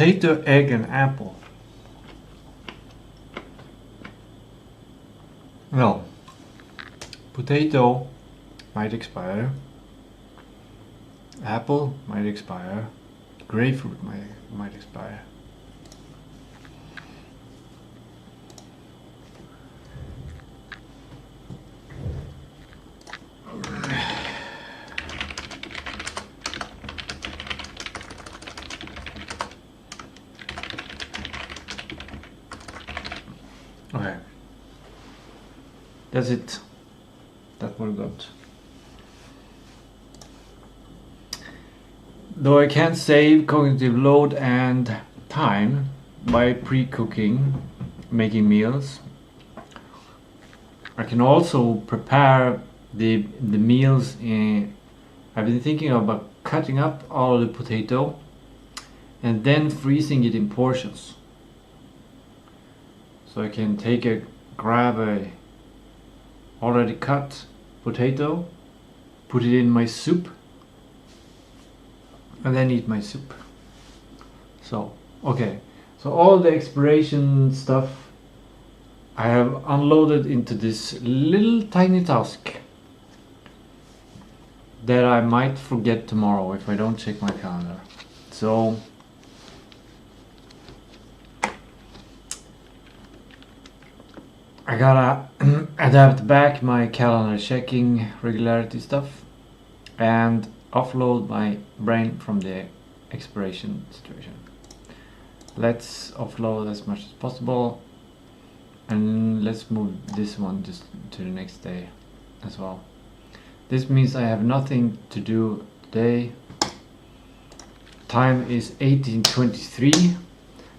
Potato, egg, and apple. Well, potato might expire. Apple might expire. Grapefruit might expire. Okay. That's it. That's what I got. Though I can save cognitive load and time by pre-cooking, making meals, I can also prepare the meals I've been thinking about cutting up all the potato and then freezing it in portions. So I can grab a already cut potato, put it in my soup, and then eat my soup. So, okay. So all the expiration stuff I have unloaded into this little tiny task that I might forget tomorrow if I don't check my calendar. So I gotta adapt back my calendar checking regularity stuff and offload my brain from the expiration situation. Let's offload as much as possible, and let's move this one just to the next day as well. This means I have nothing to do today. Time is 18:23.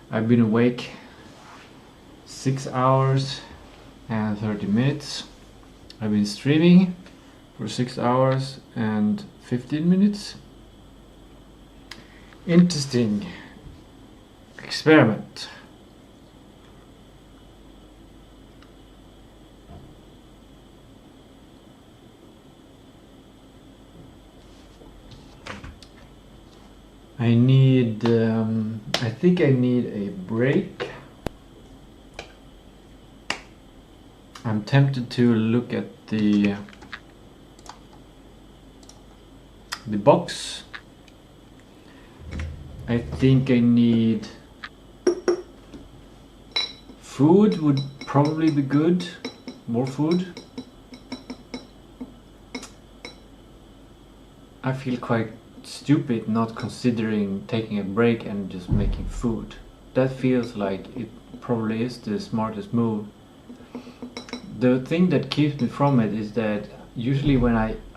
I've been awake 6 hours and 30 minutes. I've been streaming for 6 hours and 15 minutes. Interesting experiment. I think I need a break. I'm tempted to look at the box. I think I need food would probably be good. More food. I feel quite stupid not considering taking a break and just making food. That feels like it probably is the smartest move. The thing that keeps me from it is that usually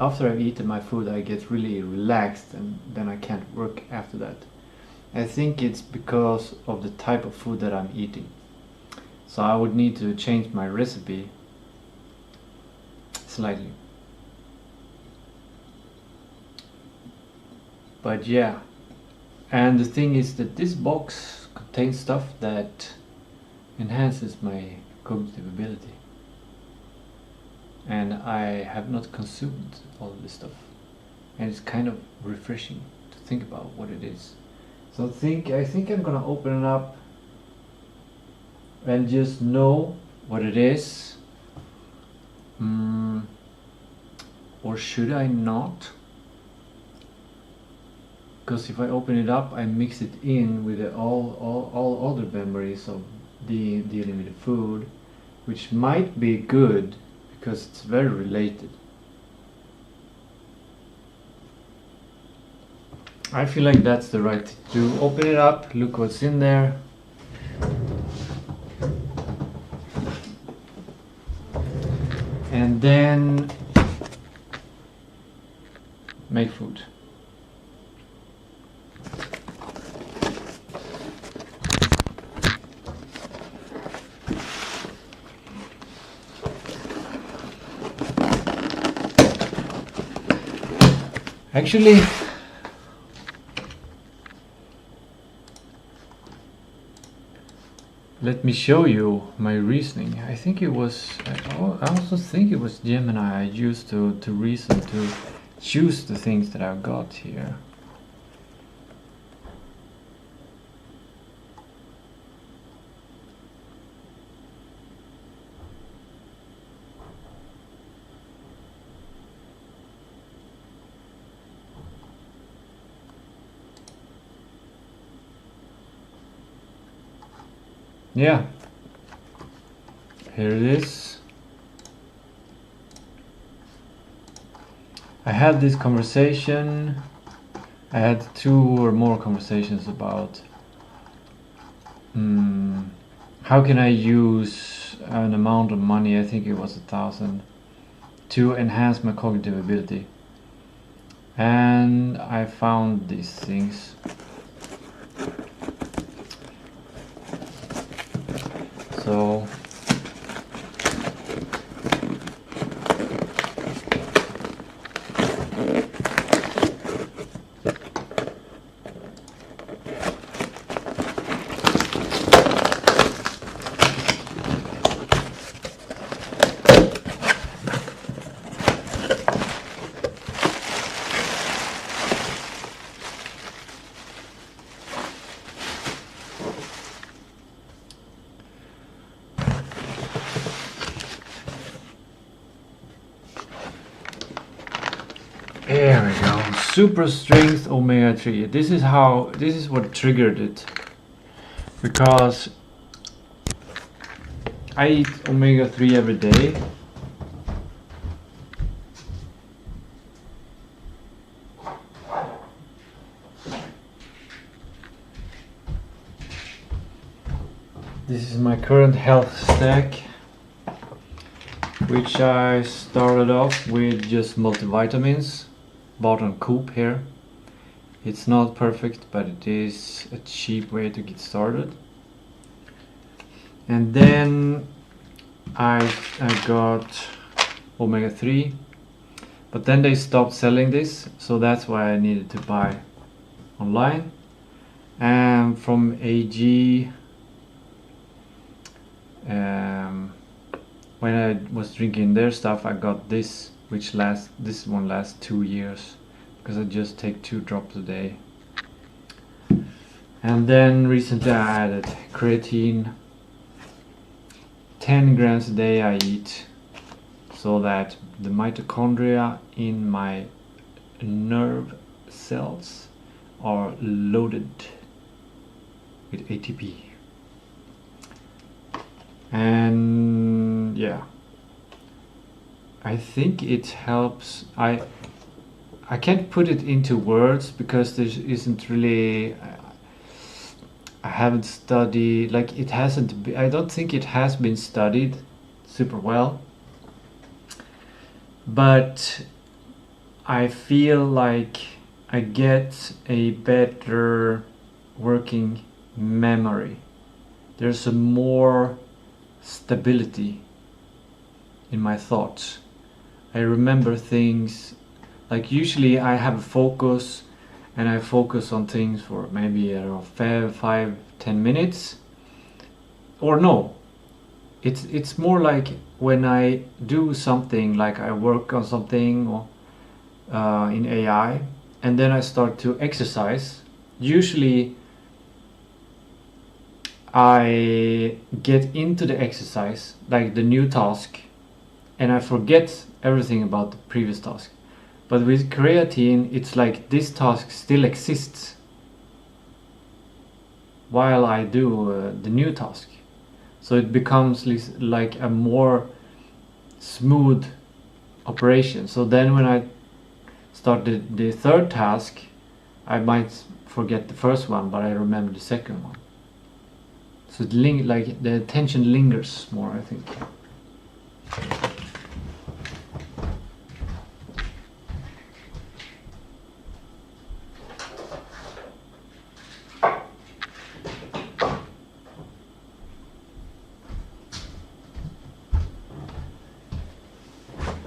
after I've eaten my food, I get really relaxed and then I can't work after that. I think it's because of the type of food that I'm eating. So I would need to change my recipe slightly. But yeah, and the thing is that this box contains stuff that enhances my cognitive ability. And I have not consumed all of this stuff. And it's kind of refreshing to think about what it is. So I think I'm gonna open it up and just know what it is. Or should I not? Because if I open it up, I mix it in with all other memories of dealing with the food, which might be good because it's very related. I feel like that's the right thing to do. Open it up, look what's in there. And then make food. Actually, let me show you my reasoning. I also think it was Gemini I used to reason to choose the things that I've got here. yeah, here it is. I had this conversation. I had 2 or more conversations about how can I use an amount of money, I think it was 1,000, to enhance my cognitive ability. And I found these things. So there we go. Super strength omega-3. This is what triggered it. Because I eat omega-3 every day. This is my current health stack, which I started off with just multivitamins, bought on Coop here. It's not perfect, but it is a cheap way to get started. And then I got omega-3, but then they stopped selling this, so that's why I needed to buy online. And from AG, when I was drinking their stuff, I got this, this one lasts 2 years, because I just take 2 drops a day. And then recently I added creatine. 10 grams a day I eat, so that the mitochondria in my nerve cells are loaded with ATP. And yeah, I think it helps. I can't put it into words because there isn't really, I haven't studied, like it hasn't been, I don't think it has been studied super well, but I feel like I get a better working memory. There's a more stability in my thoughts. I remember things, like usually I have a focus and I focus on things for maybe, I don't know, 5-10 minutes. Or no, it's more like when I do something, like I work on something or in AI, and then I start to exercise. Usually I get into the exercise, like the new task, and I forget everything about the previous task. But with creatine, it's like this task still exists while I do the new task. So it becomes like a more smooth operation. So then when I start the third task, I might forget the first one, but I remember the second one. So like the attention lingers more, I think.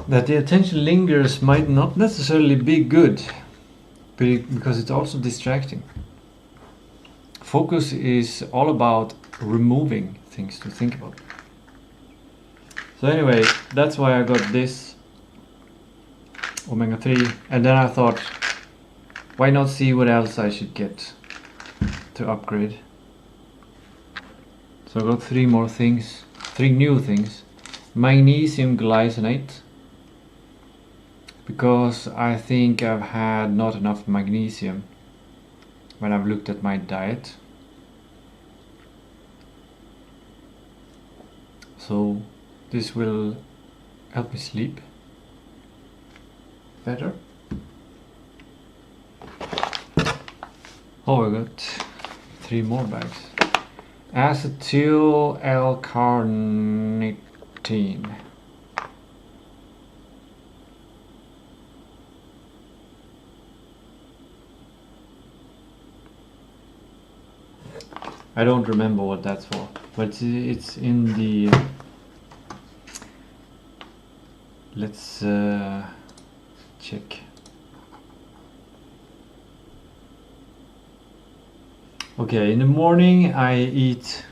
That the attention lingers might not necessarily be good, because it's also distracting. Focus is all about removing things to think about. So anyway, that's why I got this omega-3, and then I thought, why not see what else I should get to upgrade. So I got 3 more things, 3 new things. Magnesium glycinate, because I think I've had not enough magnesium when I've looked at my diet. so this will help me sleep better. Oh, I got 3 more bags. Acetyl L-carnitine. I don't remember what that's for, but it's in the... Let's check. Okay, in the morning I eat...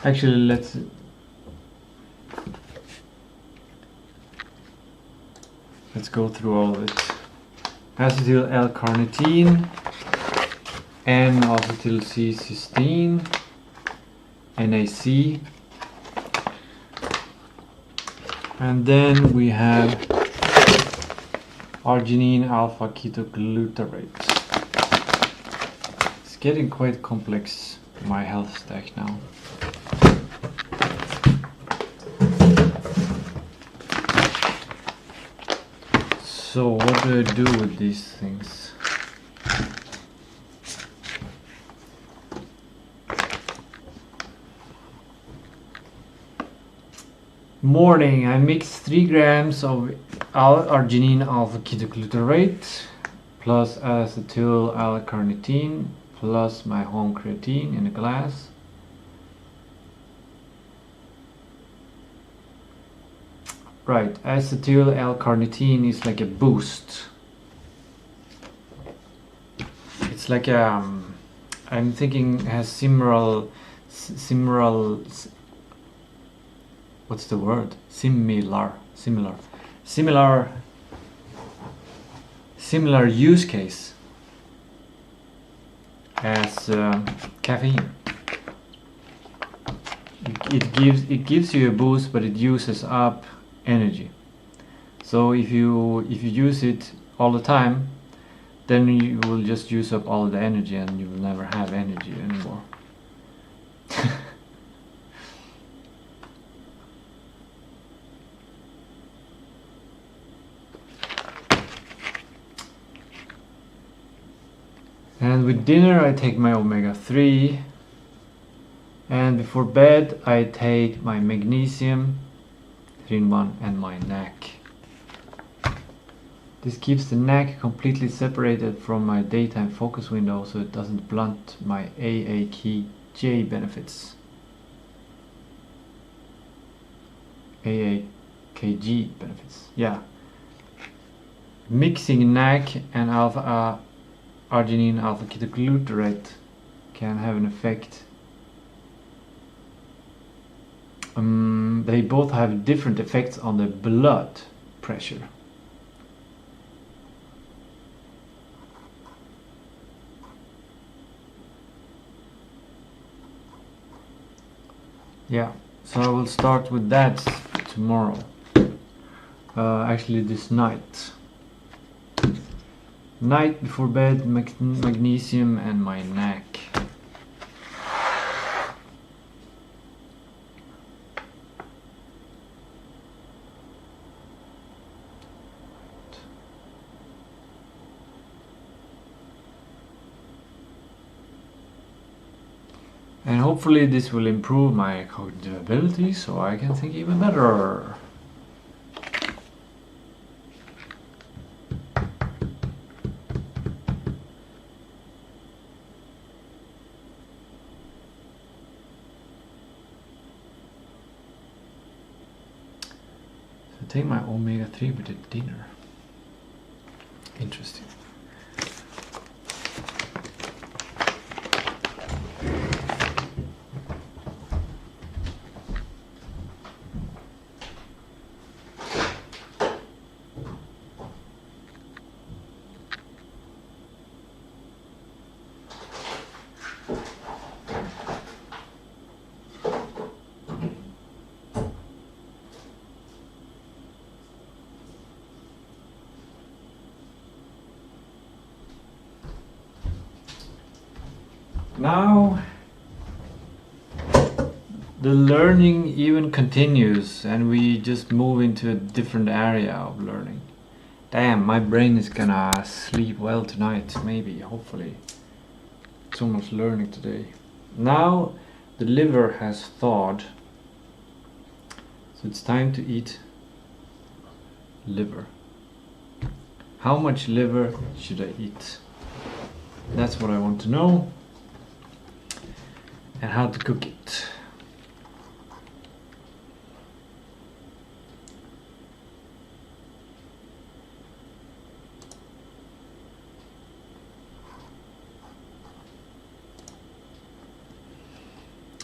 Actually, let's go through all of it. Acetyl L-carnitine, N-acetyl-C-cysteine, NAC, and then we have arginine alpha-ketoglutarate. It's getting quite complex, my health stack now. So what do I do with these things? Morning, I mix 3 grams of arginine alpha-ketoglutarate plus acetyl L-carnitine plus my home creatine in a glass. Right, acetyl L-carnitine is like a boost. It's like I'm thinking it has similar, what's the word? Similar use case as caffeine. It gives you a boost, but it uses up energy. So if you use it all the time, then you will just use up all the energy and you will never have energy anymore. And with dinner I take my omega-3, and before bed I take my magnesium 3-in-1 and my NAC. This keeps the NAC completely separated from my daytime focus window, so it doesn't blunt my AAKJ benefits. AAKG benefits, yeah. Mixing NAC and arginine alpha-ketoglutarate can have an effect. They both have different effects on the blood pressure. Yeah, so I will start with that tomorrow. Actually this night. Night before bed, magnesium and my NAC. And hopefully this will improve my cognitive ability so I can think even better. So take my omega-3 with the dinner. Interesting. Now the learning even continues and we just move into a different area of learning. Damn, my brain is gonna sleep well tonight, maybe, hopefully. So much learning today. Now the liver has thawed, so it's time to eat liver. How much liver should I eat? That's what I want to know. And how to cook it.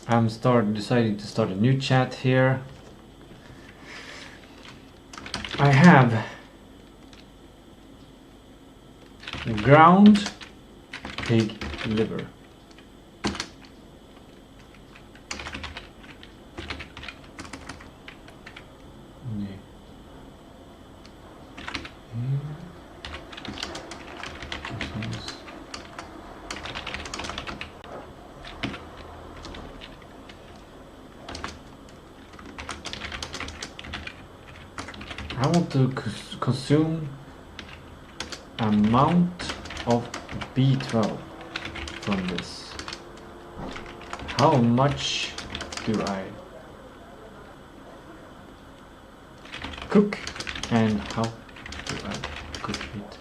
I'm deciding to start a new chat here. I have ground pig liver. I want to consume amount of B12 from this. How much do I cook and how do I cook it?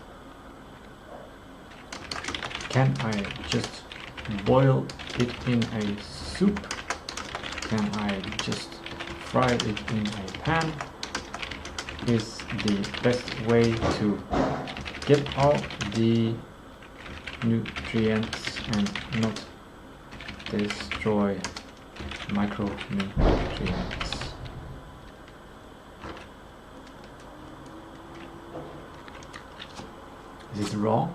Can I just boil it in a soup? Can I just fry it in a pan? Is the best way to get all the nutrients and not destroy micronutrients. Is it raw?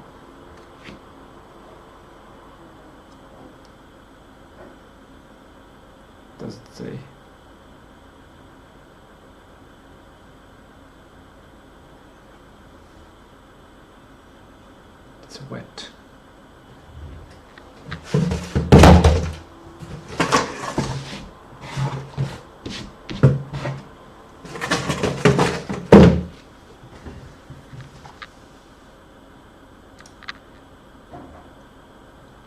Does it say? It's wet.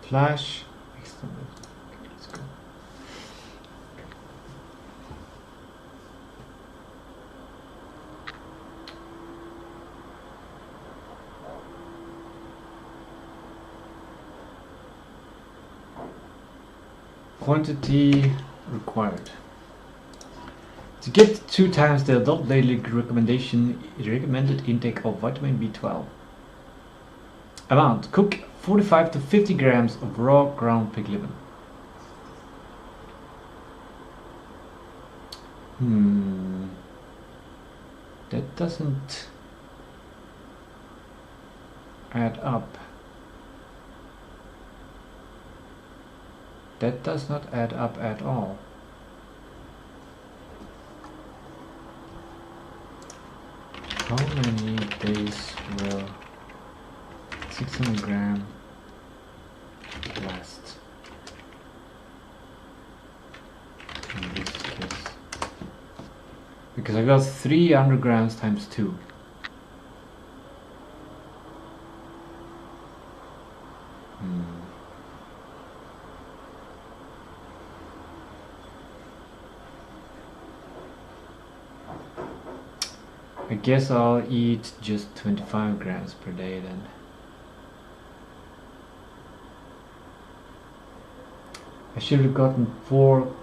Flash extended. Okay, let's go. Quantity required. To get 2 times the adult daily recommended intake of vitamin B12. Amount: cook 45 to 50 grams of raw ground pig liver. That doesn't add up. That does not add up at all. How many days will 600 gram last? In this case, because I got 300 grams times 2. I guess I'll eat just 25 grams per day then. I should have gotten 4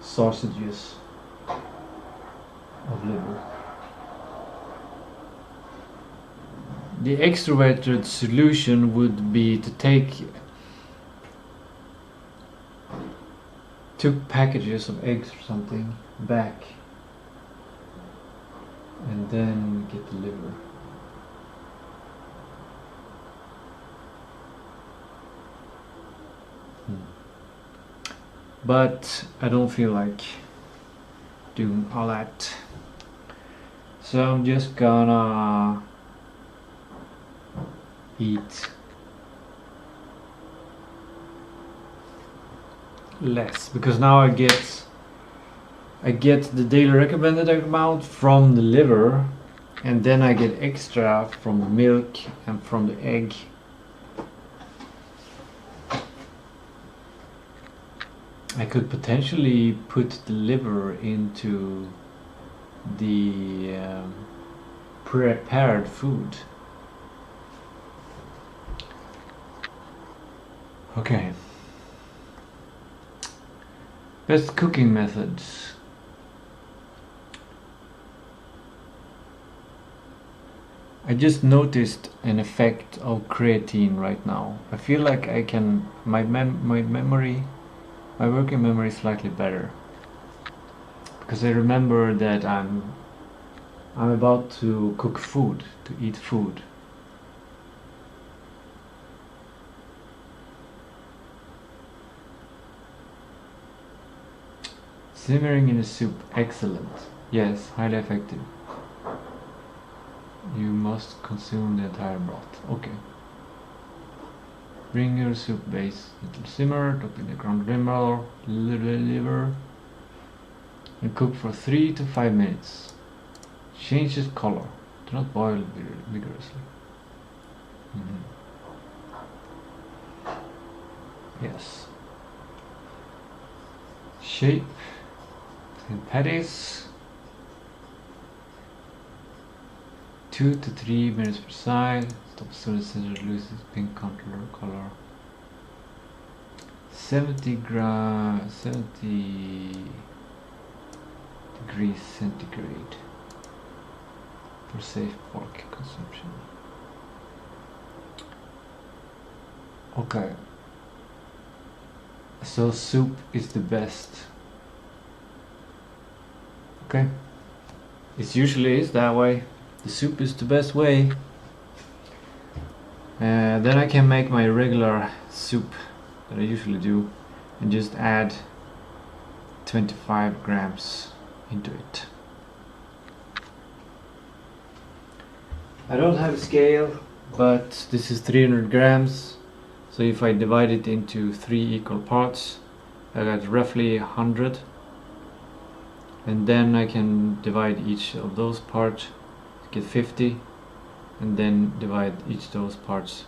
sausages of liver. The extroverted solution would be to take 2 packages of eggs or something back and then get the liver. But I don't feel like doing all that, so I'm just gonna eat less, because now I get I get the daily recommended amount from the liver, and then I get extra from the milk and from the egg. I could potentially put the liver into the prepared food. Okay. Best cooking methods. I just noticed an effect of creatine right now. I feel like I can my memory, my working memory is slightly better, because I remember that I'm about to cook food, to eat food. Simmering in a soup, excellent. Yes, highly effective. You must consume the entire broth. Okay. Bring your soup base into simmer, topping the ground liver, and cook for 3 to 5 minutes. Change its color. Do not boil vigorously. Yes. Shape and patties. 2 to 3 minutes per side. Stop as soon as center loses pink color. 70 degrees centigrade for safe pork consumption. Okay. So soup is the best. Okay. It usually is that way. The soup is the best way. Then I can make my regular soup that I usually do and just add 25 grams into it. I don't have a scale, but this is 300 grams. So if I divide it into 3 equal parts, I got roughly 100. And then I can divide each of those parts to get 50, and then divide each of those parts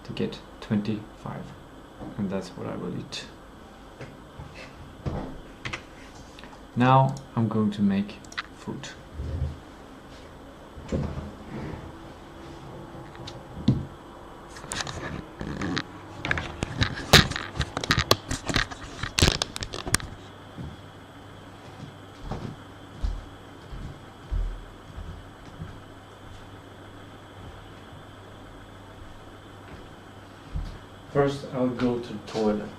to get 25, and that's what I will eat. Now I'm going to make food. First, I'll go to the toilet.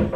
My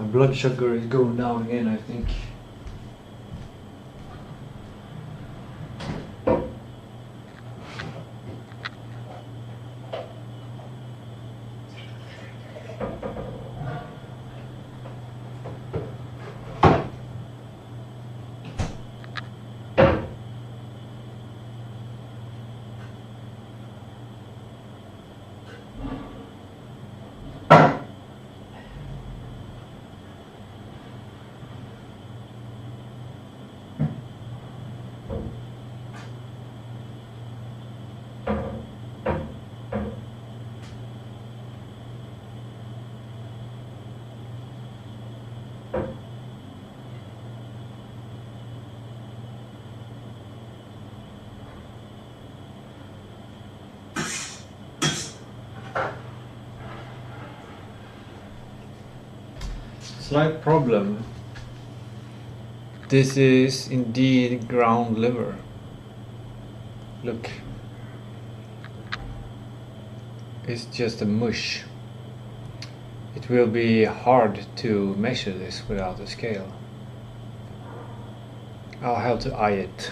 blood sugar is going down again, I think. Slight problem. This is indeed ground liver. Look. It's just a mush. It will be hard to measure this without a scale. I'll have to eye it.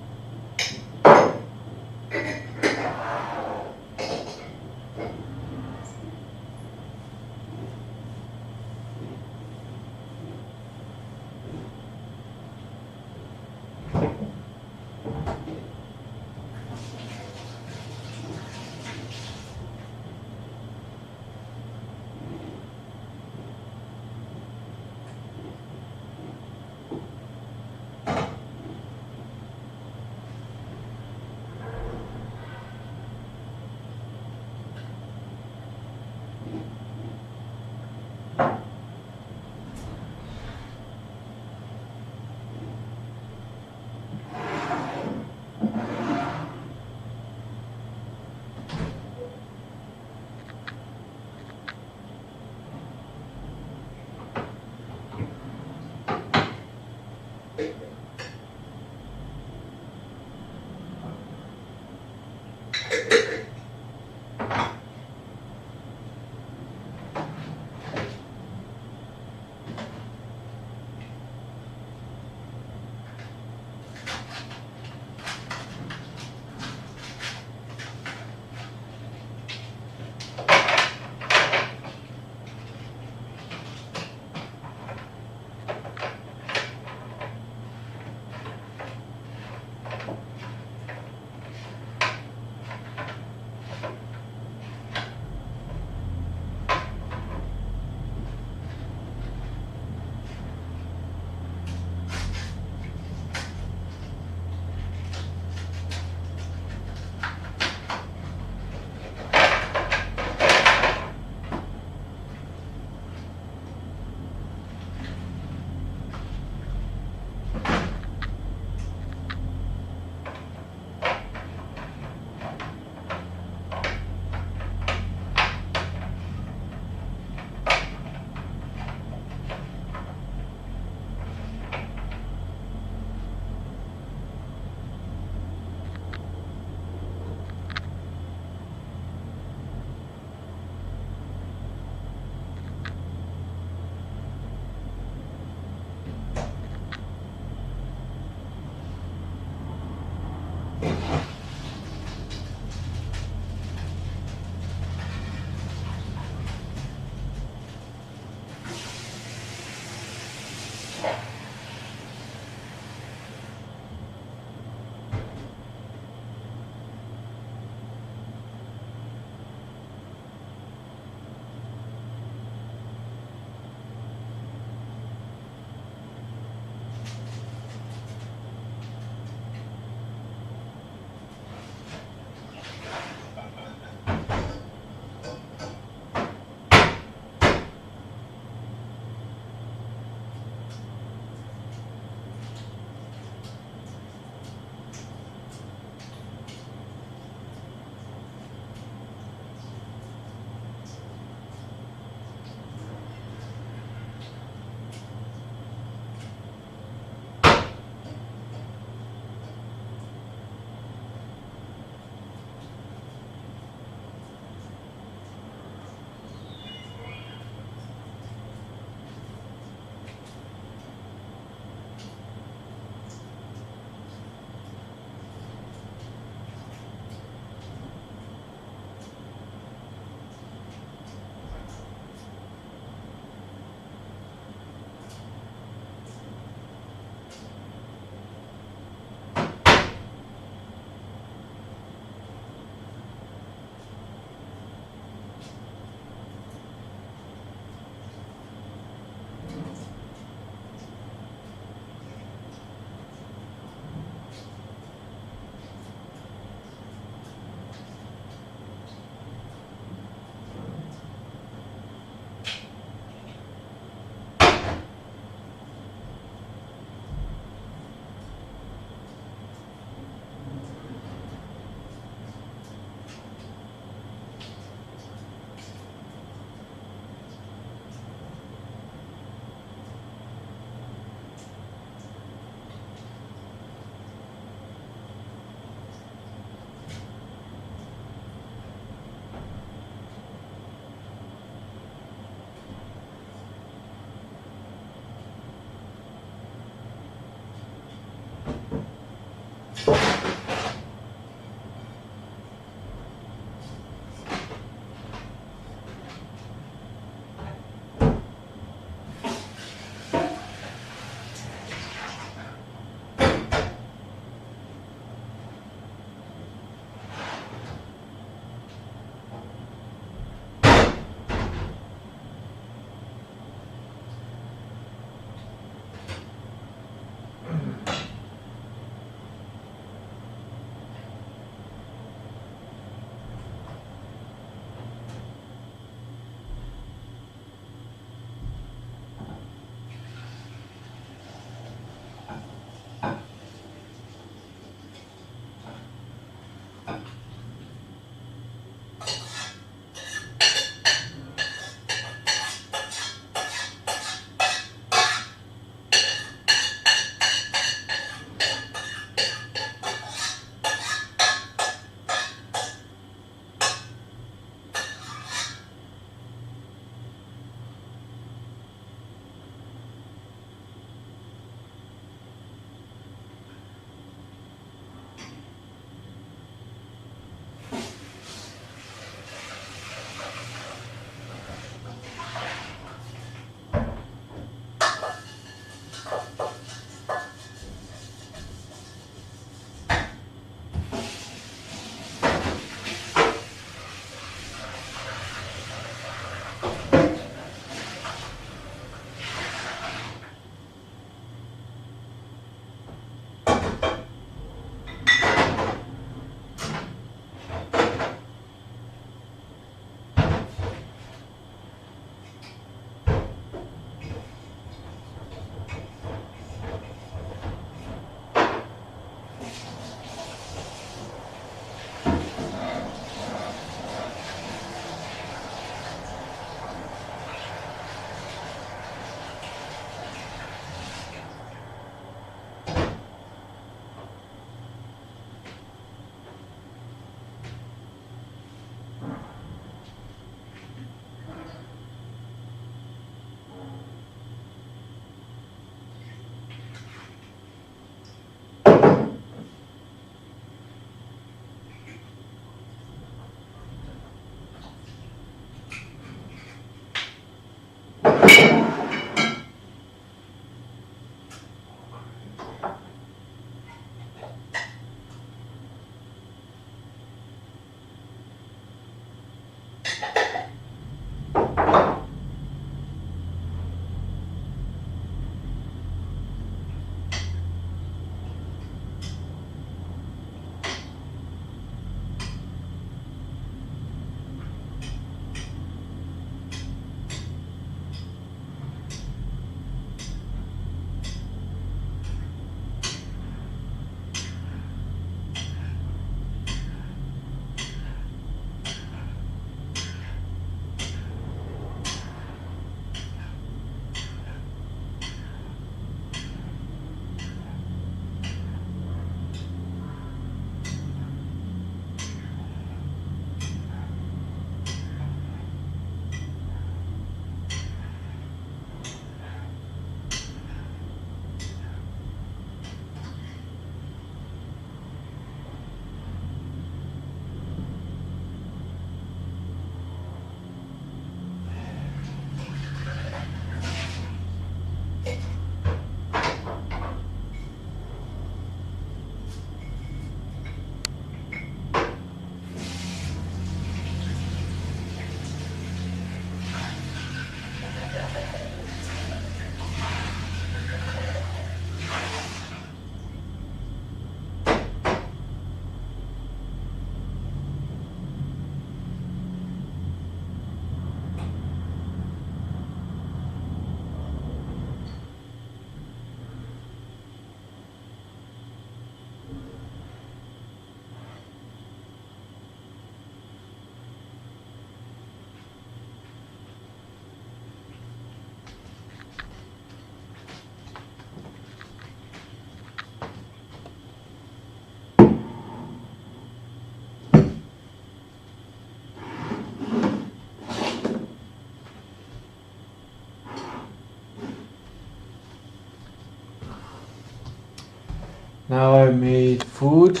Now I made food.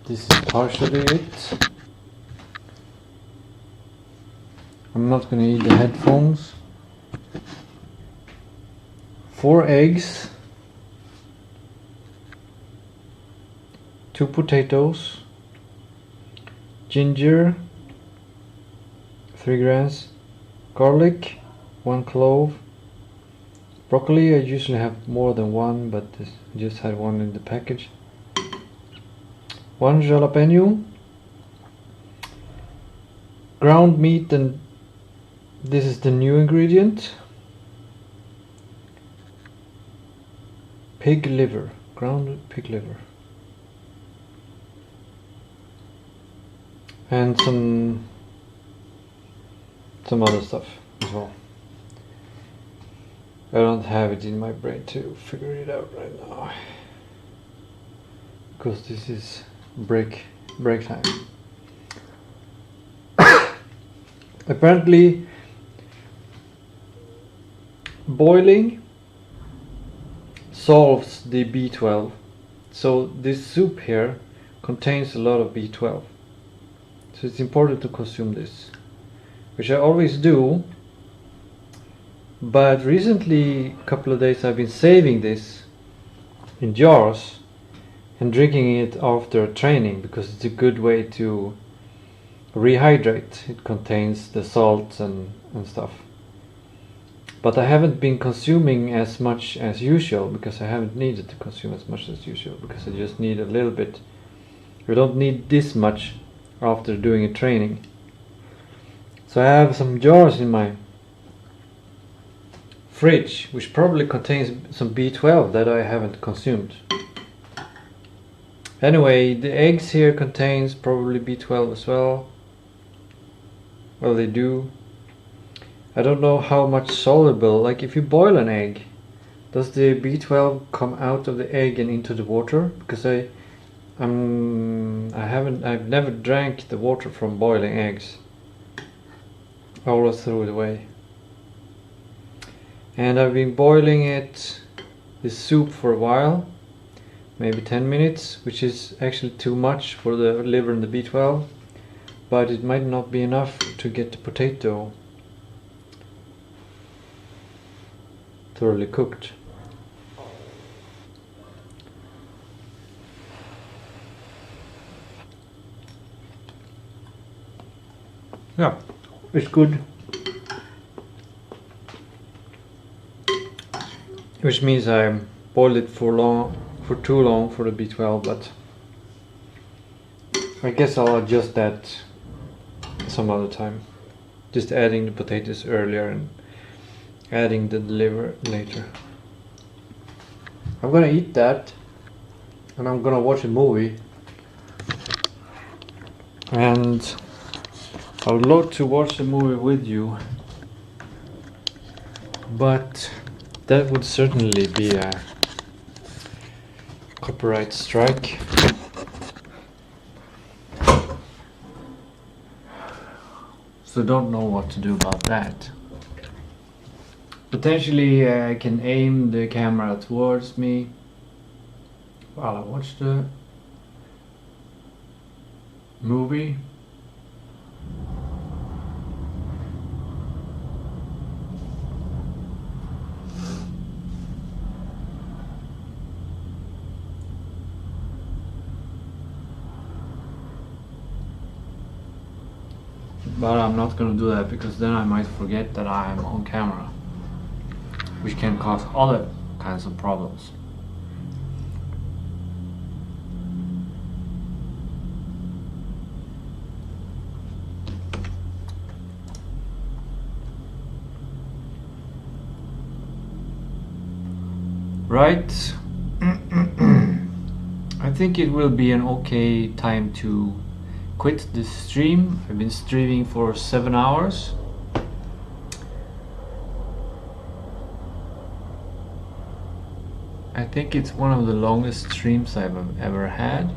This is partially it. I'm not gonna eat the headphones. 4 eggs, 2 potatoes, ginger, 3 grams, garlic, 1 clove, broccoli. I usually have more than one, but this just had one in the package. 1 jalapeno, ground meat, and this is the new ingredient. Pig liver, ground pig liver, and some other stuff as well. I don't have it in my brain to figure it out right now because this is break time. Apparently, boiling solves the B12. So this soup here contains a lot of B12. So it's important to consume this, which I always do. But recently, a couple of days, I've been saving this in jars and drinking it after training because it's a good way to rehydrate. It contains the salts and stuff. But I haven't been consuming as much as usual because I haven't needed to consume as much as usual because I just need a little bit. You don't need this much after doing a training. So I have some jars in my fridge which probably contains some B12 that I haven't consumed. Anyway, the eggs here contains probably B12 as well. Well, they do. I don't know how much soluble, like if you boil an egg, does the B12 come out of the egg and into the water? Because I've never drank the water from boiling eggs. I always threw it away. And I've been boiling this soup for a while, maybe 10 minutes, which is actually too much for the liver and the B12, but it might not be enough to get the potato thoroughly cooked. Yeah, it's good. Which means I boiled it for too long for the B12, but I guess I'll adjust that some other time. Just adding the potatoes earlier and adding the liver later. I'm gonna eat that and I'm gonna watch a movie, and I would love to watch the movie with you, but that would certainly be a copyright strike. So don't know what to do about that. Potentially I can aim the camera towards me while I watch the movie. But I'm not gonna do that because then I might forget that I am on camera, which can cause other kinds of problems. Right. I think it will be an okay time to quit this stream. I've been streaming for 7 hours. I think it's one of the longest streams I've ever had.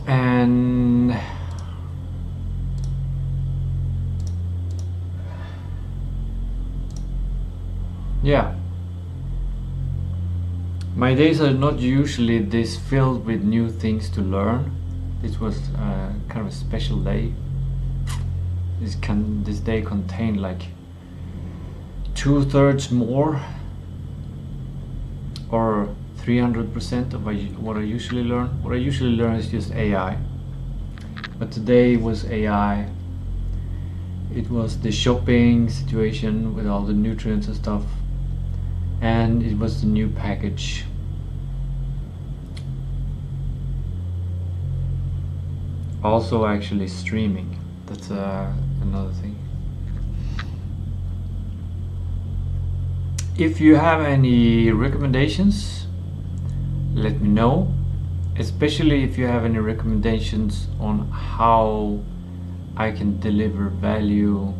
And yeah, my days are not usually this filled with new things to learn. This was kind of a special day. This day contained like 2/3 more, or 300% of what I usually learn. What I usually learn is just AI, but today was AI. It was the shopping situation with all the nutrients and stuff, and it was the new package. Also actually streaming, that's another thing. If you have any recommendations, let me know, especially if you have any recommendations on how I can deliver value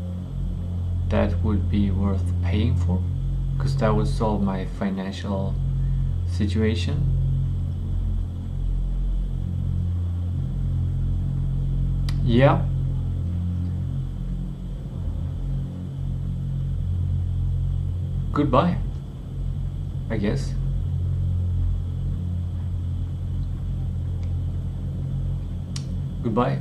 that would be worth paying for, because that would solve my financial situation. Yeah. Goodbye, I guess. Goodbye.